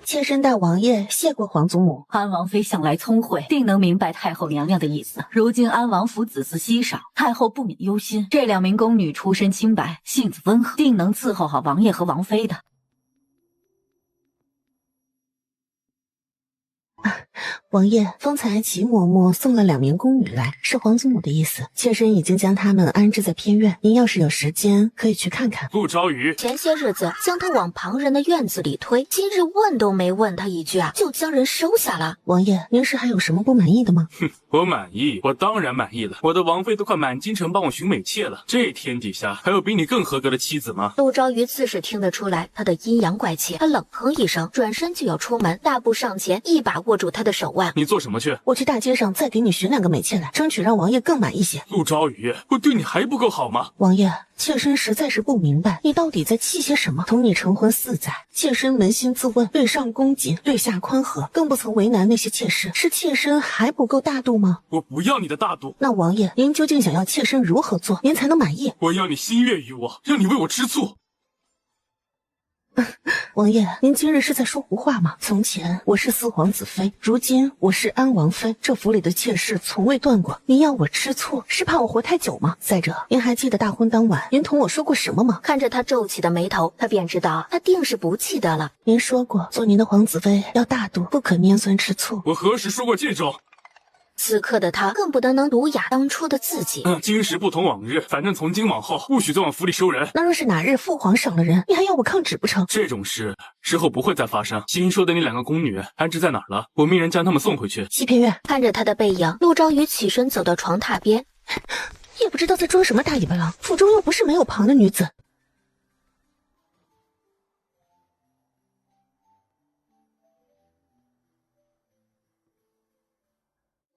妾身代王爷谢过皇祖母。安王妃向来聪慧，定能明白太后娘娘的意思。如今安王府子嗣稀少，太后不免忧心。这2名宫女出身清白，性子温和，定能伺候好王爷和王妃的。王爷，方才齐嬷嬷送了2名宫女来，是皇祖母的意思。妾身已经将她们安置在偏院，您要是有时间，可以去看看。陆昭瑜前些日子将她往旁人的院子里推，今日问都没问她一句啊，就将人收下了。王爷，您是还有什么不满意的吗？我满意，我当然满意了。我的王妃都快满京城帮我寻美妾了，这天底下还有比你更合格的妻子吗？陆昭瑜自是听得出来他的阴阳怪气，他冷哼一声，转身就要出门，大步上前，一把握住他的手腕。你做什么去？我去大街上再给你寻2个美妾来，争取让王爷更满意些。陆昭瑜，我对你还不够好吗？王爷，妾身实在是不明白，你到底在气些什么？同你成婚4载，妾身扪心自问，略上恭谨，略下宽和，更不曾为难那些妾室，是妾身还不够大度吗？我不要你的大度。那王爷，您究竟想要妾身如何做，您才能满意？我要你心悦于我，让你为我吃醋。王爷，您今日是在说胡话吗？从前我是4皇子妃，如今我是安王妃，这府里的妾室从未断过。您要我吃醋，是怕我活太久吗？再者，您还记得大婚当晚您同我说过什么吗？看着他皱起的眉头，他便知道他定是不记得了。您说过，做您的皇子妃要大度，不可拈酸吃醋。我何时说过这种？此刻的他更不得能儒雅当初的自己。今时不同往日，反正从今往后不许再往府里收人。那若是哪日父皇赏了人，你还要我抗旨不成？这种事之后不会再发生。新说的那2个宫女安置在哪儿了？我命人将她们送回去。西偏院。看着他的背影，陆昭瑜起身走到床榻边，也不知道在装什么大尾巴狼，府中又不是没有旁的女子。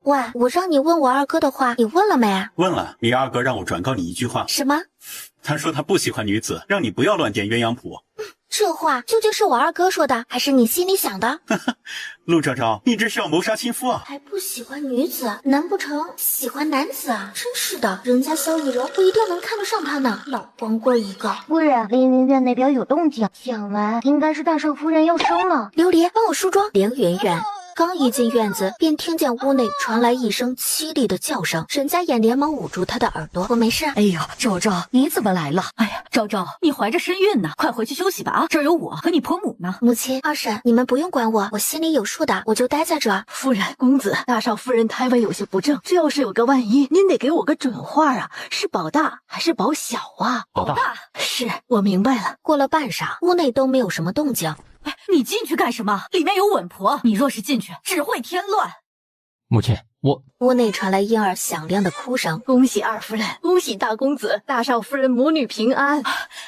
喂，我让你问我二哥的话，你问了没？问了，你二哥让我转告你一句话。什么？他说他不喜欢女子，让你不要乱点鸳鸯谱。这话究竟是我二哥说的，还是你心里想的？陆昭昭，你这是要谋杀亲夫啊！还不喜欢女子，难不成喜欢男子啊？真是的，人家萧雨柔不一定能看得上他呢，老光棍一个。夫人，凌云院那边有动静，想来应该是大少夫人要生了。琉璃，帮我梳妆。凌云院。刚一进院子，便听见屋内传来一声凄厉的叫声。沈家眼连忙捂住他的耳朵：“我没事。”哎呦，昭昭，你怎么来了？哎呀，昭昭，你怀着身孕呢，快回去休息吧啊！这儿有我和你婆母呢。母亲、二婶，你们不用管我，我心里有数的，我就待在这儿。夫人，公子，大少夫人胎位有些不正，这要是有个万一，您得给我个准话啊，是保大还是保小啊？保大。是，我明白了。过了半晌，屋内都没有什么动静。你进去干什么？里面有稳婆，你若是进去，只会添乱。母亲，屋内传来婴儿响亮的哭声。恭喜二夫人，恭喜大公子、大少夫人母女平安。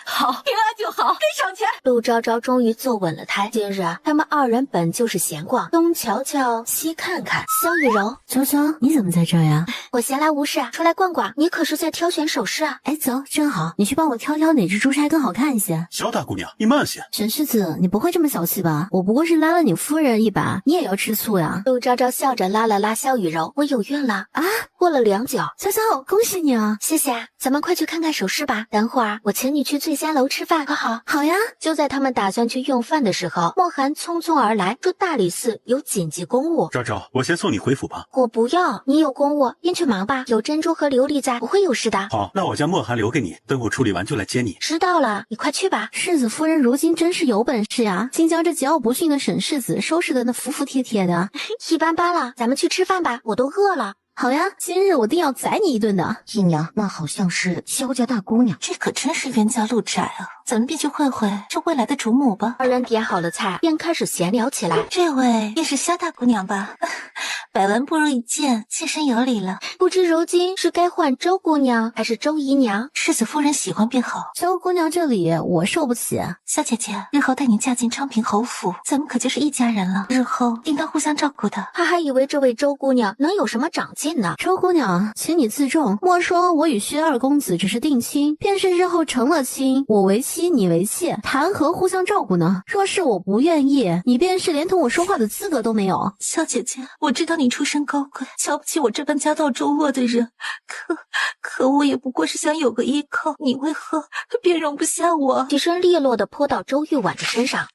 好，平安就好，给赏钱。陆昭昭终于坐稳了胎。今日他们二人本就是闲逛，东瞧瞧，西看看。萧雨柔，昭昭，你怎么在这呀？我闲来无事，出来逛逛。你可是在挑选首饰啊？哎，走，正好，你去帮我挑挑哪只珠钗更好看一些。萧大姑娘，你慢些。沈世子，你不会这么小气吧？我不过是拉了你夫人一把，你也要吃醋呀？陆昭昭笑着拉了拉萧雨柔，我有孕了啊！过了良久，潇潇，恭喜你啊！谢谢，咱们快去看看首饰吧。等会儿我请你去醉仙楼吃饭，好好？好呀。就在他们打算去用饭的时候，莫寒匆匆而来，说大理寺有紧急公务。昭昭，我先送你回府吧。我不要，你有公务便去忙吧，有珍珠和琉璃在，不会有事的。好，那我将莫寒留给你，等我处理完就来接你。知道了，你快去吧。世子夫人如今真是有本事呀，竟将这桀骜不驯的沈世子收拾得那服服帖帖的。一般般了，咱们去吃饭吧，我都饿了。好呀，今日我定要宰你一顿的。姨娘，那好像是萧家大姑娘，这可真是冤家路窄啊！咱们便去会会这未来的主母吧。二人点好了菜，便开始闲聊起来。这位便是萧大姑娘吧？百闻不如一见，切身有礼了。不知如今是该唤周姑娘还是周姨娘？世子夫人喜欢便好。周姑娘这里我受不起。萧姐姐，日后待你嫁进昌平侯府，咱们可就是一家人了，日后应当互相照顾的。他还以为这位周姑娘能有什么长进呢。周姑娘，请你自重。莫说我与薛二公子只是定亲，便是日后成了亲，我为妻，你为妾，谈何互相照顾呢？若是我不愿意，你便是连同我说话的资格都没有。萧姐姐，我知道你出身高贵，瞧不起我这般家道中落的人，可我也不过是想有个依靠，你为何便容不下我？起身利落地泼到周玉婉的身上。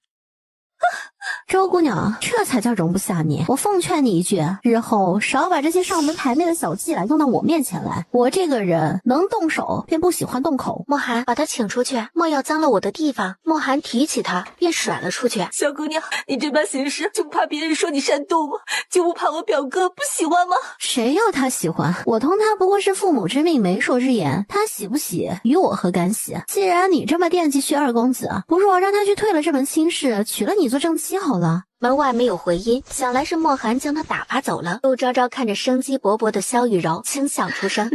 周姑娘，这才叫容不下你。我奉劝你一句，日后少把这些上门抬妹的小伎俩用到我面前来。我这个人能动手，便不喜欢动口。莫寒，把他请出去，莫要脏了我的地方。莫寒提起他，便甩了出去。小姑娘，你这般行事，就不怕别人说你煽动吗？就不怕我表哥不喜欢吗？谁要他喜欢？我同他不过是父母之命，媒妁之言，他喜不喜，与我何干系？既然你这么惦记薛二公子，不若让他去退了这门亲事，娶了你做正妻好了。门外没有回音，想来是莫寒将他打发走了。陆昭昭看着生机勃勃的萧雨柔，轻笑出声。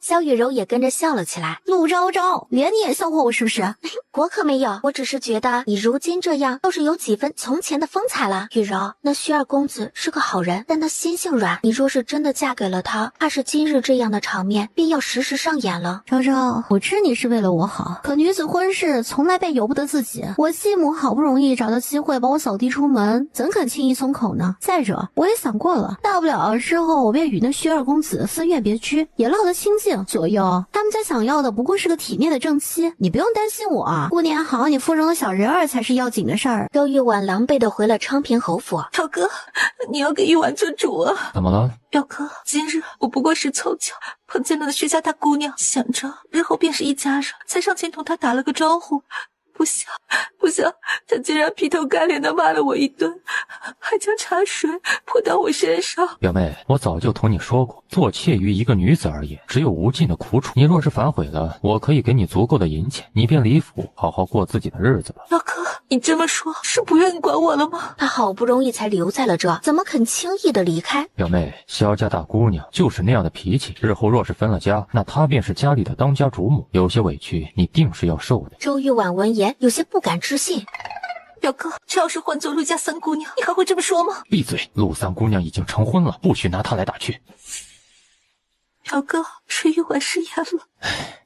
萧雨柔也跟着笑了起来。陆昭昭，连你也笑话我是不是？我可没有，我只是觉得你如今这样，倒是有几分从前的风采了。雨柔，那薛二公子是个好人，但他心性软，你若是真的嫁给了他，怕是今日这样的场面便要时时上演了。昭昭，我知你是为了我好，可女子婚事从来便由不得自己。我继母好不容易找到机会把我扫地出门，怎肯轻易松口呢？再者，我也想过了，大不了日后我便与那薛二公子分院别居，也落得清静。左右，他们家想要的不过是个体面的正妻，你不用担心我啊。过年好，你腹中的小人儿才是要紧的事儿。周玉婉狼狈地回了昌平侯府。表哥，你要给玉婉做主啊！怎么了？表哥，今日我不过是凑巧碰见了那薛家大姑娘，想着日后便是一家人，才上前同她打了个招呼。不想，他竟然劈头盖脸地骂了我一顿，还将茶水泼到我身上。表妹，我早就同你说过，做妾于一个女子而言，只有无尽的苦楚。你若是反悔了，我可以给你足够的银钱，你便离府，好好过自己的日子吧。老哥，你这么说，是不愿意管我了吗？他好不容易才留在了这，怎么肯轻易地离开？表妹，萧家大姑娘就是那样的脾气，日后若是分了家，那她便是家里的当家主母，有些委屈你定是要受的。周玉婉闻言有些不敢置信。表哥，这要是换做陆家三姑娘，你还会这么说吗？闭嘴！陆三姑娘已经成婚了，不许拿她来打趣。表哥，是玉婉失言了。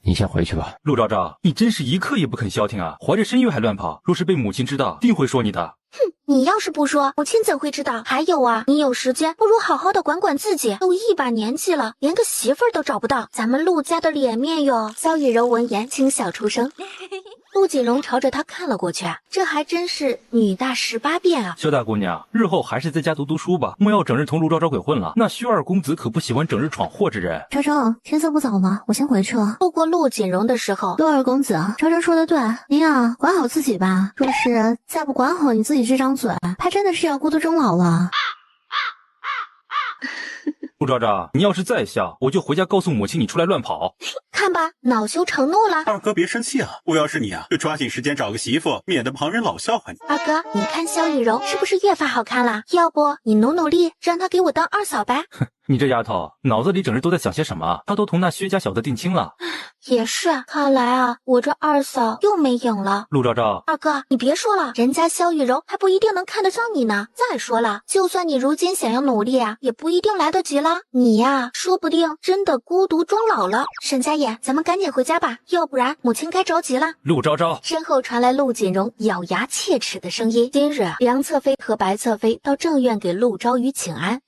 你先回去吧。陆昭昭，你真是一刻也不肯消停啊！怀着身孕还乱跑，若是被母亲知道，定会说你的。哼，你要是不说，母亲怎会知道？还有啊，你有时间不如好好的管管自己，都一把年纪了，连个媳妇儿都找不到，咱们陆家的脸面哟。萧雨柔闻言轻笑出声。陆锦荣朝着他看了过去，这还真是女大18变啊！萧大姑娘，日后还是在家读书吧，莫要整日同陆昭昭鬼混了。那薛二公子可不喜欢整日闯祸之人。昭昭，天色不早了，我先回去了。路过陆锦荣的时候，陆二公子，昭昭说的对，您啊，管好自己吧。若是再不管好你自己这张嘴，怕真的是要孤独终老了。陆昭昭，你要是再笑，我就回家告诉母亲你出来乱跑。看吧，恼羞成怒了。二哥别生气啊，我要是你啊，就抓紧时间找个媳妇，免得旁人老笑话你。二哥，你看萧雨柔是不是越发好看了？要不你努努力，让她给我当二嫂吧。你这丫头脑子里整日都在想些什么？她都同那薛家小子定亲了。也是，看来啊，我这二嫂又没影了。陆昭昭，二哥，你别说了，人家萧雨柔还不一定能看得上你呢。再说了，就算你如今想要努力啊，也不一定来得及了。你呀，说不定真的孤独终老了。沈家爷，咱们赶紧回家吧，要不然母亲该着急了。陆昭昭，身后传来陆锦荣咬牙切齿的声音。今日，梁侧妃和白侧妃到正院给陆昭瑜请安。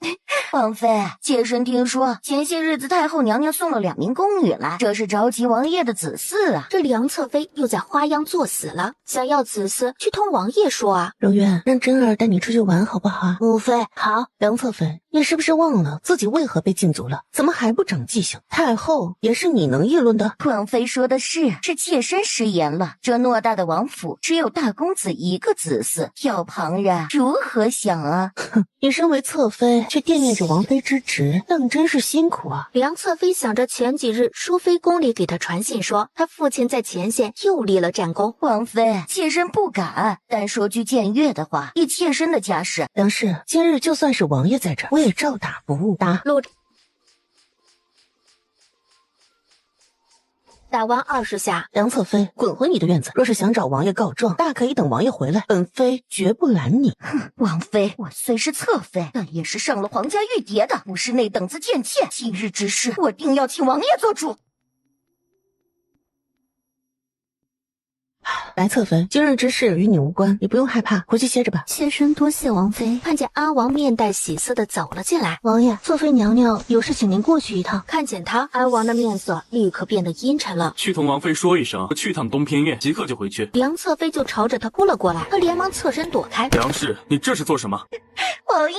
王妃，妾身听说前些日子太后娘娘送了2名宫女来，这是着急王爷的子嗣啊。这梁侧妃又在花样作死了，想要子嗣去同王爷说啊。柔渊，让真儿带你出去玩好不好？母妃，好。梁侧妃，你是不是忘了自己为何被禁足了？怎么还不长记性？太后也是你能议论的。王妃说的是妾身失言了。这偌大的王府只有大公子一个子嗣，要旁人如何想啊？哼，你身为侧妃，却惦念着王妃之职，当真是辛苦啊。梁侧妃想着前几日淑妃宫里给她传信说，她父亲在前线又立了战功。王妃，妾身不敢，但说句僭越的话，以妾身的家世，梁氏，今日就算是王爷在这儿，我也照打不误。打完20下，梁侧妃，滚回你的院子。若是想找王爷告状，大可以等王爷回来，本妃绝不拦你。哼，王妃，我虽是侧妃，但也是上了皇家玉蝶的，不是那等子贱妾。今日之事，我定要请王爷做主。白侧妃，今日之事与你无关，你不用害怕，回去歇着吧。妾身多谢王妃。看见安王面带喜色的走了进来。王爷，侧妃娘娘有事请您过去一趟。看见他，安王的面色立刻变得阴沉了。去同王妃说一声，我去趟东偏院，即刻就回去。梁侧妃就朝着他扑了过来，他连忙侧身躲开。梁氏，你这是做什么？王爷，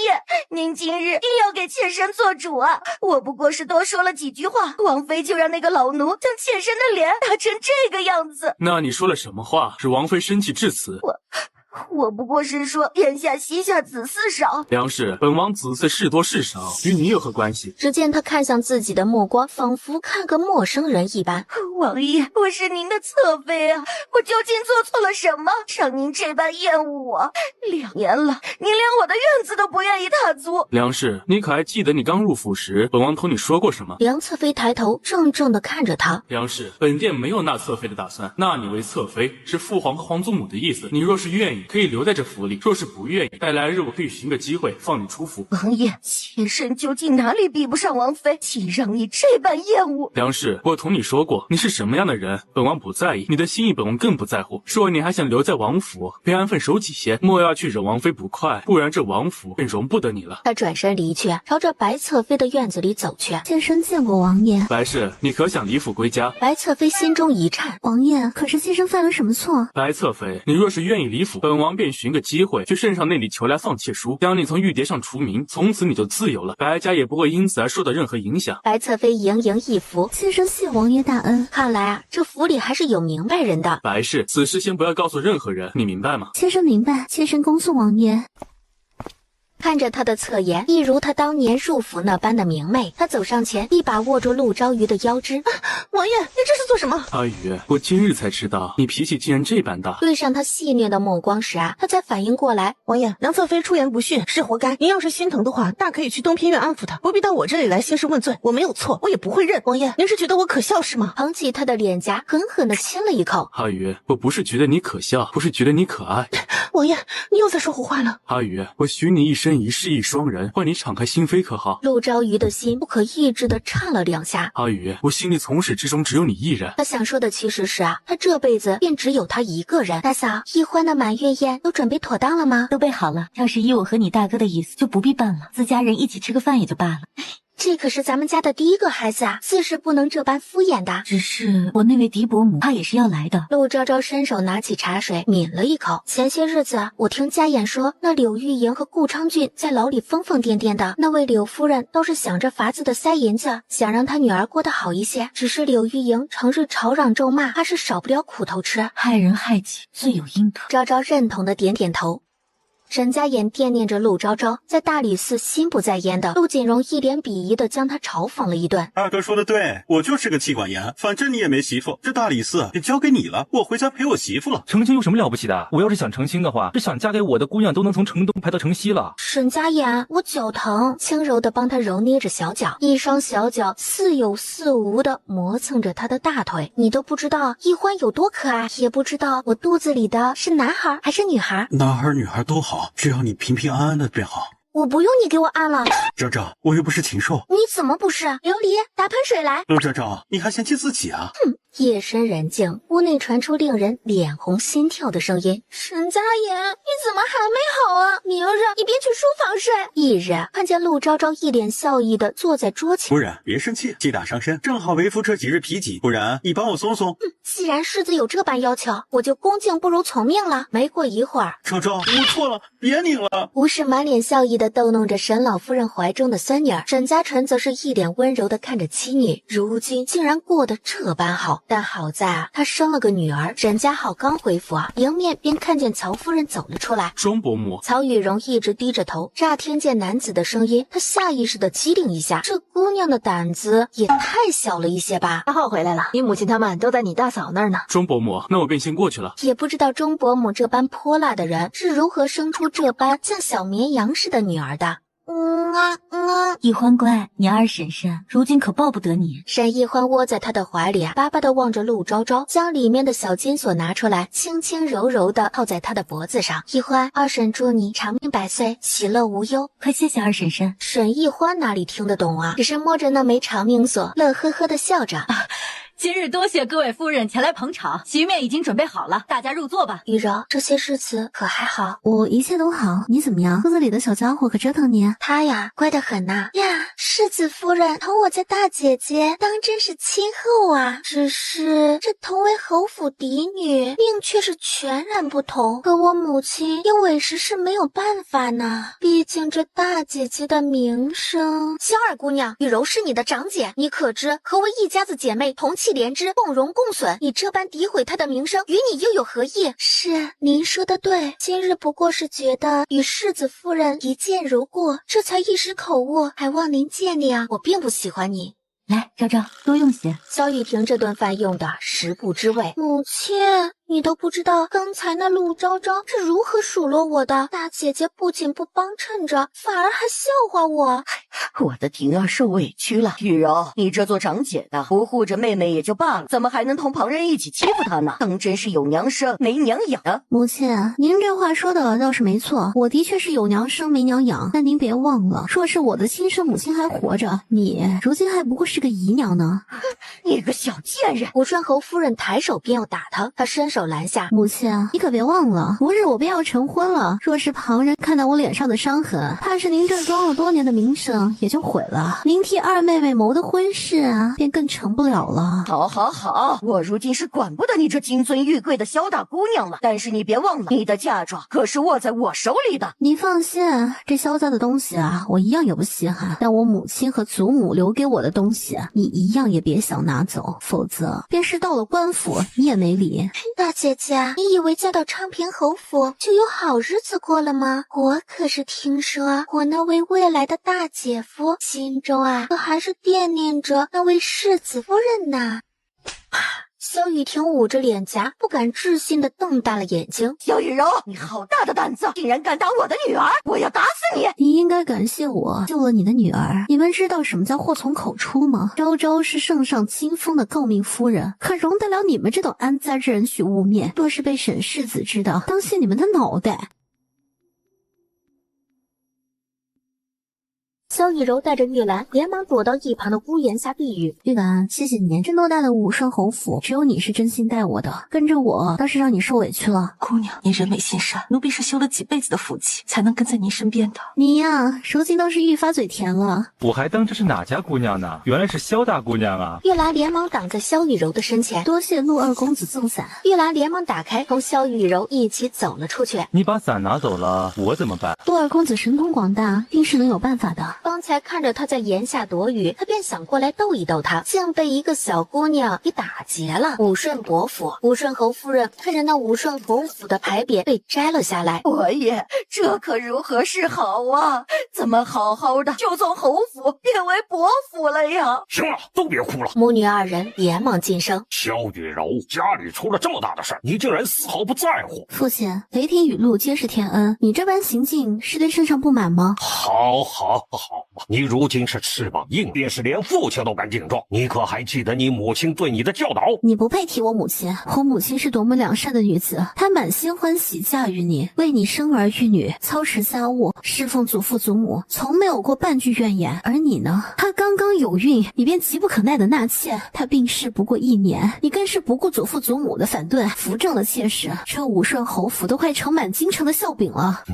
您今日定要给妾身做主啊！我不过是多说了几句话，王妃就让那个老奴将妾身的脸打成这个样子。那你说了什么话，使王妃生气至此？我不过是说眼下膝下子嗣少。梁氏，本王子嗣是多是少，与你有何关系？只见他看向自己的目光，仿佛看个陌生人一般。王爷，我是您的侧妃啊，我究竟做错了什么，让您这般厌恶我？2年了，您连我的院子都不愿意踏足。梁氏，你可还记得你刚入府时，本王同你说过什么？梁侧妃抬头怔怔地看着他。梁氏，本殿没有纳侧妃的打算，纳你为侧妃是父皇和皇祖母的意思。你若是愿意，可以留在这府里；若是不愿意，待来日我可以寻个机会放你出府。王爷，妾身究竟哪里比不上王妃，竟让你这般厌恶？梁氏，我同你说过，你是什么样的人，本王不在意，你的心意本王更不在乎。若你还想留在王府，别安分守己些，莫要去惹王妃不快，不然这王府便容不得你了。他转身离去，朝着白侧妃的院子里走去。妾身见过王爷。白氏，你可想离府归家？白侧妃心中一颤。王爷，可是妾身犯了什么错？白侧妃，你若是愿意离府，本王便寻个机会去圣上那里求来放妾书，将你从玉蝶上除名，从此你就自由了，白家也不会因此而受到任何影响。白侧妃盈盈一服，妾身谢王爷大恩。看来啊，这府里还是有明白人的。白氏，此事先不要告诉任何人，你明白吗？妾身明白，妾身恭送王爷。看着他的侧颜，一如他当年入府那般的明媚。他走上前，一把握住陆昭瑜的腰肢。王爷，你这是做什么？阿宇，我今日才知道你脾气竟然这般大。对上他戏谑的目光时啊，他才反应过来。王爷，梁侧妃出言不逊，是活该。您要是心疼的话，大可以去东偏院安抚她，不必到我这里来兴师问罪。我没有错，我也不会认。王爷，您是觉得我可笑是吗？捧起他的脸颊，狠狠地亲了一口。阿宇，我不是觉得你可笑，不是觉得你可爱。王爷，你又在说胡话了。阿宇，我许你一生一世一双人，换你敞开心扉可好？陆昭瑜的心不可抑制地颤了2下。阿宇，我心里从始至终只有你一人。他想说的其实是啊，他这辈子便只有他一个人。大嫂，一欢的满月宴都准备妥当了吗？都备好了，要是依我和你大哥的意思，就不必办了，自家人一起吃个饭也就罢了。这可是咱们家的第一个孩子啊，自是不能这般敷衍的。只是我那位嫡伯母，她也是要来的。陆昭昭伸手拿起茶水，抿了一口。前些日子我听家眼说，那柳玉莹和顾昌俊在牢里疯疯癫癫的，那位柳夫人倒是想着法子的塞银子，想让她女儿过得好一些。只是柳玉莹成日吵嚷咒骂，怕是少不了苦头吃。害人害己，罪有应得。昭昭认同的点点头。沈家言惦念着陆昭昭，在大理寺心不在焉的陆锦荣一脸鄙夷的将他嘲讽了一顿。二哥说的对，我就是个妻管严，反正你也没媳妇，这大理寺也交给你了，我回家陪我媳妇了。成亲有什么了不起的？我要是想成亲的话，这想嫁给我的姑娘都能从城东排到城西了。沈家言，我脚疼，轻柔的帮他揉捏着小脚，一双小脚似有似无的磨蹭着他的大腿。你都不知道易欢有多可爱，也不知道我肚子里的是男孩还是女孩。男孩女孩都好，只要你平平安安的便好。我不用你给我按了。昭昭，我又不是禽兽。你怎么不是？琉璃，打盆水来。陆昭昭，你还嫌弃自己啊？哼！夜深人静，屋内传出令人脸红心跳的声音。沈家言，你怎么还没好啊？明日你别去书房睡。翌日，看见陆昭昭一脸笑意的坐在桌前。夫人，别生气，击打伤身，正好为夫这几日脾气，不然你帮我松松。既然世子有这般要求，我就恭敬不如从命了。没过一会儿，昭昭，我错了，别拧了。吴氏满脸笑意的逗弄着沈老夫人怀中的孙女儿，沈家辰则是一脸温柔的看着妻女，如今竟然过得这般好。但好在啊，他生了个女儿。沈家好刚回府啊，迎面便看见曹夫人走了出来。庄伯母，曹雨荣一直低着头，乍听见男子的声音，他下意识的机灵一下，这姑娘的胆子也太小了一些吧。阿浩回来了，你母亲他们都在你大嫂那儿呢。庄伯母，那我便先过去了。也不知道钟伯母这般泼辣的人是如何生出这般像小绵羊似的女儿的。易欢乖，你二婶婶如今可抱不得你。沈易欢窝在他的怀里，巴巴的望着陆昭昭，将里面的小金锁拿出来，轻轻柔柔的套在他的脖子上。易欢，二婶祝你长命百岁，喜乐无忧。快谢谢二婶婶。沈易欢哪里听得懂啊，只是摸着那枚长命锁，乐呵呵的笑着。今日多谢各位夫人前来捧场，席面已经准备好了，大家入座吧。雨柔，这些日子可还好？我一切都好，你怎么样？屋子里的小家伙可折腾你？他呀，乖得很呐。呀，世子夫人同我家大姐姐当真是亲厚啊。只是这同为侯府嫡女，命却是全然不同。可我母亲也委实是没有办法呢，毕竟这大姐姐的名声。萧二姑娘，雨柔是你的长姐，你可知和为一家子姐妹同气连枝，共荣共损？你这般诋毁她的名声，与你又有何意？是，您说的对，今日不过是觉得与世子夫人一见如故，这才一时口误，还望您见谅。我并不喜欢你。来，昭昭，多用些。萧雨婷这顿饭用的食不知味。母亲，你都不知道刚才那陆昭昭是如何数落我的。大姐姐不仅不帮衬着，反而还笑话我。我的婷儿受委屈了。雨柔，你这做长姐的不护着妹妹也就罢了，怎么还能同旁人一起欺负她呢？当真是有娘生没娘养啊！母亲，您这话说的倒是没错，我的确是有娘生没娘养。但您别忘了，若是我的亲生母亲还活着，你如今还不过是个姨娘呢。你个小贱人！武顺侯夫人抬手便要打他，他伸手拦下。母亲，你可别忘了，昨日我便要成婚了。若是旁人看到我脸上的伤痕，怕是您这装了多年的名声也就毁了。您替二妹妹谋的婚事啊，便更成不了了。好好好，我如今是管不得你这金尊玉贵的萧大姑娘了。但是你别忘了，你的嫁妆可是握在我手里的。你放心，这萧家的东西啊，我一样也不稀罕。但我母亲和祖母留给我的东西，你一样也别想拿走，否则便是到了官府，你也没理。大姐姐，你以为嫁到昌平侯府就有好日子过了吗？我可是听说我那位未来的大姐夫心中啊，可还是惦念着那位世子夫人呢。萧雨婷捂着脸颊，不敢置信地瞪大了眼睛。萧雨柔，你好大的胆子，竟然敢打我的女儿！我要打死你！你应该感谢我救了你的女儿。你们知道什么叫祸从口出吗？昭昭是圣上亲封的诰命夫人，可容得了你们这种安家之人去污蔑？若是被沈世子知道，当心你们的脑袋！萧雨柔带着玉兰连忙躲到一旁的屋檐下避雨。玉兰，谢谢你，这偌大的武顺侯府，只有你是真心待我的，跟着我倒是让你受委屈了。姑娘，您人美心善，奴婢是修了几辈子的福气，才能跟在您身边的。你呀，如今倒是愈发嘴甜了。我还当这是哪家姑娘呢？原来是萧大姑娘啊！玉兰连忙挡在萧雨柔的身前，多谢陆二公子赠伞。玉兰连忙打开，同萧雨柔一起走了出去。你把伞拿走了，我怎么办？陆二公子神通广大，定是能有办法的。方刚才看着他在檐下躲雨，他便想过来逗一逗他，竟被一个小姑娘给打劫了。武顺伯府，武顺侯夫人看着那武顺侯府的牌匾被摘了下来，伯爷，这可如何是好啊？怎么好好的就从侯府变为伯府了呀？行了，都别哭了。母女二人连忙噤声。萧雨柔，家里出了这么大的事儿，你竟然丝毫不在乎。父亲，雷霆雨露皆是天恩，你这般行径是对圣上不满吗？好，你如今是翅膀硬，便是连父亲都敢顶撞。你可还记得你母亲对你的教导？你不配提我母亲，我母亲是多么良善的女子，她满心欢喜嫁于你，为你生儿育女，操持家务，侍奉祖父祖母，从没有过半句怨言。而你呢？她刚刚有孕，你便急不可耐的纳妾，她病逝不过1年，你更是不顾祖父祖母的反对，扶正了妾室，这武顺侯府都快盛满京城的笑柄了。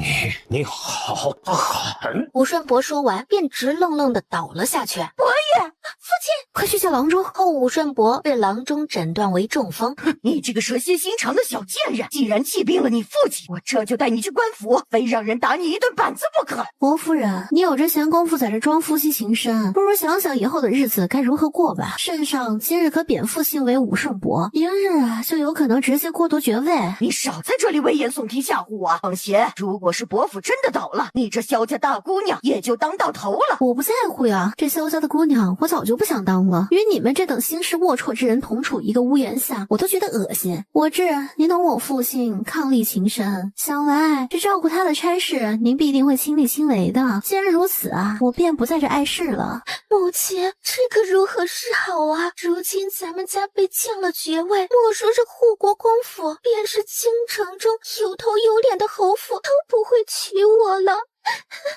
你好得很。武顺伯说完，便直愣愣的倒了下去。伯爷，父亲，快去叫郎中。后武顺伯被郎中诊断为中风。你这个蛇蝎心肠的小贱人，既然气病了你父亲，我这就带你去官府，非让人打你一顿板子不可。伯夫人，你有这闲工夫在这装夫妻情深，不如想想以后的日子该如何过吧。圣上今日可贬父亲为武顺伯，明日就有可能直接剥夺爵位。你少在这里危言耸听吓唬我。放心，如果是伯府真的倒了，你这萧家大姑娘也就当到头了。我不在乎呀，这萧家的姑娘我早就不想当了，与你们这等心事龌龊之人同处一个屋檐下，我都觉得恶心。我知您懂我父亲伉俪情深，想来这照顾他的差事您必定会亲力亲为的。既然如此啊，我便不在这碍事了。母亲，这可如何是好啊？如今咱们家被降了爵位，莫说是护国公府，便是京城中有头有脸的侯府都不会娶我了。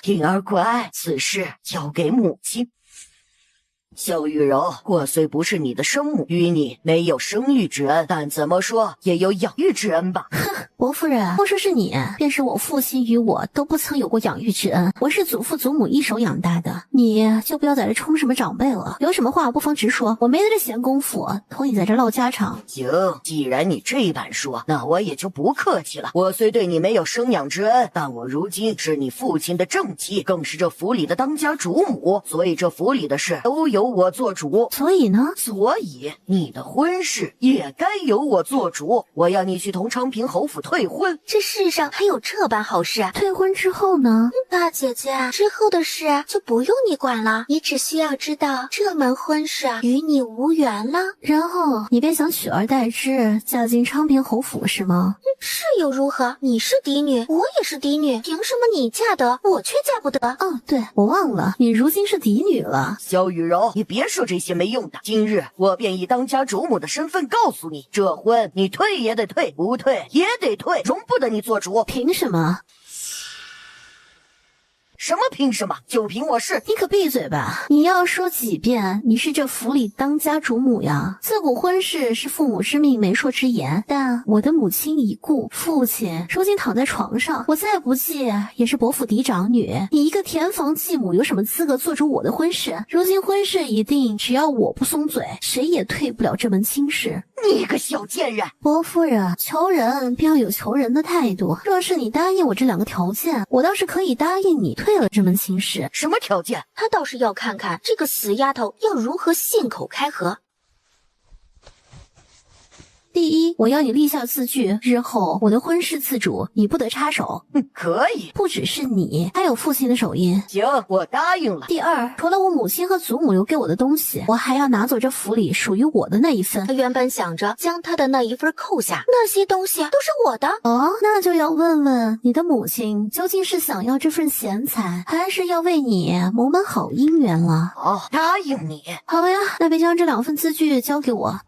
婷儿乖，此事交给母亲。萧雨柔，我虽不是你的生母，与你没有生育之恩，但怎么说也有养育之恩吧。哼，伯夫人，莫说是你，便是我父亲与我都不曾有过养育之恩，我是祖父祖母一手养大的，你就不要在这充什么长辈了，有什么话不妨直说，我没得这闲工夫同你在这唠家常。行，既然你这般说，那我也就不客气了。我虽对你没有生养之恩，但我如今是你父亲的正妻，更是这府里的当家主母，所以这府里的事都由我做主。所以呢？所以你的婚事也该由我做主。我要你去同昌平侯府退婚。这世上还有这般好事啊？退婚之后呢？大姐姐，之后的事就不用你管了，你只需要知道这门婚事与你无缘了。然后你便想取而代之，嫁进昌平侯府是吗？是又如何？你是嫡女，我也是嫡女，凭什么你嫁得，我却嫁不得？哦，对，我忘了，你如今是嫡女了。萧雨柔，你别说这些没用的。今日我便以当家主母的身份告诉你，这婚你退也得退，不退也得退，容不得你做主。凭什么？什么凭什么？就凭我是。你可闭嘴吧！你要说几遍你是这府里当家主母呀？自古婚事是父母之命媒妁之言，但我的母亲已故，父亲如今躺在床上，我再不济也是伯府嫡长女。你一个田房继母有什么资格做主我的婚事？如今婚事已定，只要我不松嘴，谁也退不了这门亲事。你个小贱人！伯夫人，求人便要有求人的态度。若是你答应我这2个条件，我倒是可以答应你退了这门亲事。什么条件？他倒是要看看这个死丫头要如何信口开河。第一，我要你立下字据，日后我的婚事自主，你不得插手。可以，不只是你，还有父亲的手印。行，我答应了。第二，除了我母亲和祖母留给我的东西，我还要拿走这府里属于我的那一份。他原本想着将他的那一份扣下，那些东西都是我的。哦，那就要问问你的母亲究竟是想要这份钱财，还是要为你谋门好姻缘了。好，答应你。好了呀，那便将这2份字据交给我。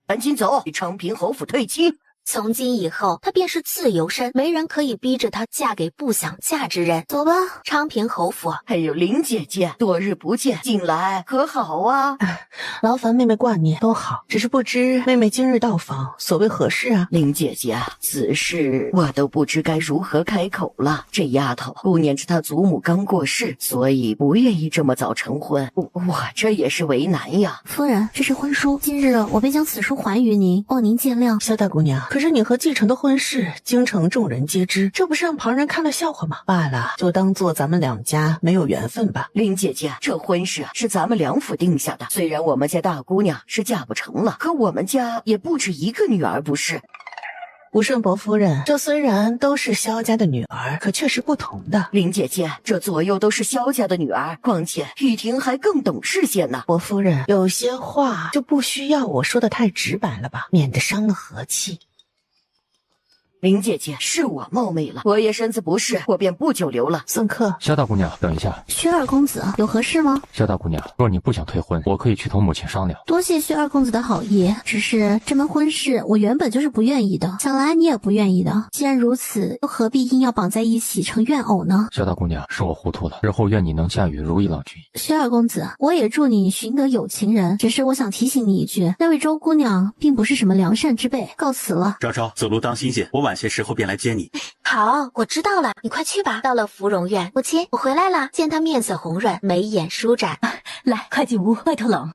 赶紧走，去昌平侯府退亲。从今以后，她便是自由身，没人可以逼着她嫁给不想嫁之人。走吧，昌平侯府。还有林姐姐，多日不见，近来可好啊？劳烦妹妹挂念，都好，只是不知妹妹今日到访，所谓何事啊？林姐姐，此事我都不知该如何开口了。这丫头顾念着她祖母刚过世，所以不愿意这么早成婚，我这也是为难呀。夫人，这是婚书，今日我便将此书还于您，望您见谅。萧大姑娘，可是你和继承的婚事，京城众人皆知，这不是让旁人看了笑话吗？罢了，就当做咱们两家没有缘分吧。林姐姐，这婚事是咱们两府定下的，虽然我们家大姑娘是嫁不成了，可我们家也不止一个女儿，不是？吴顺伯夫人，这虽然都是萧家的女儿，可却是不同的。林姐姐，这左右都是萧家的女儿，况且玉婷还更懂事些呢。伯夫人，有些话就不需要我说的太直白了吧，免得伤了和气。林姐姐，是我冒昧了，我爷身子不适，我便不久留了。送客。萧大姑娘，等一下。薛二公子，有何事吗？萧大姑娘，若你不想退婚，我可以去同母亲商量。多谢薛二公子的好意，只是这门婚事我原本就是不愿意的，想来你也不愿意的。既然如此，又何必硬要绑在一起成怨偶呢？萧大姑娘，是我糊涂了，日后愿你能嫁与如意郎君。薛二公子，我也祝你寻得有情人，只是我想提醒你一句，那位周姑娘并不是什么良善之辈。告辞了。昭昭，走路当心些，我晚些时候便来接你。好，我知道了，你快去吧。到了芙蓉院，母亲，我回来了。见他面色红润，眉眼舒展，来，快进屋，外头冷。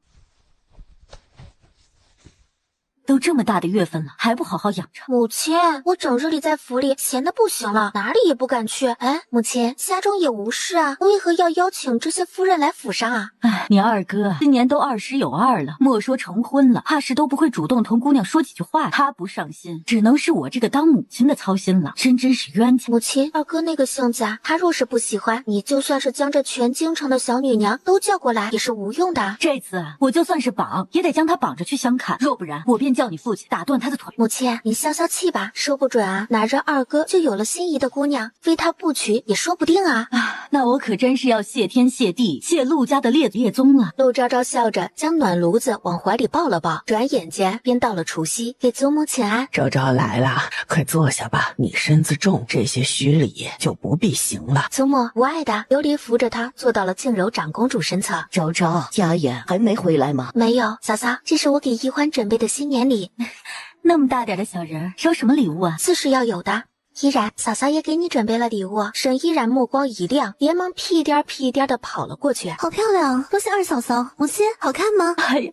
都这么大的月份了，还不好好养着。母亲，我整日里在府里闲得不行了，哪里也不敢去。哎，母亲，家中也无事啊，为何要邀请这些夫人来府上啊？哎，你二哥今年都20有2了，莫说成婚了，怕是都不会主动同姑娘说几句话。他不上心，只能是我这个当母亲的操心了，真是冤家。母亲，二哥那个性子啊，他若是不喜欢你，就算是将这全京城的小女娘都叫过来，也是无用的。这次我就算是绑，也得将他绑着去相看，若不然我便叫你父亲打断他的腿。母亲，你消消气吧，说不准啊，哪日二哥就有了心仪的姑娘，非他不娶也说不定啊。那我可真是要谢天谢地谢陆家的列宗了。陆昭昭笑着将暖炉子往怀里抱了抱，转眼间便到了除夕，给祖母请安。昭昭来了，快坐下吧，你身子重，这些虚礼就不必行了。祖母无碍的，琉璃扶着她坐到了静柔长公主身侧。昭昭，家言还没回来吗？没有，嫂嫂，这是我给一欢准备的新年礼。那么大点的小人，收什么礼物啊？自是要有的。依然，嫂嫂也给你准备了礼物。沈依然目光一亮，连忙屁颠屁颠的跑了过去。好漂亮，多谢二嫂嫂。母亲，好看吗？哎呀，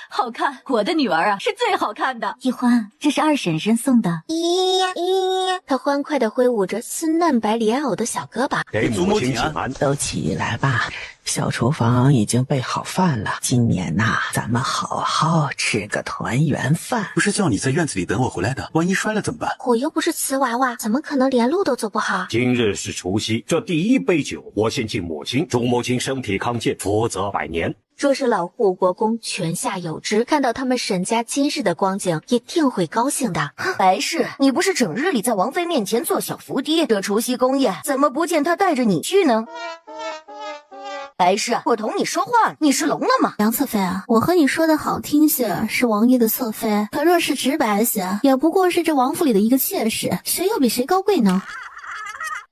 好看！我的女儿啊，是最好看的。一欢，这是二婶婶送的。咦，她欢快的挥舞着丝嫩白莲藕的小胳膊。给祖母请安。都起来吧，小厨房已经备好饭了。今年呐，咱们好好吃个团圆饭。不是叫你在院子里等我回来的，万一摔了怎么办？我又不是瓷娃娃，怎么可能连路都走不好？今日是除夕，这第一杯酒，我先敬母亲，祝母亲身体康健，福泽百年。若是老护国公泉下有知，看到他们沈家今日的光景，一定会高兴的。白氏，你不是整日里在王妃面前做小伏低，这除夕宫宴怎么不见他带着你去呢？白氏，我同你说话，你是聋了吗？杨侧妃啊，我和你说的好听些是王爷的侧妃，可若是直白些，也不过是这王府里的一个妾室，谁又比谁高贵呢？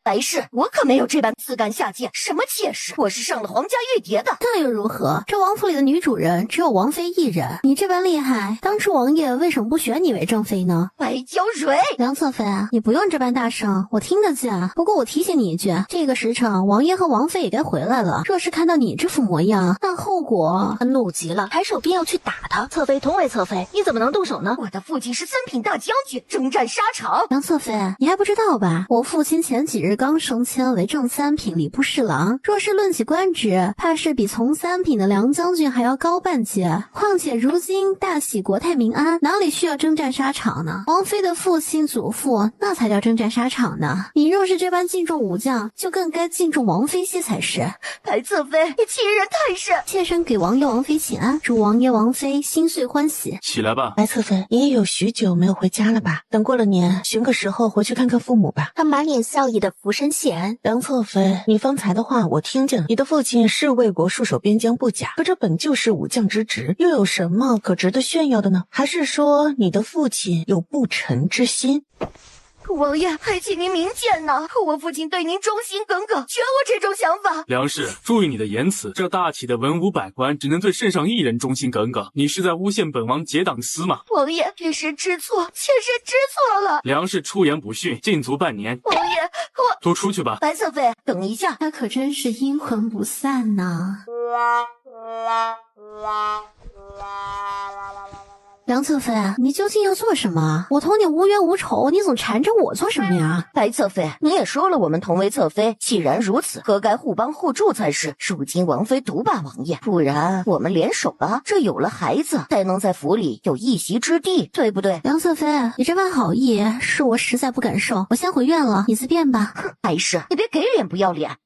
白氏，我可没有这般自甘下贱，什么妾室，我是上了皇家玉蝶的。那又如何？这王府里的女主人只有王妃一人，你这般厉害，当初王爷为什么不选你为正妃呢？白娇蕊，梁侧妃啊，你不用这般大声，我听得见。不过我提醒你一句，这个时辰王爷和王妃也该回来了，若是看到你这副模样，那后果……他怒极了，抬手便要去打他。侧妃同为侧妃，你怎么能动手呢？我的父亲是3品大将军，征战沙场。梁侧妃，你还不知道吧？我父亲前几日刚升迁为正3品礼部侍郎，若是论起官职，怕是比从3品的梁将军还要高半阶。况且如今大喜国泰民安，哪里需要征战沙场呢？王妃的父亲祖父那才叫征战沙场呢。你若是这般敬重武将，就更该敬重王妃些才是。白侧妃，你欺人太甚！妾身给王爷王妃请安，祝王爷王妃心岁欢喜。起来吧。白侧妃，你也有许久没有回家了吧？等过了年，寻个时候回去看看父母吧。他满脸笑意的俯身谢恩。梁侧妃，你方才的话我听见了，你的父亲是为国戍守边疆不假，可这本就是武将之职，又有什么可值得炫耀的呢？还是说你的父亲有不臣之心？王爷，还请您明鉴呐！我父亲对您忠心耿耿，绝无这种想法。梁氏，注意你的言辞，这大齐的文武百官只能对圣上一人忠心耿耿，你是在诬陷本王结党私吗？王爷，这是知错，妾身知错了。梁氏出言不逊，禁足半年。王爷，我都出去吧。白侧妃，等一下，他可真是阴魂不散呐。梁侧妃，你究竟要做什么？我同你无冤无仇，你总缠着我做什么呀？白侧妃，你也说了我们同为侧妃，既然如此，何该互帮互助才是？如今王妃独霸王爷，不然我们联手了，这有了孩子，才能在府里有一席之地，对不对？梁侧妃，你这番好意是我实在不敢受，我先回院了，你自便吧。哼，还是你别给脸不要脸。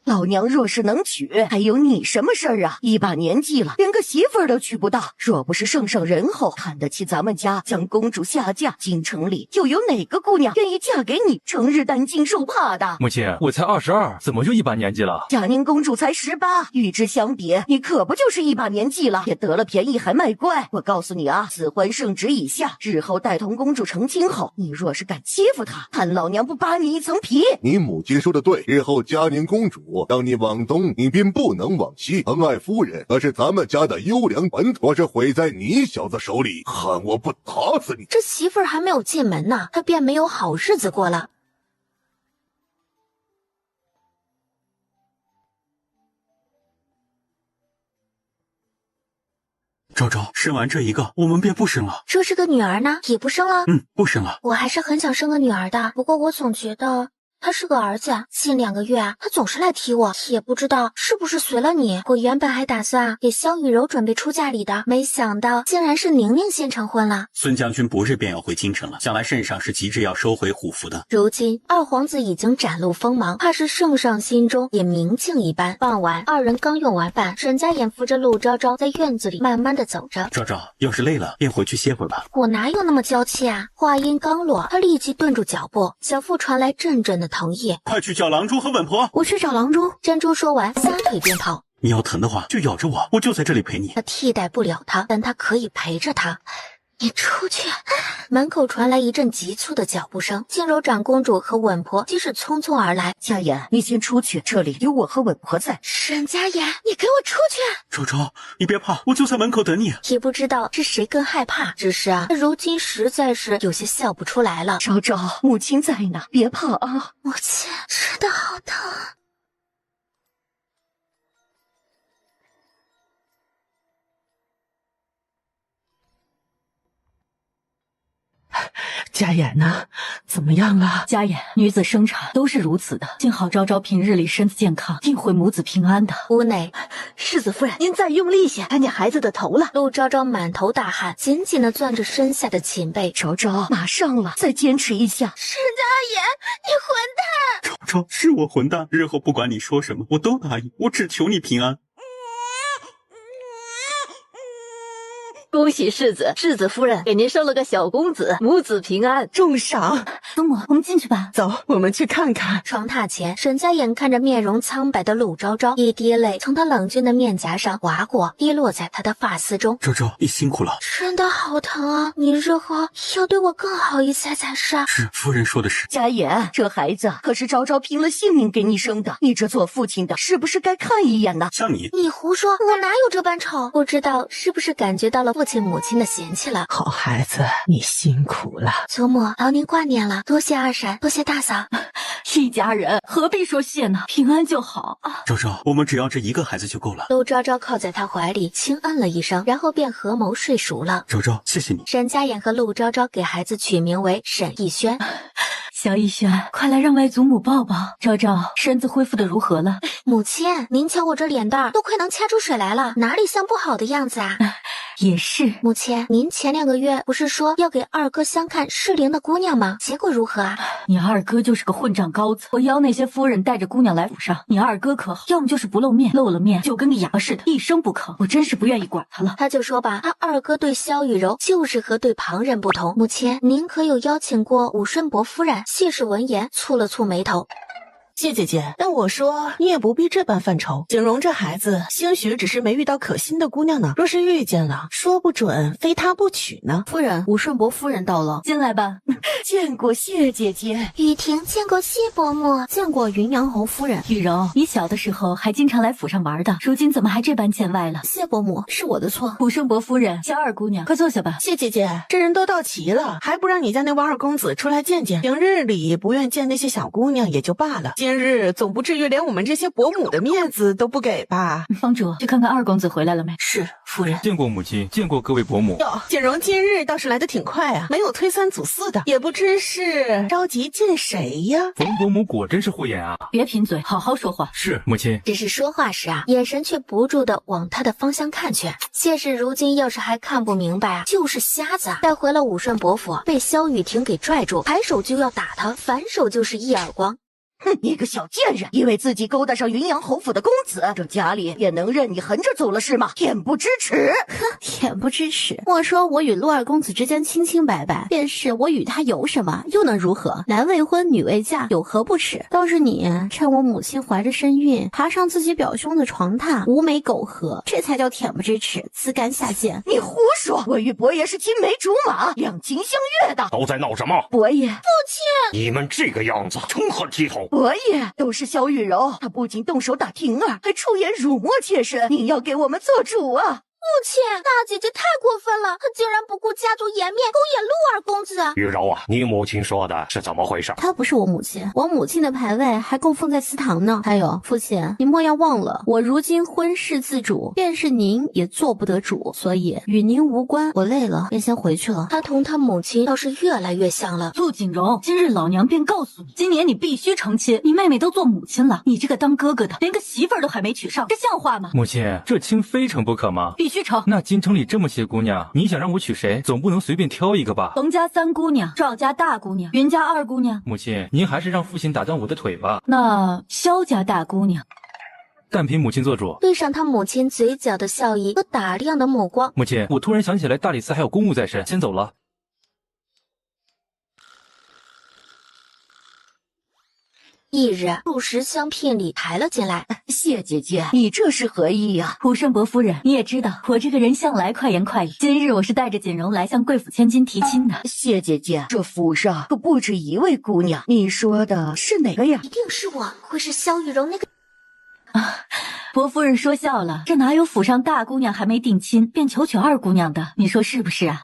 老娘若是能娶，还有你什么事儿啊？一把年纪了，连个媳妇儿都娶不到。若不是圣上仁厚，看得起咱们家，将公主下嫁，京城里又有哪个姑娘愿意嫁给你，成日担惊受怕的？母亲，我才22，怎么就一把年纪了？嘉宁公主才18，与之相比，你可不就是一把年纪了？也得了便宜还卖乖。我告诉你啊，此婚圣旨已下，日后待同公主成亲后，你若是敢欺负她，看老娘不扒你一层皮！你母亲说的对，日后嘉宁公主让你往东，你便不能往西。疼爱夫人可是咱们家的优良本土，若是毁在你小子手里，看我不打死你！这媳妇儿还没有进门呢，他便没有好日子过了。昭昭，生完这一个，我们便不生了。这是个女儿呢，也不生了？不生了。我还是很想生个女儿的，不过我总觉得他是个儿子，近2个月他总是来提我，也不知道是不是随了你。我原本还打算给萧雨柔准备出嫁礼的，没想到竟然是宁宁先成婚了。孙将军不日便要回京城了，想来圣上是急着要收回虎符的。如今二皇子已经展露锋芒，怕是圣上心中也明镜一般。傍晚，二人刚用完饭，沈家衍扶着陆昭昭在院子里慢慢的走着。昭昭，要是累了，便回去歇会儿吧。我哪有那么娇气啊！话音刚落，他立即顿住脚步，小腹传来阵阵的疼意。快去叫郎中和稳婆。我去找郎中。珍珠说完，撒腿便跑。你要疼的话，就咬着我，我就在这里陪你。他替代不了他，但他可以陪着他。你出去！门口传来一阵急促的脚步声，静柔长公主和稳婆皆是匆匆而来。家妍，你先出去，这里有我和稳婆在。沈家妍，你给我出去！昭昭，你别怕，我就在门口等你。也不知道是谁更害怕，只是啊，如今实在是有些笑不出来了。昭昭，母亲在呢，别怕啊。母亲，真的好疼。家妍呢？怎么样了？家妍，女子生产都是如此的，幸好昭昭平日里身子健康，定会母子平安的。屋内，世子夫人，您再用力些，看见孩子的头了。陆昭昭满头大汗，紧紧地攥着身下的琴背。昭昭，马上了，再坚持一下。沈家妍，你混蛋！昭昭，是我混蛋，日后不管你说什么，我都答应，我只求你平安。恭喜世子，世子夫人给您生了个小公子，母子平安，重赏。祖母，我们进去吧。走，我们去看看。床榻前，沈家妍看着面容苍白的陆昭昭，一滴泪从她冷峻的面颊上划过，滴落在她的发丝中。昭昭，你辛苦了，真的好疼啊！你日后要对我更好一些才是。是夫人说的是。家妍，这孩子可是昭昭拼了性命给你生的，你这做父亲的是不是该看一眼呢？像你，你胡说，我哪有这般丑？不知道是不是感觉到了父亲母亲的嫌弃了。好孩子，你辛苦了。祖母，劳您挂念了，多谢二婶，多谢大嫂。一家人何必说谢呢？平安就好啊。昭昭，我们只要这一个孩子就够了。陆昭昭靠在他怀里轻嗯了一声，然后便合谋睡熟了。昭昭，谢谢你。沈家衍和陆昭昭给孩子取名为沈逸轩。小逸轩，快来让外祖母抱抱。昭昭，身子恢复的如何了？母亲，您瞧我这脸蛋儿都快能掐出水来了，哪里像不好的样子啊？也是。母亲，您前2个月不是说要给二哥相看适龄的姑娘吗？结果如何啊？你二哥就是个混账高子，我邀那些夫人带着姑娘来府上，你二哥可好，要么就是不露面，露了面就跟个哑巴似的，一声不吭。我真是不愿意管他了。他就说吧，他二哥对萧雨柔就是和对旁人不同。母亲，您可有邀请过武顺伯夫人？谢氏闻言蹙了蹙眉头。谢姐姐，但我说你也不必这般犯愁。景荣这孩子，兴许只是没遇到可心的姑娘呢。若是遇见了，说不准非他不娶呢。夫人，武顺伯夫人到了，进来吧。见过谢姐姐。雨婷见过谢伯母，见过云阳侯夫人。雨柔，你小的时候还经常来府上玩的，如今怎么还这般见外了？谢伯母，是我的错。武顺伯夫人，萧二姑娘，快坐下吧。谢姐姐，这人都到齐了，还不让你家那位二公子出来见见？平日里不愿见那些小姑娘也就罢了，今今日总不至于连我们这些伯母的面子都不给吧？房主，去看看二公子回来了没？是，夫人。见过母亲，见过各位伯母。哟，简荣今日倒是来得挺快啊，没有推三阻四的，也不知是着急见谁呀？冯伯母果真是慧眼啊！别贫嘴，好好说话。是，母亲。只是说话时啊，眼神却不住的往他的方向看去。谢氏如今要是还看不明白啊，就是瞎子。带回了武顺伯府，被萧雨婷给拽住，抬手就要打他，反手就是一耳光。哼，你个小贱人，以为自己勾搭上云阳侯府的公子，这家里也能任你横着走了是吗？恬不知耻！哼，恬不知耻！莫说我与陆二公子之间清清白白，便是我与他有什么，又能如何？男未婚，女未嫁，有何不耻？倒是你趁我母亲怀着身孕，爬上自己表兄的床榻，无美苟合，这才叫恬不知耻，自甘下贱！你胡说！我与伯爷是青梅竹马，两情相悦的。都在闹什么？伯爷，父亲，你们这个样子成何体统？伯爷，都是萧雨柔，她不仅动手打婷儿，还出言辱没妾身，您要给我们做主啊！父亲，大姐姐太过分了，她竟然不顾家族颜面，勾引陆二公子。雨柔啊，你母亲说的是怎么回事？她不是我母亲，我母亲的牌位还供奉在祠堂呢。还有，父亲，您莫要忘了，我如今婚事自主，便是您也做不得主，所以与您无关。我累了，便先回去了。他同他母亲倒是越来越像了。陆锦荣，今日老娘便告诉你，今年你必须成亲。你妹妹都做母亲了，你这个当哥哥的连个媳妇儿都还没娶上，这像话吗？母亲，这亲非成不可吗？必须成。那京城里这么些姑娘，你想让我娶谁，总不能随便挑一个吧？冯家三姑娘，赵家大姑娘，云家二姑娘。母亲，您还是让父亲打断我的腿吧。那萧家大姑娘，但凭母亲做主。对上他母亲嘴角的笑意和打量的目光。母亲，我突然想起来大理寺还有公务在身，先走了。翌日，陆石香聘礼抬了进来。谢姐姐，你这是何意呀？普顺伯夫人，你也知道，我这个人向来快言快语。今日我是带着锦荣来向贵府千金提亲的。谢姐姐，这府上可不止一位姑娘，你说的是哪个呀？一定是我，会是萧雨柔那个。啊，伯夫人说笑了，这哪有府上大姑娘还没定亲便求娶二姑娘的？你说是不是啊？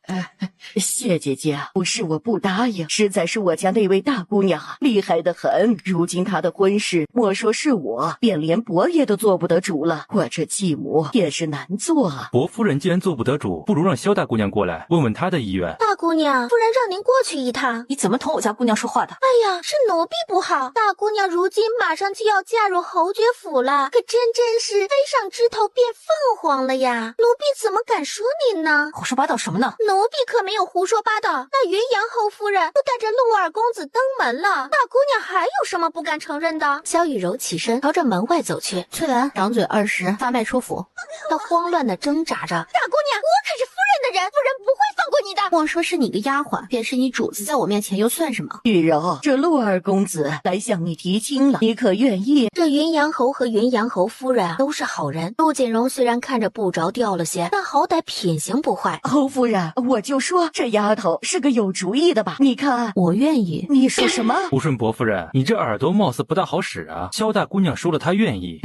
谢姐姐，不是我不答应，实在是我家那位大姑娘厉害得很。如今她的婚事，莫说是我，便连伯爷都做不得主了。我这继母也是难做啊。伯夫人既然做不得主，不如让萧大姑娘过来，问问她的意愿。大姑娘，夫人让您过去一趟。你怎么同我家姑娘说话的？哎呀，是奴婢不好。大姑娘如今马上就要嫁入侯爵府了，可真是飞上枝头变凤凰了呀！奴婢怎么敢说您呢？胡说八道什么呢？奴婢可没有胡说八道。那云阳侯夫人都带着陆二公子登门了，大姑娘还有什么不敢承认的？萧雨柔起身朝着门外走去。翠兰，掌嘴20，发卖出府。她慌乱的挣扎着。大姑娘，我可是夫人的人，夫人不会放过你的。莫说是你个丫鬟，便是你主子，在我面前又算什么？雨柔，这陆二公子来向你提亲了，你可愿意？这云阳侯和云阳侯夫人都是好人。陆锦荣虽然看着不着调了些，但好歹品行不坏。侯夫人，我就说这丫头是个有主意的吧？你看，我愿意。你说什么？不顺伯夫人，你这耳朵貌似不大好使啊。萧大姑娘说了她愿意。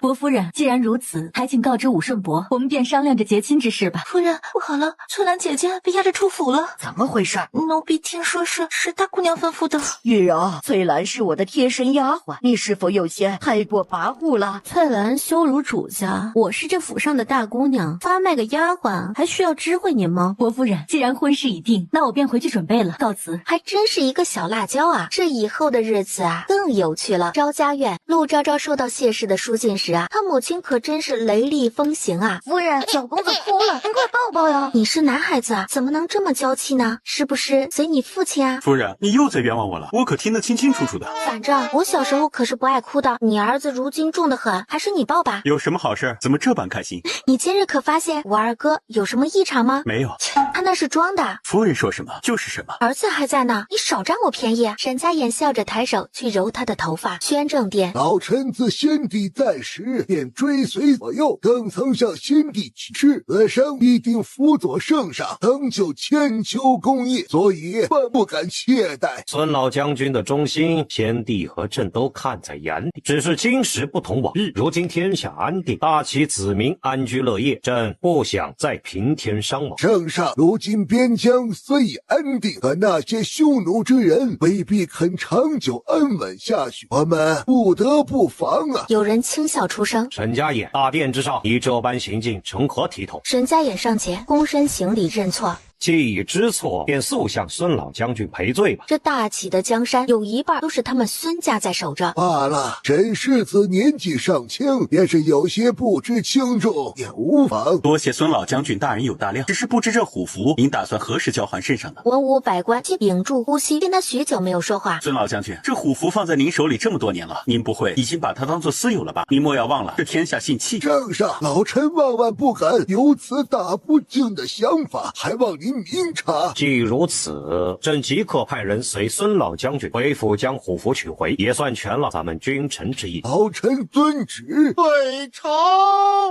伯夫人，既然如此，还请告知武顺伯，我们便商量着结亲之事吧。夫人，不好了，翠兰姐姐被押着出府了。怎么回事？奴婢听说是大姑娘吩咐的。雨柔，翠兰是我的贴身丫鬟，你是否有些太过跋扈了？翠兰羞辱主家，我是这府上的大姑娘，发卖个丫鬟还需要知会您吗？伯夫人，既然婚事已定，那我便回去准备了，告辞。还真是一个小辣椒啊！这以后的日子啊更有趣了。昭家院，陆昭昭收到谢氏的书信时啊，他母亲可真是雷厉风行啊！夫人，小公子哭了，您快抱抱呀！你是男孩子啊，怎么能这么娇气呢？是不是随你父亲啊？夫人，你又在冤枉我了，我可听得清清楚楚的。反正我小时候可是不爱哭的，你儿子如今重得很，还是你抱吧。有什么好事？怎么这般开心？你今日可发现我二哥有什么异常吗？没有，他那是装的。夫人说什么就是什么。儿子还在呢，你少占我便宜。沈家眼笑着抬手去揉他的头发。宣政殿，老臣子先帝在世，时便追随左右，更曾向先帝起誓，此生必定辅佐圣上，成就千秋功业，所以万不敢懈怠。孙老将军的忠心，先帝和朕都看在眼里。只是今时不同往日，如今天下安定，大齐子民安居乐业，朕不想再平添伤亡。圣上，如今边疆虽已安定，可那些匈奴之人未必肯长久安稳下去，我们不得不防啊！有人轻笑出声。沈家衍，大殿之上，你这般行径，成何体统？沈家衍上前躬身行礼认错。既已知错，便速向孙老将军赔罪吧。这大齐的江山有一半都是他们孙家在守着。罢了，沈世子年纪尚轻，便是有些不知轻重，也无妨。多谢孙老将军大人有大量，只是不知这虎符您打算何时交还圣上呢？文武百官皆屏住呼吸，见他许久没有说话。孙老将军，这虎符放在您手里这么多年了，您不会已经把它当作私有了吧？您莫要忘了，这天下信气。圣上，老臣万万不敢有此大不敬的想法，还望您明察。既如此，朕即刻派人随孙老将军回府将虎符取回，也算全了咱们君臣之义。老臣遵旨。退朝。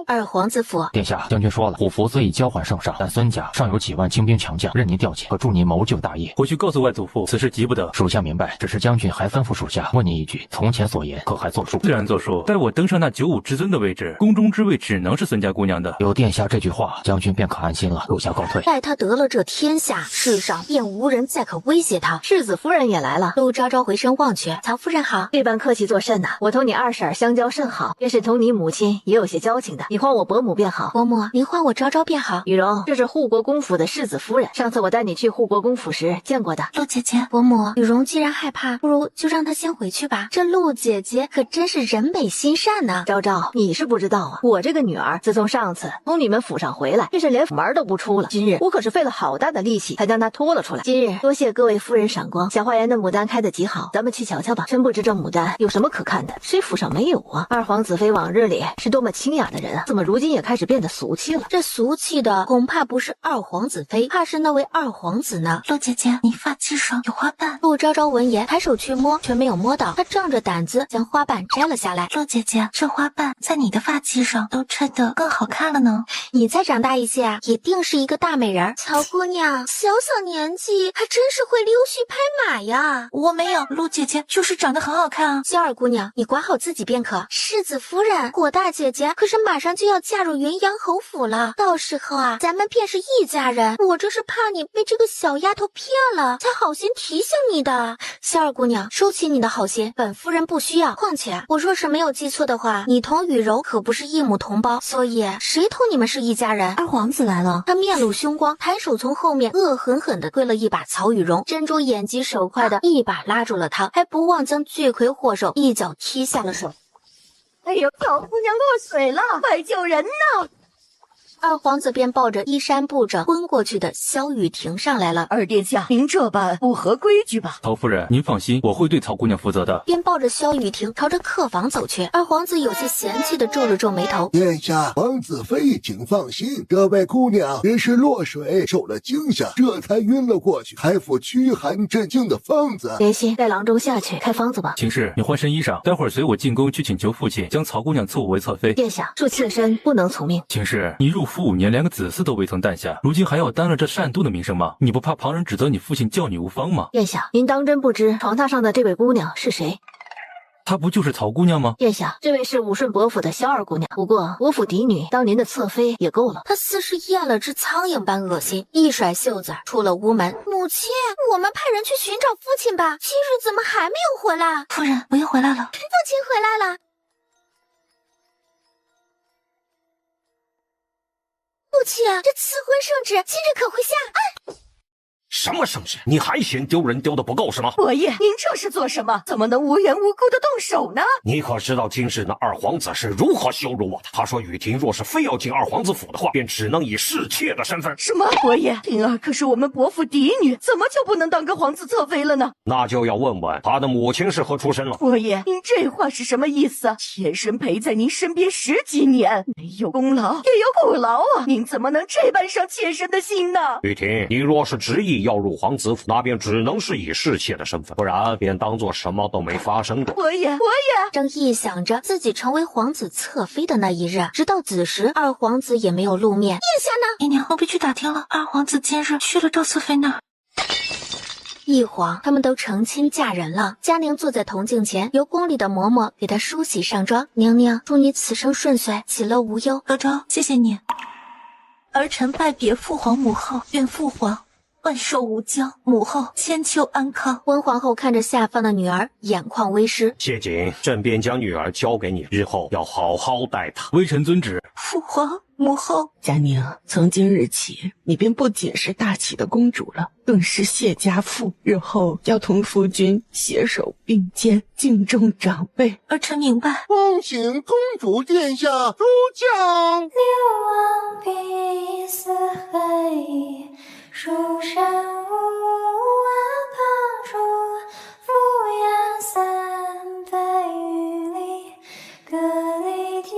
二皇子府，殿下，将军说了，虎符虽已交还圣上，但孙家尚有几万精兵强将，任您调遣，可助您谋救大业。回去告诉外祖父，此事急不得。属下明白，只是将军还吩咐属下问您一句，从前所言可还作数？自然作数。待我登上那95之尊的位置，宫中之位只能是孙家姑娘的。有殿下这句话，将军便可安心了。属下告退。待他得了这天下，世上便无人再可威胁他。世子夫人也来了。陆昭昭回身望去，曹夫人好。这般客气作甚呢？我同你二婶相交甚好，便是同你母亲也有些交情的。你唤我伯母便好。伯母，您唤我昭昭便好。雨柔，这是护国公府的世子夫人，上次我带你去护国公府时见过的。陆姐姐，伯母，雨蓉既然害怕，不如就让她先回去吧。这陆姐姐可真是人美心善呢。昭昭，你是不知道啊，我这个女儿自从上次从你们府上回来，真是连门都不出了。今日我可是费了好大的力气才将她拖了出来。今日多谢各位夫人赏光，小花园的牡丹开得极好，咱们去瞧瞧吧。真不知这牡丹有什么可看的，谁府上没有啊？二皇子妃往日里是多么清雅的人啊，怎么如今也开始变得俗气了？这俗气的恐怕不是二皇子妃，怕是那位二皇子呢。陆姐姐，你发髻上有花瓣。陆昭昭闻言抬手去摸，却没有摸到，她仗着胆子将花瓣摘了下来。陆姐姐，这花瓣在你的发髻上都衬得更好看了呢。你再长大一些啊，一定是一个大美人。曹姑娘小小年纪还真是会溜须拍马呀。我没有，陆姐姐就是长得很好看啊。希儿姑娘，你管好自己便可。世子夫人，果大姐姐可是马上就要嫁入云阳侯府了，到时候啊，咱们便是一家人。我这是怕你被这个小丫头骗了，才好心提醒你的。希儿姑娘，收起你的好心，本夫人不需要。况且我若是没有记错的话，你同雨柔可不是异母同胞，所以谁同你们是一家人？二皇子来了。他面露凶光，抬手从后面恶狠狠地推了一把曹雨柔，珍珠眼疾手快的一把拉住了他，还不忘将罪魁祸首一脚踢下了手。哎呦，小姑娘落水了，快救人呐！二皇子便抱着衣衫不整昏过去的萧雨婷上来了。二殿下，您这般不合规矩吧？曹夫人，您放心，我会对曹姑娘负责的。便抱着萧雨婷朝着客房走去。二皇子有些嫌弃的皱了皱眉头。殿下，皇子妃请放心，这位姑娘只是落水受了惊吓，这才晕了过去，开服驱寒镇静的方子。莲心，带郎中下去开方子吧。秦氏，你换身衣裳，待会儿随我进宫去请求父亲将曹姑娘赐我为侧妃。殿下，恕妾身不能从命。秦氏，你入府5年，连个子嗣都未曾诞下，如今还要担了这善妒的名声吗？你不怕旁人指责你父亲教你无方吗？殿下，您当真不知床榻上的这位姑娘是谁？她不就是曹姑娘吗？殿下，这位是武顺伯府的萧二姑娘，不过伯府嫡女，当您的侧妃也够了。她似是咽了只苍蝇般恶心，一甩袖子出了屋门。母亲，我们派人去寻找父亲吧，今日怎么还没有回来？夫人，我又回来了。父亲回来了。父亲，这赐婚圣旨今日可会下？什么圣旨？你还嫌丢人丢的不够是吗？伯爷，您这是做什么？怎么能无缘无故的动手呢？你可知道今日那二皇子是如何羞辱我的？他说雨婷若是非要进二皇子府的话，便只能以侍妾的身份。什么？伯爷，婷儿可是我们伯府嫡女，怎么就不能当个皇子侧妃了呢？那就要问问他的母亲是何出身了。伯爷，您这话是什么意思？妾身陪在您身边10几年，没有功劳也有苦劳啊！您怎么能这般伤妾身的心呢？雨婷，你若是执意意要入皇子府，那便只能是以侍妾的身份，不然便当做什么都没发生过。我也。正臆想着自己成为皇子侧妃的那一日，直到子时，二皇子也没有露面。殿下呢？姨娘，我必须打听了，二皇子今日去了赵侧妃那儿。一晃，他们都成亲嫁人了。佳宁坐在铜镜前，由宫里的嬷嬷给她梳洗上妆。宁宁，祝你此生顺遂，喜乐无忧。昭昭，谢谢你。儿臣拜别父皇母后，愿父皇万寿无疆，母后千秋安康。温皇后看着下方的女儿，眼眶微湿。谢瑾，朕便将女儿交给你，日后要好好待她。微臣遵旨。父皇母后，佳宁，从今日起，你便不仅是大齐的公主了，更是谢家父，日后要同夫君携手并肩，敬重长辈。儿臣明白。恭请公主殿下出降。六王必四黑，蜀山无万旁处，俯仰三百余里，各立天。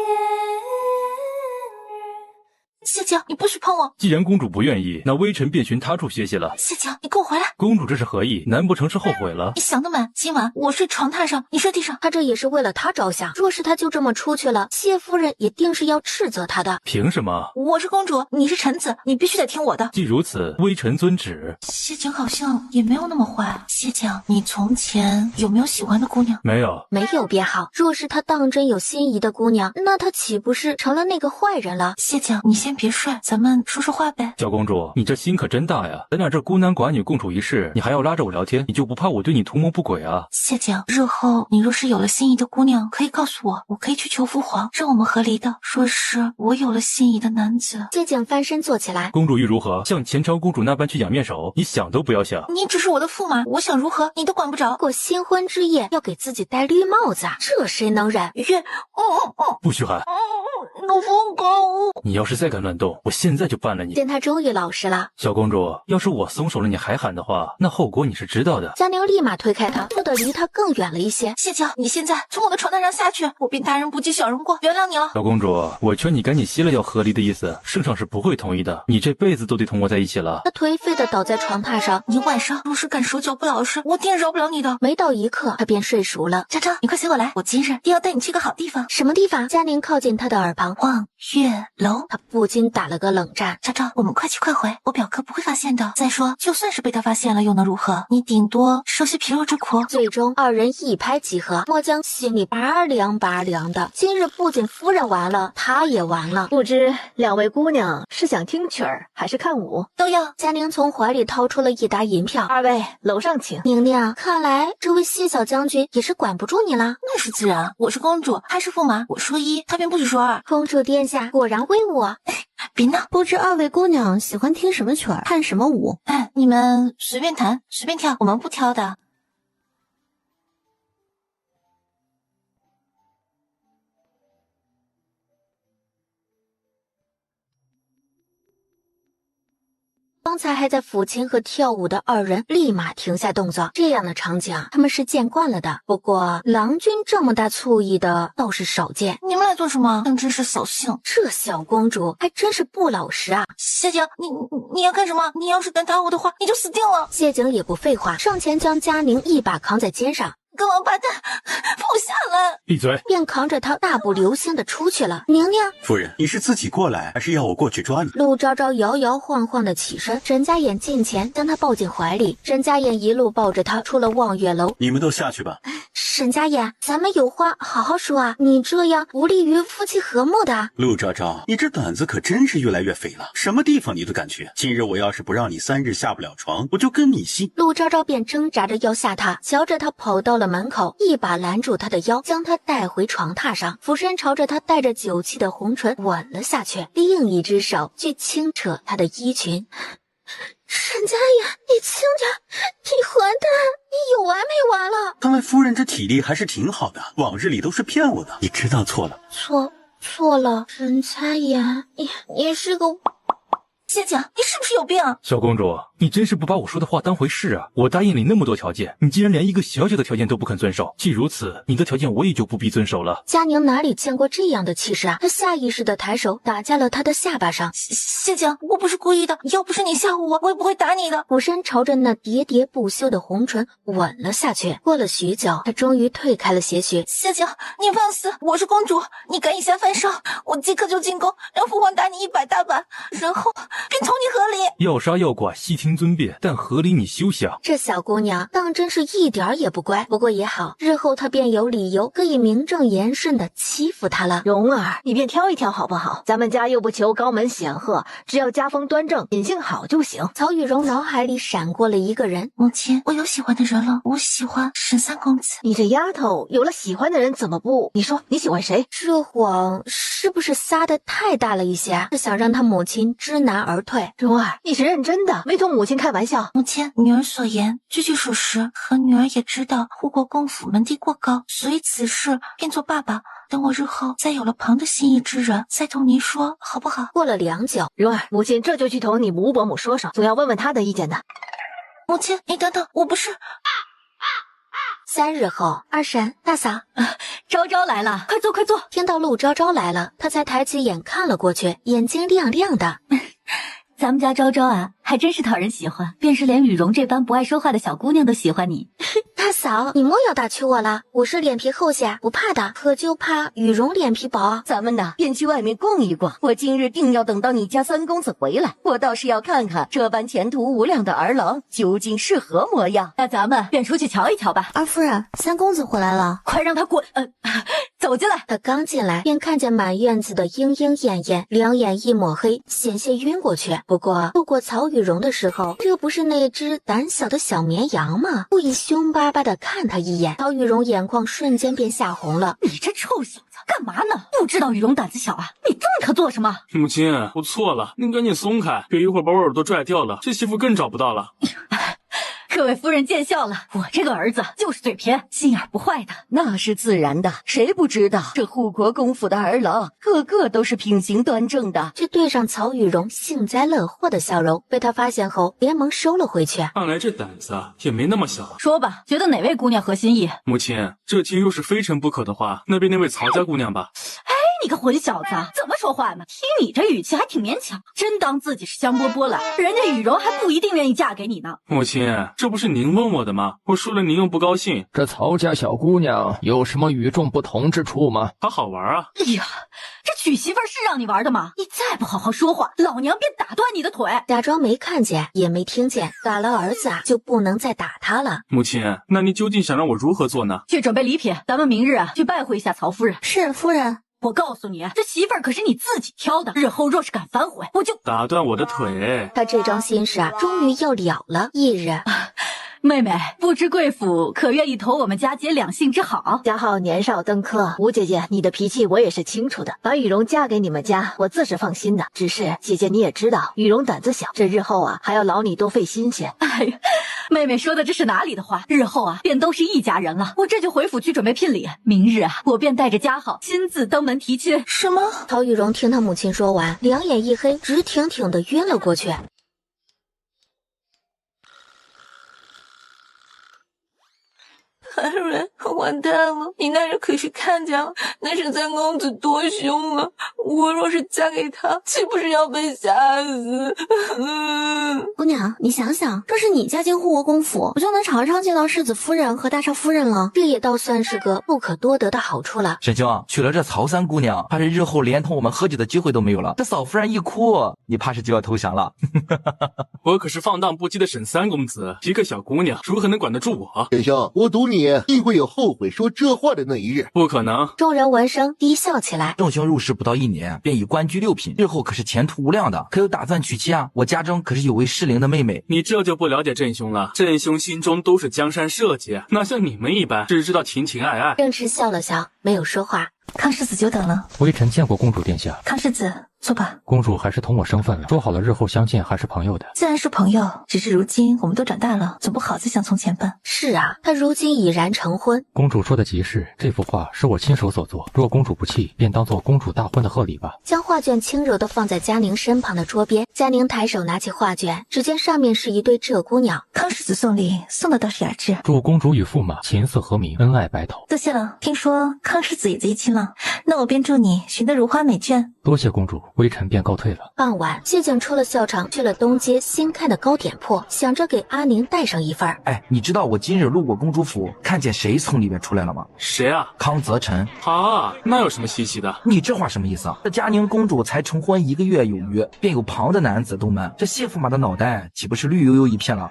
谢江，你不许碰我！既然公主不愿意，那微臣便寻他处歇息了。谢江，你跟我回来！公主这是何意？难不成是后悔了？你想得美！今晚我睡床榻上，你睡地上。他这也是为了他着想。若是他就这么出去了，谢夫人一定是要斥责他的。凭什么？我是公主，你是臣子，你必须得听我的。既如此，微臣遵旨。谢江好像也没有那么坏。谢江，你从前有没有喜欢的姑娘？没有。没有便好。若是他当真有心仪的姑娘，那他岂不是成了那个坏人了？谢江，你先别睡，咱们说说话呗。小公主，你这心可真大呀！咱俩这孤男寡女共处一室，你还要拉着我聊天，你就不怕我对你图谋不轨啊？谢江，日后你若是有了心仪的姑娘，可以告诉我，我可以去求父皇，让我们和离的。说是我有了心仪的男子。谢景翻身坐起来。公主欲如何？像前朝公主那般去养面首，你想都不要想。你只是我的驸马，我想如何你都管不着。过新婚之夜要给自己戴绿帽子，这谁能忍？不许喊！老疯狗！你要是再敢乱动，我现在就办了你。见他终于老实了。小公主，要是我松手了你还喊的话，那后果你是知道的。佳宁立马推开他，坐得离他更远了一些。谢江，你现在从我的床榻上下去，我便大人不计小人过，原谅你了。小公主，我劝你赶紧歇了要和离的意思，圣上是不会同意的，你这辈子都得同我在一起了。他颓废的倒在床榻上。你晚上若是敢手脚不老实，我定饶不了你的。没到一刻，他便睡熟了。昭昭，你快随我来，我今日定要带你去个好地方。什么地方？佳宁靠近他的耳旁。望月楼。他不禁打了个冷战。昭昭，我们快去快回，我表哥不会发现的。再说，就算是被他发现了，又能如何？你顶多受些皮肉之苦。最终，二人一拍即合。莫江心里拔凉拔凉的。今日不仅夫人完了，他也完了。不知两位姑娘是想听曲儿还是看舞？都要。佳宁从怀里掏出了一沓银票。二位楼上请。宁宁，看来这位谢小将军也是管不住你了。那是自然，我是公主，他是驸马，我说一，他便不许说二。公主殿下果然威武。别闹！不知二位姑娘喜欢听什么曲儿，看什么舞？你们随便弹，随便跳，我们不挑的。刚才还在抚亲和跳舞的二人立马停下动作，这样的场景他们是见惯了的。不过郎君这么大醋意的倒是少见。你们来做什么？当真是扫兴！这小公主还真是不老实啊！谢景，你要干什么？你要是敢打我的话，你就死定了！谢景也不废话，上前将佳宁一把扛在肩上。个王八蛋，放我下来！闭嘴！便扛着他大步流星的出去了。宁宁，夫人，你是自己过来，还是要我过去抓你？陆昭昭摇摇晃晃的起身，沈家衍近前将他抱进怀里。沈家衍一路抱着他出了望月楼。你们都下去吧。沈家衍，咱们有话好好说啊！你这样不利于夫妻和睦的。陆昭昭，你这胆子可真是越来越肥了，什么地方你都敢去。今日我要是不让你3日下不了床，我就跟你姓。陆昭昭便挣扎着要下他，瞧着他跑到了门口，一把拦住他的腰，将他带回床榻上，俯身朝着他带着酒气的红唇吻了下去，另一只手去轻扯他的衣裙。沈家衍，你轻点！你混蛋，你有完没完了？当外夫人这体力还是挺好的，往日里都是骗我的，你知道错了。错了，沈家衍，你是个谢姐，你是不是有病？小公主，你真是不把我说的话当回事啊！我答应你那么多条件，你竟然连一个小小的条件都不肯遵守。既如此，你的条件我也就不必遵守了。佳宁哪里见过这样的气势啊？她下意识的抬手打在了他的下巴上。谢姐，我不是故意的，要不是你吓唬我，我也不会打你的。俯身朝着那喋喋不休的红唇吻了下去。过了许久，他终于退开了些许。谢姐，你放肆，我是公主，你敢以下犯上，我即刻就进宫，让父皇打你100大板，然后便同你和离。要杀要剐，悉听尊便，但和离你休想。这小姑娘当真是一点儿也不乖，不过也好，日后她便有理由可以名正言顺的欺负她了。蓉儿，你便挑一挑好不好？咱们家又不求高门显赫，只要家风端正，品性好就行。曹雨蓉脑海里闪过了一个人。母亲，我有喜欢的人了，我喜欢沈三公子。你这丫头，有了喜欢的人怎么不？你说你喜欢谁？这谎是不是撒得太大了一些？是想让他母亲知难而退？蓉儿，你是认真的，没同母亲开玩笑。母亲，女儿所言句句属实，和女儿也知道护国公府门第过高，所以此事便做爸爸。等我日后再有了旁的心仪之人，再同您说，好不好？过了良久，蓉儿，母亲这就去同你吴伯母说说，总要问问她的意见的。母亲，你等等，我不是。3日后，二婶、大嫂，昭昭来了，快坐快坐。听到陆昭昭来了，她才抬起眼看了过去，眼睛亮亮的。咱们家昭昭啊，还真是讨人喜欢，便是连雨蓉这般不爱说话的小姑娘都喜欢你。大嫂，你莫要打趣我了，我是脸皮厚些，不怕的，可就怕雨蓉脸皮薄。咱们呢，便去外面逛一逛。我今日定要等到你家三公子回来，我倒是要看看这般前途无量的儿郎究竟是何模样。那咱们便出去瞧一瞧吧。二夫人，三公子回来了，快让他滚！走进来。他刚进来，便看见满院子的莺莺燕燕，两眼一抹黑，险些晕过去。不过路过曹雨蓉的时候，这不是那只胆小的小绵羊吗？故意凶巴巴的看他一眼，曹雨蓉眼眶瞬间便吓红了。你这臭小子，干嘛呢？不知道雨蓉胆子小啊？你瞪他做什么？母亲，我错了，您赶紧松开，别一会儿把我耳朵拽掉了，这媳妇更找不到了。各位夫人见笑了，我这个儿子就是嘴偏，心眼不坏的。那是自然的，谁不知道这护国公府的儿郎个个都是品行端正的。却对上曹雨蓉幸灾乐祸的笑容，被他发现后连忙收了回去。看来这胆子也没那么小。说吧，觉得哪位姑娘合心意？母亲，这题若是非成不可的话，那便那位曹家姑娘吧。你个混小子，怎么说话呢？听你这语气还挺勉强，真当自己是香饽饽了？人家雨蓉还不一定愿意嫁给你呢。母亲，这不是您问我的吗？我说了您又不高兴。这曹家小姑娘有什么与众不同之处吗？她好玩啊！哎呀，这娶媳妇是让你玩的吗？你再不好好说话，老娘便打断你的腿！假装没看见也没听见，打了儿子就不能再打他了。母亲，那您究竟想让我如何做呢？去准备礼品，咱们明日去拜会一下曹夫人。是夫人。我告诉你，这媳妇儿可是你自己挑的，日后若是敢反悔，我就打断我的腿。他这桩心事终于要了了。翌日，妹妹，不知贵府可愿意投我们家姐两姓之好？家号年少登科，吴姐姐，你的脾气我也是清楚的。把雨蓉嫁给你们家，我自是放心的。只是姐姐你也知道，雨蓉胆子小，这日后还要劳你多费心些。哎呀，妹妹说的这是哪里的话？日后便都是一家人了。我这就回府去准备聘礼，明日我便带着家号亲自登门提亲。什么？曹雨蓉听他母亲说完，两眼一黑，直挺挺的晕了过去。韩主任，完蛋了！你那日可是看见了，那沈三公子多凶啊！我若是嫁给他，岂不是要被吓死？姑娘，你想想，这是你嫁进护国公府，我就能常常见到世子夫人和大少夫人了，这也倒算是个不可多得的好处了。沈兄，娶了这曹三姑娘，怕是日后连同我们喝酒的机会都没有了。这嫂夫人一哭，你怕是就要投降了。我可是放荡不羁的沈三公子，一个小姑娘如何能管得住我？沈兄，我赌你定会有后悔说这话的那一日。不可能！众人闻声低笑起来。郑兄入仕不到1年，便已官居6品，日后可是前途无量的。可有打算娶妻啊？我家中可是有位适龄的妹妹。你这就不了解郑兄了。郑兄心中都是江山社稷，哪像你们一般只知道情情爱爱。郑池笑了笑，没有说话。康世子久等了。微臣见过公主殿下。康世子，坐吧。公主还是同我生分了，说好了日后相见还是朋友的。自然是朋友，只是如今我们都长大了，总不好再像从前吧。是啊，他如今已然成婚。公主说的极是，这幅画是我亲手所作，若公主不弃，便当做公主大婚的贺礼吧。将画卷轻柔地放在佳宁身旁的桌边，佳宁抬手拿起画卷，只见上面是一对鹧鸪鸟。康世子送礼，送的倒是雅致。祝公主与驸马琴瑟和鸣，恩爱白头。多谢了，听说康世子也贼亲了，那我便祝你寻得如花美眷。多谢公主，微臣便告退了。傍晚，谢景出了校场，去了东街新开的糕点铺，想着给阿宁带上一份。哎，你知道我今日路过公主府，看见谁从里面出来了吗？谁啊？康泽臣。啊，那有什么稀奇的？你这话什么意思啊？这佳宁公主才成婚1个月有余，便有旁的男子登门，这谢驸马的脑袋岂不是绿油油一片了？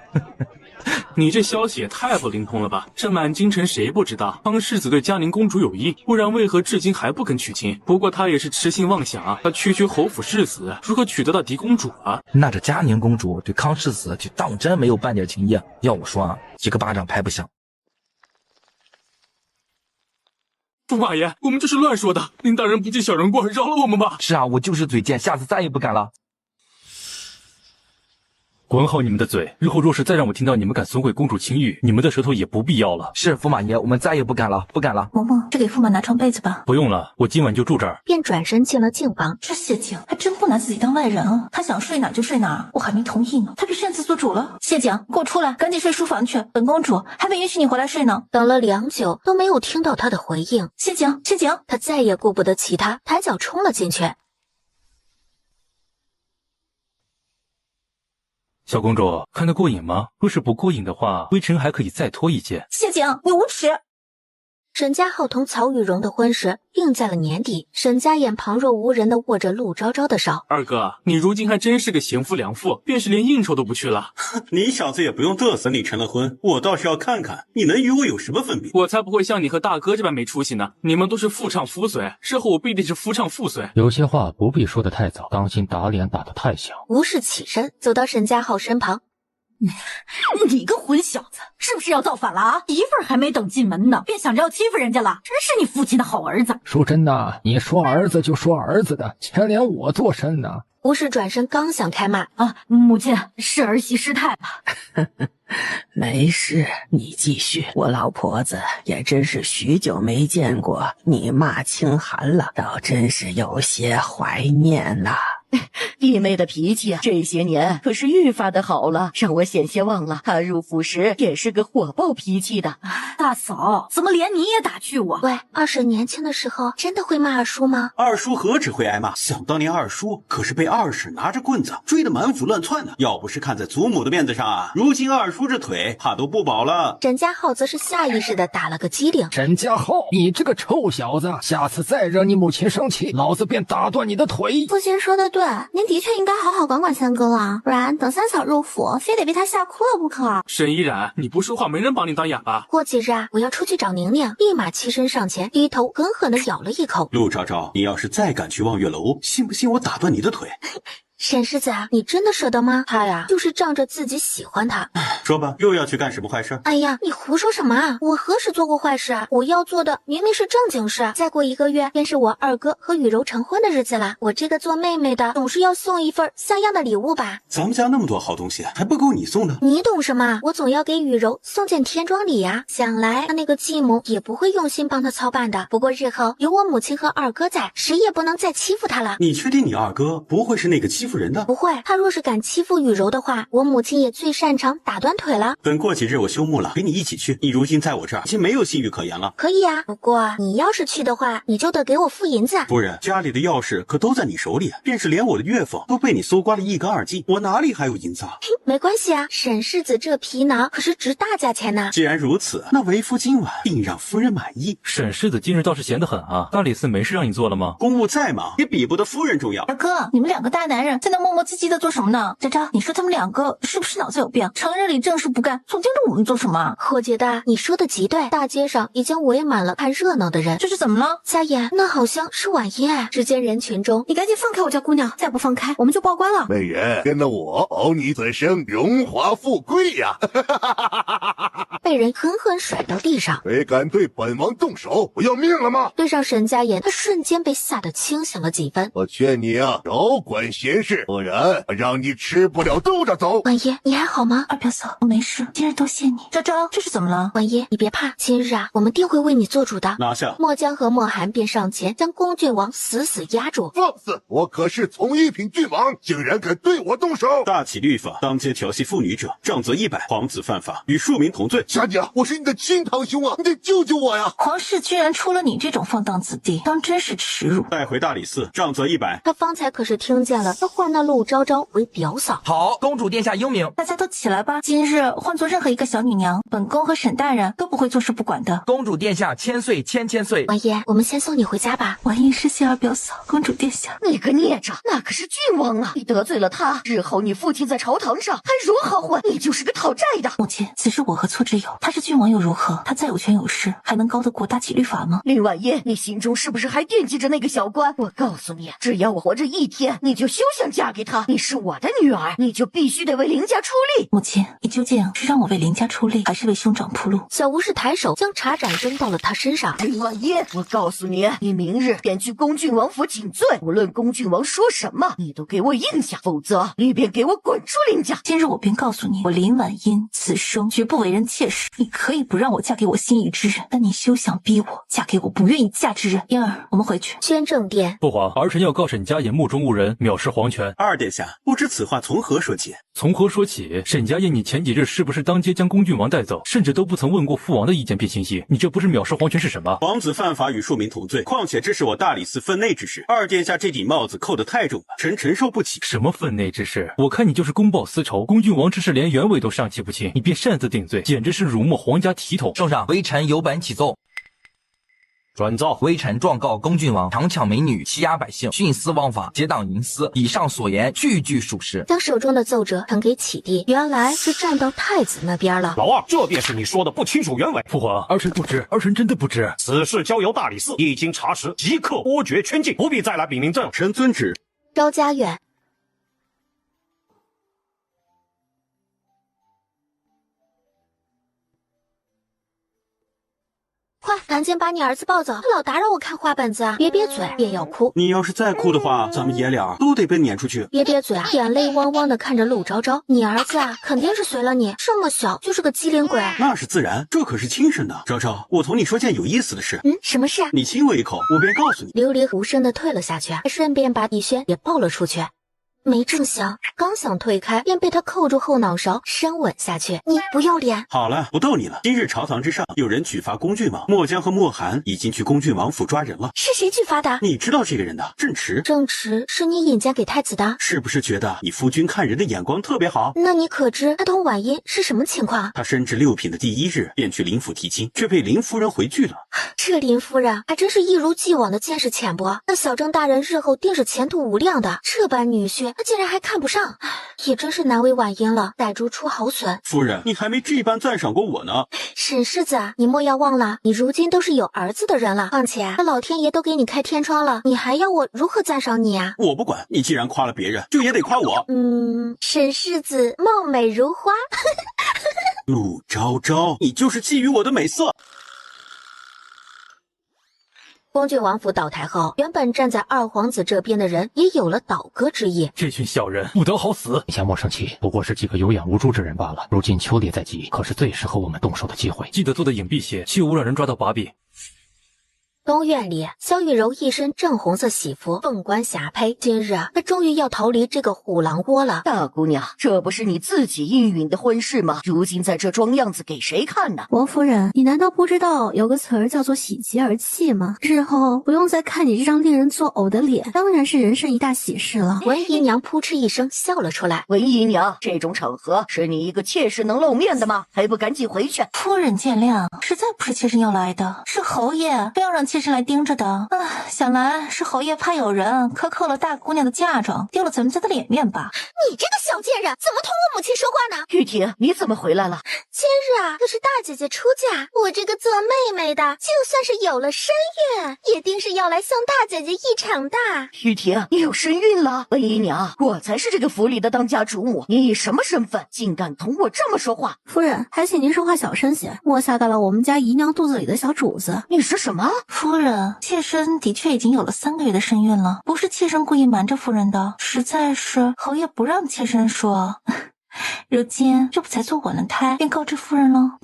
你这消息也太不灵通了吧！这满京城谁不知道康世子对佳宁公主有意，不然为何至今还不肯娶亲？不过他也是痴心妄想，他区区侯府世子，如何娶得到嫡公主啊？那这佳宁公主对康世子就当真没有半点情意，要我说啊，一个巴掌拍不响。驸马爷，我们这是乱说的，您大人不计小人过，饶了我们吧。是啊，我就是嘴贱，下次再也不敢了。管好你们的嘴，日后若是再让我听到你们敢损毁公主清誉，你们的舌头也不必要了。是驸马爷，我们再也不敢了，不敢了。嬷嬷，这给驸马拿床被子吧。不用了，我今晚就住这儿。便转身进了静房。这谢景还真不拿自己当外人啊，他想睡哪就睡哪，我还没同意呢，他就擅自做主了。谢景，给我出来，赶紧睡书房去，本公主还没允许你回来睡呢。等了良久都没有听到他的回应。谢景，谢景，他再也顾不得其他，抬脚冲了进去。小公主，看得过瘾吗？若是不过瘾的话，微臣还可以再拖一件。谢景，你无耻！沈家浩同曹雨荣的婚事定在了年底，沈家眼旁若无人的握着陆昭昭的手。二哥，你如今还真是个贤夫良妇，便是连应酬都不去了。你小子也不用嘚瑟，你成了婚，我倒是要看看你能与我有什么分别。我才不会像你和大哥这般没出息呢！你们都是夫唱妇随，事后我必定是夫唱妇随。有些话不必说得太早，当心打脸打得太响。吴氏起身走到沈家浩身旁。你个混小子，是不是要造反了啊？媳妇儿还没等进门呢，便想着要欺负人家了，真是你父亲的好儿子。淑珍呐，你说儿子就说儿子的，牵连我做甚呢？吴氏转身刚想开骂啊，母亲，是儿媳失态吧？没事，你继续。我老婆子也真是许久没见过你骂清寒了，倒真是有些怀念了。弟妹的脾气啊，这些年可是愈发的好了，让我险些忘了，她入府时也是个火爆脾气的。大嫂，怎么连你也打趣我？喂，二婶年轻的时候真的会骂二叔吗？二叔何止会挨骂，想当年二叔可是被二婶拿着棍子追得满府乱窜的，要不是看在祖母的面子上啊，如今二叔这腿怕都不保了。沈家浩则是下意识的打了个激灵。沈家浩，你这个臭小子，下次再惹你母亲生气，老子便打断你的腿。父亲说的对，您的确应该好好管管三哥了，不然等三嫂入府，非得被他吓哭了不可。沈依然，你不说话，没人把你当哑巴。过几日啊，我要出去找宁宁，立马起身上前，低头狠狠的咬了一口。陆昭昭，你要是再敢去望月楼，信不信我打断你的腿？沈世子啊，你真的舍得吗？他呀，就是仗着自己喜欢他。说吧，又要去干什么坏事？哎呀，你胡说什么啊！我何时做过坏事啊？我要做的明明是正经事。再过1个月，便是我二哥和雨柔成婚的日子了。我这个做妹妹的，总是要送一份像样的礼物吧？咱们家那么多好东西，还不够你送的？你懂什么？我总要给雨柔送件天装礼呀。想来那个继母也不会用心帮她操办的。不过日后有我母亲和二哥在，谁也不能再欺负她了。你确定你二哥不会是那个欺负人的？不会。他若是敢欺负雨柔的话，我母亲也最擅长打断腿了。等过几日我休沐了，陪你一起去。你如今在我这儿已经没有信誉可言了。可以啊，不过你要是去的话，你就得给我付银子。夫人，家里的钥匙可都在你手里，便是连我的月俸都被你搜刮了1干2净，我哪里还有银子啊？没关系啊，沈世子这皮囊可是值大价钱呢。既然如此，那为夫今晚定让夫人满意。沈世子今日倒是闲得很啊，大理寺没事让你做了吗？公务再忙也比不得夫人重要。二哥，你们2个大男人在那磨磨唧唧的做什么呢？渣渣，你说他们两个是不是脑子有病？成日里正事不干，总盯着我们做什么？我觉得你说的极对，大街上已经围满了看热闹的人。这是怎么了？夏言，那好像是晚音哎。只见人群中，你赶紧放开我家姑娘，再不放开我们就报官了。美人，跟着我，保你此生荣华富贵呀！被人狠狠甩到地上。谁敢对本王动手，不要命了吗？对上沈佳言，他瞬间被吓得清醒了几分。我劝你啊，少管闲事，不然让你吃不了兜着走。婉音，你还好吗？二表嫂，我没事，今日多谢你。昭昭，这是怎么了？婉音，你别怕，今日啊，我们定会为你做主的。拿下！墨江和墨寒便上前将恭郡王死死压住。放肆！我可是从一品郡王，竟然敢对我动手！大起律法，当街调戏妇女者，杖责100，皇子犯法，与庶民同罪。霞姐，我是你的亲堂兄啊，你得救救我呀！皇室居然出了你这种放荡子弟，当真是耻辱。带回大理寺，杖责100。他方才可是听见了，他唤那陆昭昭为表嫂。好，公主殿下英明。大家都起来吧，今日换做任何一个小女娘，本宫和沈大人都不会坐视不管的。公主殿下千岁千岁。婉音，我们先送你回家吧。婉音失谢二表嫂，公主殿下。你个孽障，那可是郡王啊！你得罪了他，日后你父亲在朝堂上还如何混？你就是个讨债的。母亲，此事我何错之有？他是郡王又如何？他再有权有势，还能高得过大起律法吗？林婉音，你心中是不是还惦记着那个小官？我告诉你，只要我活着一天，你就休想嫁给他。你是我的女儿，你就必须得为林家出力。母亲，你究竟是让我为林家出力，还是为兄长铺路？小吴氏抬手将茶盏扔到了他身上。林婉音，我告诉你，你明日便去恭郡王府请罪，无论恭郡王说什么，你都给我应下，否则你便给我滚出林家。今日我便告诉你，我林婉音此生绝不为人妾室。你可以不让我嫁给我心仪之人，但你休想逼我嫁给我不愿意嫁之人。嫣儿，我们回去。宣正殿，父皇，儿臣要告沈佳言目中无人，藐视皇权。二殿下，不知此话从何说起？从何说起？沈佳言，你前几日是不是当街将恭郡王带走，甚至都不曾问过父王的意见便行刑？你这不是藐视皇权是什么？皇子犯法与庶民同罪，况且这是我大理寺分内之事。二殿下这顶帽子扣得太重了，臣承受不起。什么分内之事？我看你就是公报私仇，恭郡王之事连原委都尚气不清，你便擅自定罪，简直是辱没皇家体统。圣上，微臣有本启奏。转奏，微臣状告恭郡王强抢美女，欺压百姓，徇私枉法，结党营私，以上所言句句属实。将手中的奏折呈给启帝，原来是站到太子那边了。老二，这便是你说的不清楚原委。父皇，儿臣不知，儿臣真的不知。此事交由大理寺，一经查实，即刻剥决圈禁，不必再来禀明朕。臣遵旨。昭家院。快，赶紧把你儿子抱走！他老打扰我看花本子啊！别憋嘴，别要哭。你要是再哭的话，咱们爷俩都得被撵出去。别憋嘴啊！眼泪汪汪的看着陆昭昭，你儿子啊，肯定是随了你，这么小就是个机灵鬼。那是自然，这可是亲生的。昭昭，我同你说件有意思的事。什么事啊？你亲我一口，我便告诉你。琉璃无声的退了下去，还顺便把逸轩也抱了出去。没正想，刚想退开，便被他扣住后脑勺，深吻下去。你不要脸！好了，不逗你了。今日朝堂之上，有人举发恭郡王墨江和墨寒已经去恭郡王府抓人了。是谁举发的？你知道这个人的？郑池。郑池是你引荐给太子的？是不是觉得你夫君看人的眼光特别好？那你可知他同婉音是什么情况？他升至6品的第1日，便去林府提亲，却被林夫人回拒了。这林夫人还真是一如既往的见识浅薄。那小郑大人日后定是前途无量的，这般女婿他竟然还看不上，也真是难为婉音了。傣猪出好笋，夫人，你还没这般赞赏过我呢。沈世子啊，你莫要忘了，你如今都是有儿子的人了，况且那老天爷都给你开天窗了，你还要我如何赞赏你啊？我不管，你既然夸了别人，就也得夸我。沈世子貌美如花。陆昭昭，你就是觊觎我的美色。恭郡王府倒台后，原本站在二皇子这边的人也有了倒戈之意。这群小人不得好死！夏莫生气，不过是几个有眼无珠之人罢了。如今秋烈在即，可是最适合我们动手的机会。记得做的隐蔽些，切勿让人抓到把柄。东院里，萧雨柔一身正红色喜服，凤冠霞帔。今日她终于要逃离这个虎狼窝了。大姑娘，这不是你自己应允的婚事吗？如今在这装样子给谁看呢？王夫人，你难道不知道有个词儿叫做喜极而泣吗？日后不用再看你这张令人作呕的脸，当然是人生一大喜事了。文姨娘扑哧一声笑了出来。文姨娘，这种场合是你一个妾室能露面的吗？还不赶紧回去！夫人见谅，实在不是妾身要来的，是侯爷非要让妾妾身来盯着的。啊，想来是侯爷怕有人克扣了大姑娘的嫁妆，丢了咱们家的脸面吧？你这个小贱人，怎么同我母亲说话呢？玉婷，你怎么回来了？今日啊，可是大姐姐出嫁，我这个做妹妹的，就算是有了身孕，也定是要来送大姐姐一场的。玉婷，你有身孕了？温姨娘，我才是这个府里的当家主母，你以什么身份，竟敢同我这么说话？夫人，还请您说话小声些，莫吓到了我们家姨娘肚子里的小主子。你说什么？夫人，妾身的确已经有了3个月的身孕了，不是妾身故意瞒着夫人的，实在是侯爷不让妾身说。如今这不才做稳了胎，便告知夫人了。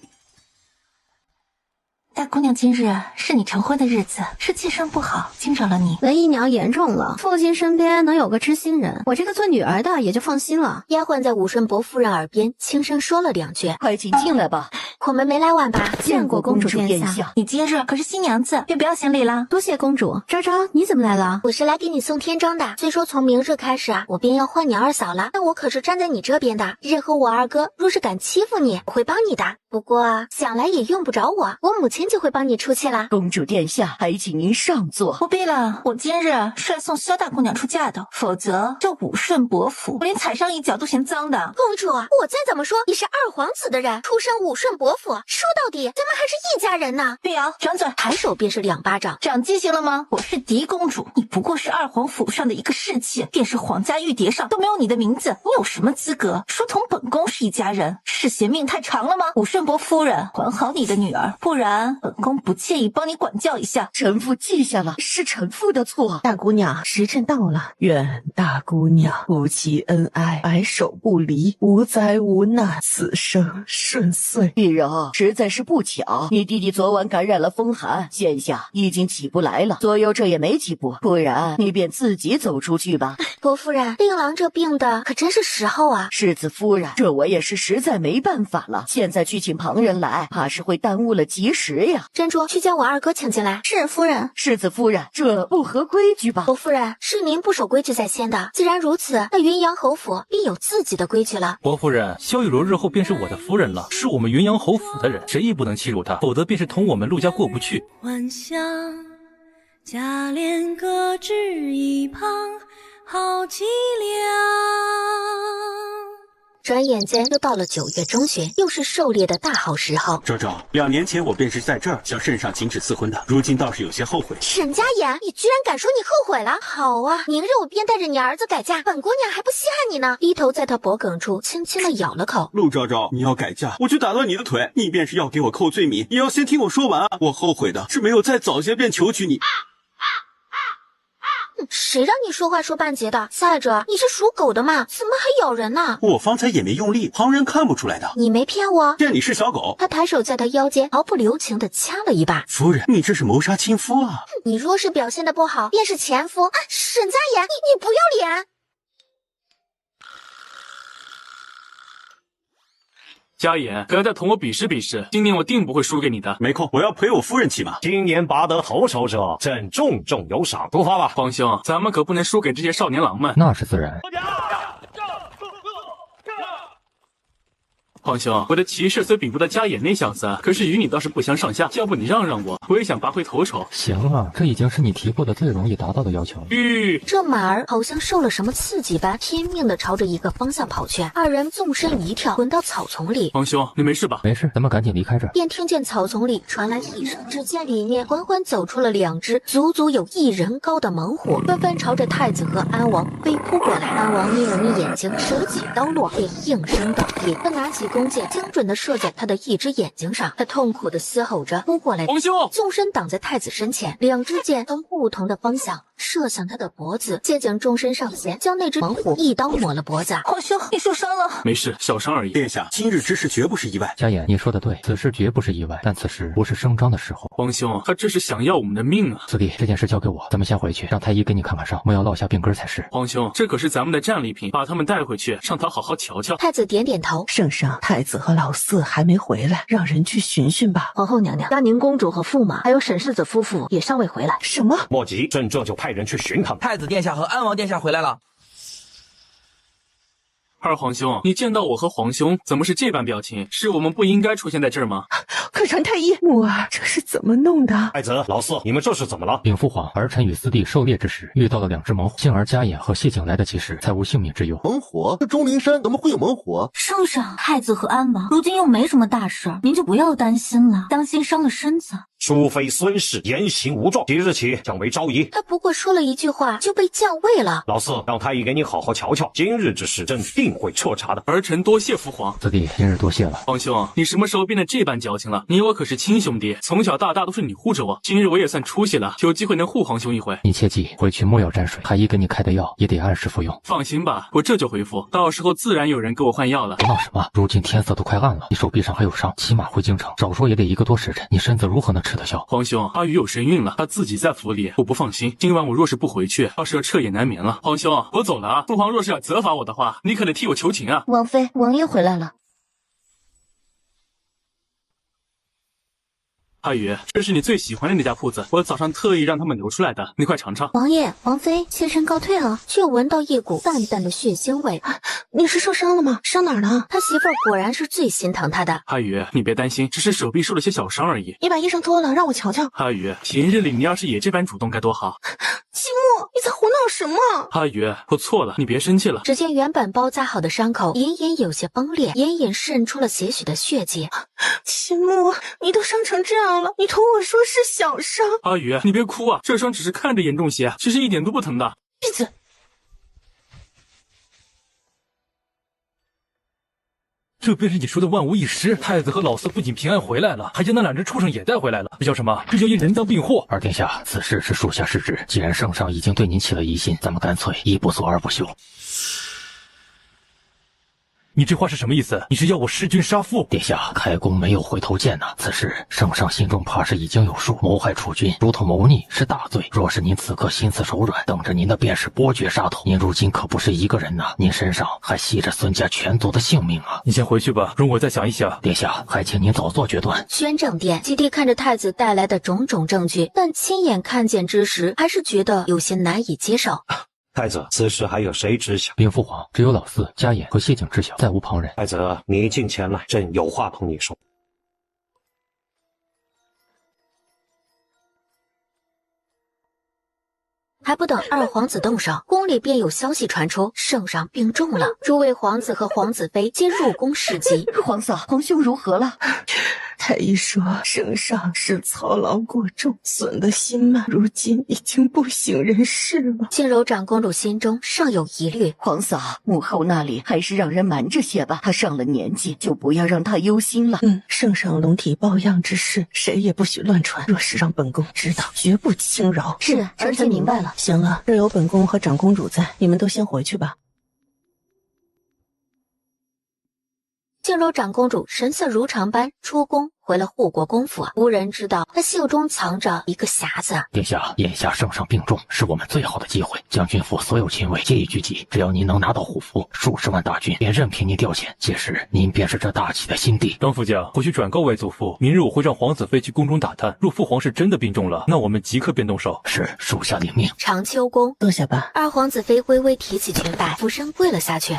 大姑娘，今日是你成婚的日子，是妾身不好惊扰了你。文姨娘言重了，父亲身边能有个知心人，我这个做女儿的也就放心了。丫鬟在武顺伯夫人耳边轻声说了2句：“快请进来吧。”孔门没来晚吧？见过公主殿下。你今日可是新娘子，便不要行礼啦。多谢公主。昭昭，你怎么来了？我是来给你送天章的。虽说从明日开始啊，我便要换你二嫂了，但我可是站在你这边的。日后我二哥若是敢欺负你，我会帮你的。不过想来也用不着我母亲就会帮你出气啦。公主殿下，还请您上座。不必了，我今日是来送萧大姑娘出嫁的，否则这武顺伯府，我连踩上一脚都嫌脏的。公主，我再怎么说也是二皇子的人，出身武顺伯府，说到底咱们还是一家人呢。碧瑶，张嘴，抬手便是2巴掌。长记性了吗？我是嫡公主，你不过是二皇府上的一个侍妾，便是皇家玉蝶上都没有你的名字，你有什么资格说同本宫是一家人？是嫌命太长了吗？武顺伯夫人，管好你的女儿，不然本宫不介意帮你管教一下。臣妇记下了，是臣妇的错。大姑娘，时辰到了，愿大姑娘夫妻恩爱，白首不离，无灾无难，此生顺遂。碧柔，实在是不巧，你弟弟昨晚感染了风寒，现下已经起不来了。左右这也没几步，不然你便自己走出去吧。伯夫人，令郎这病的可真是时候啊。世子夫人，这我也是实在没办法了，现在去请旁人来，怕是会耽误了吉时呀。珍珠，去将我二哥请进来。是夫人。世子夫人，这不合规矩吧？伯夫人，是您不守规矩在先的，既然如此，那云阳侯府必有自己的规矩了。伯夫人，萧玉茹日后便是我的夫人了，是我们云阳侯府的人，谁也不能欺辱她，否则便是同我们陆家过不去。幻想贾琏搁置一旁，好凄凉。转眼间又到了9月中旬，又是狩猎的大好时候。昭昭，2年前我便是在这儿向圣上请旨赐婚的，如今倒是有些后悔。沈家言，你居然敢说你后悔了？好啊，明日我便带着你儿子改嫁，本姑娘还不稀罕你呢。低头在他脖梗处轻轻的咬了口。陆昭昭，你要改嫁，我就打断你的腿，你便是要给我扣罪名，也要先听我说完啊！我后悔的是没有再早些便求娶你。谁让你说话说半截的？再者，你是属狗的嘛，怎么还咬人呢？我方才也没用力，旁人看不出来的。你没骗我，见你是小狗。他抬手在他腰间毫不留情地掐了一把。夫人，你这是谋杀亲夫啊！你若是表现得不好，便是前夫。沈家言，你不要脸！家言，不要再同我比试比试，今年我定不会输给你的。没空，我要陪我夫人骑马。今年拔得头筹者，朕重重有赏。出发吧，皇兄，咱们可不能输给这些少年郎们。那是自然。皇兄，我的骑士虽比不得家眼那小子，可是与你倒是不相上下。要不你让让我，我也想拔回头筹。行啊，这已经是你提过的最容易达到的要求了。这马儿好像受了什么刺激般，拼命地朝着一个方向跑去。二人纵身一跳，滚到草丛里。皇兄，你没事吧？没事，咱们赶紧离开这儿。便听见草丛里传来一声，只见里面缓缓走出了2只足足有1人高的猛虎，纷纷朝着太子和安王飞扑过来。安王眯了眯眼睛，手起刀落，便应声倒地。他拿起弓箭，精准地射在他的一只眼睛上。他痛苦地嘶吼着扑过来，皇兄纵身挡在太子身前，2支箭从不同的方向射向他的脖子。借将终身上弦，将那只猛虎一刀抹了脖子。皇兄，你受伤了？没事，小伤而已。殿下，今日之事绝不是意外。家眼，你说的对，此事绝不是意外，但此时不是声张的时候。皇兄，他这是想要我们的命啊！四弟，这件事交给我，咱们先回去，让太医给你看看伤，莫要落下病根才是。皇兄，这可是咱们的战利品，把他们带回去，让他好好瞧瞧。太子点点头。圣上，太子和老四还没回来，让人去寻寻吧。皇后娘娘，嘉宁公主和驸马还有沈世子夫妇也尚未回来。什么？莫急，朕这就派人去寻他们。太子殿下和安王殿下回来了。二皇兄，你见到我和皇兄怎么是这般表情？是我们不应该出现在这儿吗？可传太医，母儿这是怎么弄的？太子、老四，你们这是怎么了？禀父皇，儿臣与四弟狩猎之时遇到了2只猛虎，幸而家眼和谢景来得及时，才无性命之忧。猛虎？这钟灵山怎么会有猛虎？圣上，太子和安王如今又没什么大事，您就不要担心了，当心伤了身子。淑妃孙氏言行无状，即日起降为昭仪。他不过说了一句话就被降位了。老四，让太医给你好好瞧瞧，今日之事朕定会彻查的。儿臣多谢父皇。四弟，今日多谢了。皇兄，你什么时候变得这般矫情了？你我可是亲兄弟，从小到大都是你护着我，今日我也算出息了，有机会能护皇兄一回。你切记，回去莫要沾水，太医给你开的药也得按时服用。放心吧，我这就回复，到时候自然有人给我换药了。别闹什么？如今天色都快暗了，你手臂上还有伤，起码回京城，少说也得1个多时辰，你身子如何能吃得消？皇兄，阿宇有身孕了，她自己在府里，我不放心。今晚我若是不回去，到时候彻夜难眠了。皇兄，我走了啊！父皇若是要责罚我的话，你可得替我求情啊！王妃，王爷回来了。阿宇，这是你最喜欢的那家铺子，我早上特意让他们留出来的，你快尝尝。王爷、王妃，妾身告退了。却闻到一股淡淡的血腥味。你是受伤了吗？伤哪儿了？他媳妇儿果然是最心疼他的。阿宇，你别担心，只是手臂受了些小伤而已。你把衣裳脱了，让我瞧瞧。阿宇，平日里你要是也这般主动该多好。季墨，你在胡闹什么？阿宇，我错了，你别生气了。只见原本包扎好的伤口隐隐有些崩裂，隐隐渗出了些许的血迹。季墨，你都伤成这样了，你同我说是小伤。阿宇，你别哭啊，这伤只是看着严重些，其实一点都不疼的。闭嘴！这便是你说的万无一失。太子和老四不仅平安回来了，还将那2只畜生也带回来了。这叫什么？这叫一人赃并获。二殿下，此事是属下失职。既然圣上已经对您起了疑心，咱们干脆一不做二不休。你这话是什么意思？你是要我弑君杀父？殿下，开弓没有回头箭呐！此事圣上心中怕是已经有数，谋害储君，如同谋逆是大罪。若是您此刻心慈手软，等着您的便是剥决杀头。您如今可不是一个人呐，您身上还系着孙家全族的性命啊！你先回去吧，容我再想一想。殿下，还请您早做决断。宣政殿，基地看着太子带来的种种证据，但亲眼看见之时，还是觉得有些难以接受。太子，此事还有谁知晓？禀父皇，只有老四、家眼和谢景知晓，再无旁人。太子，你进前来，朕有话同你说。还不等二皇子动手，宫里便有消息传出，圣上病重了。诸位皇子和皇子妃皆入宫侍疾。皇嫂，皇兄如何了？太医说，圣上是操劳过重，损了心脉，如今已经不省人事了。静柔长公主心中尚有疑虑，皇嫂，母后那里还是让人瞒着些吧。她上了年纪，就不要让她忧心了。圣上龙体抱恙之事，谁也不许乱传。若是让本宫知道，绝不轻饶。是，儿臣明白了。行了，这有本宫和长公主在，你们都先回去吧。静柔长公主神色如常般出宫，回了护国公府。无人知道她袖中藏着一个匣子。殿下，眼下圣上病重，是我们最好的机会。将军府所有亲卫皆已聚集，只要您能拿到虎符，数十万大军便任凭您调遣。届时您便是这大齐的新帝。张副将，回去转告外祖父，明日我会让皇子妃去宫中打探。若父皇是真的病重了，那我们即刻便动手。是，属下领命。长秋宫，坐下吧。二皇子妃微微提起裙摆，俯身跪了下去。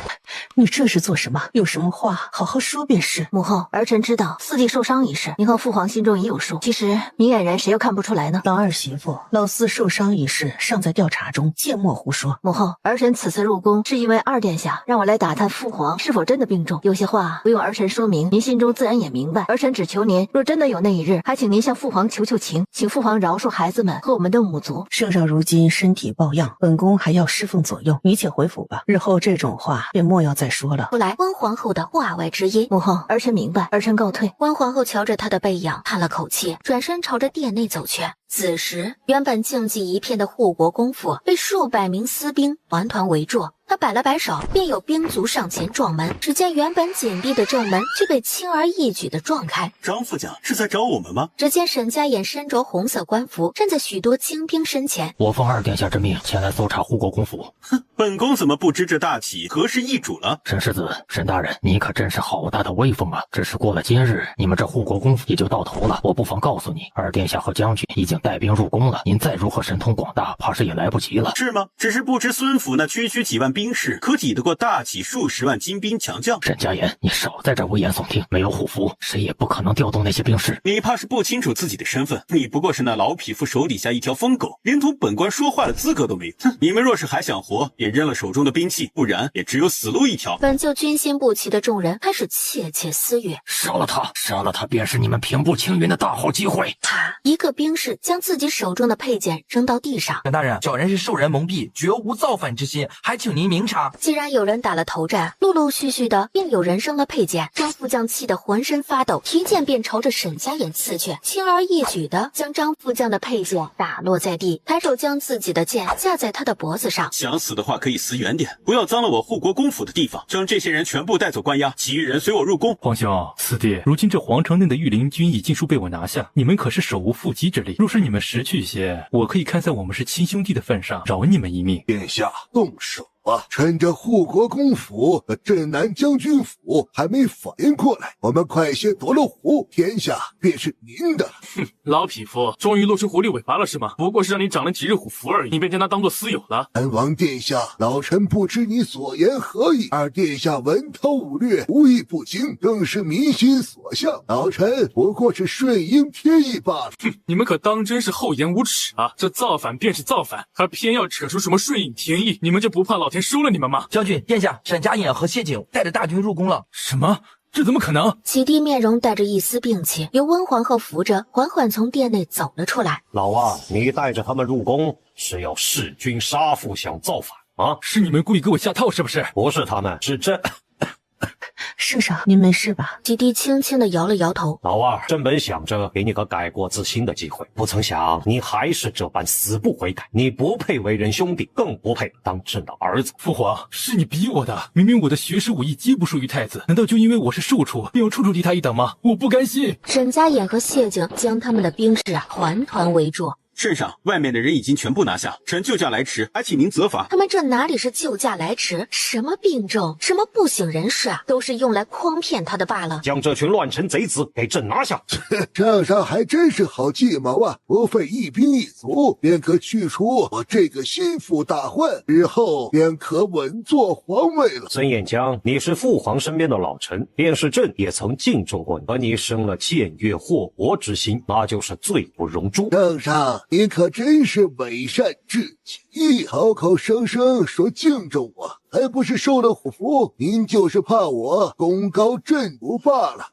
你这是做什么？有什么话好好说便是。母后，儿臣知道四弟受伤一事，您和父皇心中已有数。其实明眼人谁又看不出来呢？老二媳妇，老四受伤一事尚在调查中，切莫胡说。母后，儿臣此次入宫是因为二殿下让我来打探父皇是否真的病重，有些话不用儿臣说明，您心中自然也明白。儿臣只求您，若真的有那一日，还请您向父皇求求情，请父皇饶恕孩子们和我们的母族。圣上如今身体抱恙，本宫还要侍奉左右，你且回府吧。日后这种话便莫要再说了。出来温皇后的话外之音。母后，儿臣明白，儿臣告退。温皇后瞧着他的背影，叹了口气，转身朝着殿内走去。此时，原本静寂一片的护国公府被数百名私兵团团围住。他摆了摆手，便有兵卒上前撞门。只见原本紧闭的正门却被轻而易举地撞开。张副将是在找我们吗？只见沈家眼身着红色官服，站在许多精兵身前。我奉二殿下之命前来搜查护国公府。哼，本宫怎么不知这大起何时易主了？沈世子，沈大人，你可真是好大的威风啊！只是过了今日，你们这护国公府也就到头了。我不妨告诉你，二殿下和将军已经经带兵入宫了，您再如何神通广大，怕是也来不及了。是吗？只是不知孙府那区几万兵士，可抵得过大起数十万精兵强将？沈家言，你少在这危言耸听，没有虎符，谁也不可能调动那些兵士。你怕是不清楚自己的身份，你不过是那老匹夫手底下一条疯狗，连同本官说话的资格都没有。哼！你们若是还想活，便扔了手中的兵器，不然也只有死路一条。本就军心不齐的众人开始窃窃私语。杀了他，杀了他，便是你们平步青云的大好机会。一个兵士将自己手中的佩剑扔到地上。沈大人，小人是受人蒙蔽，绝无造反之心，还请您明察。既然有人打了头阵，陆陆续续的便有人扔了佩剑。张副将气得浑身发抖，提剑便朝着沈家言刺去，轻而易举的将张副将的佩剑打落在地，抬手将自己的剑架在他的脖子上。想死的话可以死远点，不要脏了我护国公府的地方。将这些人全部带走关押，其余人随我入宫。皇兄，四弟，如今这皇城内的御林军已尽数被我拿下，你们可是手无缚鸡之力。若是你们识趣些，我可以看在我们是亲兄弟的份上，饶你们一命。殿下，动手！趁着护国公府和镇南将军府还没反应过来，我们快些夺了湖，天下便是您的。哼，老匹夫，终于露出狐狸尾巴了是吗？不过是让你长了几日虎符而已，你便将他当作私有了。南王殿下，老臣不知你所言何意，二殿下文韬武略，无一不精，正是民心所向。老臣不过是顺应天意罢了。哼，你们可当真是厚颜无耻啊！这造反便是造反，还偏要扯出什么顺应天意，你们就不怕老天收了你们吗？将军，殿下，沈家衍和谢景带着大军入宫了。什么？这怎么可能？启帝面容带着一丝病气，由温皇后扶着，缓缓从殿内走了出来。老王，你带着他们入宫，是要弑君杀父，想造反吗？是你们故意给我下套是不是？不是他们，是朕。圣上，您没事吧？启帝轻轻地摇了摇头。老二，朕本想着给你个改过自新的机会，不曾想你还是这般死不悔改。你不配为人兄弟，更不配当朕的儿子。父皇，是你逼我的，明明我的学识武艺皆不输于太子，难道就因为我是庶出，便要处处低他一等吗？我不甘心。沈家衍和谢景将他们的兵士团团围住。圣上，外面的人已经全部拿下，臣救驾来迟，还请您责罚。他们这哪里是救驾来迟，什么病症，什么不省人事啊，都是用来诓骗他的罢了。将这群乱臣贼子给朕拿下！圣上还真是好计谋啊！不费一兵一卒，便可去除我这个心腹大患，日后便可稳坐皇位了。孙彦江，你是父皇身边的老臣，便是朕也曾敬重过你，而你生了僭越祸国之心，那就是罪不容诛。圣上，您可真是伪善至极，口口声声说敬重我，还不是受了虎符？您就是怕我功高震主罢了。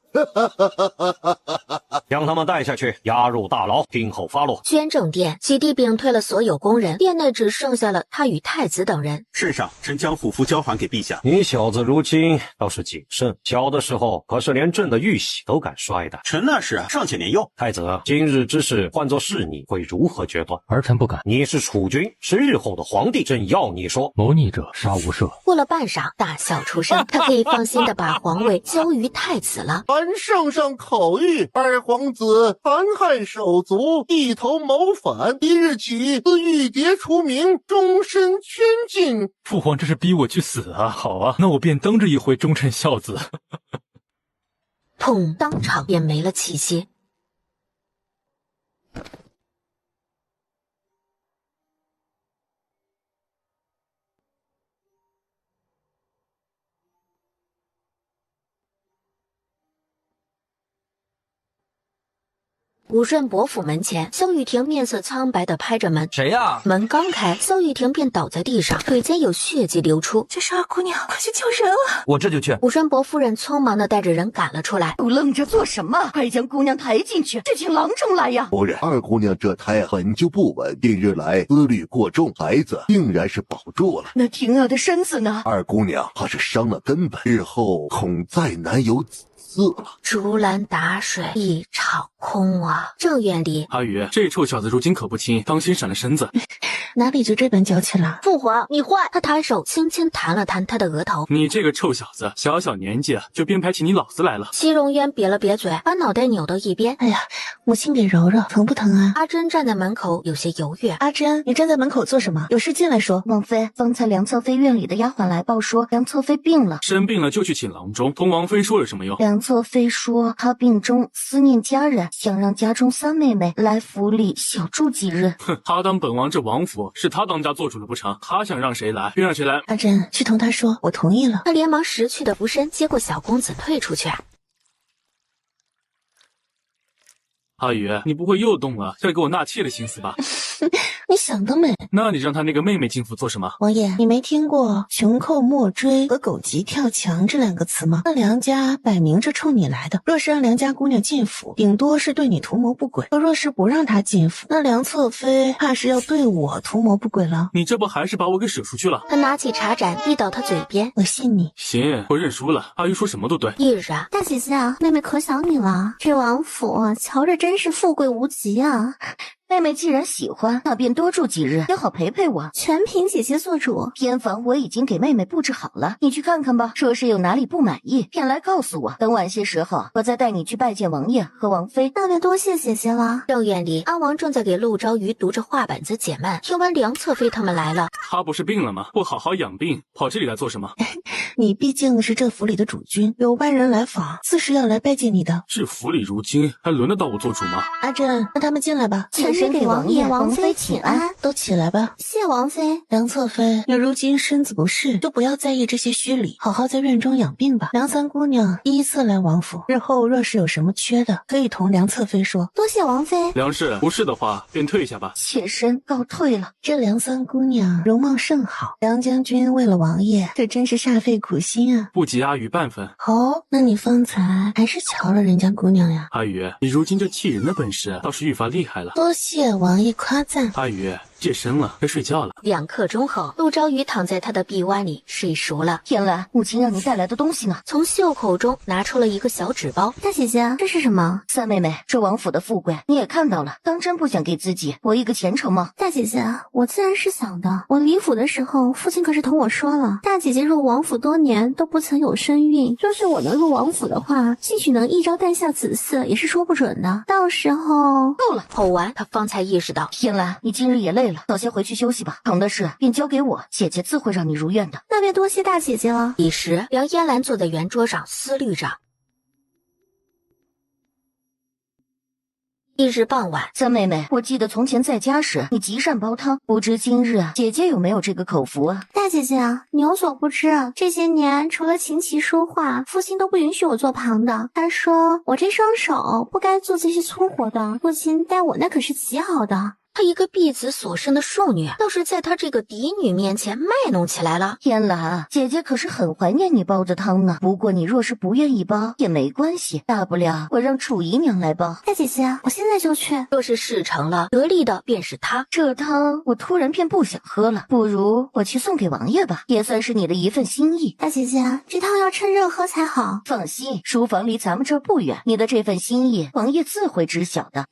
将他们带下去，押入大牢，听候发落。宣政殿，启帝屏退了所有宫人，殿内只剩下了他与太子等人。圣上，臣将虎符交还给陛下。你小子如今倒是谨慎，小的时候可是连朕的玉玺都敢摔的。臣那是尚且年幼。太子，今日之事换作是你，会如何决断？儿臣不敢。你是储君，是日后的皇帝，朕要你说。谋逆者杀无赦。过了半晌，大笑出声，他可以放心的把皇位交于太子了。圣上口谕，二皇子残害手足，一头谋反，即日起自玉牒除名，终身圈禁。父皇这是逼我去死啊！好啊，那我便当这一回忠臣孝子。砰！当场便没了气息。武顺伯府门前，萧雨婷面色苍白地拍着门。谁呀？门刚开，萧雨婷便倒在地上，腿间有血迹流出。这是二姑娘，快去救人啊！我这就去。武顺伯夫人匆忙地带着人赶了出来。都愣着做什么？快将姑娘抬进去，去请郎中来呀！夫人，二姑娘这胎本就不稳，近日来思虑过重，孩子定然是保住了。那婷儿的身子呢？二姑娘怕是伤了根本，日后恐再难有子了。竹篮打水一场空啊！正院里，阿宇，这臭小子如今可不轻，当心闪了身子。哪里就这般娇气了？父皇，你坏！他抬手轻轻弹了弹他的额头。你这个臭小子，小小年纪就编排起你老子来了。戚荣渊瘪了瘪嘴，把脑袋扭到一边。哎呀，母亲给揉揉，疼不疼啊？阿珍站在门口，有些犹豫。阿珍，你站在门口做什么？有事进来说。王妃，方才梁侧妃院里的丫鬟来报说梁侧妃病了，生病了就去请郎中，同王妃说有什么用？梁侧妃说她病中思念家人，想让家中三妹妹来府里小住几日。哼，他当本王这王府是他当家做主了不成？他想让谁来便让谁来。阿珍，去同他说，我同意了。他连忙识趣的俯身接过小公子退出去。阿宇，你不会又动了要给我纳妾的心思吧？你想得美！那你让他那个妹妹进府做什么？王爷，你没听过穷寇莫追和狗急跳墙这2个词吗？那梁家摆明着冲你来的，若是让梁家姑娘进府，顶多是对你图谋不轨；若是不让她进府，那梁侧妃怕是要对我图谋不轨了。你这不还是把我给使出去了？他拿起茶盏递到他嘴边，我信你。行，我认输了。阿姨说什么都对。翌日啊，大姐姐啊，妹妹可想你了。这王府瞧着真是富贵无极啊。妹妹既然喜欢，那便多住几日，也好陪陪我。全凭姐姐做主。偏房我已经给妹妹布置好了，你去看看吧。若是有哪里不满意，便来告诉我。等晚些时候，我再带你去拜见王爷和王妃。那便多谢姐姐了。正院里，阿王正在给陆昭瑜读着话本子解闷。听闻梁侧妃他们来了，他不是病了吗？不好好养病，跑这里来做什么？你毕竟是这府里的主君，有外人来访，自是要来拜见你的。这府里如今还轮得到我做主吗？阿珍，让他们进来吧。臣身给王爷、王妃请安。都起来吧。谢王妃。梁侧妃，你如今身子不适，就不要在意这些虚礼，好好在院中养病吧。梁三姑娘第一次来王府，日后若是有什么缺的，可以同梁侧妃说。多谢王妃。梁氏，不是的话便退下吧。妾身告退了。这梁三姑娘容貌甚好，梁将军为了王爷，可真是煞费苦心啊。不及阿宇半分。哦，那你方才还是瞧了人家姑娘呀？阿宇，你如今这气人的本事倒是愈发厉害了。多谢王爷夸赞。阿宇，夜深了，该睡觉了。2刻钟后，陆昭瑜躺在他的臂弯里睡熟了。天蓝，母亲让你带来的东西呢？从袖口中拿出了一个小纸包。大姐姐，这是什么？三妹妹，这王府的富贵你也看到了，当真不想给自己博一个前程吗？大姐姐，我自然是想的。我离府的时候，父亲可是同我说了，大姐姐入王府多年都不曾有身孕，若是我能入王府的话，兴许能一朝诞下子嗣，也是说不准的。到时候够了。吼完，他方才意识到，天蓝，你今日也累了，早些回去休息吧。疼的事便交给我，姐姐自会让你如愿的。那便多谢大姐姐了。彼时，梁嫣兰坐在圆桌上思虑着。一日傍晚，三妹妹，我记得从前在家时，你极善煲汤，不知今日姐姐有没有这个口福啊？大姐姐，你有所不知，这些年除了琴棋书画，父亲都不允许我做旁的。他说我这双手不该做这些粗活的，父亲待我那可是极好的。她一个婢子所生的庶女，倒是在她这个嫡女面前卖弄起来了。天蓝，姐姐可是很怀念你煲的汤呢。不过你若是不愿意煲也没关系，大不了我让楚姨娘来煲。大姐姐，我现在就去。若是事成了，得利的便是她。这汤我突然便不想喝了，不如我去送给王爷吧，也算是你的一份心意。大姐姐，这汤要趁热喝才好。放心，书房离咱们这儿不远，你的这份心意，王爷自会知晓的。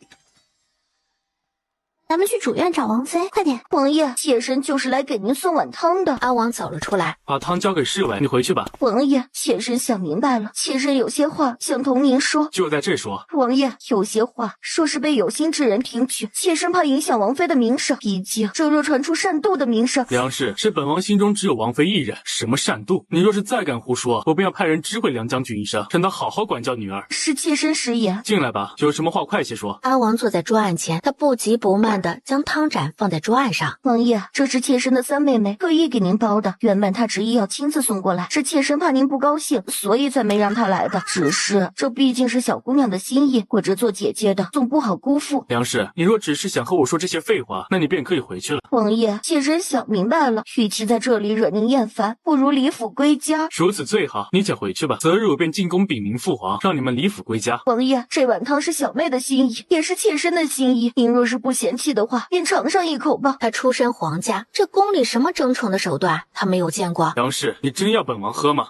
咱们去主院找王妃，快点！王爷，妾身就是来给您送碗汤的。阿王走了出来，把汤交给侍卫，你回去吧。王爷，妾身想明白了，妾身有些话想同您说。就在这说。王爷，有些话说是被有心之人听取，妾身怕影响王妃的名声，毕竟这若传出善妒的名声。梁氏，是本王心中只有王妃一人，什么善妒？你若是再敢胡说，我便要派人知会梁将军一声，让他好好管教女儿。是妾身食言。进来吧，有什么话快些说。阿王坐在桌案前，他不急不慢地将汤盏放在桌案上。王爷，这是妾身的三妹妹特意给您包的，原本她执意要亲自送过来，是妾身怕您不高兴，所以才没让她来的。只是这毕竟是小姑娘的心意，我这做姐姐的总不好辜负。梁氏，你若只是想和我说这些废话，那你便可以回去了。王爷，妾身想明白了，与其在这里惹您厌烦，不如离府归家。如此最好，你且回去吧。择日我便进宫禀明父皇，让你们离府归家。王爷，这碗汤是小妹的心意，也是妾身的心意，您若是不嫌弃的话，便尝上一口吧。他出身皇家，这宫里什么争宠的手段他没有见过。梁氏，你真要本王喝吗？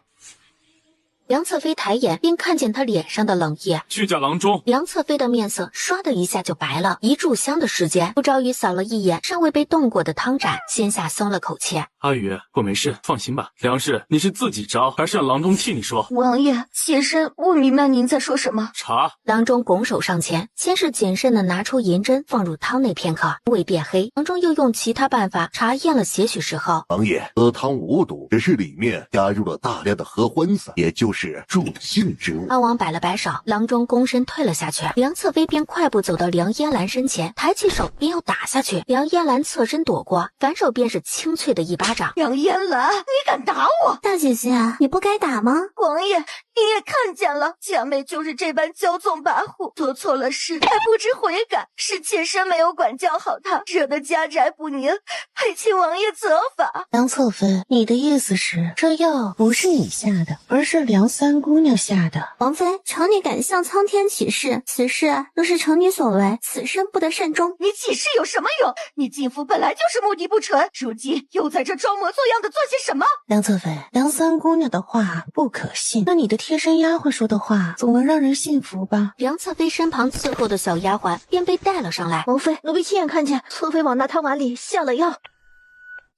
梁侧妃抬眼，便看见他脸上的冷意。去叫郎中。梁侧妃的面色唰的一下就白了。一炷香的时间，顾昭宇扫了一眼尚未被动过的汤盏，心下松了口气。阿宇，我没事，放心吧。梁氏，你是自己招，还是让郎中替你说？王爷，妾身不明白您在说什么。茶。郎中拱手上前，先是谨慎的拿出银针放入汤内片刻，未变黑。郎中又用其他办法查验了些许时候，王爷，此汤无毒，只是里面加入了大量的合欢散，也就是助兴之物。阿王摆了摆手，郎中躬身退了下去。梁侧妃便快步走到梁嫣兰身前，抬起手便要打下去。梁嫣兰侧身躲过，反手便是清脆的一巴掌。梁嫣兰，你敢打我？大姐姐，你不该打吗？王爷，你也看见了，佳妹就是这般骄纵跋扈，做错了事还不知悔改，是妾身没有管教好她，惹得家宅不宁，还请王爷责罚。梁侧妃，你的意思是，这药不是你下的，而是梁三姑娘下的？王妃，求你敢向苍天起誓，此事若是成你所为，此生不得善终。你起誓有什么用？你继父本来就是目的不纯，如今又在这装模作样的做些什么？梁侧妃，梁三姑娘的话不可信，那你的贴身丫鬟说的话总能让人信服吧？梁侧妃身旁伺候的小丫鬟便被带了上来。王妃，奴婢亲眼看见侧妃往那汤碗里下了药。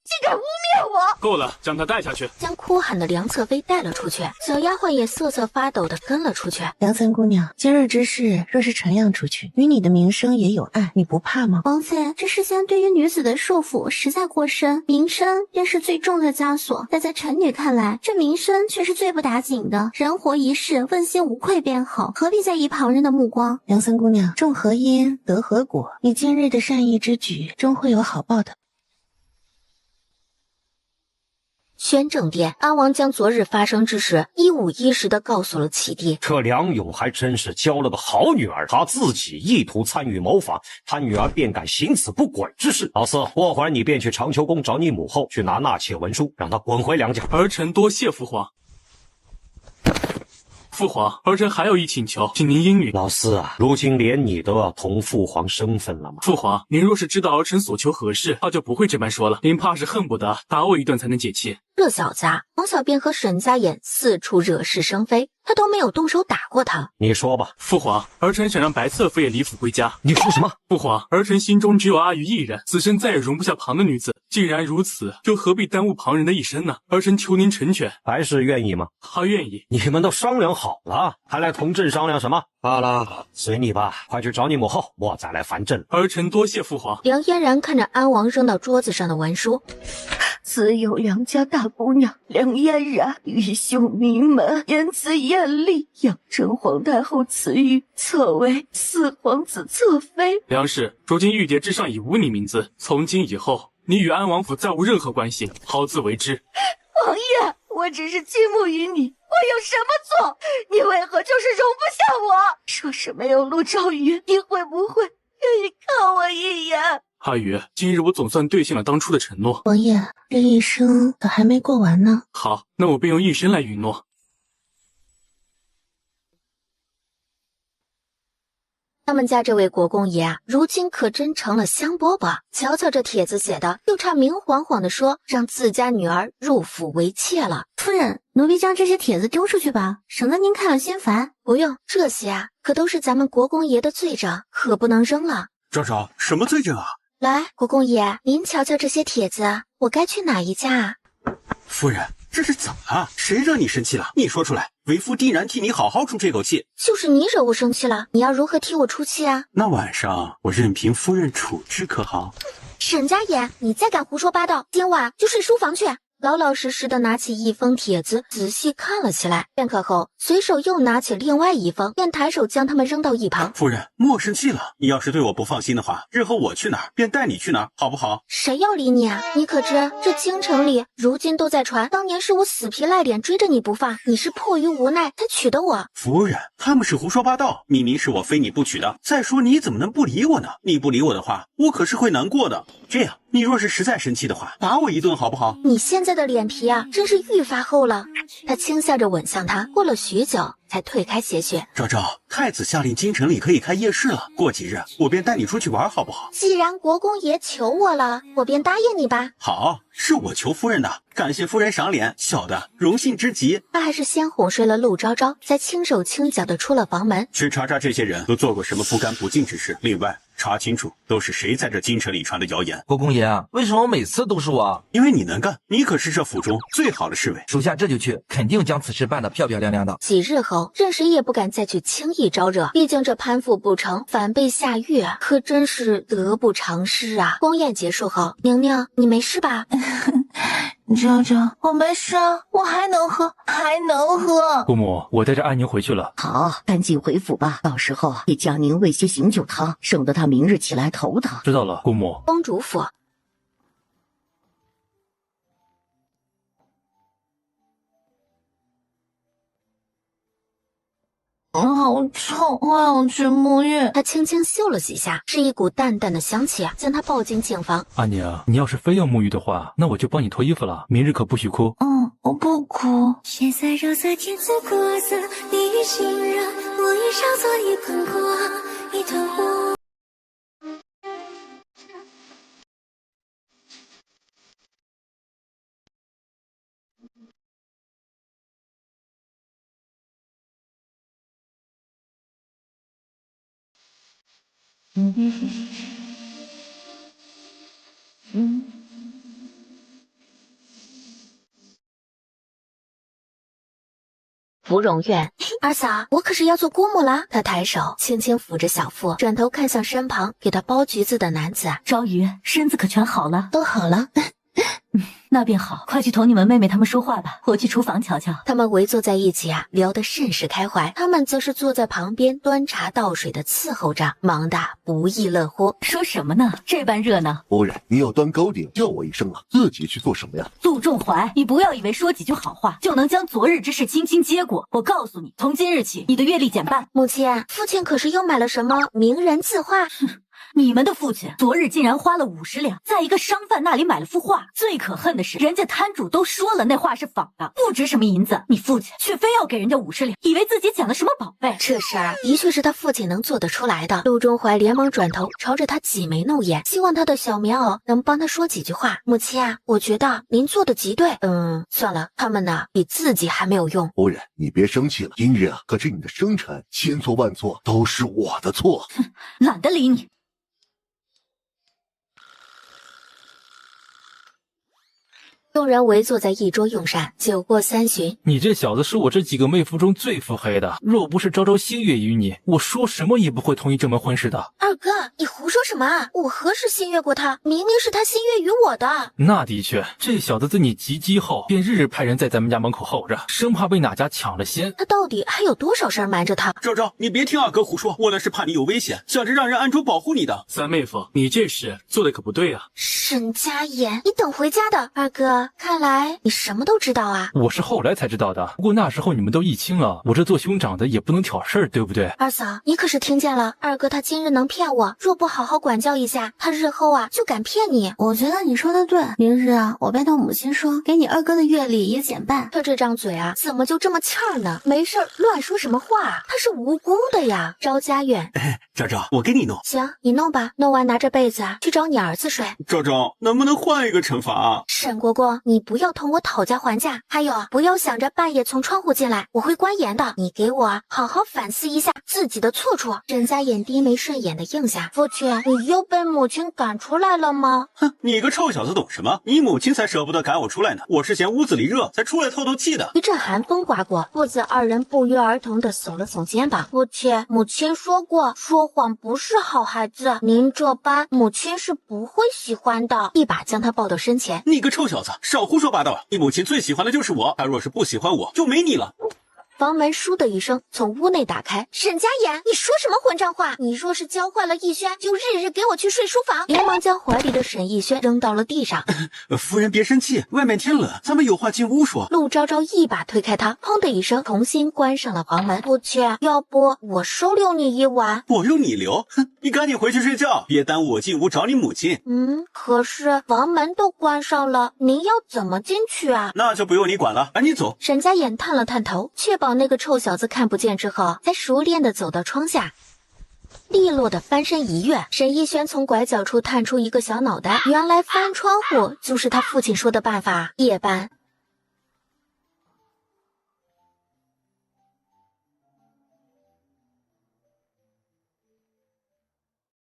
竟敢污蔑我！够了，将他带下去。将哭喊的梁侧妃带了出去，小丫鬟也瑟瑟发抖的跟了出去。梁三姑娘，今日之事若是传扬出去，与你的名声也有碍，你不怕吗？王妃，这世间对于女子的束缚实在过深，名声便是最重的枷锁。但在臣女看来，这名声却是最不打紧的。人活一世，问心无愧便好，何必在意旁人的目光？梁三姑娘，种何因得何果？你今日的善意之举，终会有好报的。宣政殿，阿王将昨日发生之事一五一十的告诉了启帝。这梁勇还真是交了个好女儿，他自己意图参与谋反，他女儿便敢行此不轨之事。老四，过会儿你便去长秋宫找你母后，去拿纳妾文书，让她滚回梁家。儿臣多谢父皇。父皇，儿臣还有一请求，请您应允。老四啊，如今连你都要同父皇生分了吗？父皇，您若是知道儿臣所求何事，他就不会这般说了。您怕是恨不得打我一顿才能解气。这小子从小便和沈家眼四处惹是生非，他都没有动手打过他。你说吧。父皇，儿臣想让白侧妃也离府归家。你说什么？父皇，儿臣心中只有阿谀一人，此生再也容不下旁的女子。既然如此，又何必耽误旁人的一生呢？儿臣求您成全。白氏愿意吗？他愿意。你们都商量好了，还来同朕商量什么？罢了，随你吧，快去找你母后，我再来烦朕。儿臣多谢父皇。梁嫣然看着安王扔到桌子上的文书，自有梁家大姑娘梁嫣然，玉秀名门，言辞艳丽，养真皇太后赐予，册为四皇子侧妃。梁氏，如今玉牒之上已无你名字，从今以后，你与安王府再无任何关系，好自为之。王爷，我只是倾慕于你，我有什么错？你为何就是容不下我？若是没有陆兆宇，你会不会愿意看我一眼？阿宇，今日我总算兑现了当初的承诺。王爷，这一生可还没过完呢。好，那我便用一生来允诺。他们家这位国公爷如今可真成了香饽饽。瞧瞧这帖子写的，就差明晃晃的说让自家女儿入府为妾了。夫人，奴婢将这些帖子丢出去吧，省得您看了心烦。不用，这些可都是咱们国公爷的罪证，可不能扔了。昭昭，什么罪证啊？来，国公爷，您瞧瞧这些帖子，我该去哪一家啊？夫人，这是怎么了？谁惹你生气了？你说出来，为夫定然替你好好出这口气。就是你惹我生气了，你要如何替我出气啊？那晚上我任凭夫人处置可好？沈家爷，你再敢胡说八道，今晚就睡书房去。老老实实的拿起一封帖子仔细看了起来，片刻后随手又拿起另外一封，便抬手将它们扔到一旁。夫人，莫生气了，你要是对我不放心的话，日后我去哪儿便带你去哪儿，好不好？谁要理你啊？你可知这京城里如今都在传，当年是我死皮赖脸追着你不放，你是迫于无奈才娶的我。夫人，他们是胡说八道，明明是我非你不娶的。再说你怎么能不理我呢？你不理我的话，我可是会难过的。这样，你若是实在生气的话，打我一顿好不好？你现在子的脸皮啊，真是愈发厚了。他轻笑着吻向她，过了许久才退开些许。昭昭，太子下令京城里可以开夜市了，过几日我便带你出去玩，好不好？既然国公爷求我了，我便答应你吧。好，是我求夫人的，感谢夫人赏脸，小的荣幸之极。他还是先哄睡了陆昭昭，才轻手轻脚的出了房门，去查查这些人都做过什么不干不净之事。另外，查清楚都是谁在这京城里传的谣言。国公爷啊，为什么每次都是我？因为你能干，你可是这府中最好的侍卫。属下这就去，肯定将此事办得漂漂亮亮的。几日后，任谁也不敢再去轻易招惹，毕竟这攀附不成，反被下狱，可真是得不偿失啊！宫宴结束后，宁宁，你没事吧？昭昭，我没事啊，我还能喝，还能喝。姑母，我带着安宁回去了。好，赶紧回府吧，到时候给佳宁喂些醒酒汤，省得她明日起来头疼。知道了，姑母。公主府。好臭，我要去沐浴。他轻轻嗅了几下，是一股淡淡的香气，将他抱进净房。安宁，你要是非要沐浴的话，那我就帮你脱衣服了，明日可不许哭。我不哭。雪色肉色天姿国色，你与心热，我欲烧作一盆火，一团火。芙蓉院，二嫂，我可是要做姑母了。她抬手轻轻抚着小腹，转头看向身旁给她剥橘子的男子。昭瑜，身子可全好了？都好了。那便好，快去同你们妹妹他们说话吧，我去厨房瞧瞧。他们围坐在一起啊，聊得甚是开怀。他们则是坐在旁边端茶倒水的伺候着，忙得不亦乐乎。说什么呢？这般热闹。夫人，你要端糕点叫我一声啊，自己去做什么呀？陆仲怀，你不要以为说几句好话就能将昨日之事轻轻接过。我告诉你，从今日起，你的月例减半。母亲，父亲可是又买了什么名人字画？你们的父亲昨日竟然花了50两，在一个商贩那里买了幅画。最可恨的是，人家摊主都说了那画是仿的，不值什么银子，你父亲却非要给人家50两，以为自己捡了什么宝贝。这事儿的确是他父亲能做得出来的。陆中怀连忙转头朝着他挤眉弄眼，希望他的小棉袄能帮他说几句话。母亲啊，我觉得您做的极对。算了，他们呢比自己还没有用。夫人，你别生气了，今日啊可是你的生辰，千错万错都是我的错。哼，懒得理你。众人围坐在一桌用膳，酒过3巡。你这小子是我这几个妹夫中最腹黑的，若不是昭昭心悦于你，我说什么也不会同意这门婚事的。二哥，你胡说什么啊？我何时心悦过他？明明是他心悦于我的。那的确，这小子自你及笄后，便日日派人在咱们家门口候着，生怕被哪家抢了先。他到底还有多少事儿瞒着他？昭昭，你别听二哥胡说，我那是怕你有危险，想着让人暗中保护你的。三妹夫，你这事做的可不对啊！沈佳言，你等回家的。二哥，看来你什么都知道啊。我是后来才知道的，不过那时候你们都议清了，我这做兄长的也不能挑事儿，对不对？二嫂，你可是听见了？二哥他今日能骗我，若不好好管教一下，他日后啊就敢骗你。我觉得你说的对，明日啊，我便对母亲说，给你二哥的月例也减半。他这张嘴啊，怎么就这么欠儿呢？没事乱说什么话？他是无辜的呀。昭家院，昭昭，我给你弄。行，你弄吧，弄完拿着被子啊去找你儿子睡。昭昭，能不能换一个惩罚啊？沈国公，你不要同我讨价还价，还有不要想着半夜从窗户进来，我会关严的。你给我好好反思一下自己的错处。沈家眼低眉顺眼的应下，父亲，你又被母亲赶出来了吗？哼，你个臭小子懂什么？你母亲才舍不得赶我出来呢，我是嫌屋子里热才出来透透气的。一阵寒风刮过，父子二人不约而同的耸了耸肩膀。父亲，母亲说过，说谎不是好孩子，您这般母亲是不会喜欢的。一把将他抱到身前。你个臭小子，少胡说八道！你母亲最喜欢的就是我，她若是不喜欢我，就没你了。房门倏的一声从屋内打开。沈家言，你说什么混账话？你若是教坏了逸轩，就日日给我去睡书房！连忙将怀里的沈逸轩扔到了地上。夫人别生气，外面天冷，咱们有话进屋说。陆昭昭一把推开他，砰的一声重新关上了房门。父亲，要不我收留你一晚？我用你留？哼，你赶紧回去睡觉，别耽误我进屋找你母亲。可是房门都关上了，您要怎么进去啊？那就不用你管了，赶紧走。沈家眼探了探头，确保那个臭小子看不见之后，才熟练的走到窗下，利落的翻身一跃。沈逸轩从拐角处探出一个小脑袋，原来翻窗户就是他父亲说的办法。夜班